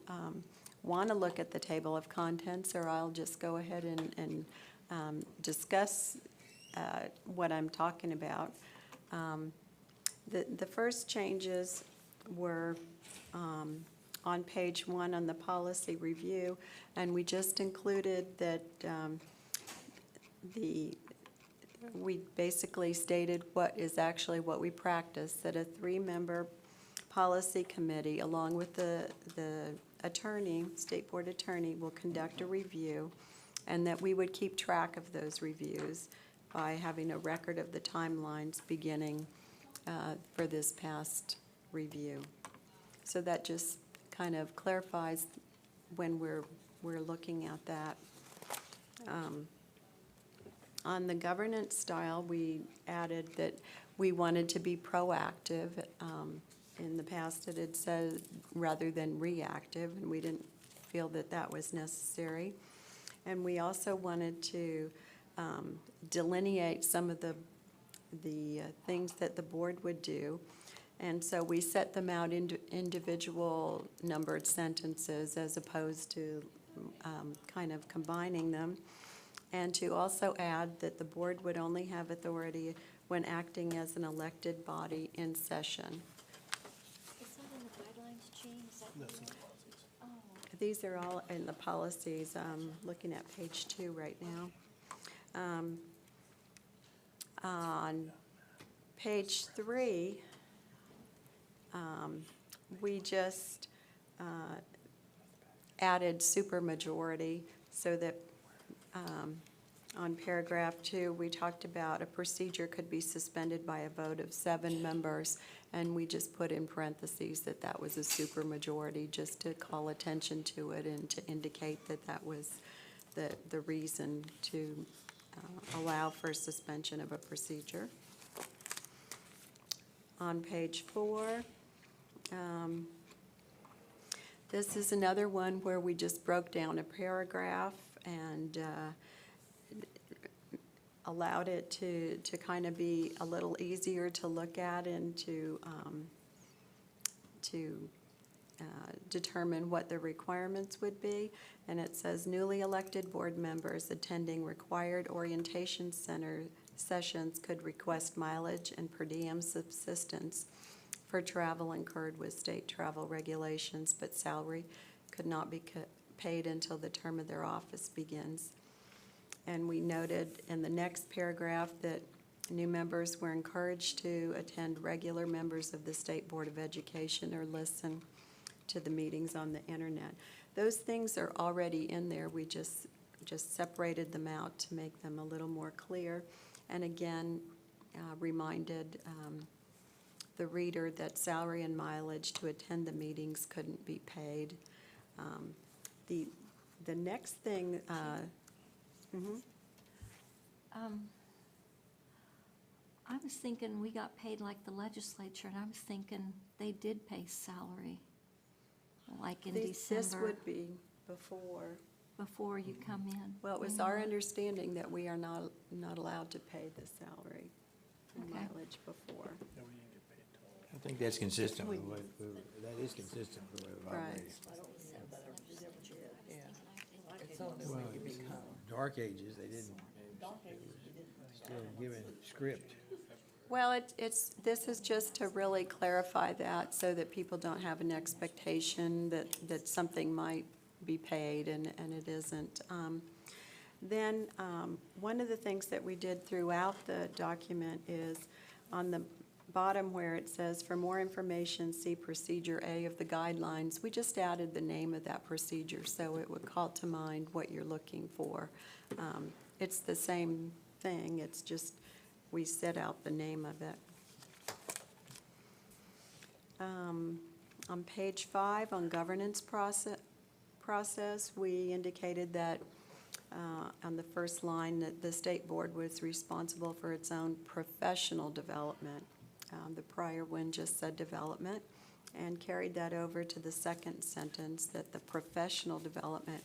Speaker 14: want to look at the table of contents, or I'll just go ahead and discuss what I'm talking about. The first changes were on page 1 on the policy review, and we just included that we basically stated what is actually what we practice, that a 3-member policy committee, along with the attorney, state board attorney, will conduct a review, and that we would keep track of those reviews by having a record of the timelines beginning for this past review. So that just kind of clarifies when we're looking at that. On the governance style, we added that we wanted to be proactive. In the past, it had said rather than reactive, and we didn't feel that that was necessary. And we also wanted to delineate some of the things that the board would do. And so we set them out into individual numbered sentences as opposed to kind of combining them. And to also add that the board would only have authority when acting as an elected body in session.
Speaker 17: Is that in the guidelines, Jean? Is that
Speaker 16: That's in the policies.
Speaker 17: Oh,
Speaker 14: These are all in the policies. I'm looking at page 2 right now. On page 3, we just added supermajority so that on paragraph 2, we talked about a procedure could be suspended by a vote of 7 members, and we just put in parentheses that that was a supermajority just to call attention to it and to indicate that that was the reason to allow for suspension of a procedure. On page 4, this is another one where we just broke down a paragraph and allowed it to kind of be a little easier to look at and to determine what the requirements would be. And it says newly elected board members attending required orientation center sessions could request mileage and per diem subsistence for travel incurred with state travel regulations, but salary could not be paid until the term of their office begins. And we noted in the next paragraph that new members were encouraged to attend regular members of the State Board of Education or listen to the meetings on the internet. Those things are already in there. We just separated them out to make them a little more clear. And again, reminded the reader that salary and mileage to attend the meetings couldn't be paid. The next thing,
Speaker 17: I was thinking we got paid like the legislature, and I was thinking they did pay salary. like in
Speaker 14: This
Speaker 17: December,
Speaker 14: would be before.
Speaker 17: before you come in?
Speaker 14: Well, it was
Speaker 17: When
Speaker 14: our
Speaker 17: you-
Speaker 14: understanding that we are not allowed to pay the salary and
Speaker 17: Okay.
Speaker 14: mileage before.
Speaker 1: I think that's consistent with the way, that is consistent with the way we've
Speaker 14: Right.
Speaker 1: operated. Well, Dark Ages, they didn't, still given script.
Speaker 14: Well, this is just to really clarify that so that people don't have an expectation that something might be paid and it isn't. Then, one of the things that we did throughout the document is on the bottom where it says, for more information, see Procedure A of the guidelines, we just added the name of that procedure so it would call to mind what you're looking for. It's the same thing, it's just we set out the name of it. On page 5, on governance process, we indicated that on the first line that the state board was responsible for its own professional development. The prior one just said development, and carried that over to the second sentence that the professional development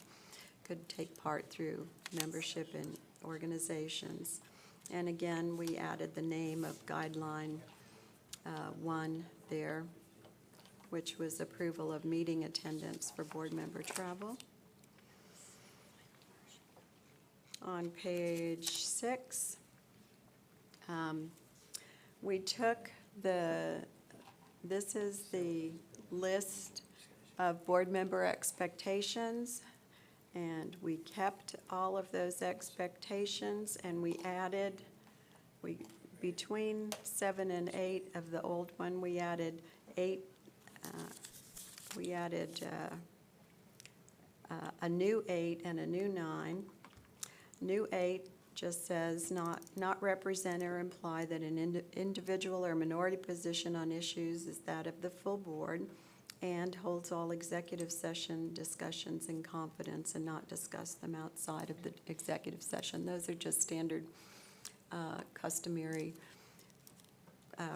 Speaker 14: could take part through membership in organizations. And again, we added the name of guideline 1 there, which was approval of meeting attendance for board member travel. On page 6, we took this is the list of board member expectations, and we kept all of those expectations, and we added, between 7 and 8 of the old one, we added 8, a new 8 and a new 9. New 8 just says not represent or imply that an individual or minority position on issues is that of the full board, and holds all executive session discussions in confidence and not discuss them outside of the executive session. Those are just standard customary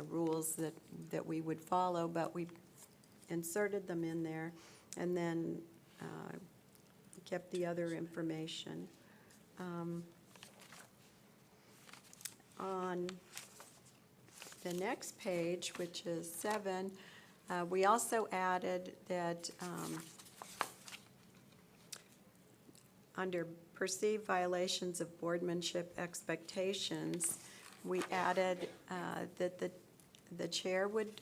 Speaker 14: rules that we would follow, but we inserted them in there and then kept the other information. On the next page, which is 7, we also added that under perceived violations of boardmanship expectations, we added that the chair would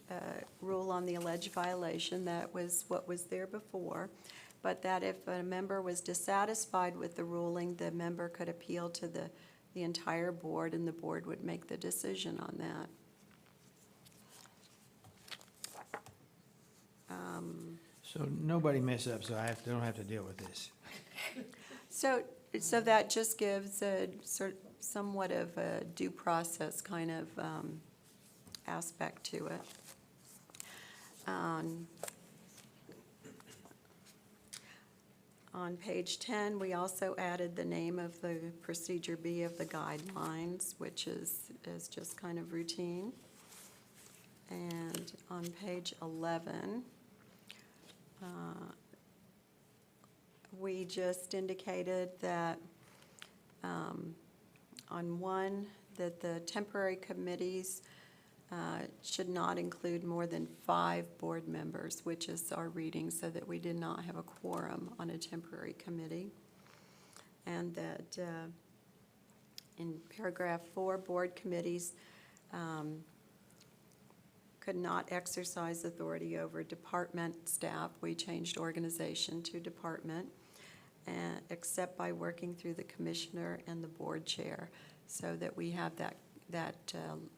Speaker 14: rule on the alleged violation. That was what was there before. But that if a member was dissatisfied with the ruling, the member could appeal to the entire board, and the board would make the decision on that.
Speaker 1: So nobody mess up, so don't have to deal with this.
Speaker 14: So that just gives a somewhat of a due process kind of aspect to it. On page 10, we also added the name of the Procedure B of the guidelines, which is just kind of routine. And on page 11, we just indicated that on 1, that the temporary committees should not include more than 5 board members, which is our reading, so that we did not have a quorum on a temporary committee. And that in paragraph 4, board committees could not exercise authority over department staff. We changed organization to department, except by working through the commissioner and the board chair, so that we have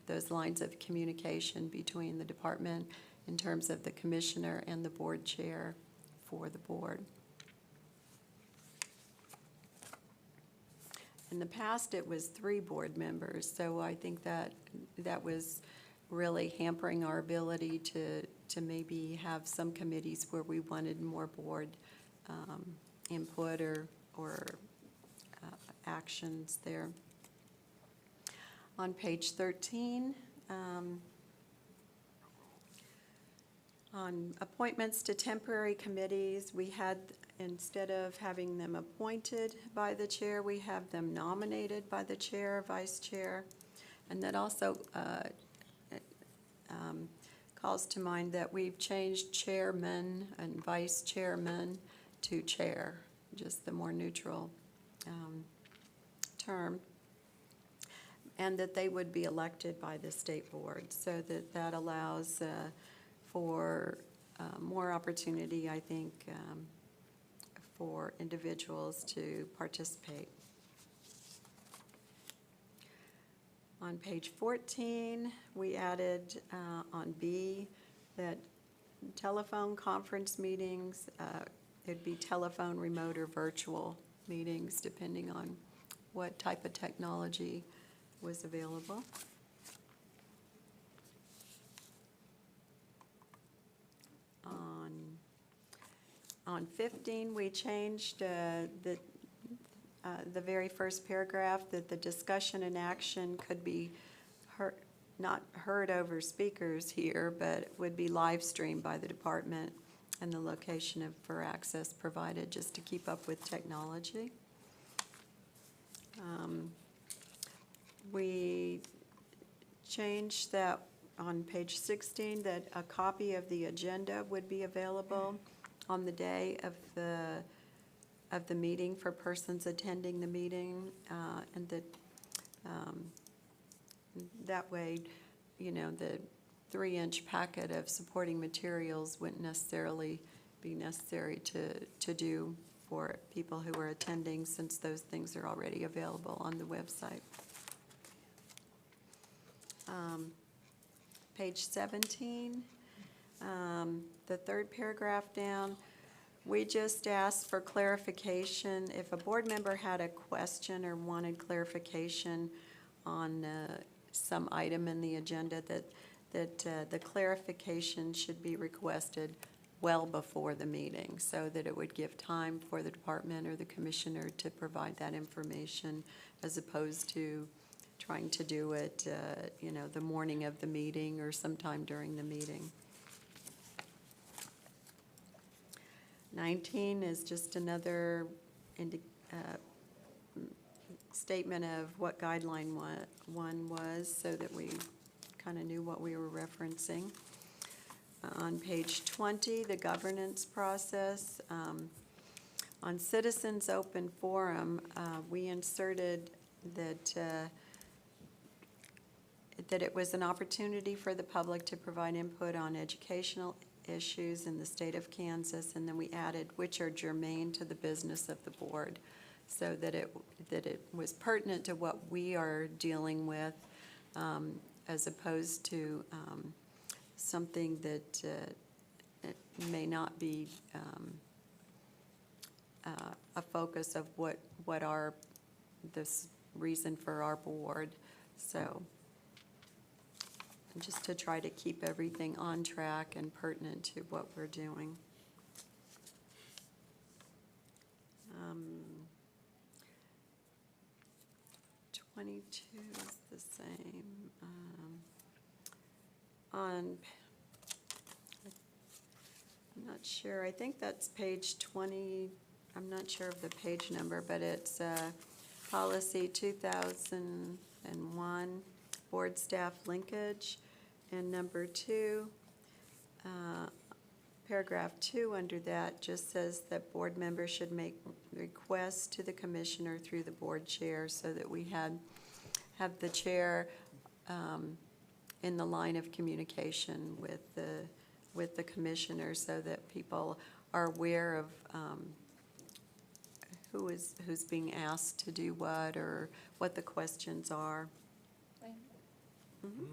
Speaker 14: those lines of communication between the department in terms of the commissioner and the board chair for the board. In the past, it was 3 board members, so I think that was really hampering our ability to maybe have some committees where we wanted more board input or actions there. On page 13, On appointments to temporary committees, we had, instead of having them appointed by the chair, we have them nominated by the chair or vice chair. And that also calls to mind that we've changed chairman and vice chairman to chair, just the more neutral term. And that they would be elected by the state board, so that allows for more opportunity, I think, for individuals to participate. On page 14, we added on B that telephone conference meetings, it'd be telephone, remote, or virtual meetings, depending on what type of technology was available. On 15, we changed the very first paragraph, that the discussion and action could be not heard over speakers here, but would be live streamed by the department, and the location for access provided, just to keep up with technology. We changed that on page 16, that a copy of the agenda would be available on the day of the meeting for persons attending the meeting, and that way, you know, the 3-inch packet of supporting materials wouldn't necessarily be necessary to do for people who are attending, since those things are already available on the website. Page 17, the third paragraph down, we just asked for clarification. If a board member had a question or wanted clarification on some item in the agenda, that the clarification should be requested well before the meeting, so that it would give time for the department or the commissioner to provide that information, as opposed to trying to do it, you know, the morning of the meeting or sometime during the meeting. 19 is just another statement of what guideline one was, so that we kind of knew what we were referencing. On page 20, the governance process. On Citizens Open Forum, we inserted that it was an opportunity for the public to provide input on educational issues in the state of Kansas, and then we added which are germane to the business of the board, so that it was pertinent to what we are dealing with, as opposed to something that it may not be a focus of what this reason for our board. So just to try to keep everything on track and pertinent to what we're doing. 22 is the same. I'm not sure, I think that's page 20, I'm not sure of the page number, but it's policy 2001, board staff linkage, and number 2, paragraph 2 under that just says that board members should make requests to the commissioner through the board chair, so that we have the chair in the line of communication with the commissioner, so that people are aware of who's being asked to do what, or what the questions are. Mm-hmm.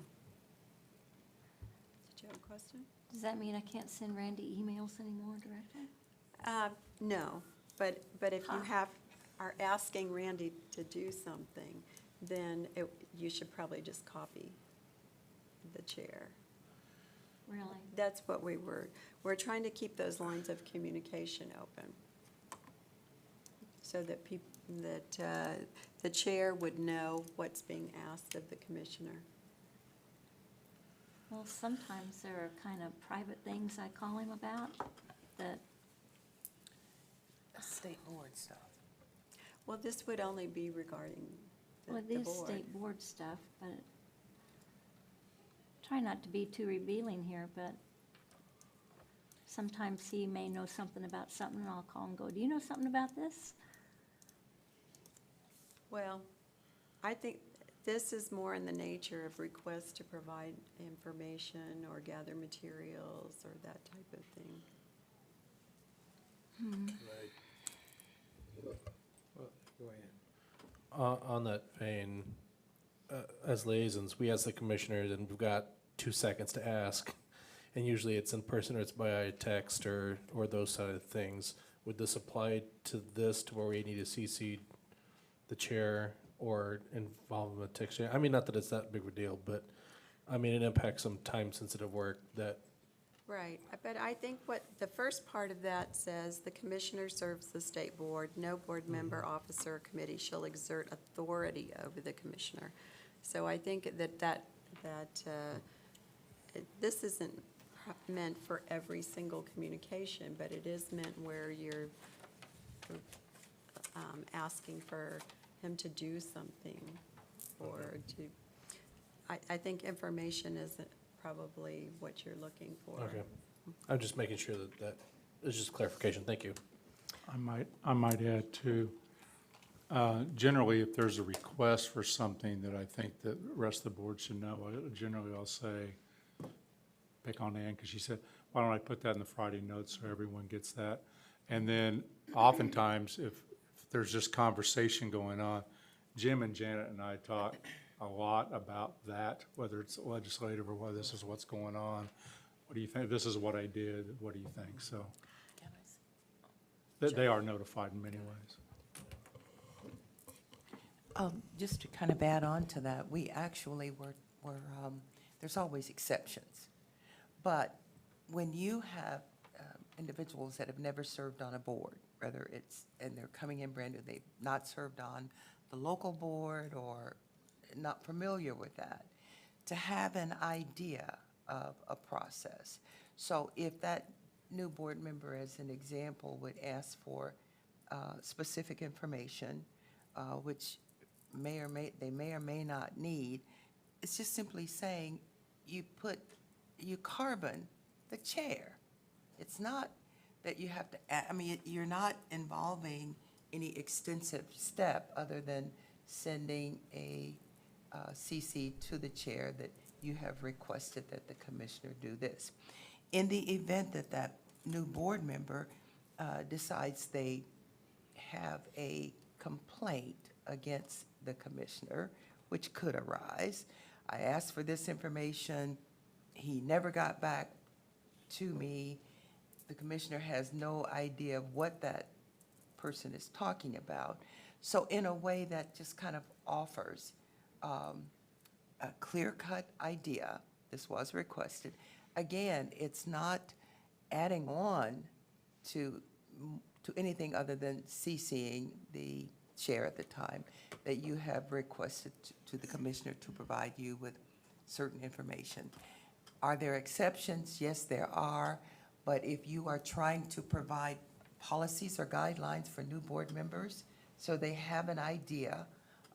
Speaker 14: Did you have a question?
Speaker 17: Does that mean I can't send Randy emails anymore directly?
Speaker 14: No, but if you are asking Randy to do something, then you should probably just copy the chair.
Speaker 17: Really?
Speaker 14: That's what we're trying to keep those lines of communication open, so that the chair would know what's being asked of the commissioner.
Speaker 17: Well, sometimes there are kind of private things I call him about that,
Speaker 4: State board stuff.
Speaker 14: Well, this would only be regarding
Speaker 17: well, it
Speaker 14: the
Speaker 17: is
Speaker 14: board.
Speaker 17: state board stuff, but try not to be too revealing here, but sometimes he may know something about something, and I'll call him and go, do you know something about this?
Speaker 14: Well, I think this is more in the nature of requests to provide information or gather materials or that type of thing.
Speaker 1: Go ahead.
Speaker 16: On that vein, as liaisons, we as the commissioners, and we've got 2 seconds to ask, and usually it's in person or it's by text or those side of things. Would this apply to this, to where we need to CC the chair or involve them in text? I mean, not that it's that big of a deal, but I mean, it impacts some time-sensitive work that.
Speaker 14: Right, but I think what the first part of that says, the commissioner serves the state board. No board member, officer, or committee shall exert authority over the commissioner. So I think that this isn't meant for every single communication, but it is meant where you're asking for him to do something or to, I think information isn't probably what you're looking for.
Speaker 16: Okay. I'm just making sure that is just clarification. Thank you.
Speaker 3: I might add too, generally, if there's a request for something that I think that the rest of the board should know, generally I'll say, pick on Ann, because she said, why don't I put that in the Friday notes so everyone gets that? And then oftentimes, if there's just conversation going on, Jim and Janet and I talk a lot about that, whether it's legislative or whether this is what's going on. What do you think? This is what I did. What do you think? So they are notified in many ways.
Speaker 4: Just to kind of add on to that, we actually were there's always exceptions. But when you have individuals that have never served on a board, whether it's, and they're coming in brand new, they've not served on the local board or not familiar with that, to have an idea of a process. So if that new board member, as an example, would ask for specific information, which they may or may not need, it's just simply saying you carbon the chair. It's not that you have to, you're not involving any extensive step other than sending a CC to the chair that you have requested that the commissioner do this. In the event that that new board member decides they have a complaint against the commissioner, which could arise, I asked for this information, he never got back to me, the commissioner has no idea what that person is talking about. So in a way that just kind of offers a clear-cut idea, this was requested. Again, it's not adding on to anything other than CCing the chair at the time, that you have requested to the commissioner to provide you with certain information. Are there exceptions? Yes, there are. But if you are trying to provide policies or guidelines for new board members so they have an idea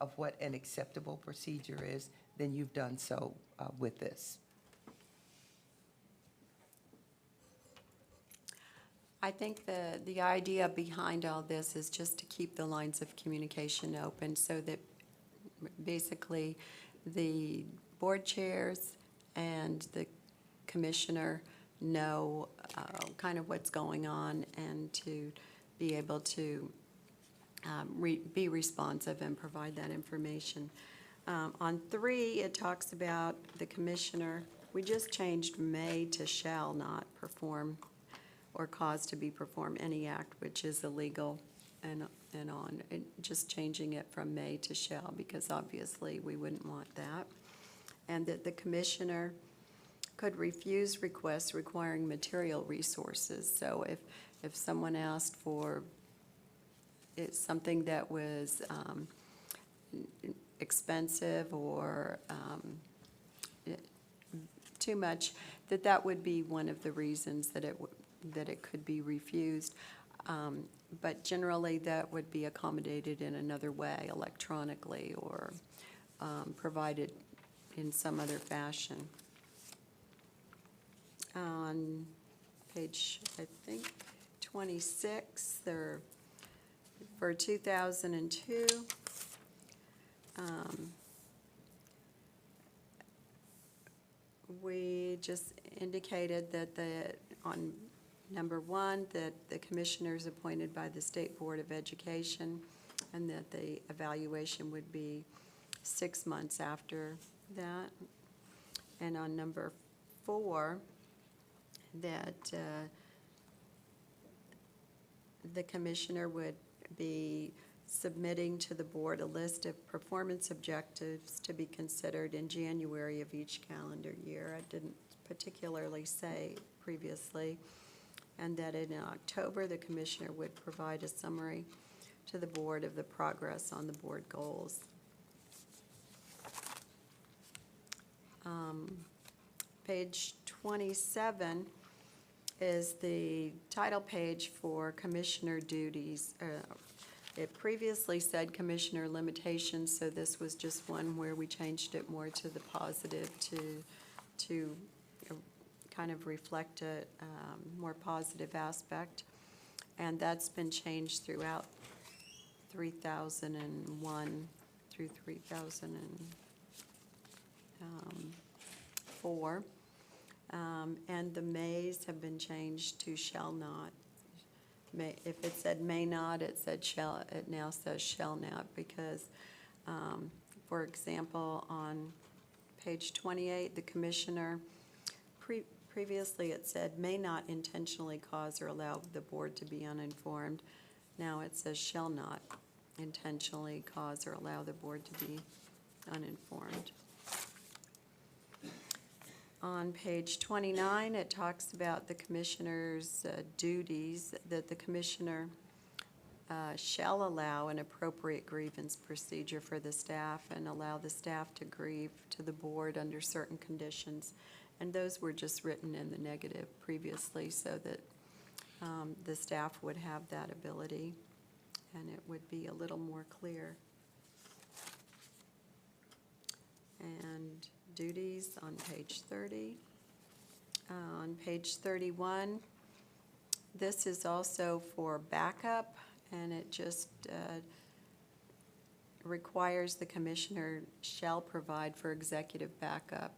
Speaker 4: of what an acceptable procedure is, then you've done so with this.
Speaker 14: I think the idea behind all this is just to keep the lines of communication open so that basically the board chairs and the commissioner know kind of what's going on and to be able to be responsive and provide that information. On 3, it talks about the commissioner. We just changed may to shall not perform or cause to be performed any act which is illegal and on. And just changing it from may to shall, because obviously we wouldn't want that. And that the commissioner could refuse requests requiring material resources. So if someone asked for something that was expensive or too much, that would be one of the reasons that it could be refused. But generally, that would be accommodated in another way, electronically or provided in some other fashion. On page, I think, 26, there, for 2002, we just indicated that on number 1, that the commissioners appointed by the State Board of Education, and that the evaluation would be 6 months after that. And on number 4, that the commissioner would be submitting to the board a list of performance objectives to be considered in January of each calendar year. I didn't particularly say previously. And that in October, the commissioner would provide a summary to the board of the progress on the board goals. Page 27 is the title page for commissioner duties. It previously said commissioner limitations, so this was just one where we changed it more to the positive to kind of reflect a more positive aspect. And that's been changed throughout 3001 through 3004. And the mays have been changed to shall not. If it said may not, it said shall, it now says shall not, because, for example, on page 28, the commissioner, previously it said may not intentionally cause or allow the board to be uninformed. Now it says shall not intentionally cause or allow the board to be uninformed. On page 29, it talks about the commissioner's duties, that the commissioner shall allow an appropriate grievance procedure for the staff and allow the staff to grieve to the board under certain conditions. And those were just written in the negative previously so that the staff would have that ability and it would be a little more clear. And duties on page 30. On page 31, this is also for backup, and it just requires the commissioner shall provide for executive backup,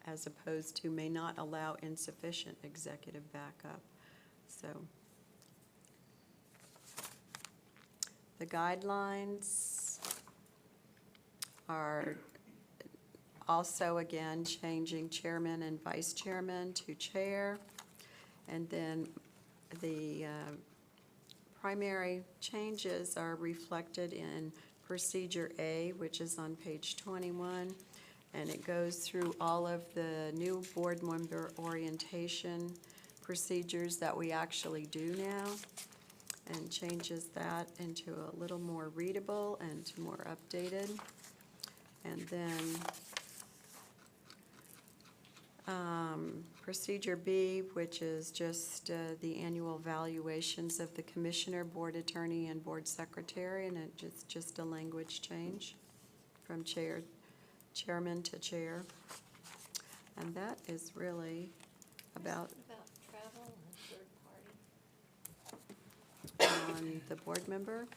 Speaker 14: as opposed to may not allow insufficient executive backup. So the guidelines are also, again, changing chairman and vice chairman to chair. And then the primary changes are reflected in Procedure A, which is on page 21. And it goes through all of the new board member orientation procedures that we actually do now, and changes that into a little more readable and more updated. And then Procedure B, which is just the annual valuations of the commissioner, board attorney, and board secretary, and it's just a language change from chairman to chair. And that is really about
Speaker 17: travel and third party?
Speaker 14: on the board member.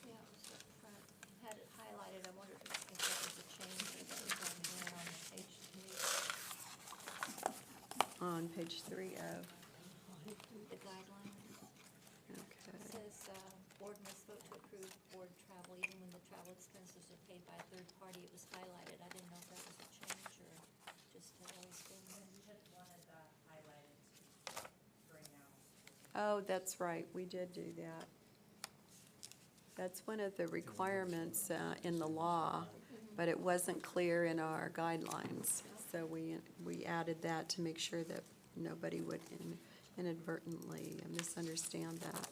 Speaker 17: Yeah, it was up front. Had it highlighted. I wondered if that was a change or that was on there on page 3.
Speaker 14: On page 3 of,
Speaker 17: The guidelines.
Speaker 14: okay.
Speaker 17: It says, board must vote to approve board travel even when the travel expenses are paid by a third party. It was highlighted. I didn't know if that was a change or just had always been there. We had wanted that highlighted to bring out.
Speaker 14: Oh, that's right, we did do that. That's one of the requirements in the law, but it wasn't clear in our guidelines. So we added that to make sure that nobody would inadvertently misunderstand that.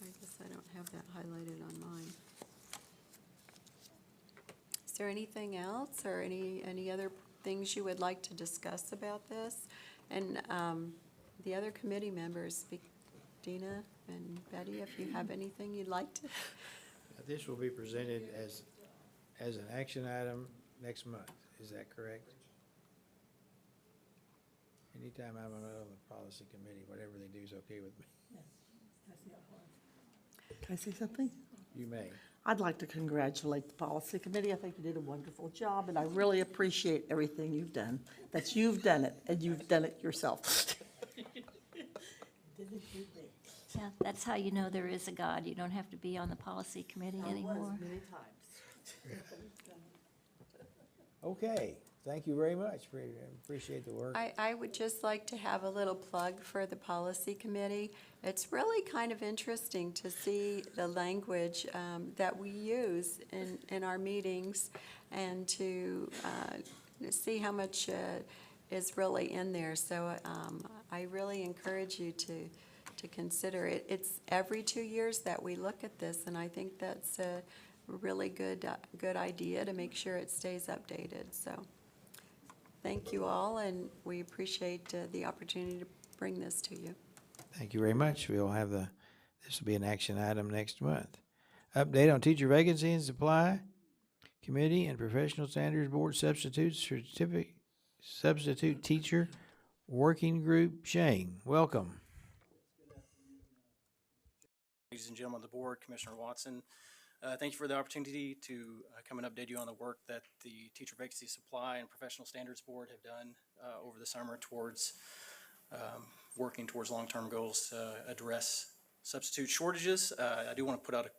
Speaker 14: I guess I don't have that highlighted on mine. there anything else or any other things you would like to discuss about this? And the other committee members, Dina and Betty, if you have anything you'd like to.
Speaker 1: This will be presented as an action item next month. Is that correct? Anytime I'm on the policy committee, whatever they do is okay with me.
Speaker 8: Can I say something?
Speaker 1: You may.
Speaker 8: I'd like to congratulate the policy committee. I think you did a wonderful job, and I really appreciate everything you've done. That you've done it, and you've done it yourself.
Speaker 17: Yeah, that's how you know there is a God. You don't have to be on the policy committee anymore.
Speaker 8: Many times.
Speaker 1: Okay, thank you very much. Appreciate the work.
Speaker 14: I would just like to have a little plug for the policy committee. It's really kind of interesting to see the language that we use in our meetings and to see how much is really in there. So I really encourage you to consider it. It's every 2 years that we look at this, and I think that's a really good idea to make sure it stays updated. So thank you all, and we appreciate the opportunity to bring this to you.
Speaker 1: Thank you very much. We'll have this will be an action item next month. Update on teacher vacancy and supply committee and professional standards board substitute teacher working group. Shane, welcome.
Speaker 7: Ladies and gentlemen of the board, Commissioner Watson, thank you for the opportunity to come and update you on the work that the Teacher Vacancy Supply and Professional Standards Board have done over the summer towards working towards long-term goals to address substitute shortages. I do want to put out a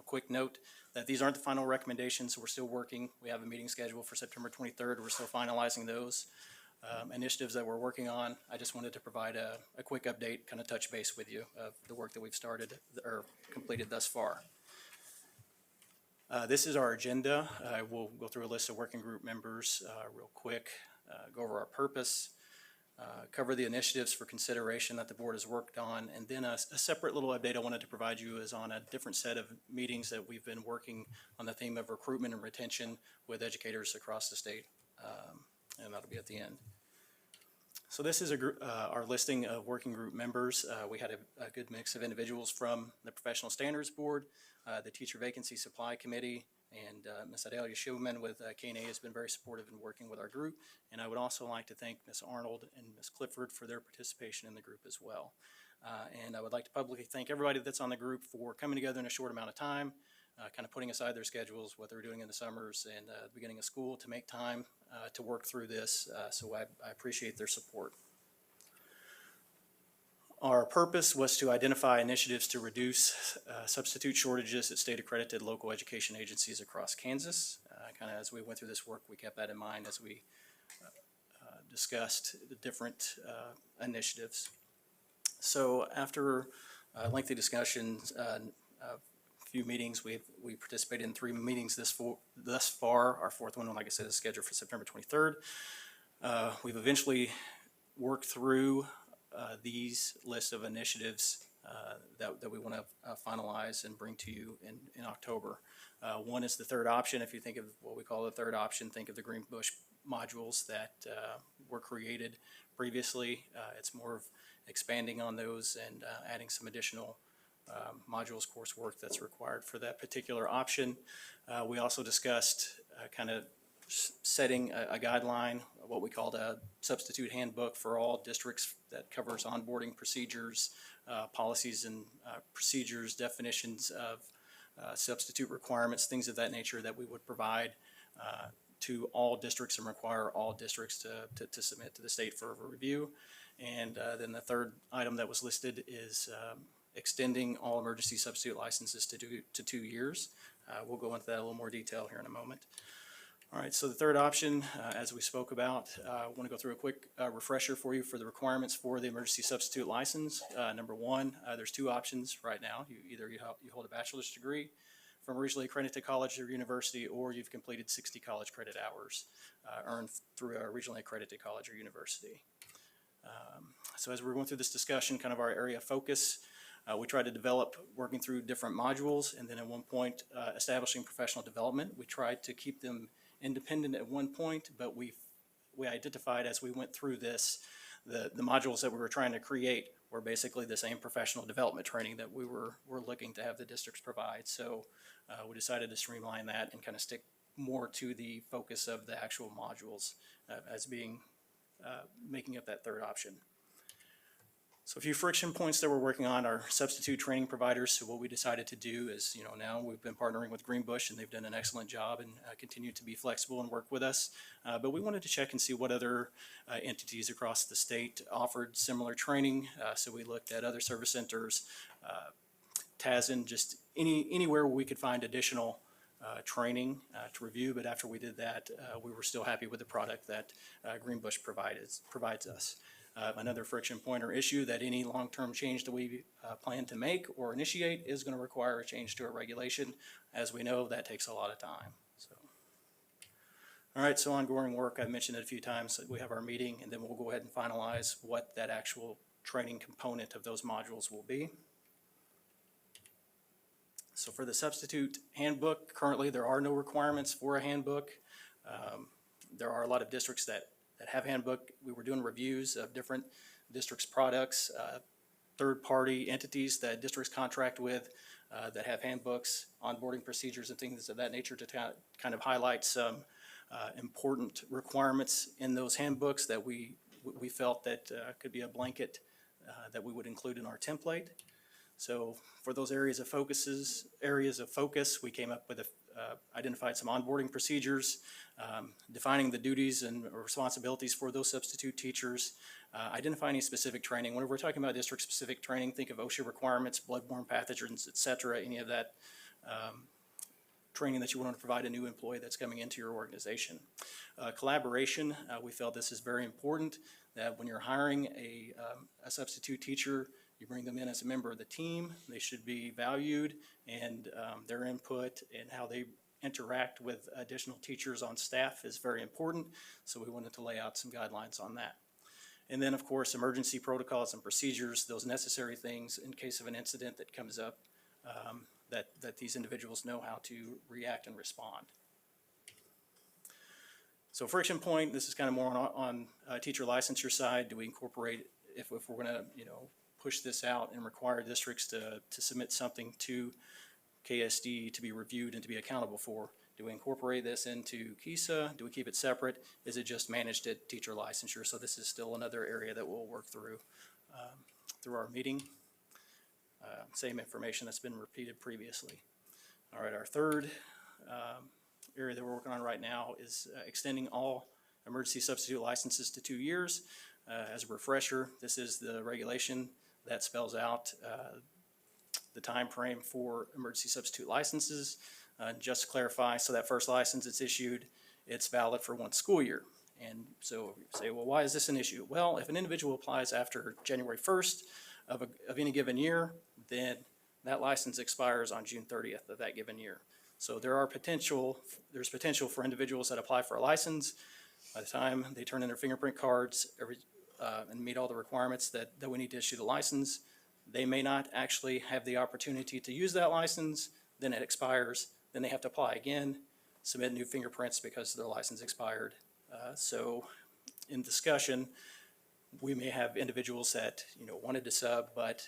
Speaker 7: quick note that these aren't the final recommendations. We're still working. We have a meeting scheduled for September 23rd. We're still finalizing those initiatives that we're working on. I just wanted to provide a quick update, kind of touch base with you of the work that we've started or completed thus far. This is our agenda. We'll go through a list of working group members real quick, go over our purpose, cover the initiatives for consideration that the board has worked on, and then a separate little update I wanted to provide you is on a different set of meetings that we've been working on the theme of recruitment and retention with educators across the state, and that'll be at the end. So this is our listing of working group members. We had a good mix of individuals from the Professional Standards Board, the Teacher Vacancy Supply Committee, and Ms. Adelia Schumann with K&A has been very supportive in working with our group. And I would also like to thank Ms. Arnold and Ms. Clifford for their participation in the group as well. And I would like to publicly thank everybody that's on the group for coming together in a short amount of time, kind of putting aside their schedules, what they were doing in the summers and the beginning of school to make time to work through this. So I appreciate their support. Our purpose was to identify initiatives to reduce substitute shortages at state-accredited local education agencies across Kansas. Kind of as we went through this work, we kept that in mind as we discussed the different initiatives. So after lengthy discussions, a few meetings, we participated in 3 meetings thus far. Our 4th one, like I said, is scheduled for September 23rd. We've eventually worked through these lists of initiatives that we want to finalize and bring to you in October. One is the third option. If you think of what we call the third option, think of the Greenbush modules that were created previously. It's more of expanding on those and adding some additional modules coursework that's required for that particular option. We also discussed kind of setting a guideline, what we called a substitute handbook for all districts that covers onboarding procedures, policies and procedures, definitions of substitute requirements, things of that nature that we would provide to all districts and require all districts to submit to the state for review. And then the third item that was listed is extending all emergency substitute licenses to 2 years. We'll go into that in a little more detail here in a moment. All right, so the third option, as we spoke about, I want to go through a quick refresher for you for the requirements for the emergency substitute license. Number one, there's 2 options right now. Either you hold a bachelor's degree from a regionally accredited college or university, or you've completed 60 college credit hours earned through a regionally accredited college or university. So as we're going through this discussion, kind of our area of focus, we tried to develop working through different modules, and then at one point establishing professional development. We tried to keep them
Speaker 21: independent at one point, but we identified as we went through this, the modules that we were trying to create were basically the same professional development training that we were looking to have the districts provide. So we decided to streamline that and kind of stick more to the focus of the actual modules as being making up that third option. So a few friction points that we're working on are substitute training providers. So what we decided to do is, now we've been partnering with Greenbush and they've done an excellent job and continue to be flexible and work with us. But we wanted to check and see what other entities across the state offered similar training. So we looked at other service centers, TASN, just anywhere where we could find additional training to review. But after we did that, we were still happy with the product that Greenbush provides us. Another friction point or issue that any long-term change that we plan to make or initiate is going to require a change to a regulation. As we know, that takes a lot of time. So, all right, so ongoing work, I've mentioned it a few times. We have our meeting, and then we'll go ahead and finalize what that actual training component of those modules will be. So for the substitute handbook, currently there are no requirements for a handbook. There are a lot of districts that have handbook. We were doing reviews of different districts' products, third-party entities that districts contract with that have handbooks, onboarding procedures and things of that nature to kind of highlight some important requirements in those handbooks that we felt that could be a blanket that we would include in our template. So for those areas of focus, we came up with identified some onboarding procedures, defining the duties and responsibilities for those substitute teachers, identifying specific training. Whenever we're talking about district-specific training, think of OSHA requirements, bloodborne pathogens, et cetera, any of that training that you want to provide a new employee that's coming into your organization. Collaboration, we felt this is very important, that when you're hiring a substitute teacher, you bring them in as a member of the team. They should be valued, and their input and how they interact with additional teachers on staff is very important. So we wanted to lay out some guidelines on that. And then, of course, emergency protocols and procedures, those necessary things in case of an incident that comes up, that these individuals know how to react and respond. So friction point, this is kind of more on teacher licensure side. Do we incorporate, if we're going to, push this out and require districts to submit something to KSD to be reviewed and to be accountable for? Do we incorporate this into KISA? Do we keep it separate? Is it just managed at teacher licensure? So this is still another area that we'll work through our meeting. Same information that's been repeated previously. All right, our third area that we're working on right now is extending all emergency substitute licenses to 2 years. As a refresher, this is the regulation that spells out the time frame for emergency substitute licenses. Just to clarify, so that first license it's issued, it's valid for 1 school year. And so you say, well, why is this an issue? Well, if an individual applies after January 1st of any given year, then that license expires on June 30th of that given year. So there's potential for individuals that apply for a license. By the time they turn in their fingerprint cards and meet all the requirements that we need to issue the license, they may not actually have the opportunity to use that license. Then it expires. Then they have to apply again, submit new fingerprints because their license expired. So in discussion, we may have individuals that wanted to sub, but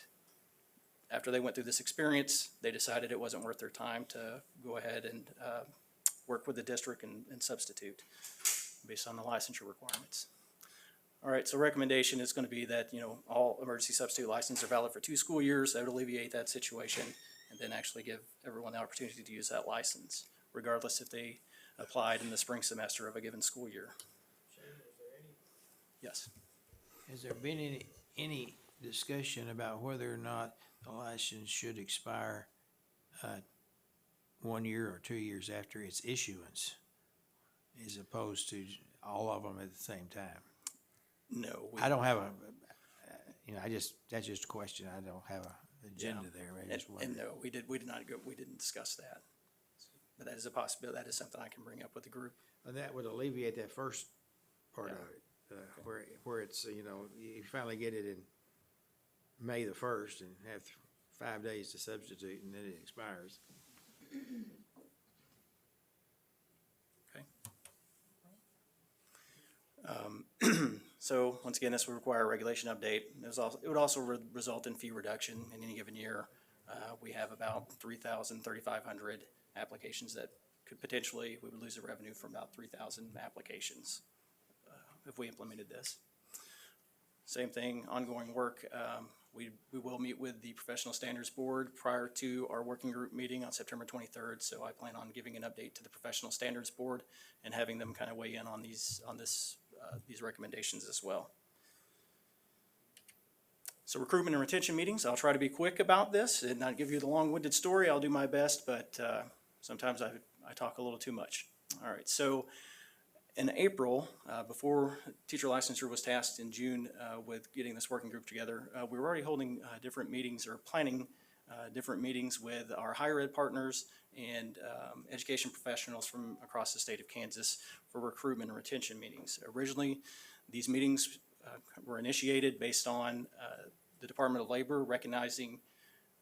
Speaker 21: after they went through this experience, they decided it wasn't worth their time to go ahead and work with the district and substitute based on the licensure requirements. All right, so recommendation is going to be that all emergency substitute licenses are valid for 2 school years. That would alleviate that situation and then actually give everyone the opportunity to use that license, regardless if they applied in the spring semester of a given school year. Yes.
Speaker 1: Has there been any discussion about whether or not the license should expire 1 year or 2 years after its issuance, as opposed to all of them at the same time?
Speaker 21: No.
Speaker 1: I don't have that's just a question. I don't have an agenda there.
Speaker 21: And no, we did not go. We didn't discuss that. But that is a possibility. That is something I can bring up with the group.
Speaker 1: Well, that would alleviate that first part of it, where it's you finally get it in May the 1st and have 5 days to substitute, and then it expires.
Speaker 21: Okay. So once again, this would require a regulation update. It would also result in fee reduction in any given year. We have about 3,500 applications that could potentially, we would lose the revenue from about 3,000 applications if we implemented this. Same thing, ongoing work. We will meet with the Professional Standards Board prior to our working group meeting on September 23rd. So I plan on giving an update to the Professional Standards Board and having them kind of weigh in on these recommendations as well. So recruitment and retention meetings, I'll try to be quick about this and not give you the long-winded story. I'll do my best, but sometimes I talk a little too much. All right, so in April, before teacher licensure was tasked in June with getting this working group together, we were already holding different meetings or planning different meetings with our higher ed partners and education professionals from across the state of Kansas for recruitment and retention meetings. Originally, these meetings were initiated based on the Department of Labor recognizing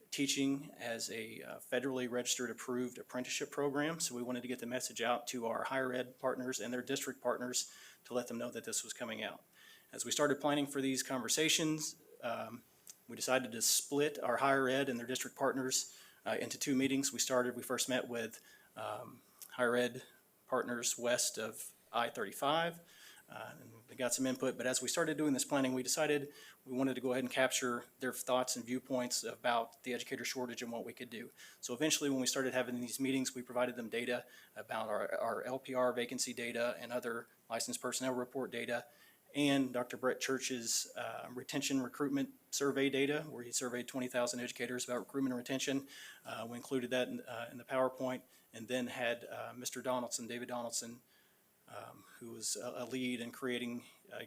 Speaker 21: teaching as a federally registered approved apprenticeship program. So we wanted to get the message out to our higher ed partners and their district partners to let them know that this was coming out. As we started planning for these conversations, we decided to split our higher ed and their district partners into two meetings. We first met with higher ed partners west of I-35. And we got some input, but as we started doing this planning, we decided we wanted to go ahead and capture their thoughts and viewpoints about the educator shortage and what we could do. So eventually, when we started having these meetings, we provided them data about our LPR vacancy data and other licensed personnel report data, and Dr. Brett Church's retention recruitment survey data, where he surveyed 20,000 educators about recruitment and retention. We included that in the PowerPoint, and then had Mr. Donaldson, David Donaldson, who was a lead in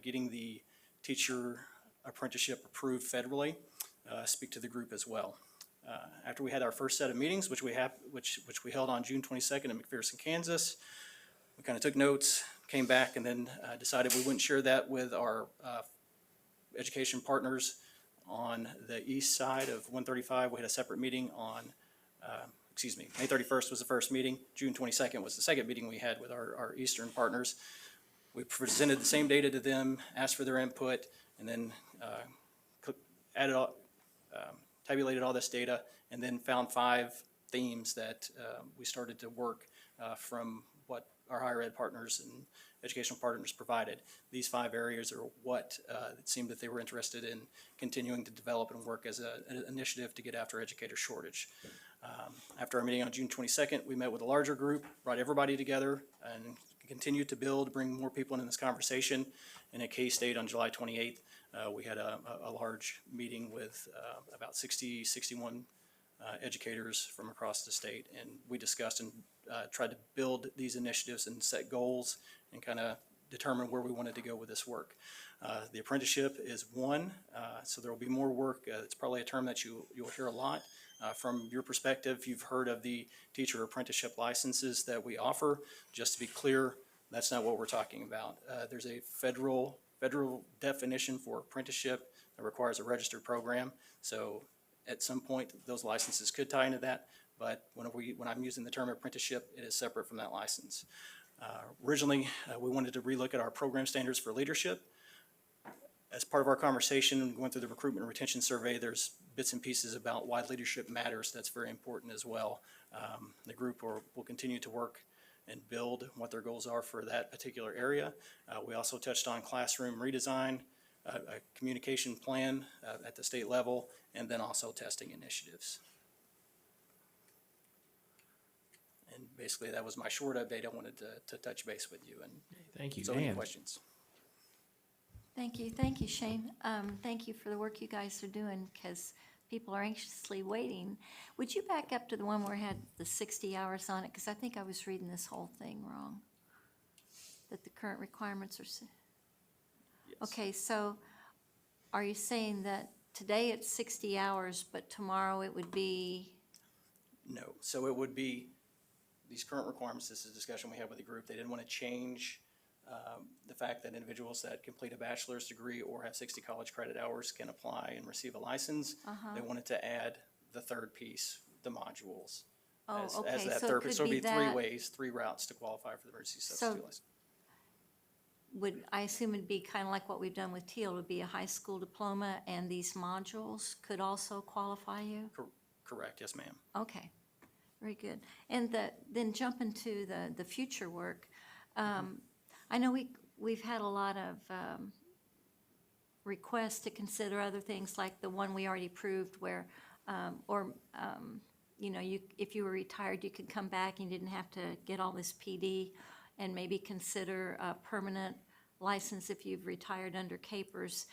Speaker 21: getting the teacher apprenticeship approved federally, speak to the group as well. After we had our first set of meetings, which we held on June 22nd in McPherson, Kansas, we kind of took notes, came back, and then decided we wouldn't share that with our education partners on the east side of 135. We had a separate meeting on May 31st was the first meeting. June 22nd was the second meeting we had with our eastern partners. We presented the same data to them, asked for their input, and then tabulated all this data, and then found 5 themes that we started to work from what our higher ed partners and educational partners provided. These 5 areas are what it seemed that they were interested in continuing to develop and work as an initiative to get after educator shortage. After our meeting on June 22nd, we met with a larger group, brought everybody together, and continued to bring more people into this conversation. And at K-State on July 28th, we had a large meeting with about 61 educators from across the state, and we discussed and tried to build these initiatives and set goals and kind of determine where we wanted to go with this work. The apprenticeship is one, so there will be more work. It's probably a term that you'll hear a lot. From your perspective, you've heard of the teacher apprenticeship licenses that we offer. Just to be clear, that's not what we're talking about. There's a federal definition for apprenticeship that requires a registered program. So at some point, those licenses could tie into that. But when I'm using the term apprenticeship, it is separate from that license. Originally, we wanted to relook at our program standards for leadership. As part of our conversation, going through the recruitment and retention survey, there's bits and pieces about why leadership matters. That's very important as well. The group will continue to work and build what their goals are for that particular area. We also touched on classroom redesign, a communication plan at the state level, and then also testing initiatives. And basically, that was my short update. I wanted to touch base with you. And
Speaker 16: thank you.
Speaker 21: So any questions?
Speaker 17: Thank you, Shane. Thank you for the work you guys are doing, because people are anxiously waiting. Would you back up to the one where it had the 60 hours on it? Because I think I was reading this whole thing wrong. That the current requirements are... Yes. Okay, so are you saying that today it's 60 hours, but tomorrow it would be...
Speaker 21: No. So it would be these current requirements. This is a discussion we had with the group. They didn't want to change the fact that individuals that complete a bachelor's degree or have 60 college credit hours can apply and receive a license. They wanted to add the third piece, the modules.
Speaker 17: Oh,
Speaker 21: as
Speaker 17: okay,
Speaker 21: that
Speaker 17: so
Speaker 21: third
Speaker 17: it
Speaker 21: piece.
Speaker 17: could
Speaker 21: So
Speaker 17: be
Speaker 21: it'd be 3
Speaker 17: that.
Speaker 21: ways, 3 routes to qualify for the emergency substitute license.
Speaker 17: I assume it'd be kind of like what we've done with Teal, would be a high school diploma, and these modules could also qualify you?
Speaker 21: Correct, yes, ma'am.
Speaker 17: Okay, very good. And then jumping to the future work, I know we've had a lot of requests to consider other things, like the one we already approved where, you know, if you were retired, you could come back and you didn't have to get all this PD, and maybe consider a permanent license if you've retired under Capers.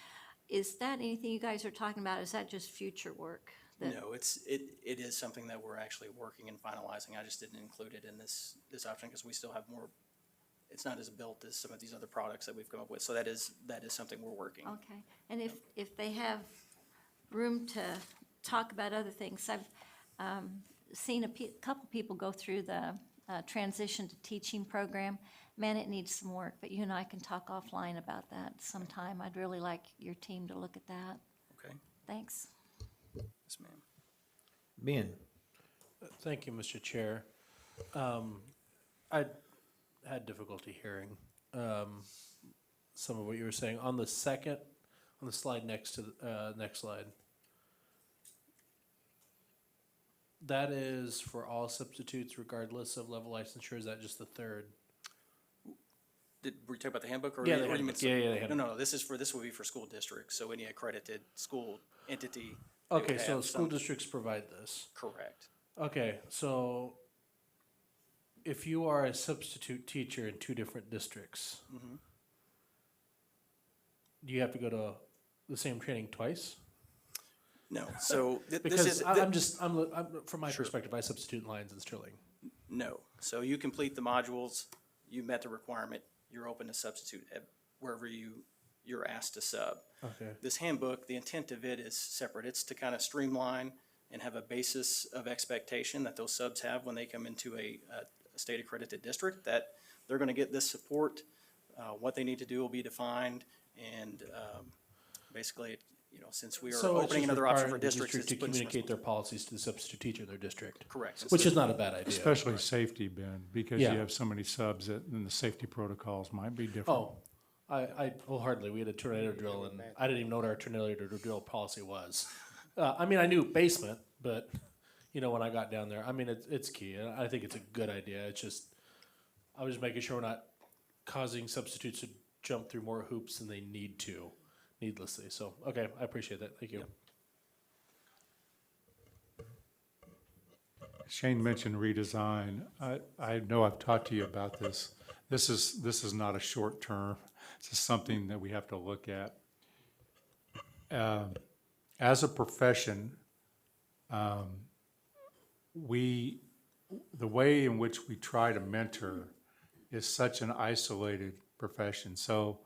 Speaker 17: Is that anything you guys are talking about? Is that just future work?
Speaker 21: No, it is something that we're actually working and finalizing. I just didn't include it in this option because we still have more. It's not as built as some of these other products that we've come up with. So that is something we're working.
Speaker 17: Okay, and if they have room to talk about other things, I've seen a couple people go through the transition to teaching program. Man, it needs some work, but you and I can talk offline about that sometime. I'd really like your team to look at that.
Speaker 21: Okay.
Speaker 17: Thanks.
Speaker 21: Yes, ma'am.
Speaker 1: Ben?
Speaker 16: Thank you, Mr. Chair. I had difficulty hearing some of what you were saying. On the slide next to the next slide, that is for all substitutes regardless of level licensure. Is that just the third?
Speaker 21: Were you talking about the handbook? Or
Speaker 16: Yeah,
Speaker 21: or
Speaker 16: the
Speaker 21: you
Speaker 16: handbook.
Speaker 21: meant-
Speaker 16: Yeah, the handbook.
Speaker 21: No, this will be for school districts, so any accredited school entity. they would
Speaker 16: Okay, so
Speaker 21: have
Speaker 16: school
Speaker 21: some-
Speaker 16: districts provide this.
Speaker 21: Correct.
Speaker 16: Okay, so if you are a substitute teacher in two different districts,
Speaker 21: Mhm.
Speaker 16: do you have to go to the same training twice?
Speaker 21: No, so this
Speaker 16: Because
Speaker 21: is.
Speaker 16: I'm from my
Speaker 21: Sure.
Speaker 16: perspective, I substitute in Lyons and Sterling.
Speaker 21: No. So you complete the modules, you met the requirement, you're open to substitute at wherever you're asked to sub.
Speaker 16: Okay.
Speaker 21: This handbook, the intent of it is separate. It's to kind of streamline and have a basis of expectation that those subs have when they come into a state accredited district, that they're going to get this support. What they need to do will be defined, and basically, since we are
Speaker 16: So it's
Speaker 21: opening
Speaker 16: just
Speaker 21: another option
Speaker 16: requiring
Speaker 21: for
Speaker 16: the
Speaker 21: districts,
Speaker 16: district
Speaker 21: it's
Speaker 16: to
Speaker 21: putting some
Speaker 16: communicate their policies to the substitute teacher in their district.
Speaker 21: Correct.
Speaker 16: Which is not a bad idea.
Speaker 3: Especially safety, Ben, because
Speaker 16: Yeah.
Speaker 3: you have so many subs that, and the safety protocols might be different.
Speaker 16: Oh, I wholeheartedly, we had a tornado drill and I didn't even know what our tornado drill policy was. I mean, I knew basement, but when I got down there, I mean, it's key, and I think it's a good idea. It's just, I was just making sure we're not causing substitutes to jump through more hoops than they need to needlessly. So, okay, I appreciate that. Thank you.
Speaker 3: Shane mentioned redesign. I know I've talked to you about this. This is not a short term. This is something that we have to look at. As a profession, the way in which we try to mentor is such an isolated profession. So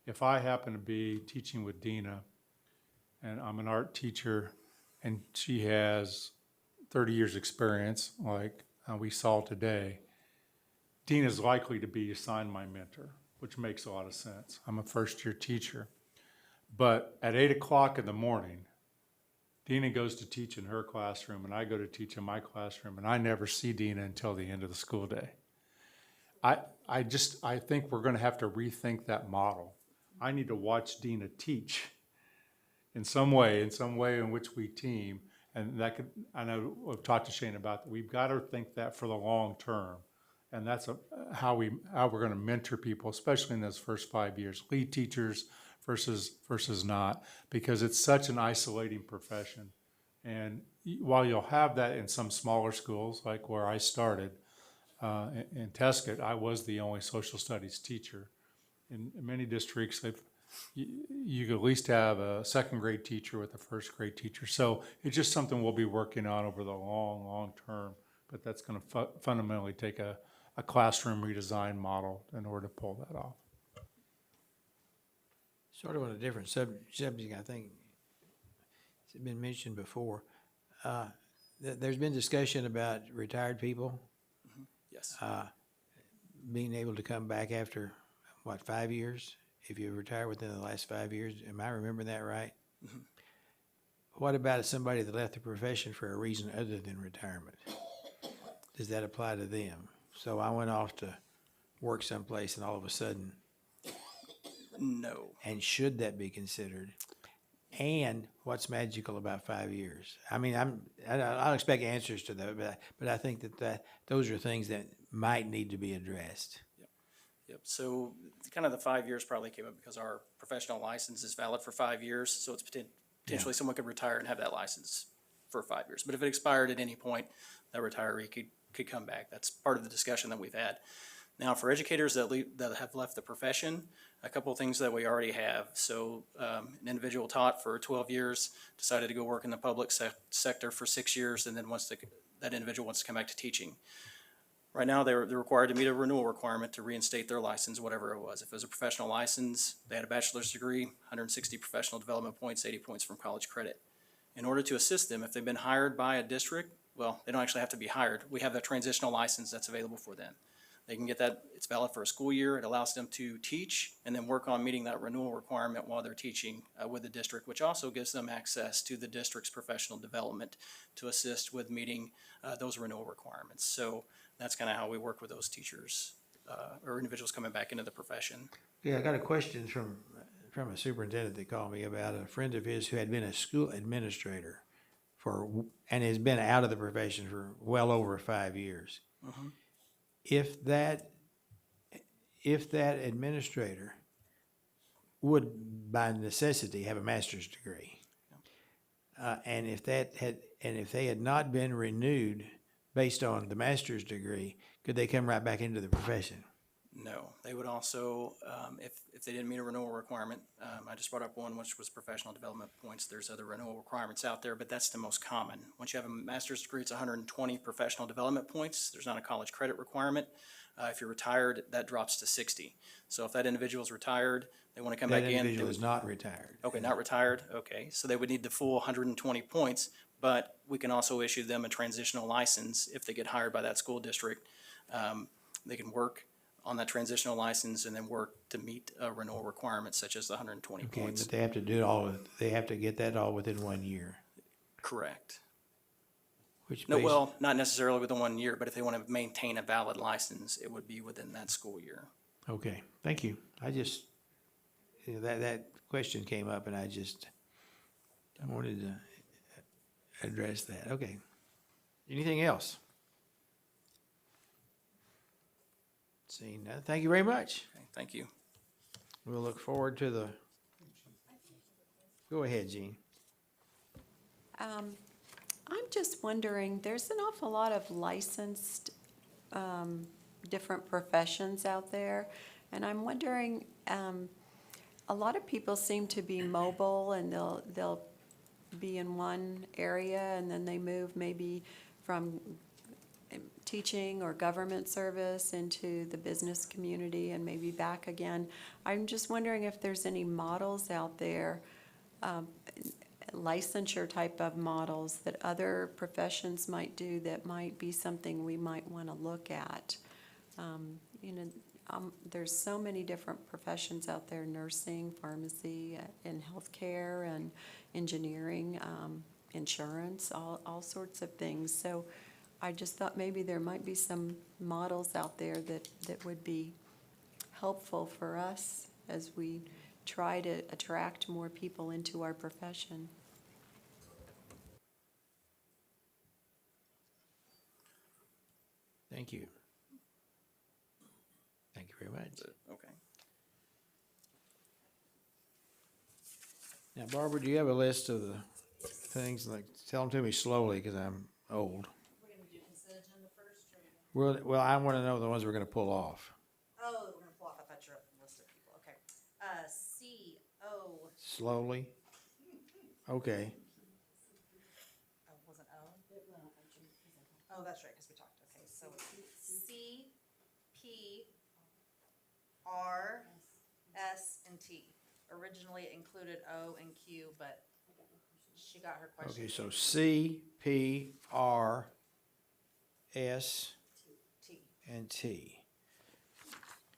Speaker 3: if I happen to be teaching with Dina, and I'm an art teacher, and she has 30 years experience, like we saw today, Dina's likely to be assigned my mentor, which makes a lot of sense. I'm a first-year teacher. But at 8 o'clock in the morning, Dina goes to teach in her classroom, and I go to teach in my classroom, and I never see Dina until the end of the school day. I think we're going to have to rethink that model. I need to watch Dina teach in some way in which we team, and that could, I know I've talked to Shane about that. We've got to think that for the long term, and that's how we're going to mentor people, especially in those first 5 years, lead teachers versus not, because it's such an isolating profession. And while you'll have that in some smaller schools, like where I started in Tescott, I was the only social studies teacher. In many districts, you could at least have a second grade teacher with a first grade teacher. So it's just something we'll be working on over the long term, but that's going to fundamentally take a classroom redesign model in order to pull that off.
Speaker 1: Sort of on a different subject, I think it's been mentioned before. There's been discussion about retired people.
Speaker 21: Yes.
Speaker 1: Being able to come back after, 5 years? If you retire within the last 5 years, am I remembering that right?
Speaker 21: Mm-hmm.
Speaker 1: What about somebody that left the profession for a reason other than retirement? Does that apply to them? So I went off to work someplace and all of a sudden
Speaker 21: No.
Speaker 1: And should that be considered? And what's magical about 5 years? I mean, I'll expect answers to that, but I think that those are things that might need to be addressed.
Speaker 21: Yep, so kind of the 5 years probably came up because our professional license is valid for 5 years, so it's potentially someone could retire and have that license for 5 years. But if it expired at any point, that retiree could come back. That's part of the discussion that we've had. Now, for educators that have left the profession, a couple of things that we already have. So an individual taught for 12 years, decided to go work in the public sector for 6 years, and then that individual wants to come back to teaching. Right now, they're required to meet a renewal requirement to reinstate their license, whatever it was. If it was a professional license, they had a bachelor's degree, 160 professional development points, 80 points from college credit. In order to assist them, if they've been hired by a district, well, they don't actually have to be hired. We have a transitional license that's available for them. They can get that, it's valid for a school year. It allows them to teach and then work on meeting that renewal requirement while they're teaching with the district, which also gives them access to the district's professional development to assist with meeting those renewal requirements. So that's kind of how we work with those teachers or individuals coming back into the profession.
Speaker 1: Yeah, I got a question from a superintendent that called me about a friend of his who had been a school administrator and has been out of the profession for well over 5 years.
Speaker 21: Mhm.
Speaker 1: If that administrator would by necessity have a master's degree, and if they had not been renewed based on the master's degree, could they come right back into the profession?
Speaker 21: No, they would also, if they didn't meet a renewal requirement, I just brought up one, which was professional development points. There's other renewal requirements out there, but that's the most common. Once you have a master's degree, it's 120 professional development points. There's not a college credit requirement. If you're retired, that drops to 60. So if that individual is retired, they want to come back in.
Speaker 1: That individual is not retired.
Speaker 21: Okay, not retired, okay. So they would need the full 120 points, but we can also issue them a transitional license if they get hired by that school district. They can work on that transitional license and then work to meet a renewal requirement such as the 120
Speaker 1: Okay,
Speaker 21: points.
Speaker 1: but they have to get that all within 1 year.
Speaker 21: Correct.
Speaker 1: Which
Speaker 21: No, well, not necessarily within 1 year, but if they want to maintain a valid license, it would be within that school year.
Speaker 1: Okay, thank you. I just, that question came up and I wanted to address that. Okay. Anything else? Seeing none, thank you very much.
Speaker 21: Okay, thank you.
Speaker 1: We'll look forward to go ahead, Jean.
Speaker 14: I'm just wondering, there's an awful lot of licensed different professions out there, and I'm wondering, a lot of people seem to be mobile, and they'll be in one area, and then they move maybe from teaching or government service into the business community and maybe back again. I'm just wondering if there's any models out there, licensure type of models that other professions might do that might be something we might want to look at. There's so many different professions out there, nursing, pharmacy, and healthcare, and engineering, insurance, all sorts of things. So I just thought maybe there might be some models out there that would be helpful for us as we try to attract more people into our profession.
Speaker 1: Thank you. Thank you very much.
Speaker 21: Okay.
Speaker 1: Now, Barbara, do you have a list of the things, like, tell them to me slowly, because I'm old.
Speaker 5: We're gonna do consent agenda first, or?
Speaker 1: Well, I want to know the ones we're going to pull off.
Speaker 5: Oh, we're gonna pull off, I thought you were a list of people, okay. C-O.
Speaker 1: Slowly? Okay.
Speaker 5: Oh, wasn't O? Oh, that's right, because we talked, okay, so C, P, R, S, and T. Originally it included O and Q, but she got her question.
Speaker 1: Okay, so C, P, R, S,
Speaker 5: T.
Speaker 1: and T.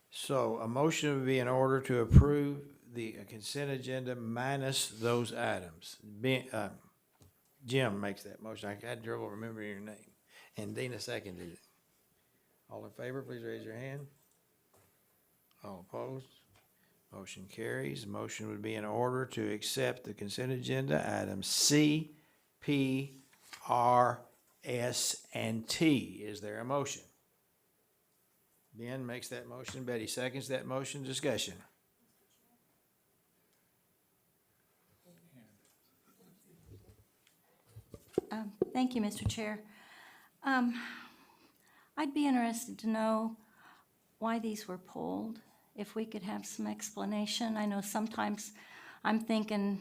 Speaker 1: So a motion would be in order to approve the consent agenda minus those items. Jim makes that motion. I had trouble remembering your name. And Dina seconded it. All in favor, please raise your hand. All opposed? Motion carries. The motion would be in order to accept the consent agenda, items C, P, R, S, and T. Is there a motion? Ben makes that motion. Betty seconds that motion. Discussion.
Speaker 17: Thank you, Mr. Chair. I'd be interested to know why these were pulled, if we could have some explanation. I know sometimes I'm thinking,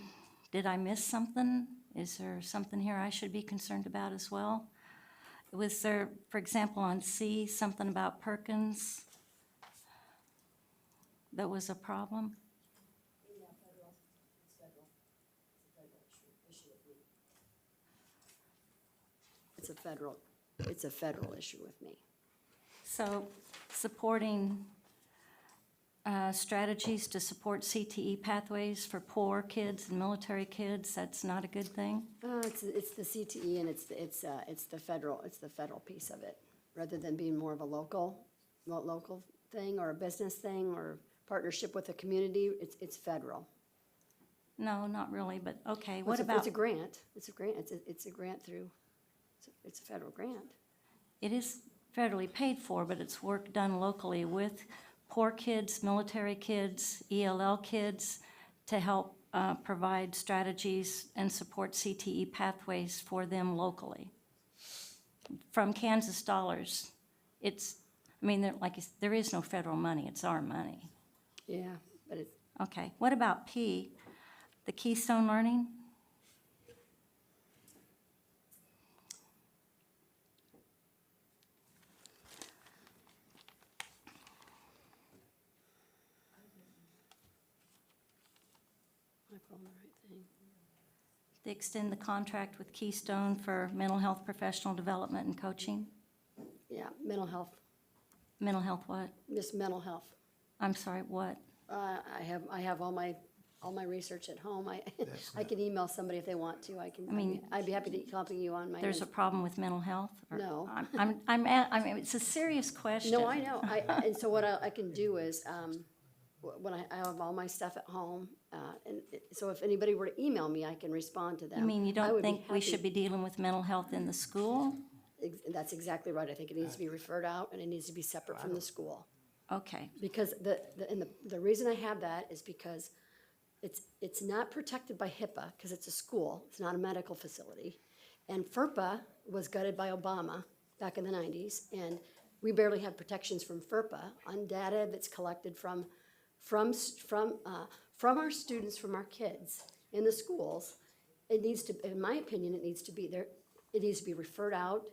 Speaker 17: did I miss something? Is there something here I should be concerned about as well? Was there, for example, on C, something about Perkins that was a problem?
Speaker 2: It's a federal issue with me.
Speaker 17: So supporting strategies to support CTE pathways for poor kids and military kids, that's not a good thing?
Speaker 2: It's the CTE and it's the federal piece of it, rather than being more of a local thing or a business thing or partnership with a community. It's federal.
Speaker 17: No, not really, but okay,
Speaker 2: Well,
Speaker 17: what about?
Speaker 2: It's a grant. It's a grant through, it's a federal grant.
Speaker 17: It is federally paid for, but it's work done locally with poor kids, military kids, ELL kids, to help provide strategies and support CTE pathways for them locally. From Kansas dollars, there is no federal money, it's our money.
Speaker 2: Yeah, but it's.
Speaker 17: Okay, what about P, the Keystone Learning? To extend the contract with Keystone for mental health professional development and coaching?
Speaker 2: Yeah, mental health,
Speaker 17: Mental health what?
Speaker 2: just mental health.
Speaker 17: I'm sorry, what?
Speaker 2: I have all my research at home. I can email somebody if they want to. I'd be happy to help you on my.
Speaker 17: There's a problem with mental health? Or-
Speaker 2: No.
Speaker 17: I mean, it's a serious question.
Speaker 2: No, I know. And so what I can do is, when I have all my stuff at home, so if anybody were to email me, I can respond to them.
Speaker 17: You mean you
Speaker 2: I
Speaker 17: don't
Speaker 2: would be
Speaker 17: think we
Speaker 2: happy-
Speaker 17: should be dealing with mental health in the school?
Speaker 2: That's exactly right. I think it needs to be referred out and it needs to be separate from the school.
Speaker 17: Okay,
Speaker 2: Because the reason I have that is because it's not protected by HIPAA, because it's a school, it's not a medical facility. And FERPA was gutted by Obama back in the 90s, and we barely have protections from FERPA on data that's collected from our students, from our kids in the schools. It needs to, in my opinion, it needs to be there, it needs to be referred out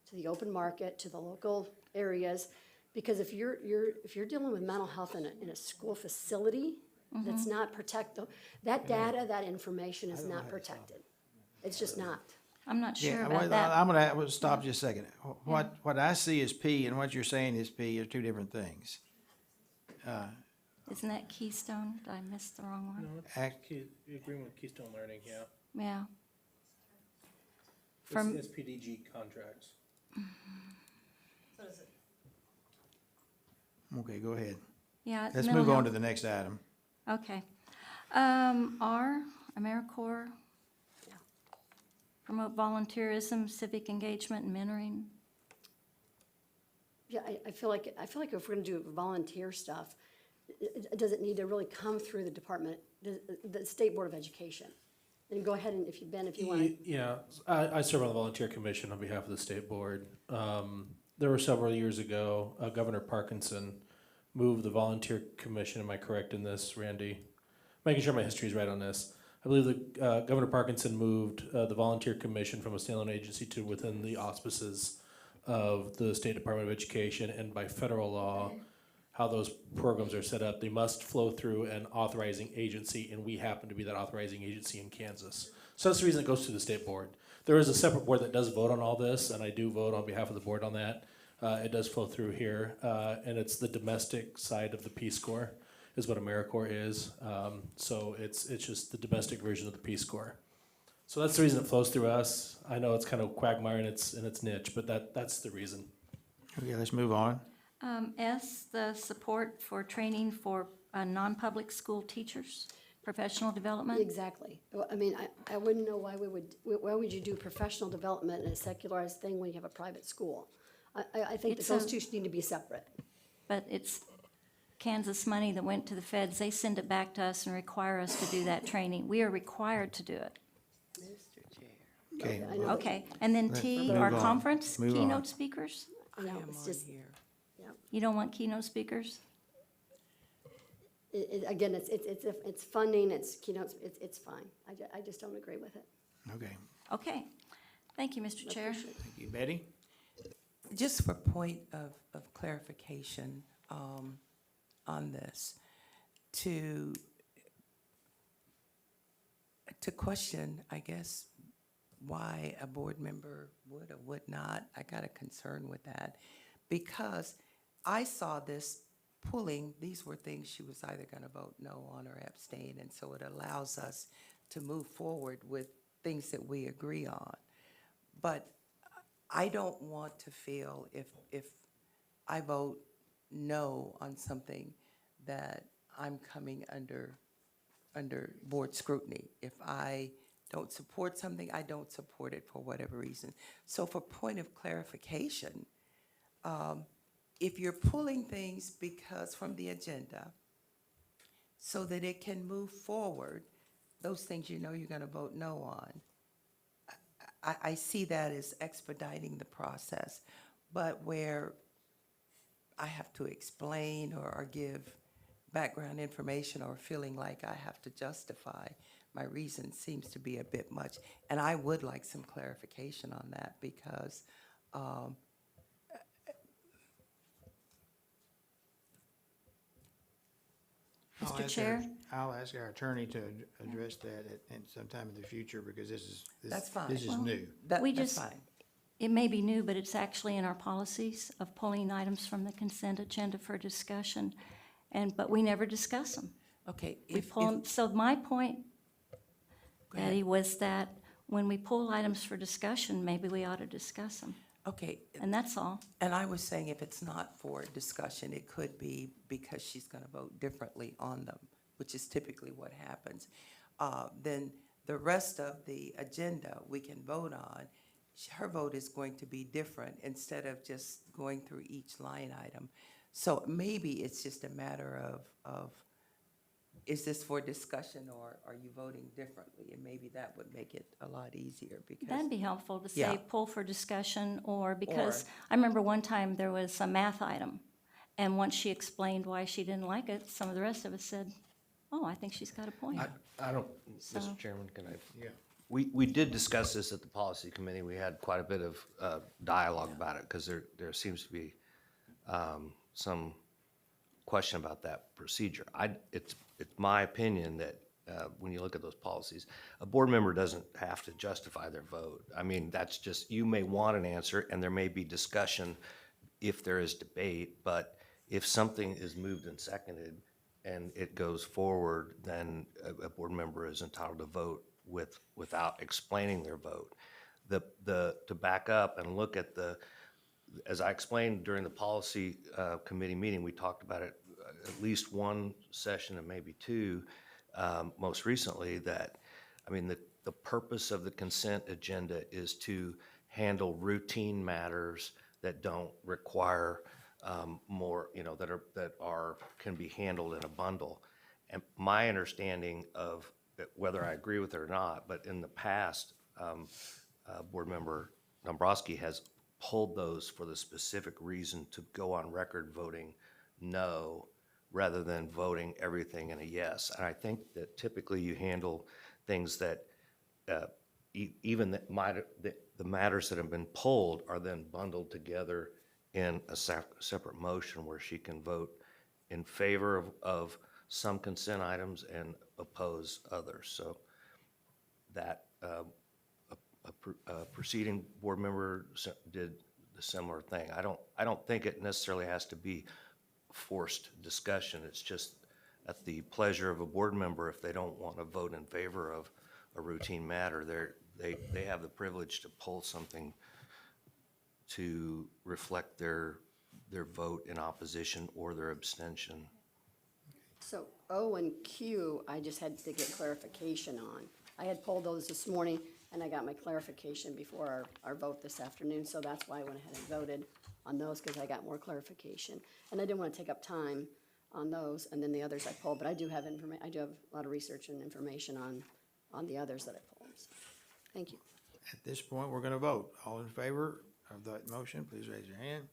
Speaker 2: to the open market, to the local areas. Because if you're dealing with mental health in a school facility that's not protected, that data, that information is not protected. It's just not.
Speaker 17: I'm not sure
Speaker 1: Yeah,
Speaker 17: about that.
Speaker 1: I'm gonna stop just a second. What I see as P and what you're saying is P are two different things.
Speaker 17: Isn't that Keystone? Did I miss the wrong one?
Speaker 16: You're agreeing with Keystone Learning, yeah.
Speaker 17: Yeah.
Speaker 16: It's
Speaker 17: From,
Speaker 16: SPDG contracts.
Speaker 1: Okay, go ahead.
Speaker 17: yeah.
Speaker 1: Let's
Speaker 17: mental
Speaker 1: move on
Speaker 17: health.
Speaker 1: to the next item.
Speaker 17: Okay. R, AmeriCorps. Promote volunteerism, civic engagement, and mentoring.
Speaker 2: Yeah, I feel like if we're gonna do volunteer stuff, does it need to really come through the department, the State Board of Education? And go ahead and if you want to.
Speaker 16: Yeah, I serve on the volunteer commission on behalf of the state board. There were several years ago, Governor Parkinson moved the volunteer commission. Am I correct in this, Randy? Making sure my history is right on this. I believe that Governor Parkinson moved the volunteer commission from a standalone agency to within the auspices of the State Department of Education, and by federal law, how those programs are set up, they must flow through an authorizing agency, and we happen to be that authorizing agency in Kansas. So that's the reason it goes to the state board. There is a separate board that does vote on all this, and I do vote on behalf of the board on that. It does flow through here, and it's the domestic side of the Peace Corps is what AmeriCorps is. So it's just the domestic version of the Peace Corps. So that's the reason it flows through us. I know it's kind of quagmire in its niche, but that's the reason.
Speaker 1: Okay, let's move on.
Speaker 17: S, the support for training for non-public school teachers, professional development?
Speaker 2: Exactly. Well, I mean, I wouldn't know why why would you do professional development in a secularized thing when you have a private school? I think that
Speaker 17: It's
Speaker 2: those
Speaker 17: a-
Speaker 2: two need to be separate.
Speaker 17: But it's Kansas money that went to the feds. They send it back to us and require us to do that training. We are required to do it.
Speaker 1: Okay.
Speaker 2: I know.
Speaker 17: Okay, and then T,
Speaker 1: move
Speaker 17: our
Speaker 1: on.
Speaker 17: conference,
Speaker 1: Move on.
Speaker 17: keynote speakers?
Speaker 2: No, it's just,
Speaker 17: You don't want keynote speakers?
Speaker 2: again, it's funding, it's keynotes, it's fine. I just don't agree with it.
Speaker 1: Okay.
Speaker 17: Okay, thank you, Mr. Chair.
Speaker 1: Thank you. Betty?
Speaker 4: Just for point of clarification on this, to question, I guess, why a board member would or would not, I got a concern with that. Because I saw this pulling, these were things she was either going to vote no on or abstain, and so it allows us to move forward with things that we agree on. But I don't want to feel if I vote no on something that I'm coming under board scrutiny. If I don't support something, I don't support it for whatever reason. So for point of clarification, if you're pulling things because from the agenda so that it can move forward, those things you know you're going to vote no on, I see that as expediting the process. But where I have to explain or give background information or feeling like I have to justify my reason seems to be a bit much. And I would like some clarification on that because
Speaker 17: Mr. Chair?
Speaker 1: I'll ask our attorney to address that at sometime in the future because
Speaker 4: That's fine.
Speaker 1: this is
Speaker 17: Well,
Speaker 1: new.
Speaker 17: We
Speaker 4: that's
Speaker 17: just,
Speaker 4: fine.
Speaker 17: it may be new, but it's actually in our policies of pulling items from the consent agenda for discussion, but we never discuss them.
Speaker 4: Okay,
Speaker 17: We pull them, so my point,
Speaker 4: Go ahead.
Speaker 17: Betty, was that when we pull items for discussion, maybe we ought to discuss them,
Speaker 4: Okay,
Speaker 17: and that's all.
Speaker 4: and I was saying if it's not for discussion, it could be because she's going to vote differently on them, which is typically what happens. Then the rest of the agenda we can vote on, her vote is going to be different instead of just going through each line item. So maybe it's just a matter of is this for discussion or are you voting differently? And maybe that would make it a lot easier because.
Speaker 17: That'd be helpful to
Speaker 4: Yeah.
Speaker 17: say pull for discussion, or because I remember one time there was a math item, and once she explained why she didn't like it, some of the rest of us said, oh, I think she's got a point.
Speaker 20: I don't,
Speaker 17: So-
Speaker 20: Mr. Chairman, can I?
Speaker 1: Yeah.
Speaker 20: We did discuss this at the policy committee. We had quite a bit of dialogue about it because there seems to be some question about that procedure. It's my opinion that when you look at those policies, a board member doesn't have to justify their vote. I mean, that's just, you may want an answer and there may be discussion if there is debate, but if something is moved and seconded and it goes forward, then a board member is entitled to vote without explaining their vote. To back up and look at as I explained during the policy committee meeting, we talked about it at least one session and maybe two most recently, that, I mean, the purpose of the consent agenda is to handle routine matters that don't require more, that can be handled in a bundle. And my understanding of whether I agree with it or not, but in the past, Board Member Dombrowski has pulled those for the specific reason to go on record voting no, rather than voting everything in a yes. And I think that typically you handle things that even the matters that have been pulled are then bundled together in a separate motion where she can vote in favor of some consent items and oppose others. So that a preceding board member did the similar thing. I don't think it necessarily has to be forced discussion. It's just at the pleasure of a board member. If they don't want to vote in favor of a routine matter, they have the privilege to pull something to reflect their vote in opposition or their abstention.
Speaker 2: So O and Q, I just had to get clarification on. I had pulled those this morning, and I got my clarification before our vote this afternoon, so that's why I went ahead and voted on those, because I got more clarification. And I didn't want to take up time on those, and then the others I pulled, but I do have I do have a lot of research and information on the others that I pulled. So, thank you.
Speaker 1: At this point, we're gonna vote. All in favor of that motion, please raise your hand.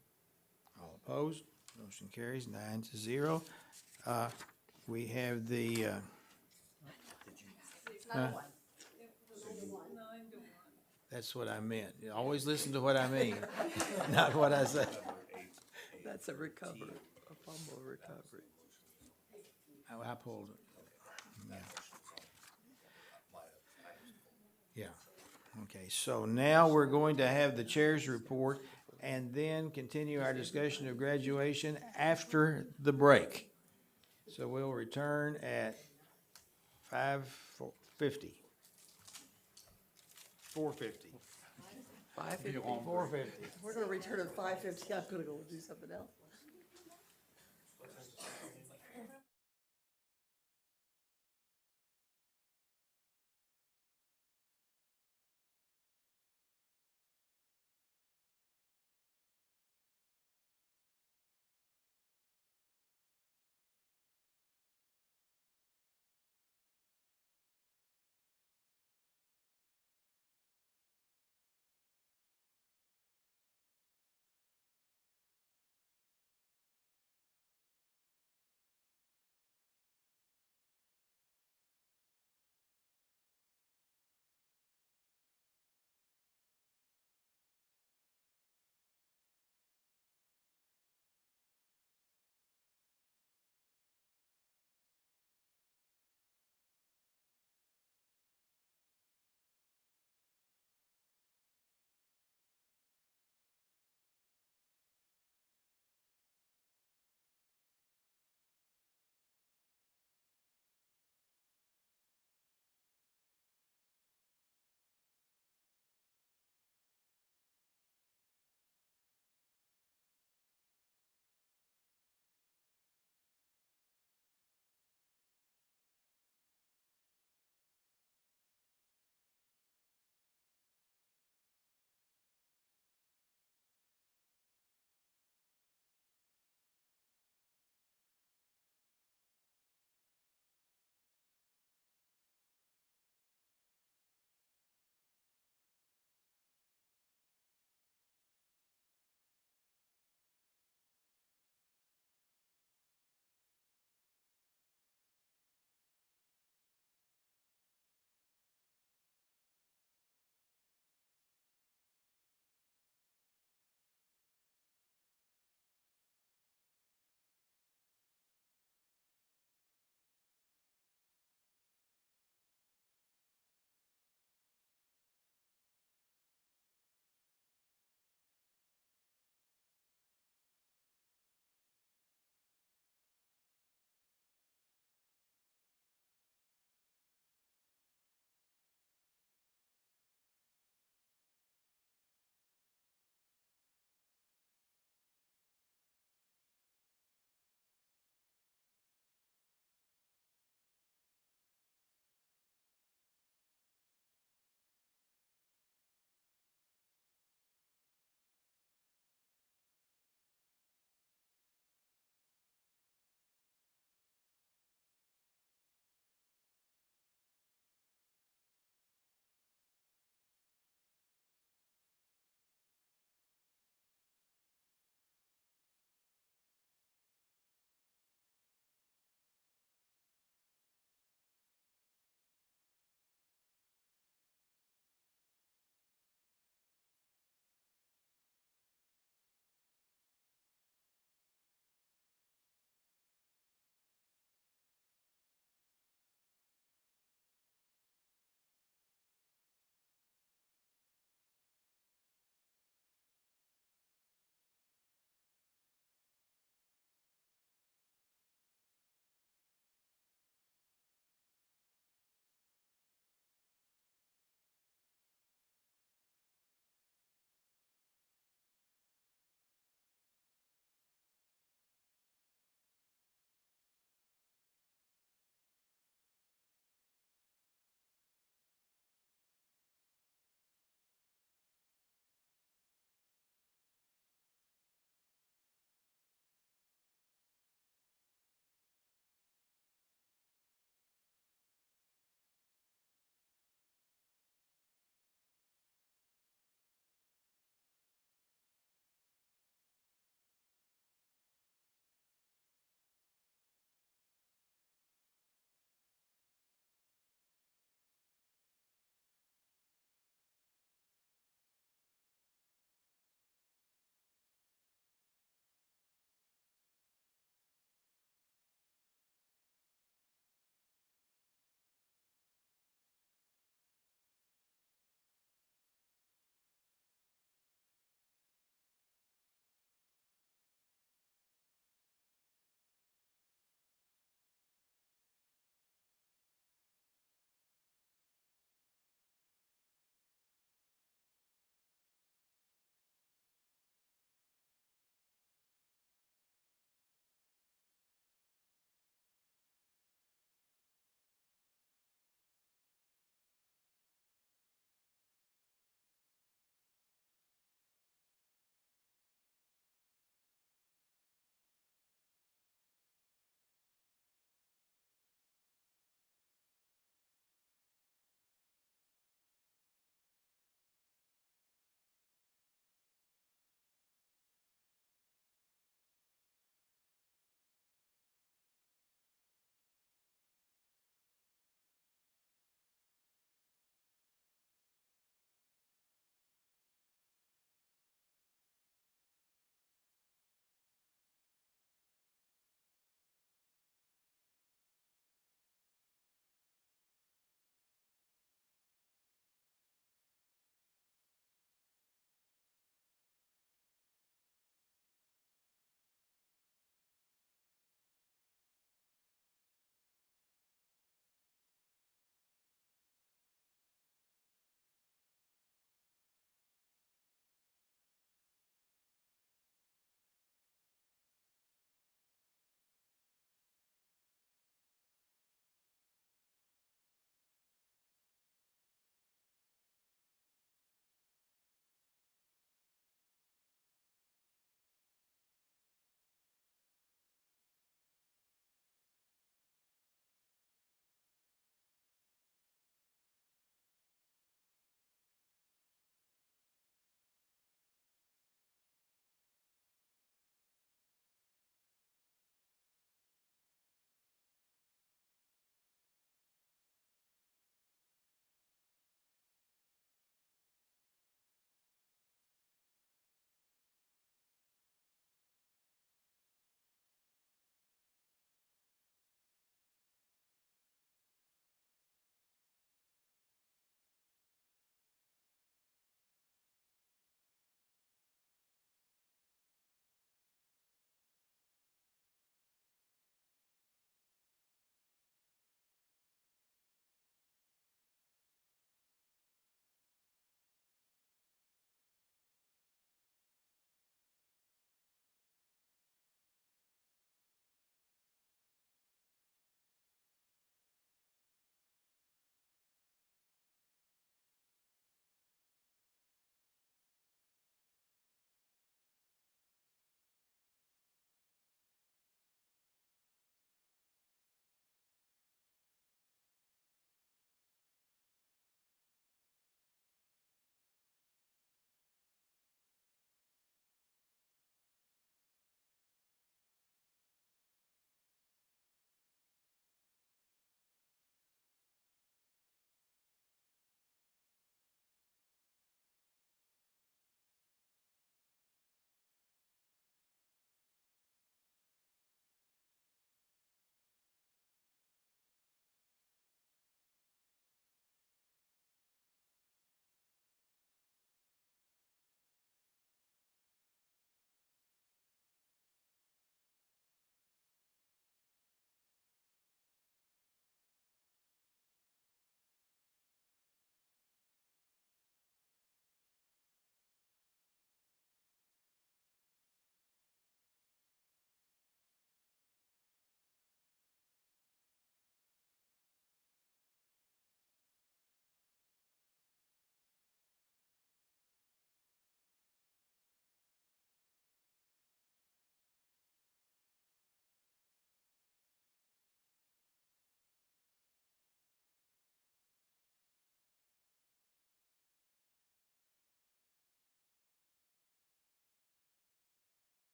Speaker 1: All opposed, motion carries 9-0. We have the, that's what I meant. You always listen to what I mean, not what I say.
Speaker 4: That's a recovery, a fumble recovery.
Speaker 1: I pulled it. Yeah. Yeah. Okay, so now we're going to have the chair's report and then continue our discussion of graduation after the break. So we'll return at 5:50. 4:50.
Speaker 4: 5:50.
Speaker 1: 4:50.
Speaker 8: We're gonna return at 5:50. I'm gonna go do something else.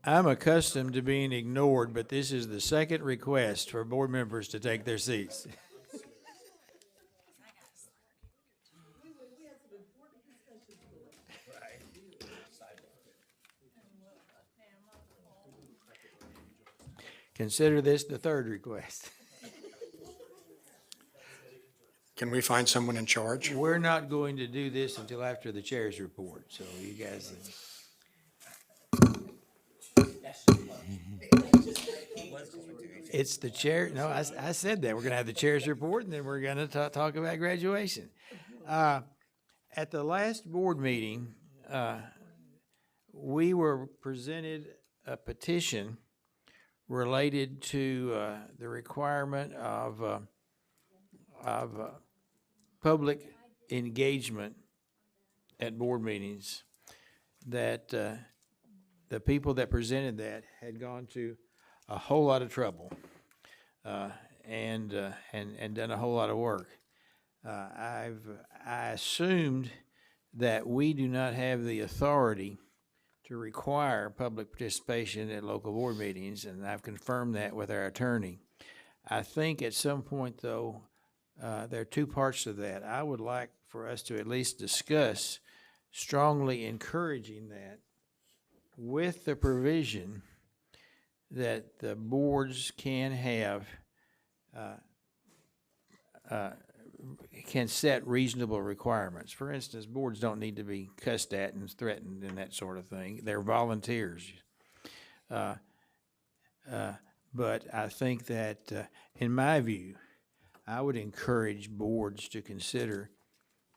Speaker 1: I'm accustomed to being ignored, but this is the second request for board members to take their seats. Consider this the third request.
Speaker 13: Can we find someone in charge?
Speaker 1: We're not going to do this until after the chair's report, so you guys. It's the chair, no, I said that. We're gonna have the chair's report, and then we're gonna talk about graduation. At the last board meeting, we were presented a petition related to the requirement of public engagement at board meetings, that the people that presented that had gone to a whole lot of trouble and done a whole lot of work. I assumed that we do not have the authority to require public participation at local board meetings, and I've confirmed that with our attorney. I think at some point, though, there are two parts to that. I would like for us to at least discuss strongly encouraging that, with the provision that the boards can have, can set reasonable requirements. For instance, boards don't need to be cussed at and threatened and that sort of thing. They're volunteers. But I think that, in my view, I would encourage boards to consider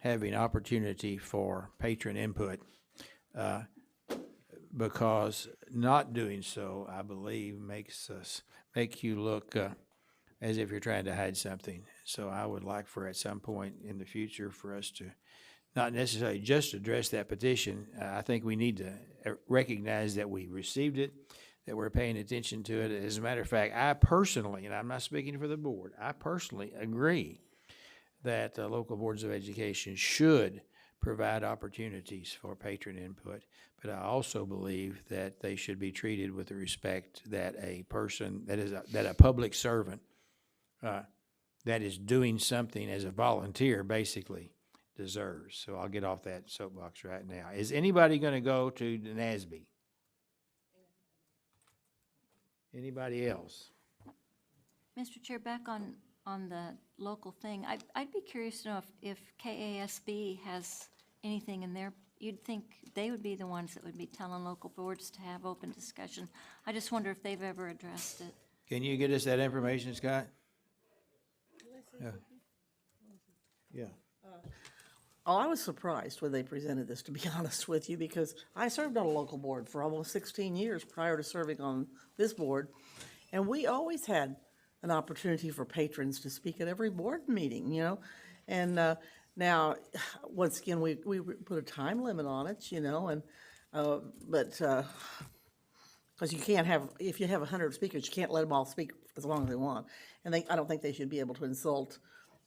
Speaker 1: having opportunity for patron input, because not doing so, I believe, make you look as if you're trying to hide something. So I would like for, at some point in the future, for us to not necessarily just address that petition. I think we need to recognize that we received it, that we're paying attention to it. As a matter of fact, I personally, and I'm not speaking for the board, I personally agree that local boards of education should provide opportunities for patron input. But I also believe that they should be treated with the respect that a person, that a public servant that is doing something as a volunteer basically deserves. So I'll get off that soapbox right now. Is anybody going to go to the NASB? Anybody else?
Speaker 17: Mr. Chair, back on the local thing, I'd be curious to know if KASB has anything in there. You'd think they would be the ones that would be telling local boards to have open discussion. I just wonder if they've ever addressed it.
Speaker 1: Can you get us that information, Scott? Yeah.
Speaker 8: Oh, I was surprised when they presented this, to be honest with you, because I served on a local board for almost 16 years prior to serving on this board, and we always had an opportunity for patrons to speak at every board meeting, you know? And now, once again, we put a time limit on it, you know, and because you can't have, if you have 100 speakers, you can't let them all speak as long as they want. And I don't think they should be able to insult,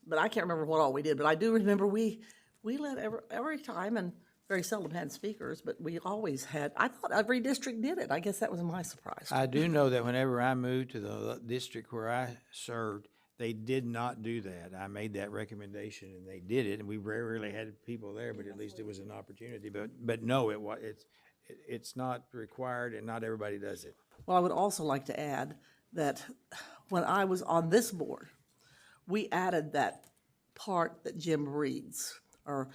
Speaker 8: but I can't remember what all we did, but I do remember we let every time, and very seldom had speakers, but we always had. I thought every district did it. I guess that was my surprise.
Speaker 1: I do know that whenever I moved to the district where I served, they did not do that. I made that recommendation and they did it, and we rarely had people there, but at least it was an opportunity. But no, it's not required, and not everybody does it.
Speaker 8: Well, I would also like to add that when I was on this board, we added that part that Jim reads, or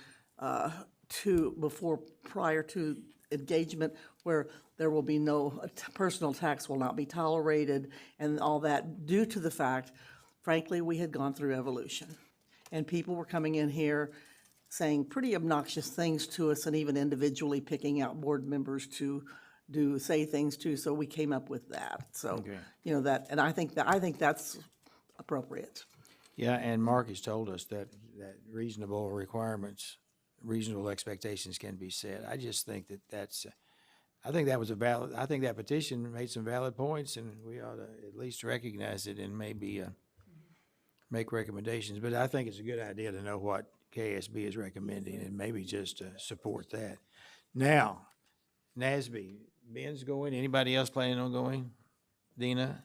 Speaker 8: prior to engagement, where there will be no, personal attacks will not be tolerated, and all that, due to the fact, frankly, we had gone through evolution. And people were coming in here saying pretty obnoxious things to us, and even individually picking out board members to say things to, so we came up with that. So,
Speaker 1: Okay.
Speaker 8: you know, that, and I think that's appropriate.
Speaker 1: Yeah, and Mark has told us that reasonable requirements, reasonable expectations can be set. I just think I think that petition made some valid points, and we ought to at least recognize it and maybe make recommendations. But I think it's a good idea to know what KSB is recommending and maybe just support that. Now, NASB, Ben's going. Anybody else planning on going? Dina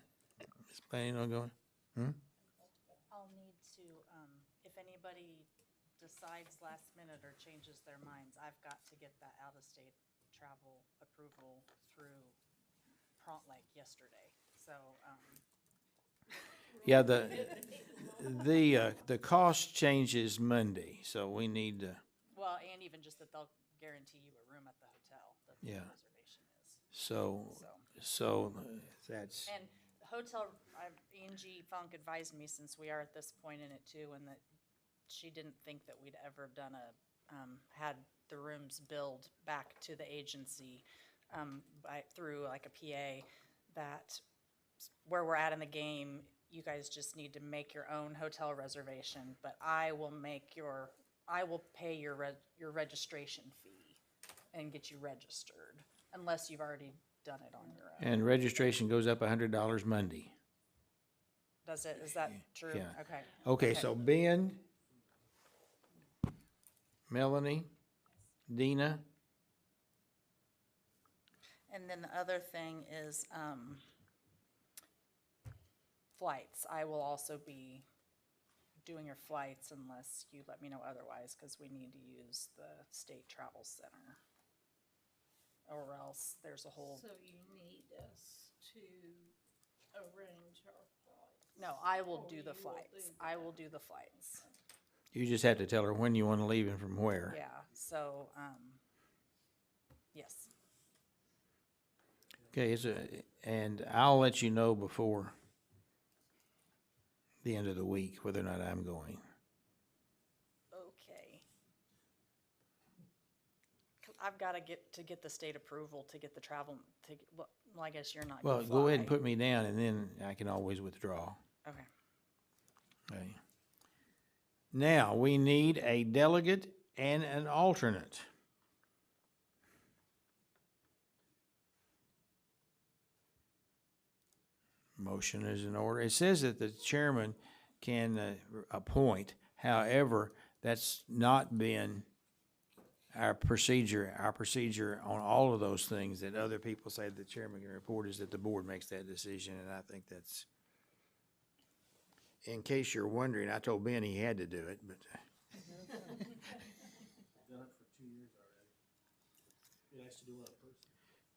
Speaker 1: is planning on going?
Speaker 9: I'll need to, if anybody decides last minute or changes their minds, I've got to get that out-of-state travel approval through like yesterday, so,
Speaker 1: Yeah, the cost changes Monday, so we need to,
Speaker 9: well, and even just that they'll guarantee you a room at the hotel that the
Speaker 1: Yeah.
Speaker 9: reservation is.
Speaker 1: so that's,
Speaker 9: And the hotel, Angie Funk advised me, since we are at this point in it too, and that she didn't think that we'd ever done had the rooms billed back to the agency through like a PA, that where we're at in the game, you guys just need to make your own hotel reservation, but I will pay your registration fee and get you registered, unless you've already done it on your own.
Speaker 1: and registration goes up $100 Monday.
Speaker 9: Does it, is that true?
Speaker 1: Yeah.
Speaker 9: Okay.
Speaker 1: Okay, so Ben, Melanie, Dina,
Speaker 9: And then the other thing is, flights. I will also be doing your flights unless you let me know otherwise, because we need to use the state travel center. Or else there's a whole,
Speaker 15: So you need us to arrange our flights?
Speaker 9: no, I will
Speaker 15: Or
Speaker 9: do
Speaker 15: you
Speaker 9: the
Speaker 15: will
Speaker 9: flights.
Speaker 15: do
Speaker 9: I
Speaker 15: that?
Speaker 9: will do the flights.
Speaker 1: you just have to tell her when you want to leave and from where.
Speaker 9: Yeah, so, yes.
Speaker 1: Okay, and I'll let you know before the end of the week whether or not I'm going.
Speaker 9: Okay. I've got to get the state approval to get the travel, well, I guess you're not
Speaker 1: Well,
Speaker 9: gonna
Speaker 1: go ahead and
Speaker 9: fly.
Speaker 1: put me down, and then I can always withdraw.
Speaker 9: Okay.
Speaker 1: Okay. Now, we need a delegate and an alternate. Motion is in order. It says that the chairman can appoint. However, that's not been our procedure. Our procedure on all of those things that other people say the chairman can report is that the board makes that decision, and I think that's, in case you're wondering, I told Ben he had to do it, but
Speaker 16: Done it for 2 years already. Be nice to do one in person.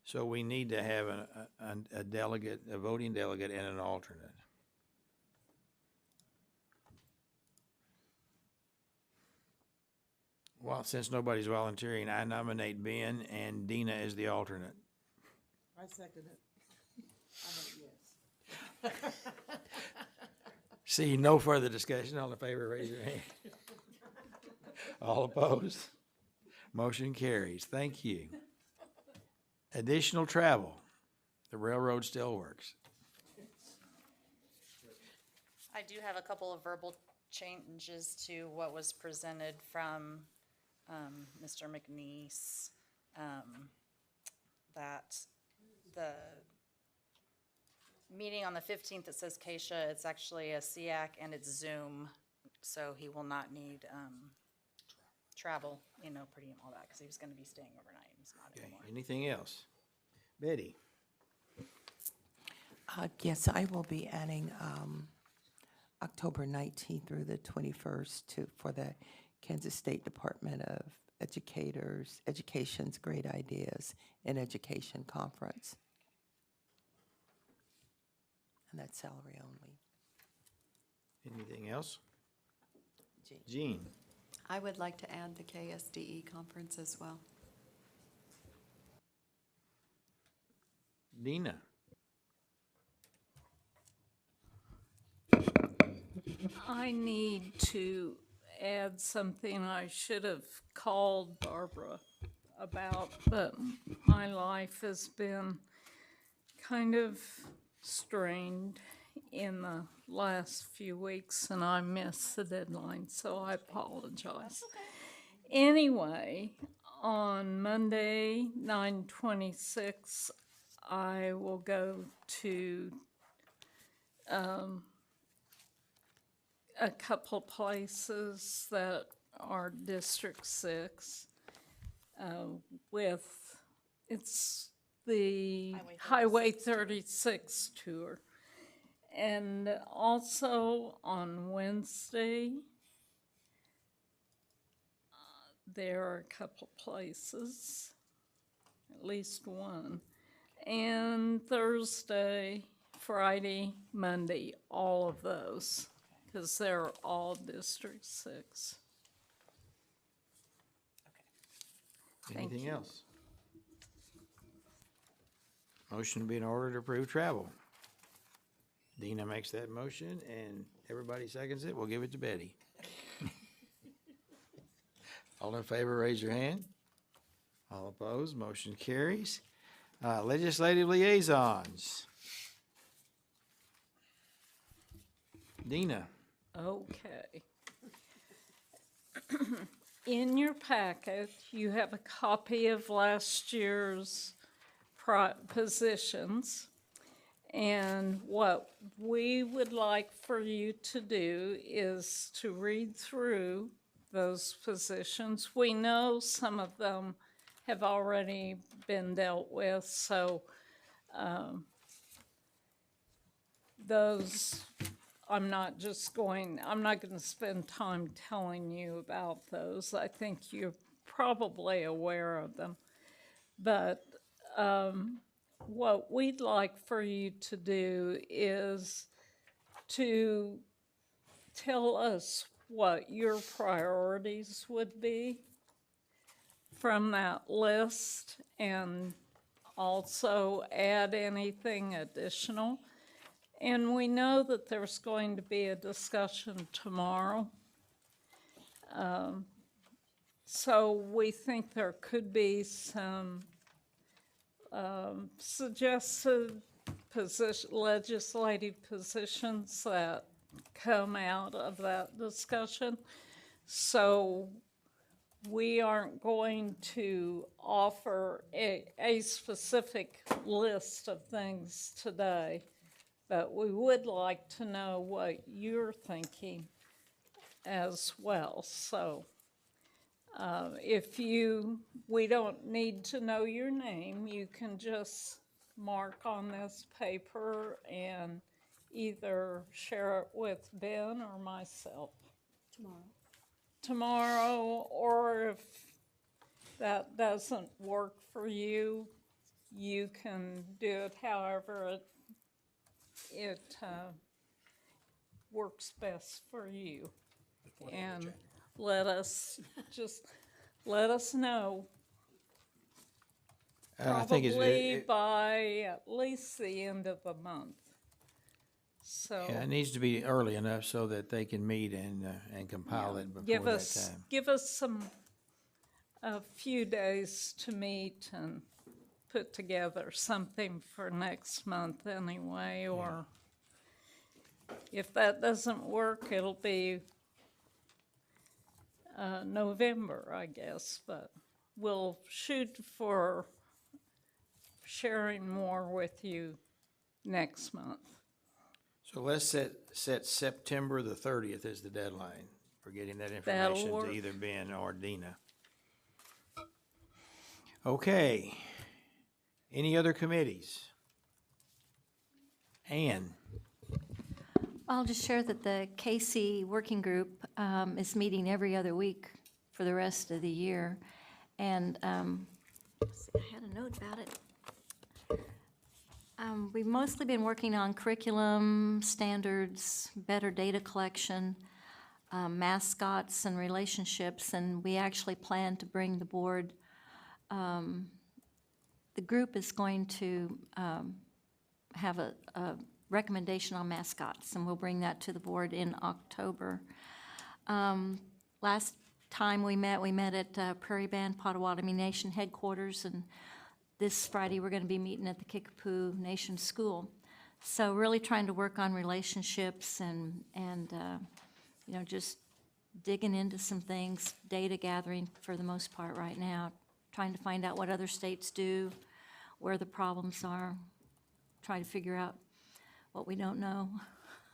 Speaker 1: so we need to have a delegate, a voting delegate and an alternate. Well, since nobody's volunteering, I nominate Ben and Dina as the alternate.
Speaker 8: I second it. I vote yes.
Speaker 1: See, no further discussion. All in favor, raise your hand. All opposed? Motion carries. Thank you. Additional travel. The railroad still works.
Speaker 9: I do have a couple of verbal changes to what was presented from Mr. McNeese, that the meeting on the 15th, it says Keisha, it's actually a SEAC and it's Zoom, so he will not need travel, per diem, all that, because he was going to be staying overnight. He's not
Speaker 1: Okay,
Speaker 9: anymore.
Speaker 1: anything else? Betty?
Speaker 4: Yes, I will be adding October 19th through the 21st for the Kansas State Department of Education's Great Ideas in Education Conference. And that's salary only.
Speaker 1: Anything else? Jean?
Speaker 14: I would like to add the KSDE conference as well.
Speaker 1: Dina?
Speaker 15: I need to add something I should have called Barbara about, but my life has been kind of strained in the last few weeks, and I missed the deadline, so I apologize. Anyway, on Monday, 9/26, I will go to a couple places that are District 6 with, it's the Highway 36 tour. And also on Wednesday, there are a couple places, at least one. And Thursday, Friday, Monday, all of those, because they're all District 6. Thank
Speaker 1: Anything
Speaker 15: you.
Speaker 1: else? Motion to be in order to approve travel. Dina makes that motion and everybody seconds it. We'll give it to Betty. All in favor, raise your hand. All opposed, motion carries. Legislative liaisons. Dina.
Speaker 15: Okay. In your packet, you have a copy of last year's positions. And what we would like for you to do is to read through those positions. We know some of them have already been dealt with, so those, I'm not going to spend time telling you about those. I think you're probably aware of them. But what we'd like for you to do is to tell us what your priorities would be from that list, and also add anything additional. And we know that there's going to be a discussion tomorrow. So we think there could be some suggested legislative positions that come out of that discussion. So we aren't going to offer a specific list of things today, but we would like to know what you're thinking as well. So we don't need to know your name. You can just mark on this paper and either share it with Ben or myself tomorrow, or if that doesn't work for you, you can do it however it works best for you. And let us know.
Speaker 1: I think
Speaker 15: Probably by at least the end of the month. So
Speaker 1: yeah, it needs to be early enough so that they can meet and compile it before that time.
Speaker 15: Give us a few days to meet and put together something for next month anyway, or if that doesn't work, it'll be November, I guess, but we'll shoot for sharing more with you next month.
Speaker 1: So let's set September the 30th as the deadline for getting that information to
Speaker 15: work.
Speaker 1: either Ben or Dina. Okay. Any other committees? Ann?
Speaker 17: I'll just share that the KC Working Group is meeting every other week for the rest of the year. And let's see, I had a note about it. We've mostly been working on curriculum, standards, better data collection, mascots and relationships, and we actually plan to bring the board, the group is going to have a recommendation on mascots, and we'll bring that to the board in October. Last time we met at Prairie Band Potawatomi Nation headquarters, and this Friday we're going to be meeting at the Kickapoo Nation School. So really trying to work on relationships and just digging into some things, data gathering for the most part right now, trying to find out what other states do, where the problems are, trying to figure out what we don't know.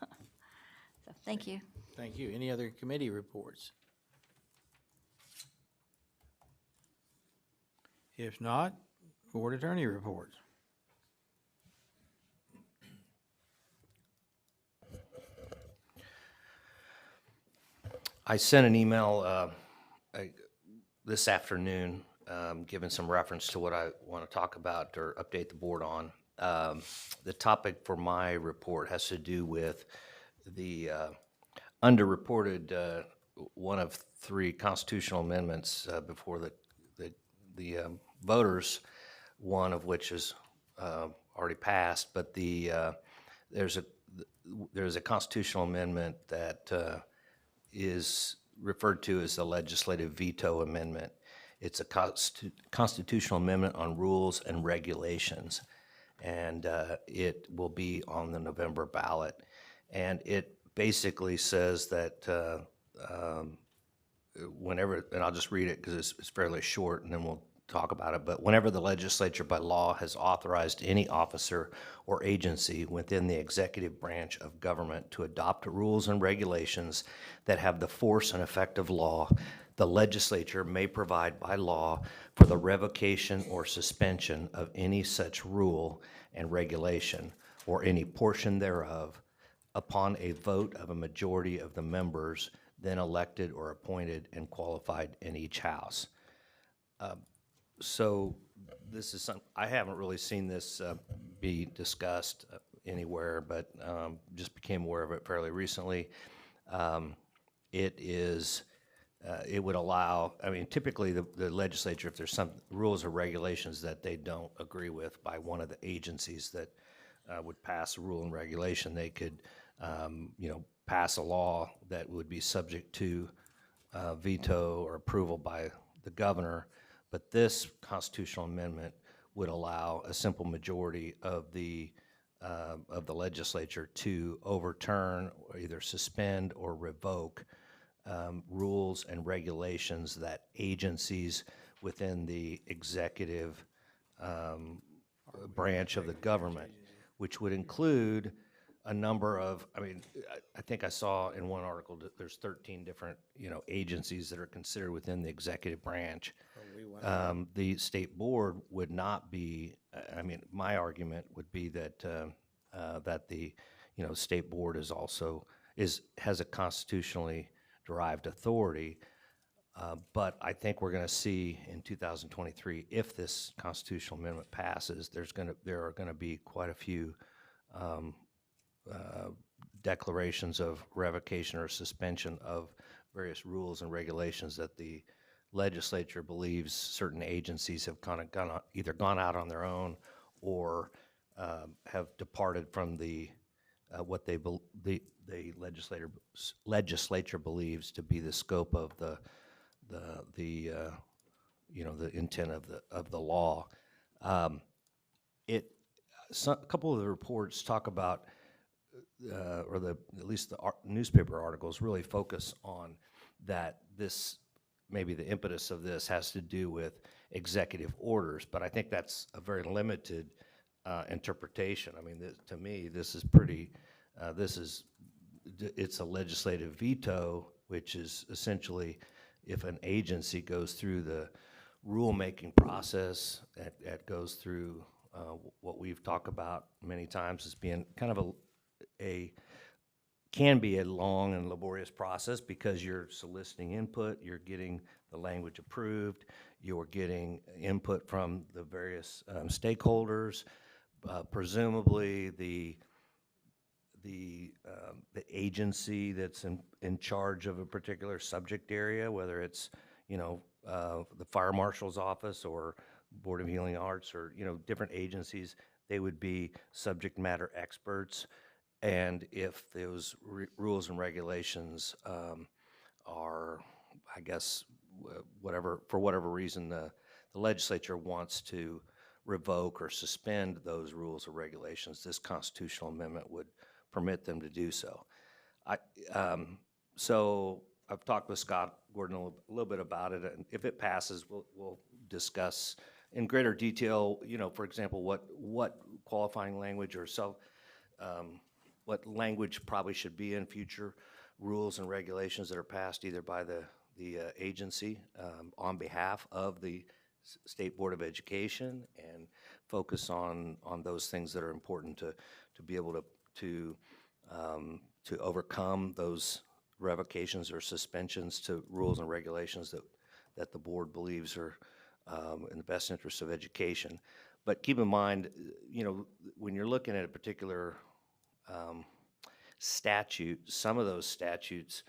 Speaker 17: So, thank you.
Speaker 1: Thank you. Any other committee reports? If not, Board Attorney reports.
Speaker 20: I sent an email this afternoon giving some reference to what I want to talk about or update the board on. The topic for my report has to do with the underreported one of 3 constitutional amendments before the voters, one of which is already passed, but there's a constitutional amendment that is referred to as the legislative veto amendment. It's a constitutional amendment on rules and regulations, and it will be on the November ballot. And it basically says that whenever, and I'll just read it because it's fairly short, and then we'll talk about it, but whenever the legislature by law has authorized any officer or agency within the executive branch of government to adopt rules and regulations that have the force and effect of law, the legislature may provide by law for the revocation or suspension of any such rule and regulation or any portion thereof upon a vote of a majority of the members then elected or appointed and qualified in each house. So this is some, I haven't really seen this be discussed anywhere, but just became aware of it fairly recently. It would allow, I mean, typically the legislature, if there's some rules or regulations that they don't agree with by one of the agencies that would pass a rule and regulation, they could, pass a law that would be subject to veto or approval by the governor. But this constitutional amendment would allow a simple majority of the legislature to overturn or either suspend or revoke rules and regulations that agencies within the executive branch of the government, which would include a number of, I think I saw in one article that there's 13 different, agencies that are considered within the executive branch. The state board would not be, my argument would be that that the, state board is also, has a constitutionally derived authority. But I think we're gonna see in 2023, if this constitutional amendment passes, there are gonna be quite a few declarations of revocation or suspension of various rules and regulations that the legislature believes certain agencies have kind of either gone out on their own or have departed from the what the legislature believes to be the scope of the intent of the law. A couple of the reports talk about, or at least the newspaper articles really focus on that this, maybe the impetus of this has to do with executive orders, but I think that's a very limited interpretation. To me, this is pretty, it's a legislative veto, which is essentially if an agency goes through the rulemaking process, that goes through what we've talked about many times as being kind of can be a long and laborious process because you're soliciting input, you're getting the language approved, you're getting input from the various stakeholders, presumably the agency that's in charge of a particular subject area, whether it's the fire marshal's office or Board of Healing Arts or different agencies, they would be subject matter experts. And if those rules and regulations are, I guess, for whatever reason, the legislature wants to revoke or suspend those rules or regulations, this constitutional amendment would permit them to do so. So I've talked with Scott Gordon a little bit about it, and if it passes, we'll discuss in greater detail, for example, what qualifying language or what language probably should be in future rules and regulations that are passed either by the agency on behalf of the State Board of Education and focus on those things that are important to be able to overcome those revocations or suspensions to rules and regulations that the board believes are in the best interest of education. But keep in mind, when you're looking at a particular statute, some of those statutes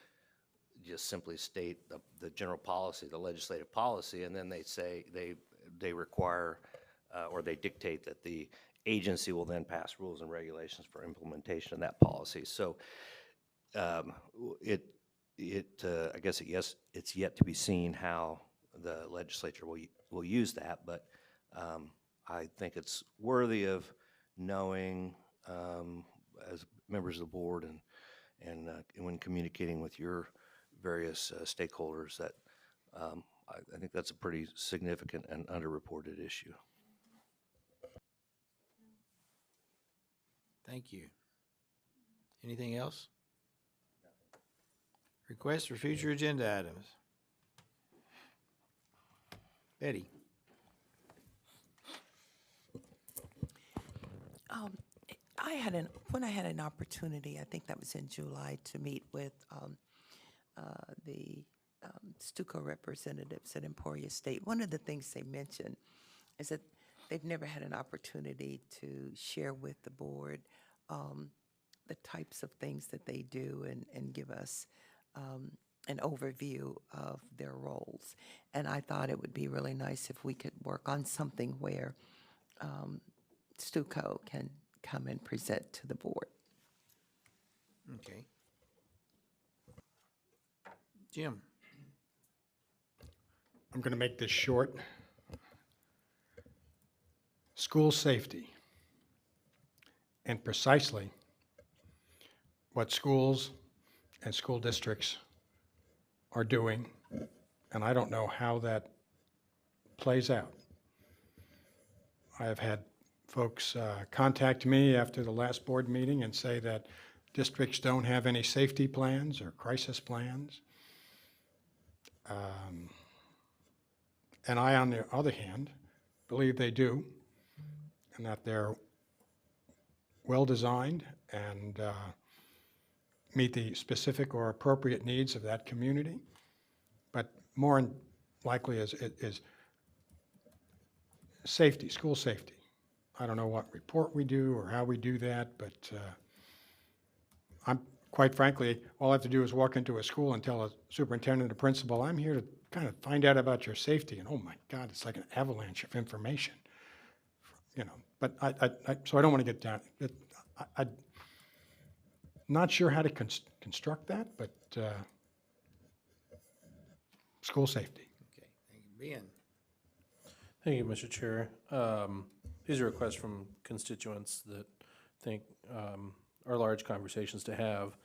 Speaker 20: just simply state the general policy, the legislative policy, and then they say they require or they dictate that the agency will then pass rules and regulations for implementation of that policy. So I guess it's yet to be seen how the legislature will use that, but I think it's worthy of knowing as members of the board and when communicating with your various stakeholders that I think that's a pretty significant and underreported issue.
Speaker 1: Thank you. Anything else? Requests for future agenda items? Betty?
Speaker 4: When I had an opportunity, I think that was in July, to meet with the Stuco representatives at Emporia State, one of the things they mentioned is that they've never had an opportunity to share with the board the types of things that they do and give us an overview of their roles. And I thought it would be really nice if we could work on something where Stuco can come and present to the board.
Speaker 1: Okay. Jim?
Speaker 13: I'm going to make this short. School safety, and precisely what schools and school districts are doing, and I don't know how that plays out. I have had folks contact me after the last board meeting and say that districts don't have any safety plans or crisis plans. And I, on the other hand, believe they do, and that they're well-designed and meet the specific or appropriate needs of that community. But more likely is safety, school safety. I don't know what report we do or how we do that, but I'm quite frankly, all I have to do is walk into a school and tell a superintendent or principal, I'm here to kind of find out about your safety, and oh my God, it's like an avalanche of information, But so I don't want to get down. I'm not sure how to construct that, but school safety.
Speaker 1: Okay, thank you. Ben?
Speaker 16: Thank you, Mr. Chair. These are requests from constituents that think are large conversations to have.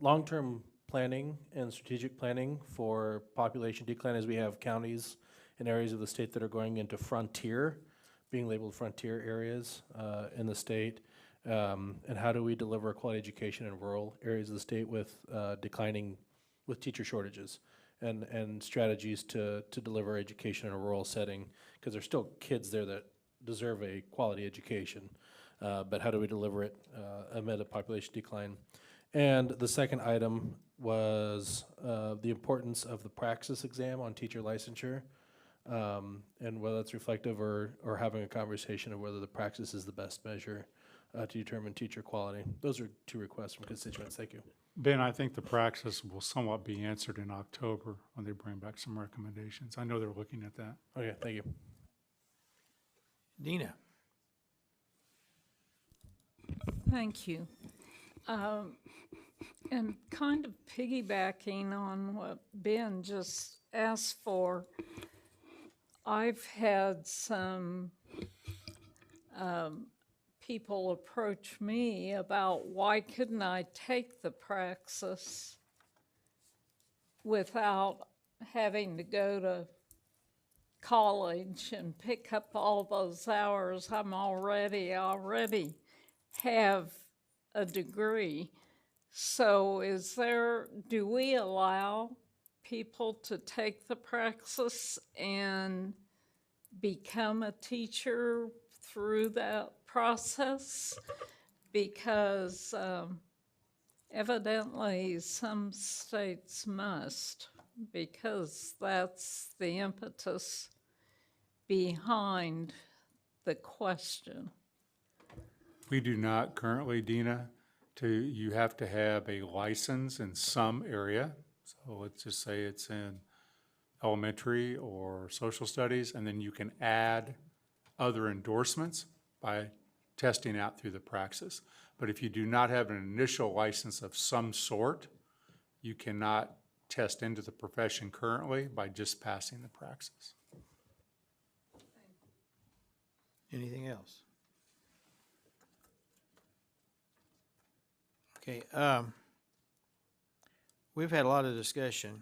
Speaker 16: Long-term planning and strategic planning for population decline, as we have counties and areas of the state that are going into frontier, being labeled frontier areas in the state. And how do we deliver a quality education in rural areas of the state with declining, with teacher shortages, and strategies to deliver education in a rural setting, because there's still kids there that deserve a quality education, but how do we deliver it amid a population decline? And the second item was the importance of the praxis exam on teacher licensure, and whether that's reflective or having a conversation of whether the praxis is the best measure to determine teacher quality. Those are two requests from constituents. Thank you.
Speaker 3: Ben, I think the praxis will somewhat be answered in October when they bring back some recommendations. I know they're looking at that.
Speaker 16: Okay, thank you.
Speaker 1: Dina?
Speaker 15: Thank you. And kind of piggybacking on what Ben just asked for, I've had some people approach me about why couldn't I take the praxis without having to go to college and pick up all those hours. I'm already have a degree. So do we allow people to take the praxis and become a teacher through that process? Because evidently some states must, because that's the impetus behind the question.
Speaker 3: We do not currently, Dina. You have to have a license in some area. So let's just say it's in elementary or social studies, and then you can add other endorsements by testing out through the praxis. But if you do not have an initial license of some sort, you cannot test into the profession currently by just passing the praxis.
Speaker 1: Anything else? Okay, we've had a lot of discussion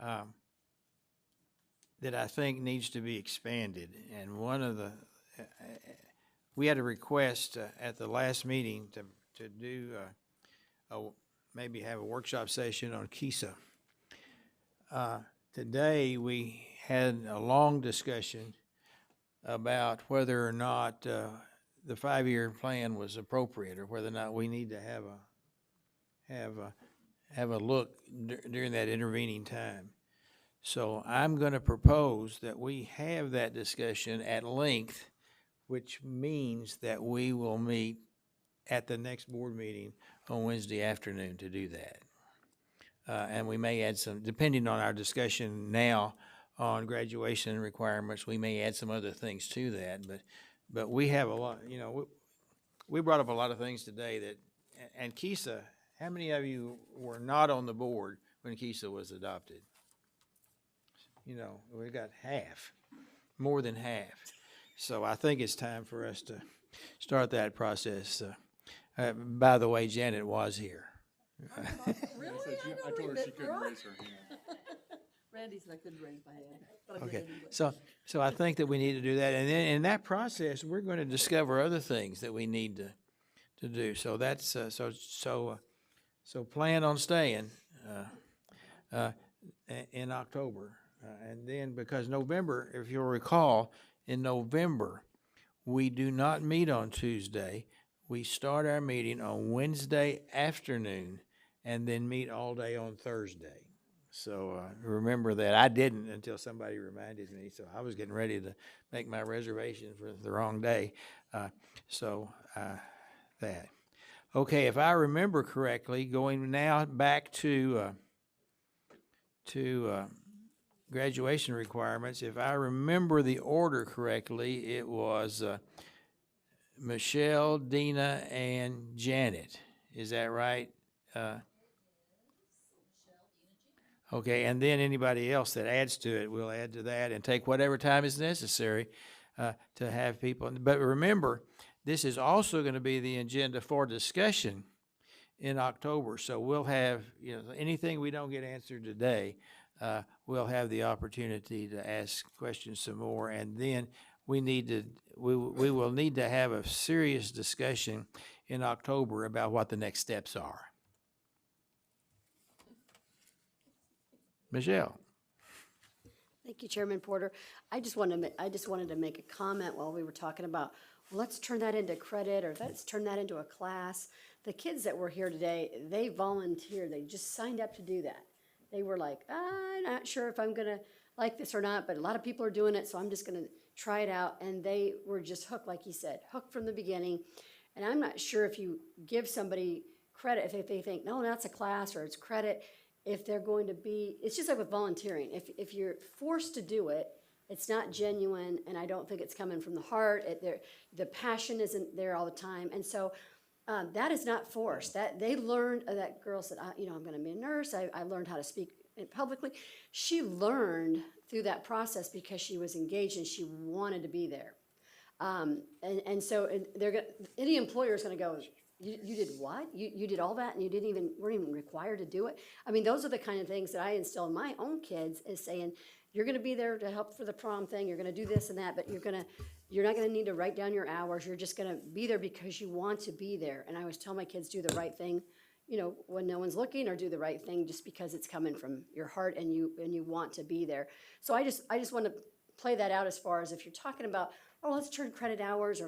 Speaker 1: that I think needs to be expanded, and one of the, we had a request at the last meeting to do, maybe have a workshop session on KISA. Today, we had a long discussion about whether or not the 5-year plan was appropriate, or whether or not we need to have a look during that intervening time. So I'm going to propose that we have that discussion at length, which means that we will meet at the next board meeting on Wednesday afternoon to do that. And we may add some, depending on our discussion now on graduation requirements, we may add some other things to that. But we have a lot, you know, we brought up a lot of things today that, and KISA, how many of you were not on the board when KISA was adopted? You know, we got half, more than half. So I think it's time for us to start that process. By the way, Janet was here.
Speaker 8: Really? I told her she couldn't raise her hand. Randy said I couldn't raise my hand. But I did
Speaker 1: Okay,
Speaker 8: anyway.
Speaker 1: so I think that we need to do that, and then in that process, we're going to discover other things that we need to do. So that's so plan on staying in October, and then because November, if you'll recall, in November we do not meet on Tuesday. We start our meeting on Wednesday afternoon, and then meet all day on Thursday. So remember that. I didn't until somebody reminded me, so I was getting ready to make my reservation for the wrong day. That. Okay, if I remember correctly, going now back to graduation requirements, if I remember the order correctly, it was Michelle, Dina, and Janet. Is that right? Okay, and then anybody else that adds to it, we'll add to that and take whatever time is necessary to have people. But remember, this is also going to be the agenda for discussion in October. So we'll have, you know, anything we don't get answered today, we'll have the opportunity to ask questions some more, and then we will need to have a serious discussion in October about what the next steps are. Michelle.
Speaker 2: Thank you, Chairman Porter. I just wanted to make a comment while we were talking about, well, let's turn that into credit, or let's turn that into a class. The kids that were here today, they volunteered. They just signed up to do that. They were like, I'm not sure if I'm going to like this or not, but a lot of people are doing it, so I'm just going to try it out. And they were just hooked, like you said, hooked from the beginning. And I'm not sure if you give somebody credit, if they think, no, that's a class or it's credit, if they're going to be, it's just like with volunteering. If you're forced to do it, it's not genuine, and I don't think it's coming from the heart. The passion isn't there all the time. And so that is not forced. That they learned, that girl said, I'm going to be a nurse. I learned how to speak publicly. She learned through that process because she was engaged and she wanted to be there. So any employer is going to go, you did what? You did all that, and you weren't even required to do it. I mean, those are the kind of things that I instill in my own kids, is saying, you're going to be there to help for the prom thing. You're going to do this and that, but you're not going to need to write down your hours. You're just going to be there because you want to be there. And I always tell my kids, do the right thing, when no one's looking, or do the right thing just because it's coming from your heart and you want to be there. So I just want to play that out as far as if you're talking about, oh, let's turn credit hours, or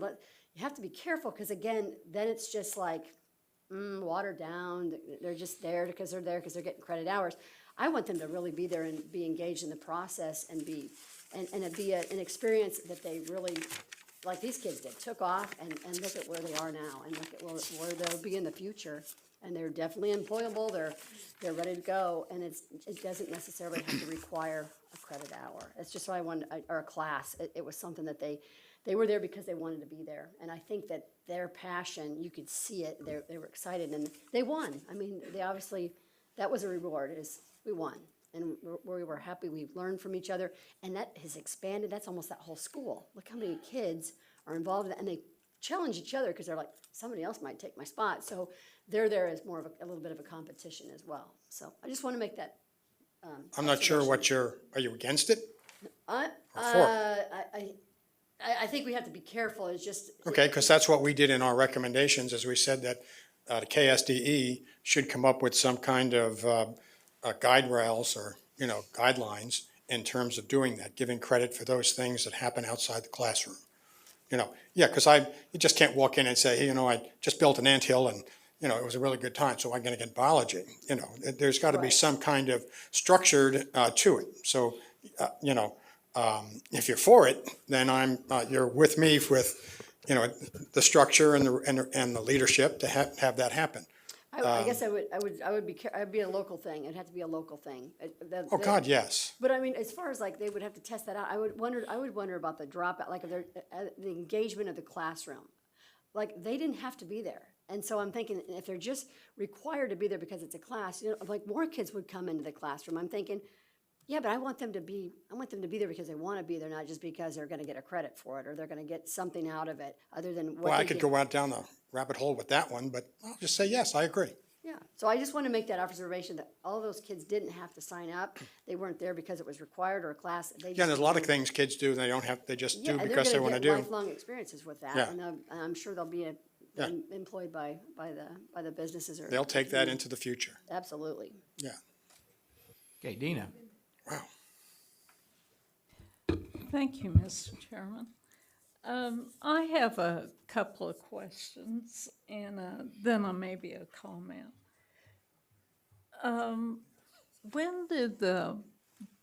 Speaker 2: you have to be careful, because again, then it's just like, watered down. They're just there because they're getting credit hours. I want them to really be there and be engaged in the process and be an experience that they really, like these kids did, took off and look at where they are now and look at where they'll be in the future. And they're definitely employable. They're ready to go, and it doesn't necessarily have to require a credit hour. It's just what I wanted, or a class. It was something that they were there because they wanted to be there. And I think that their passion, you could see it. They were excited, and they won. I mean, they obviously, that was a reward. We won, and we were happy. We learned from each other, and that has expanded. That's almost that whole school. Look how many kids are involved in that, and they challenge each other because they're like, somebody else might take my spot. So they're there as more of a little bit of a competition as well. So I just want to make that.
Speaker 13: I'm not sure are you against it?
Speaker 2: I think we have to be careful. It's just.
Speaker 13: Okay, because that's what we did in our recommendations, as we said that the KSDE should come up with some kind of guide rails or, guidelines in terms of doing that, giving credit for those things that happen outside the classroom. Because you just can't walk in and say, hey, I just built an anthill and, it was a really good time, so I'm going to get biology. There's got to be some kind of structured to it. So, if you're for it, then you're with me with, the structure and the leadership to have that happen.
Speaker 2: I guess I'd be a local thing. It'd have to be a local thing.
Speaker 13: Oh, God, yes.
Speaker 2: But I mean, as far as like, they would have to test that out. I would wonder about the dropout, like the engagement of the classroom. Like, they didn't have to be there. And so I'm thinking, if they're just required to be there because it's a class, like more kids would come into the classroom. I'm thinking, yeah, but I want them to be there because they want to be there, not just because they're going to get a credit for it or they're going to get something out of it other than what
Speaker 13: Well, I
Speaker 2: they
Speaker 13: could
Speaker 2: get.
Speaker 13: go out down the rabbit hole with that one, but I'll just say, yes, I agree.
Speaker 2: Yeah, so I just want to make that observation that all those kids didn't have to sign up. They weren't there because it was required or a class.
Speaker 13: Yeah, there's a lot of things kids do, they just do because they want to do.
Speaker 2: Yeah, and they're going to get lifelong experiences with that.
Speaker 13: Yeah.
Speaker 2: And I'm sure they'll be employed by the businesses.
Speaker 13: They'll take that into the future.
Speaker 2: Absolutely.
Speaker 13: Yeah.
Speaker 1: Okay, Dina.
Speaker 13: Wow.
Speaker 15: Thank you, Mr. Chairman. I have a couple of questions and then maybe a comment. When did the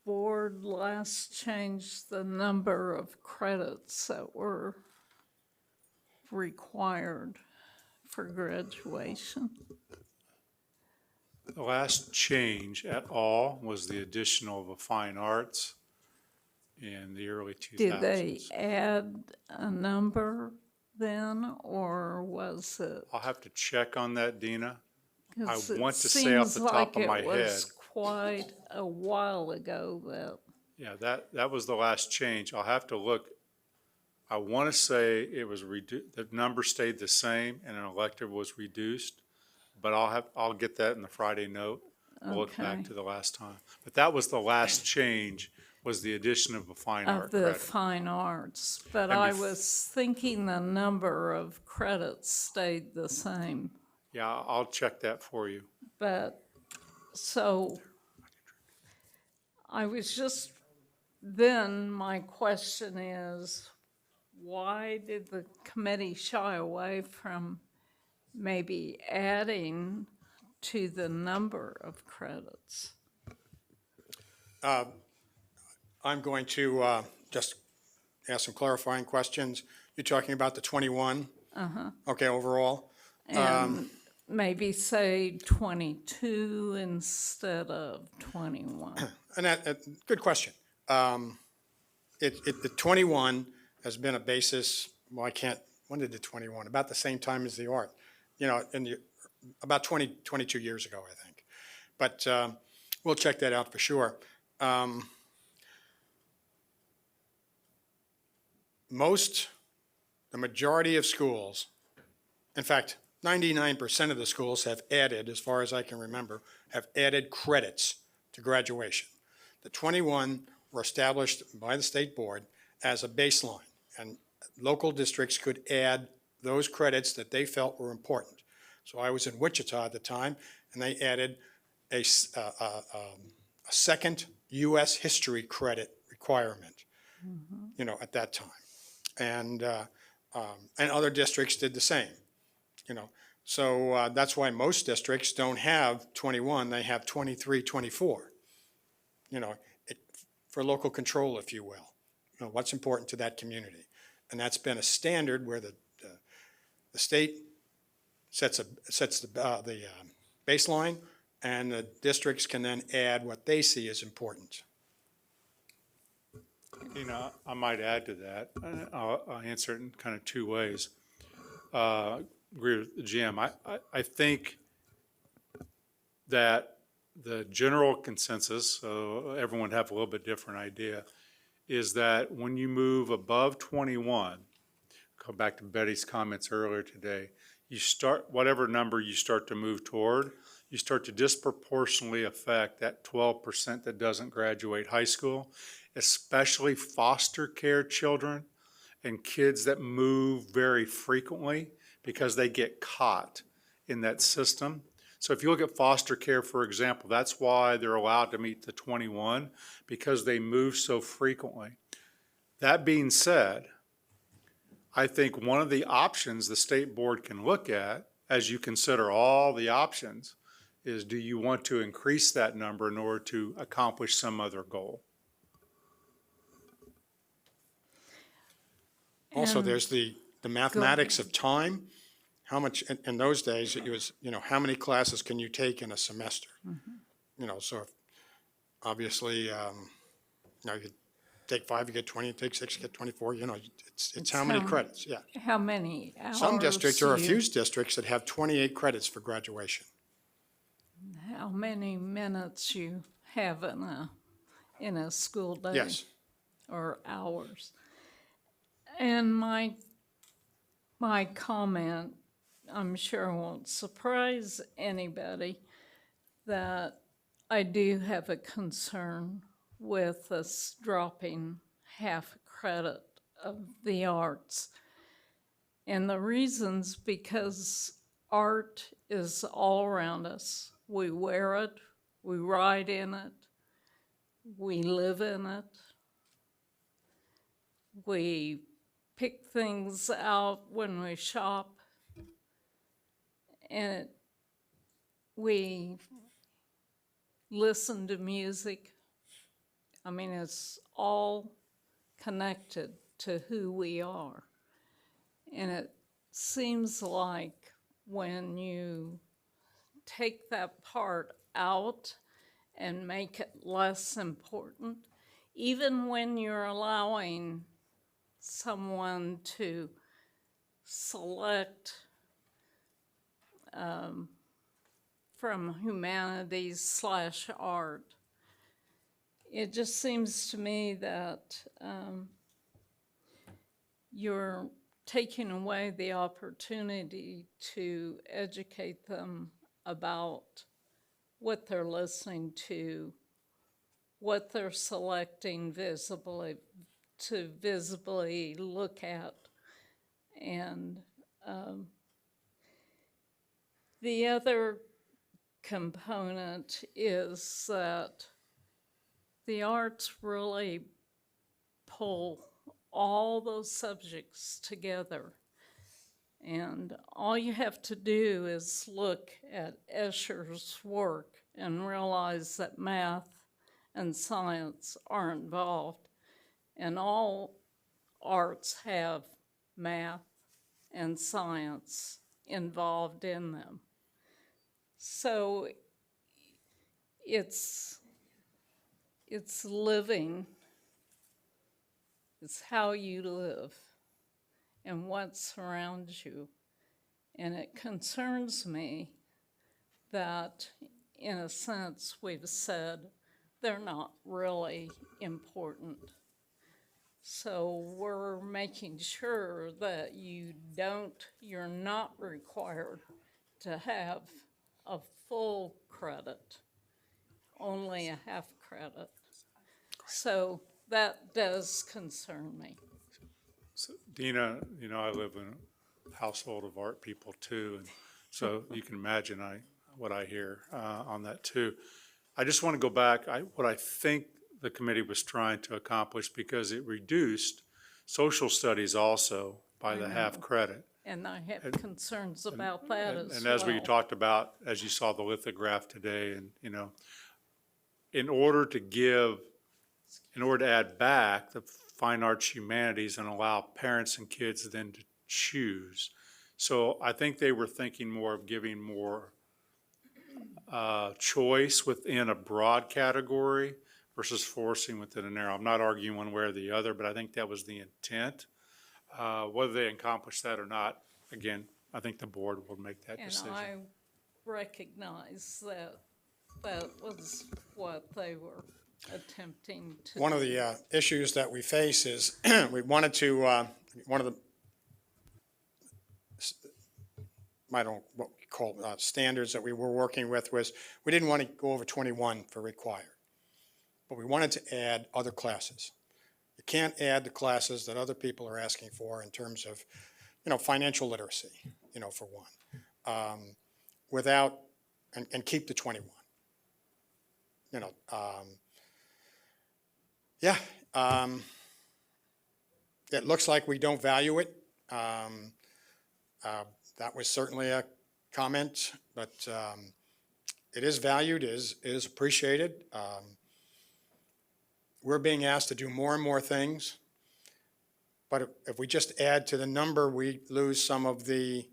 Speaker 15: board last change the number of credits that were required for graduation?
Speaker 3: The last change at all was the addition of a fine arts in the early 2000s.
Speaker 15: Did they add a number then, or was it?
Speaker 3: I'll have to check on that, Dina. I
Speaker 15: 'Cause it
Speaker 3: want to say off the top of my
Speaker 15: seems like
Speaker 3: head.
Speaker 15: it was quite a while ago that.
Speaker 3: Yeah, that was the last change. I'll have to look. I want to say it was the number stayed the same and an elective was reduced, but I'll get that in the Friday note. I'll look back
Speaker 15: Okay.
Speaker 3: to the last time. But that was the last change, was the addition of a fine art
Speaker 15: Of the
Speaker 3: credit.
Speaker 15: fine arts, but
Speaker 3: And
Speaker 15: I was thinking the number of credits stayed the same.
Speaker 3: Yeah, I'll check that for you.
Speaker 15: But, so, I was just, then my question is, why did the committee shy away from maybe adding to the number of credits?
Speaker 13: I'm going to just ask some clarifying questions. You're talking about the 21?
Speaker 15: Uh-huh.
Speaker 13: Okay, overall?
Speaker 15: And maybe say 22 instead of 21.
Speaker 13: And good question. The 21 has been a basis, well, when did the 21? About the same time as the art, about 22 years ago, I think. But we'll check that out for sure. The majority of schools, in fact, 99% of the schools have added, as far as I can remember, have added credits to graduation. The 21 were established by the state board as a baseline, and local districts could add those credits that they felt were important. So I was in Wichita at the time, and they added a second U.S. history credit requirement. you know, at that time. And other districts did the same, you know. So that's why most districts don't have 21, they have 23, 24, you know, for local control, if you will. You know, what's important to that community. And that's been a standard where the state sets the baseline, and the districts can then add what they see as important.
Speaker 3: You know, I might add to that. I'll answer it in kind of two ways. Agree with Jim. I think that the general consensus, so everyone would have a little bit different idea, is that when you move above 21, go back to Betty's comments earlier today, you start, whatever number you start to move toward, you start to disproportionately affect that 12% that doesn't graduate high school, especially foster care children and kids that move very frequently because they get caught in that system. So if you look at foster care, for example, that's why they're allowed to meet the 21, because they move so frequently. That being said, I think one of the options the state board can look at, as you consider all the options, is do you want to increase that number in order to accomplish some other goal?
Speaker 13: Also, there's the mathematics of time. How much, in those days, it was, you know, how many classes can you take in a semester? You know, so if, obviously, you know, you take 5, you get 20, you take 6, you get 24, you know, it's how many credits, yeah.
Speaker 15: How many hours?
Speaker 13: Some districts, there are a
Speaker 15: you-
Speaker 13: few districts that have 28 credits for graduation.
Speaker 15: How many minutes you have in a school day?
Speaker 13: Yes.
Speaker 15: Or hours. And my comment, I'm sure won't surprise anybody, that I do have a concern with us dropping half a credit of the arts. And the reason's because art is all around us. We wear it, we ride in it, we live in it. We pick things out when we shop, and we listen to music. I mean, it's all connected to who we are. And it seems like when you take that part out and make it less important, even when you're allowing someone to select from humanities/art, it just seems to me that you're taking away the opportunity to educate them about what they're listening to, what they're selecting visibly to visibly look at. And the other component is that the arts really pull all those subjects together. And all you have to do is look at Esser's work and realize that math and science are involved. And all arts have math and science involved in them. So it's living, it's how you live and what surrounds you. And it concerns me that, in a sense, we've said they're not really important. So we're making sure that you're not required to have a full credit, only a half credit. So that does concern me.
Speaker 3: So, Dina, you know, I live in a household of art people too, and so you can imagine what I hear on that too. I just want to go back. What I think the committee was trying to accomplish because it reduced social studies also by the half credit.
Speaker 15: And I have concerns about that as well.
Speaker 3: And as we talked about, as you saw the lithograph today, and, in order to add back the fine arts humanities and allow parents and kids then to choose. So I think they were thinking more of giving more choice within a broad category versus forcing within a narrow. I'm not arguing one way or the other, but I think that was the intent. Whether they accomplish that or not, again, I think the board will make that decision.
Speaker 15: And I recognize that that was what they were attempting to do.
Speaker 12: One of the issues that we face is we wanted to, one of the, I don't know what we call standards that we were working with was we didn't want to go over 21 for required, but we wanted to add other classes. You can't add the classes that other people are asking for in terms of, financial literacy, for one, without, and keep the 21. It looks like we don't value it. That was certainly a comment, but it is valued, it is appreciated. We're being asked to do more and more things, but if we just add to the number, we lose some of the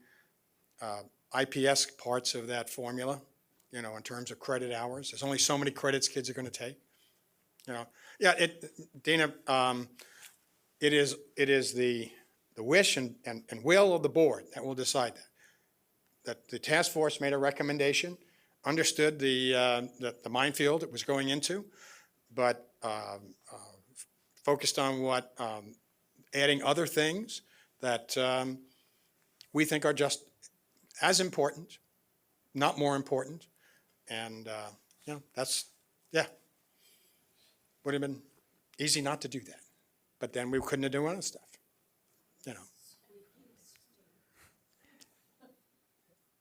Speaker 12: IPS parts of that formula, in terms of credit hours. There's only so many credits kids are going to take. Dina, it is the wish and will of the board that will decide that the task force made a recommendation, understood the minefield it was going into, but focused on what adding other things that we think are just as important, not more important, and would have been easy not to do that, but then we couldn't have done other stuff.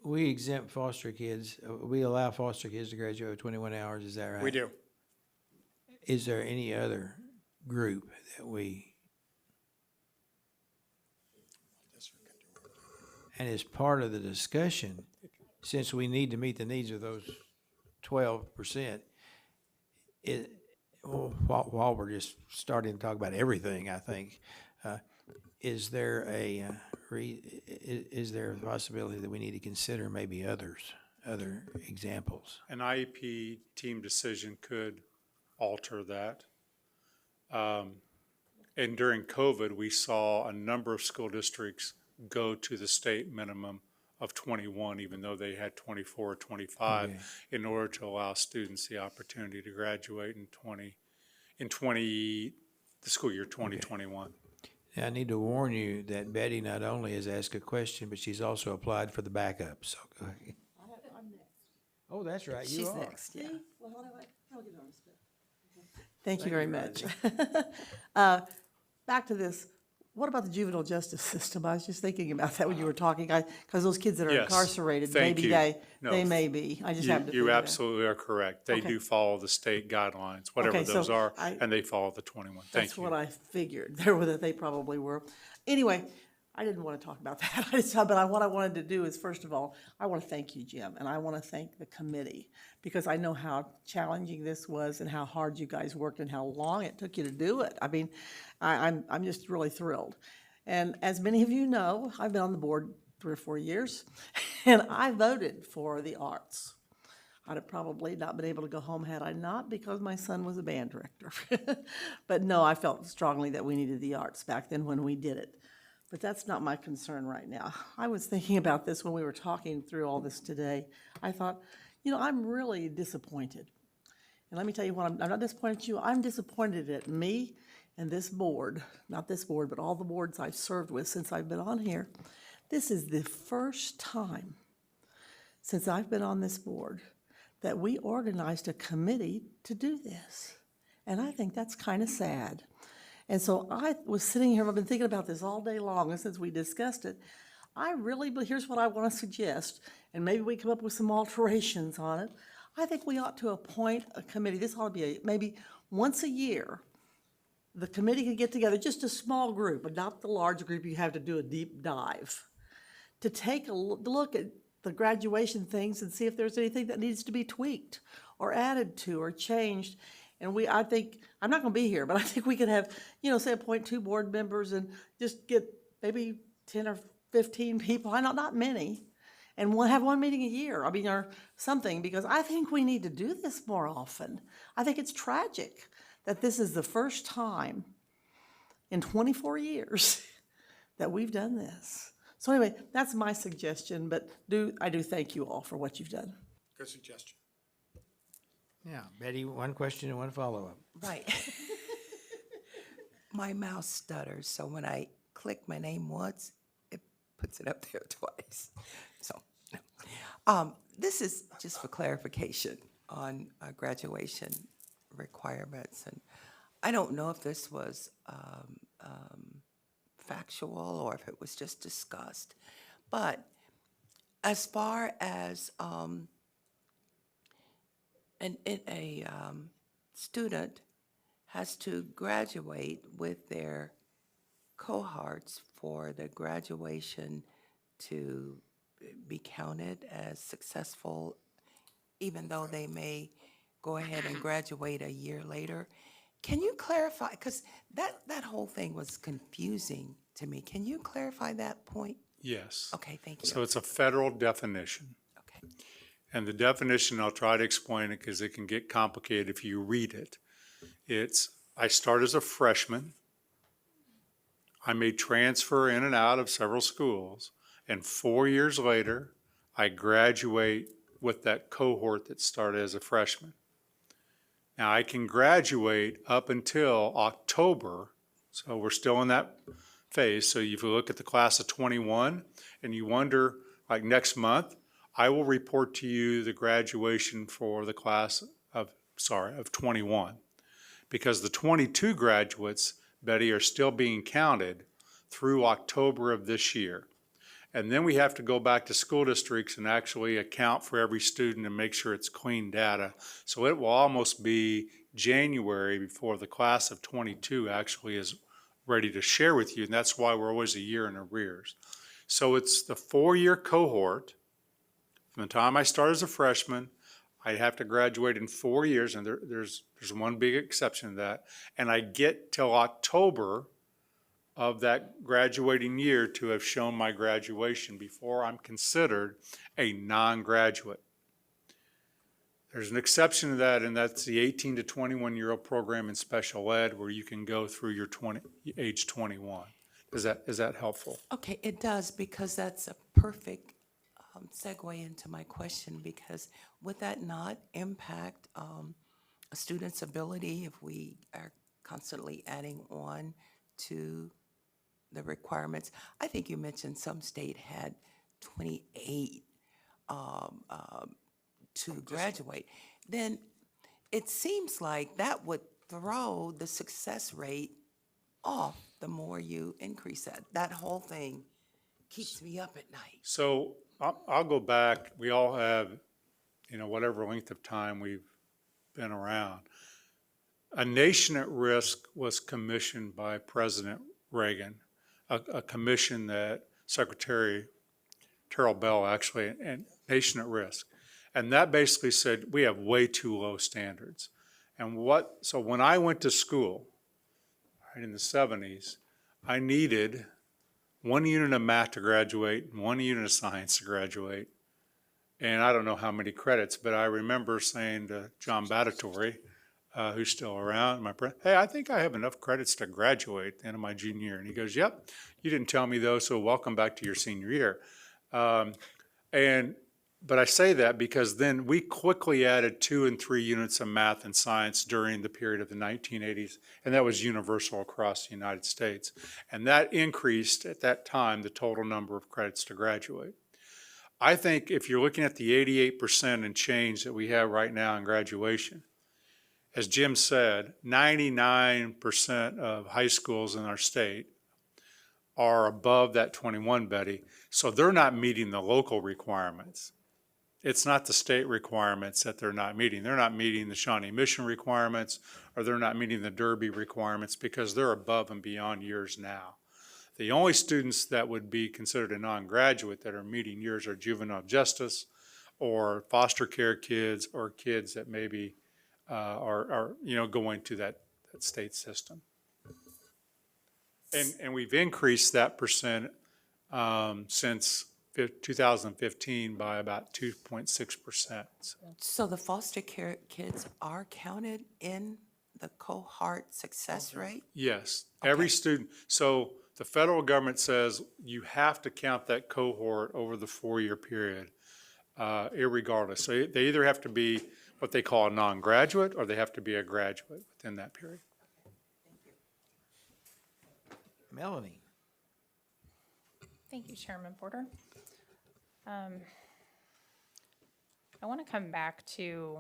Speaker 1: We exempt foster kids, we allow foster kids to graduate with 21 hours, is that right?
Speaker 12: We do.
Speaker 1: Is there any other group that we? And as part of the discussion, since we need to meet the needs of those 12%, while we're just starting to talk about everything, I think, is there a possibility that we need to consider maybe other examples?
Speaker 3: An IEP team decision could alter that. And during COVID, we saw a number of school districts go to the state minimum of 21, even though they had 24 or 25, okay, in order to allow students the opportunity to graduate in the school year 2021. Okay.
Speaker 1: Now, I need to warn you that Betty not only has asked a question, but she's also applied for the backup, so go ahead.
Speaker 8: I'm next.
Speaker 1: Oh, that's right, you are.
Speaker 14: She's next, yeah.
Speaker 8: Thank you very much. Back to this, what about the juvenile justice system? I was just thinking about that when you were talking, because those kids that are
Speaker 3: Yes,
Speaker 8: incarcerated,
Speaker 3: thank
Speaker 8: maybe
Speaker 3: you.
Speaker 8: they may be. I just happened to think
Speaker 3: You
Speaker 8: of that.
Speaker 3: absolutely are correct. They
Speaker 8: Okay.
Speaker 3: do follow the state guidelines, whatever
Speaker 8: Okay, so
Speaker 3: those are,
Speaker 8: I-
Speaker 3: and they follow the 21. Thank
Speaker 8: That's
Speaker 3: you.
Speaker 8: what I figured, that they probably were. Anyway, I didn't want to talk about that, but what I wanted to do is, first of all, I want to thank you, Jim, and I want to thank the committee, because I know how challenging this was and how hard you guys worked and how long it took you to do it. I mean, I'm just really thrilled. And as many of you know, I've been on the board 3 or 4 years, and I voted for the arts. I'd have probably not been able to go home had I not, because my son was a band director. But no, I felt strongly that we needed the arts back then when we did it. But that's not my concern right now. I was thinking about this when we were talking through all this today. I thought, I'm really disappointed. And let me tell you what, I'm not disappointed at you. I'm disappointed at me and this board, not this board, but all the boards I've served with since I've been on here. This is the first time since I've been on this board that we organized a committee to do this. And I think that's kind of sad. And so I was sitting here, I've been thinking about this all day long, and since we discussed it, but here's what I want to suggest, and maybe we come up with some alterations on it. I think we ought to appoint a committee. This ought to be maybe once a year, the committee could get together, just a small group, but not the large group you have to do a deep dive, to take a look at the graduation things and see if there's anything that needs to be tweaked or added to or changed. And I think, I'm not gonna be here, but I think we could have, say appoint 2 board members and just get maybe 10 or 15 people, I know, not many, and we'll have one meeting a year, or something, because I think we need to do this more often. I think it's tragic that this is the first time in 24 years that we've done this. So anyway, that's my suggestion, but I do thank you all for what you've done.
Speaker 12: Good suggestion.
Speaker 1: Yeah, Betty, one question and one follow-up.
Speaker 4: Right. My mouse stutters, so when I click my name once, it puts it up there twice. So, this is just for clarification on graduation requirements, and I don't know if this was factual or if it was just discussed, but as far as a student has to graduate with their cohorts for the graduation to be counted as successful, even though they may go ahead and graduate a year later. Can you clarify, because that whole thing was confusing to me. Can you clarify that point?
Speaker 3: Yes.
Speaker 4: Okay, thank you.
Speaker 3: So it's a federal definition.
Speaker 4: Okay.
Speaker 3: And the definition, I'll try to explain it because it can get complicated if you read it. I start as a freshman. I may transfer in and out of several schools. And 4 years later, I graduate with that cohort that started as a freshman. Now, I can graduate up until October, so we're still in that phase. So if you look at the class of 21 and you wonder, like next month, I will report to you the graduation for the class of 21. Because the 22 graduates, Betty, are still being counted through October of this year. And then we have to go back to school districts and actually account for every student and make sure it's clean data. So it will almost be January before the class of 22 actually is ready to share with you. And that's why we're always a year in arrears. So it's the 4-year cohort. From the time I start as a freshman, I have to graduate in 4 years, and there's one big exception to that. And I get till October of that graduating year to have shown my graduation before I'm considered a non-graduate. There's an exception to that, and that's the 18 to 21-year-old program in special ed where you can go through your age 21. Is that helpful?
Speaker 4: Okay, it does, because that's a perfect segue into my question, because would that not impact a student's ability if we are constantly adding on to the requirements? I think you mentioned some state had 28 to graduate. Then it seems like that would throw the success rate off the more you increase that. That whole thing keeps me up at night.
Speaker 3: So I'll go back. We all have, whatever length of time we've been around. A Nation at Risk was commissioned by President Reagan, a commission that Secretary Terrell Bell actually, and Nation at Risk. And that basically said we have way too low standards. So when I went to school, right, in the 70s, I needed 1 unit of math to graduate and 1 unit of science to graduate. And I don't know how many credits, but I remember saying to John Badatory, who's still around, my friend, hey, I think I have enough credits to graduate at the end of my junior year. And he goes, yep, you didn't tell me though, so welcome back to your senior year. But I say that because then we quickly added 2 and 3 units of math and science during the period of the 1980s, and that was universal across the United States. And that increased at that time the total number of credits to graduate. I think if you're looking at the 88% and change that we have right now in graduation, as Jim said, 99% of high schools in our state are above that 21, Betty. So they're not meeting the local requirements. it's not the state requirements that they're not meeting. They're not meeting the Shawnee Mission requirements, or they're not meeting the Derby requirements because they're above and beyond years now. The only students that would be considered a non-graduate that are meeting years are juvenile justice or foster care kids or kids that maybe are going to that state system. And we've increased that percent since 2015 by about 2.6%.
Speaker 4: So the foster care kids are counted in the cohort success rate?
Speaker 3: Yes, every student. So the federal government says you have to count that cohort over the 4-year period, irregardless. So they either have to be what they call a non-graduate or they have to be a graduate within that period.
Speaker 1: Melanie.
Speaker 18: Thank you, Chairman Porter. I want to come back to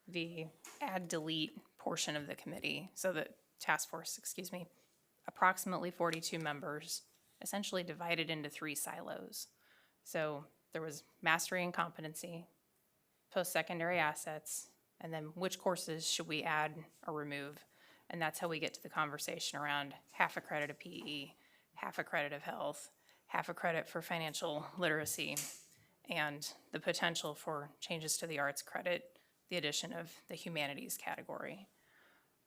Speaker 18: the add delete portion of the committee. So the task force, excuse me, approximately 42 members, essentially divided into 3 silos. So there was mastery and competency, post-secondary assets, and then which courses should we add or remove? And that's how we get to the conversation around half a credit of PE, half a credit of health, half a credit for financial literacy, and the potential for changes to the arts credit, the addition of the humanities category.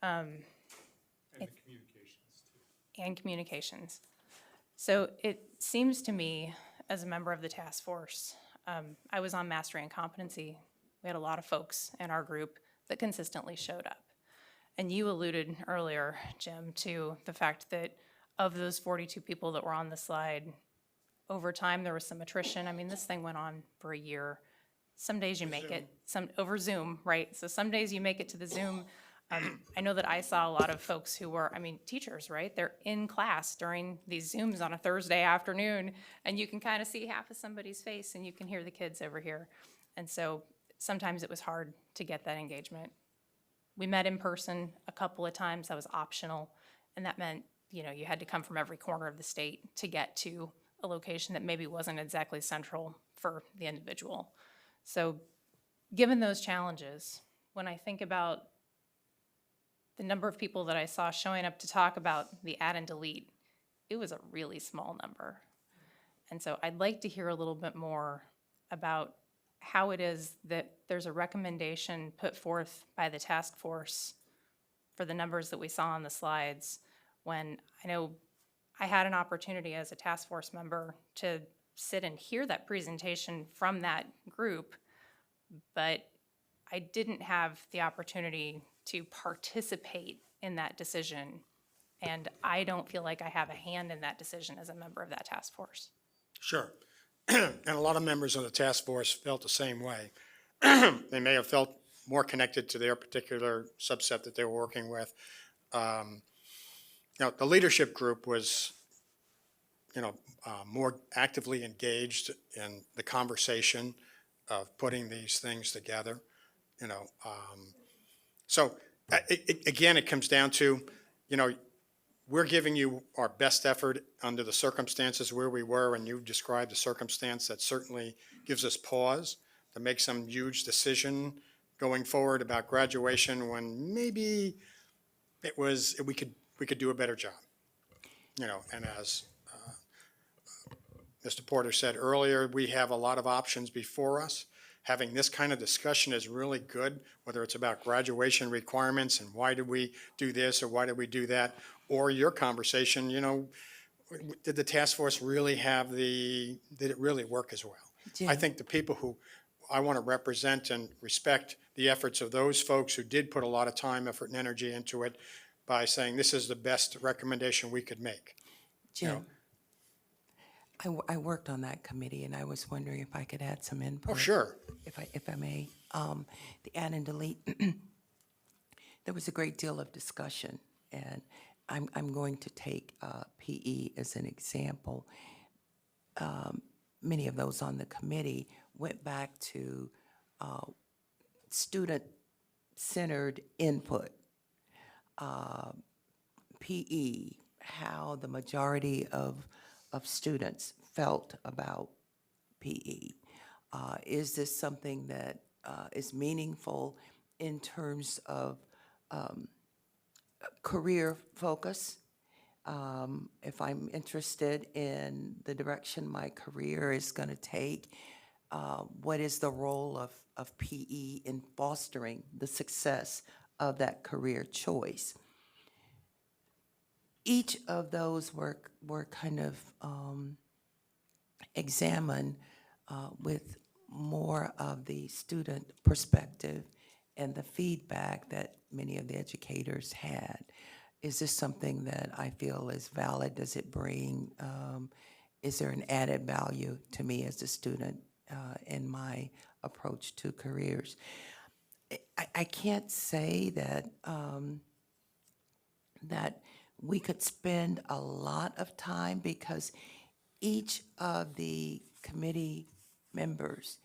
Speaker 3: And the communications too.
Speaker 18: And communications. So it seems to me, as a member of the task force, I was on mastery and competency. We had a lot of folks in our group that consistently showed up. And you alluded earlier, Jim, to the fact that of those 42 people that were on the slide, over time there was some attrition. I mean, this thing went on for a year. Some days you make it, some over Zoom, right? So some days you make it to the Zoom. I know that I saw a lot of folks who were, teachers, right? They're in class during these Zooms on a Thursday afternoon, and you can kind of see half of somebody's face and you can hear the kids over here. And so sometimes it was hard to get that engagement. We met in person a couple of times. That was optional, and that meant, you had to come from every corner of the state to get to a location that maybe wasn't exactly central for the individual. So given those challenges, when I think about the number of people that I saw showing up to talk about the add and delete, it was a really small number. And so I'd like to hear a little bit more about how it is that there's a recommendation put forth by the task force for the numbers that we saw on the slides, when I know I had an opportunity as a task force member to sit and hear that presentation from that group, but I didn't have the opportunity to participate in that decision. And I don't feel like I have a hand in that decision as a member of that task force.
Speaker 12: Sure. And a lot of members of the task force felt the same way. They may have felt more connected to their particular subset that they were working with. The leadership group was, more actively engaged in the conversation of putting these things together, So again, it comes down to, we're giving you our best effort under the circumstances where we were, and you described the circumstance that certainly gives us pause to make some huge decision going forward about graduation when maybe we could do a better job. And as Mr. Porter said earlier, we have a lot of options before us. Having this kind of discussion is really good, whether it's about graduation requirements and why did we do this or why did we do that, or your conversation, did the task force really did it really work as well?
Speaker 4: Jim.
Speaker 12: I think the people who I want to represent and respect the efforts of those folks who did put a lot of time, effort, and energy into it by saying this is the best recommendation we could make.
Speaker 4: Jim, I worked on that committee, and I was wondering if I could add some input.
Speaker 12: Oh, sure.
Speaker 4: If I may. The add and delete, there was a great deal of discussion, and I'm going to take PE as an example. Many of those on the committee went back to student-centered input. PE, how the majority of students felt about PE. Is this something that is meaningful in terms of career focus? If I'm interested in the direction my career is going to take, what is the role of PE in fostering the success of that career choice? Each of those were kind of examined with more of the student perspective and the feedback that many of the educators had. Is this something that I feel is valid? Does it bring, is there an added value to me as a student in my approach to careers? I can't say that that we could spend a lot of time because each of the committee members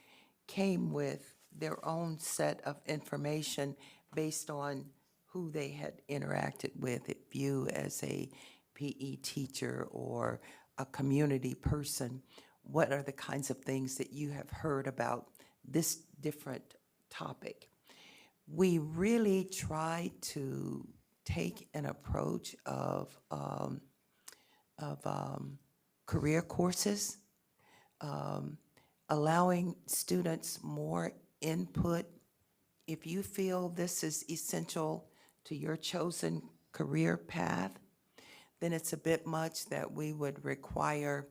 Speaker 4: came with their own set of information based on who they had interacted with. If you as a PE teacher or a community person, what are the kinds of things that you have heard about this different topic? We really try to take an approach of career courses, allowing students more input. If you feel this is essential to your chosen career path, then it's a bit much that we would require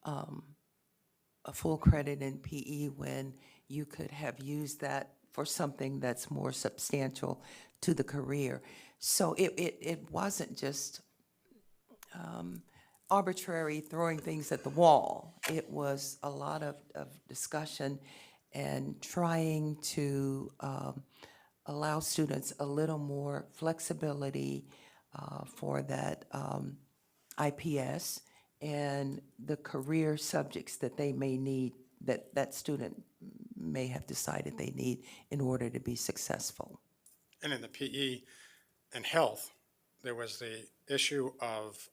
Speaker 4: a full credit in PE when you could have used that for something that's more substantial to the career. So it wasn't just arbitrary throwing things at the wall. It was a lot of discussion and trying to allow students a little more flexibility for that IPS and the career subjects that they may need, that student may have decided they need in order to be successful.
Speaker 12: And in the PE and health, there was the issue of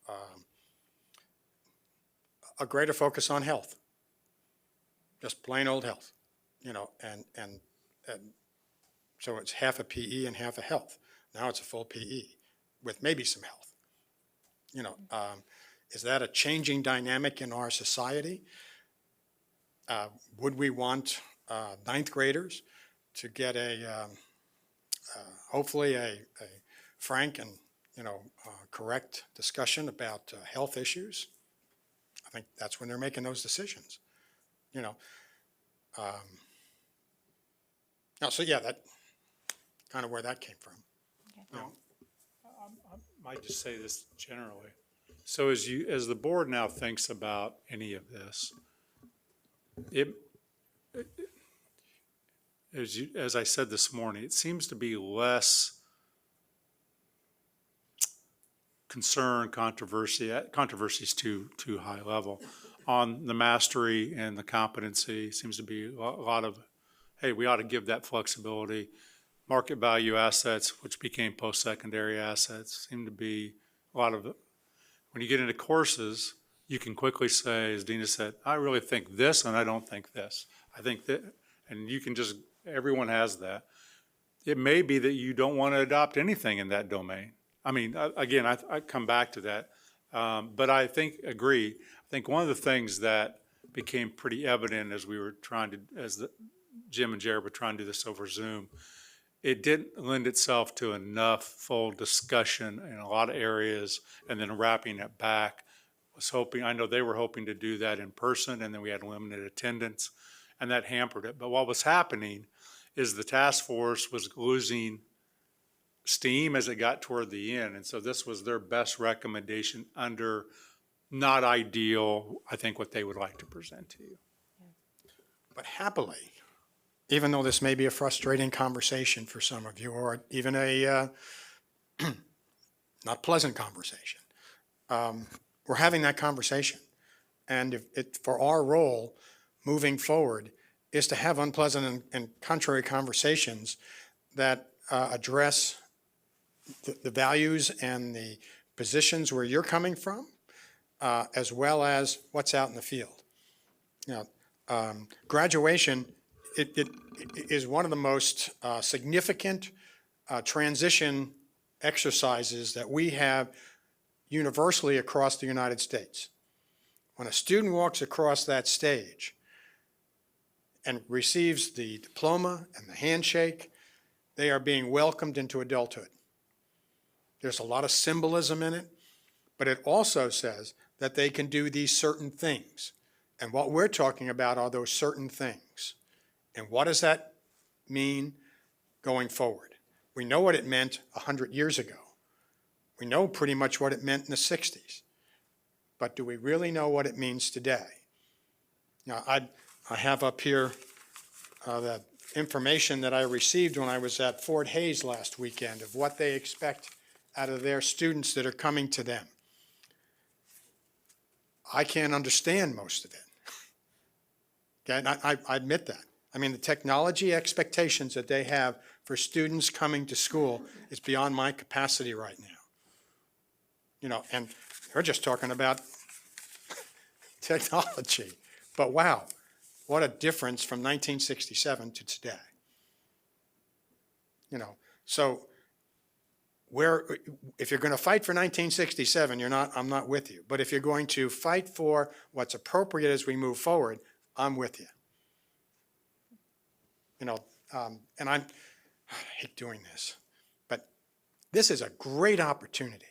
Speaker 12: a greater focus on health, just plain old health, you know, and so it's half a PE and half a health. Now it's a full PE with maybe some health. You know, is that a changing dynamic in our society? Would we want ninth graders to get hopefully a frank and, you know, correct discussion about health issues? I think that's when they're making those decisions, you know. So yeah, that kind of where that came from.
Speaker 3: Okay. You know, I might just say this generally. So as the board now thinks about any of this, as I said this morning, it seems to be less concern, controversies too high level. On the mastery and the competency, seems to be a lot of, hey, we ought to give that flexibility. Market value assets, which became post-secondary assets, seem to be a lot of, when you get into courses, you can quickly say, as Dina said, I really think this and I don't think this. I think that, and you can just, everyone has that. It may be that you don't want to adopt anything in that domain. I mean, again, I come back to that, but I agree. I think one of the things that became pretty evident as we were trying to, Jim and Jared were trying to do this over Zoom, it didn't lend itself to enough full discussion in a lot of areas, and then wrapping it back. I know they were hoping to do that in person, and then we had limited attendance, and that hampered it. But what was happening is the task force was losing steam as it got toward the end, and so this was their best recommendation under not ideal, I think, what they would like to present to you.
Speaker 12: But happily, even though this may be a frustrating conversation for some of you, or even a not pleasant conversation, we're having that conversation. And for our role moving forward is to have unpleasant and contrary conversations that address the values and the positions where you're coming from, as well as what's out in the field. You know, Graduation, it is one of the most significant transition exercises that we have universally across the United States. When a student walks across that stage and receives the diploma and the handshake, they are being welcomed into adulthood. There's a lot of symbolism in it, but it also says that they can do these certain things. And what we're talking about are those certain things. And what does that mean going forward? We know what it meant 100 years ago. We know pretty much what it meant in the 60s. But do we really know what it means today? Now, I have up here the information that I received when I was at Fort Hays last weekend of what they expect out of their students that are coming to them. I can't understand most of it. Okay, and I admit that. I mean, the technology expectations that they have for students coming to school is beyond my capacity right now. You know, and they're just talking about technology. But wow, what a difference from 1967 to today. You know, so if you're going to fight for 1967, I'm not with you. But if you're going to fight for what's appropriate as we move forward, I'm with you. You know, and I hate doing this, but this is a great opportunity.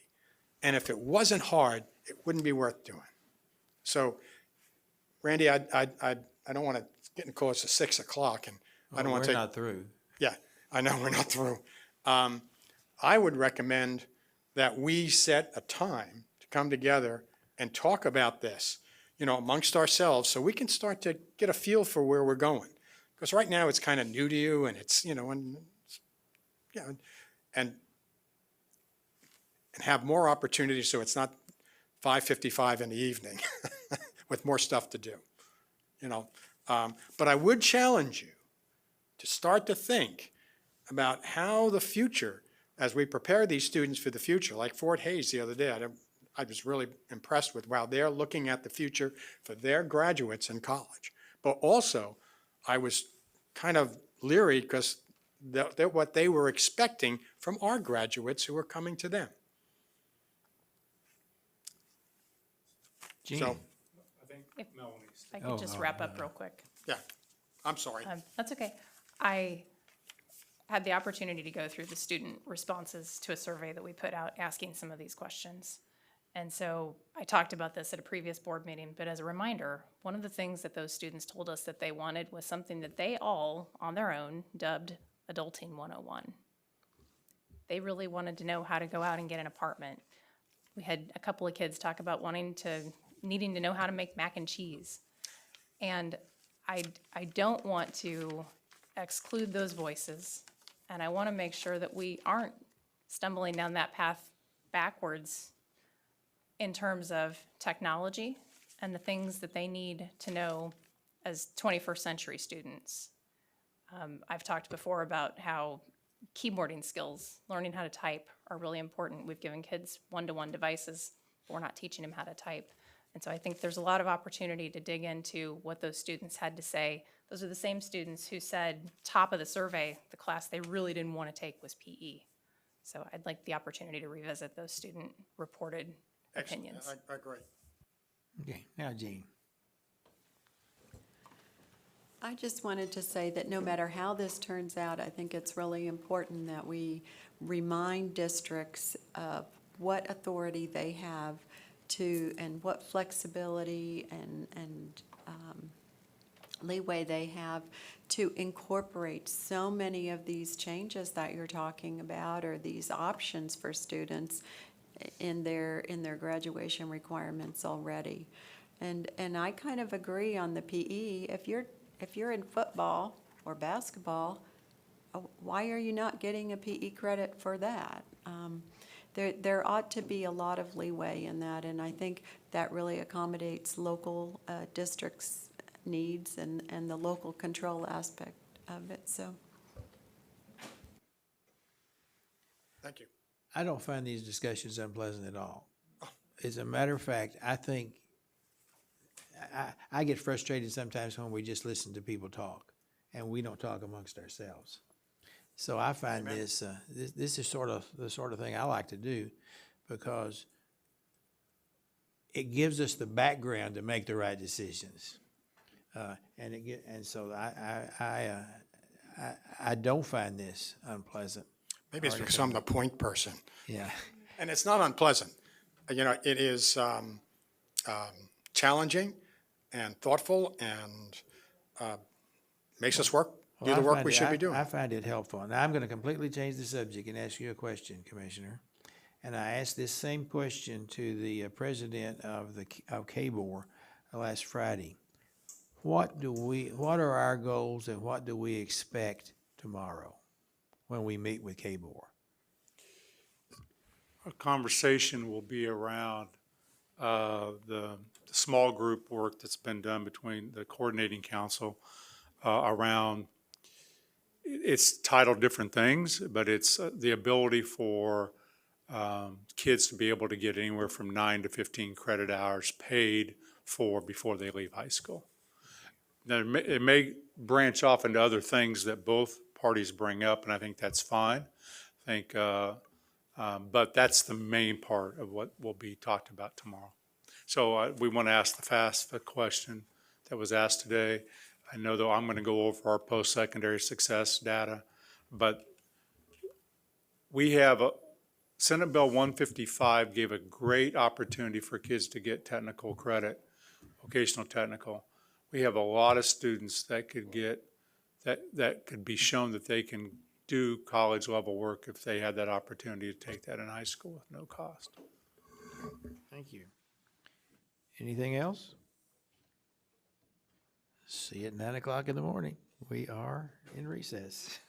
Speaker 12: And if it wasn't hard, it wouldn't be worth doing. So, Randy, I don't want to get close to 6 o'clock, and I don't want to take.
Speaker 1: We're not through.
Speaker 12: Yeah, I know we're not through. I would recommend that we set a time to come together and talk about this, you know, amongst ourselves, so we can start to get a feel for where we're going. Because right now it's kind of new to you, and it's, you know, and have more opportunities so it's not 5:55 in the evening with more stuff to do, you know. But I would challenge you to start to think about how the future, as we prepare these students for the future, like Fort Hays the other day, I was really impressed with, wow, they're looking at the future for their graduates in college. But also, I was kind of leery because they're what they were expecting from our graduates who were coming to them.
Speaker 1: Gene.
Speaker 12: So, I think
Speaker 18: If
Speaker 12: Melanie's.
Speaker 18: I could just wrap up real quick.
Speaker 12: Yeah, I'm sorry.
Speaker 18: That's okay. I had the opportunity to go through the student responses to a survey that we put out asking some of these questions. And so I talked about this at a previous board meeting, but as a reminder, one of the things that those students told us that they wanted was something that they all, on their own, dubbed Adulting 101. They really wanted to know how to go out and get an apartment. We had a couple of kids talk about needing to know how to make mac and cheese. And I don't want to exclude those voices, and I want to make sure that we aren't stumbling down that path backwards in terms of technology and the things that they need to know as 21st century students. I've talked before about how keyboarding skills, learning how to type, are really important. We've given kids one-to-one devices, but we're not teaching them how to type. And so I think there's a lot of opportunity to dig into what those students had to say. Those are the same students who said, top of the survey, the class they really didn't want to take was PE. So I'd like the opportunity to revisit those student-reported opinions.
Speaker 12: I agree.
Speaker 1: Okay, now Jean.
Speaker 14: I just wanted to say that no matter how this turns out, I think it's really important that we remind districts of what authority they have to, and what flexibility and leeway they have to incorporate so many of these changes that you're talking about, or these options for students in their graduation requirements already. And I kind of agree on the PE. If you're in football or basketball, why are you not getting a PE credit for that? There ought to be a lot of leeway in that, and I think that really accommodates local districts' needs and the local control aspect of it, so.
Speaker 12: Thank you.
Speaker 1: I don't find these discussions unpleasant at all. As a matter of fact, I think I get frustrated sometimes when we just listen to people talk and we don't talk amongst ourselves. So I find this is sort of the sort of thing I like to do, because it gives us the background to make the right decisions. And so I don't find this unpleasant.
Speaker 13: Maybe it's because I'm the point person.
Speaker 1: Yeah.
Speaker 13: And it's not unpleasant. It is challenging and thoughtful and makes us do the work we should be doing.
Speaker 1: I find it helpful. Now, I'm going to completely change the subject and ask you a question, Commissioner. And I asked this same question to the president of KBOR last Friday. What are our goals and what do we expect tomorrow when we meet with KBOR?
Speaker 3: Our conversation will be around the small group work that's been done between the coordinating council around, it's titled different things, but it's the ability for kids to be able to get anywhere from 9 to 15 credit hours paid for before they leave high school. Now, it may branch off into other things that both parties bring up, and I think that's fine. I think, but that's the main part of what will be talked about tomorrow. So we want to ask the FAFSA question that was asked today. I know, though, I'm going to go over our post-secondary success data, but we have Senate Bill 155 gave a great opportunity for kids to get technical credit, vocational technical. We have a lot of students that could get, that could be shown that they can do college level work if they had that opportunity to take that in high school with no cost.
Speaker 1: Thank you. Anything else? See you at 9 o'clock in the morning. We are in recess.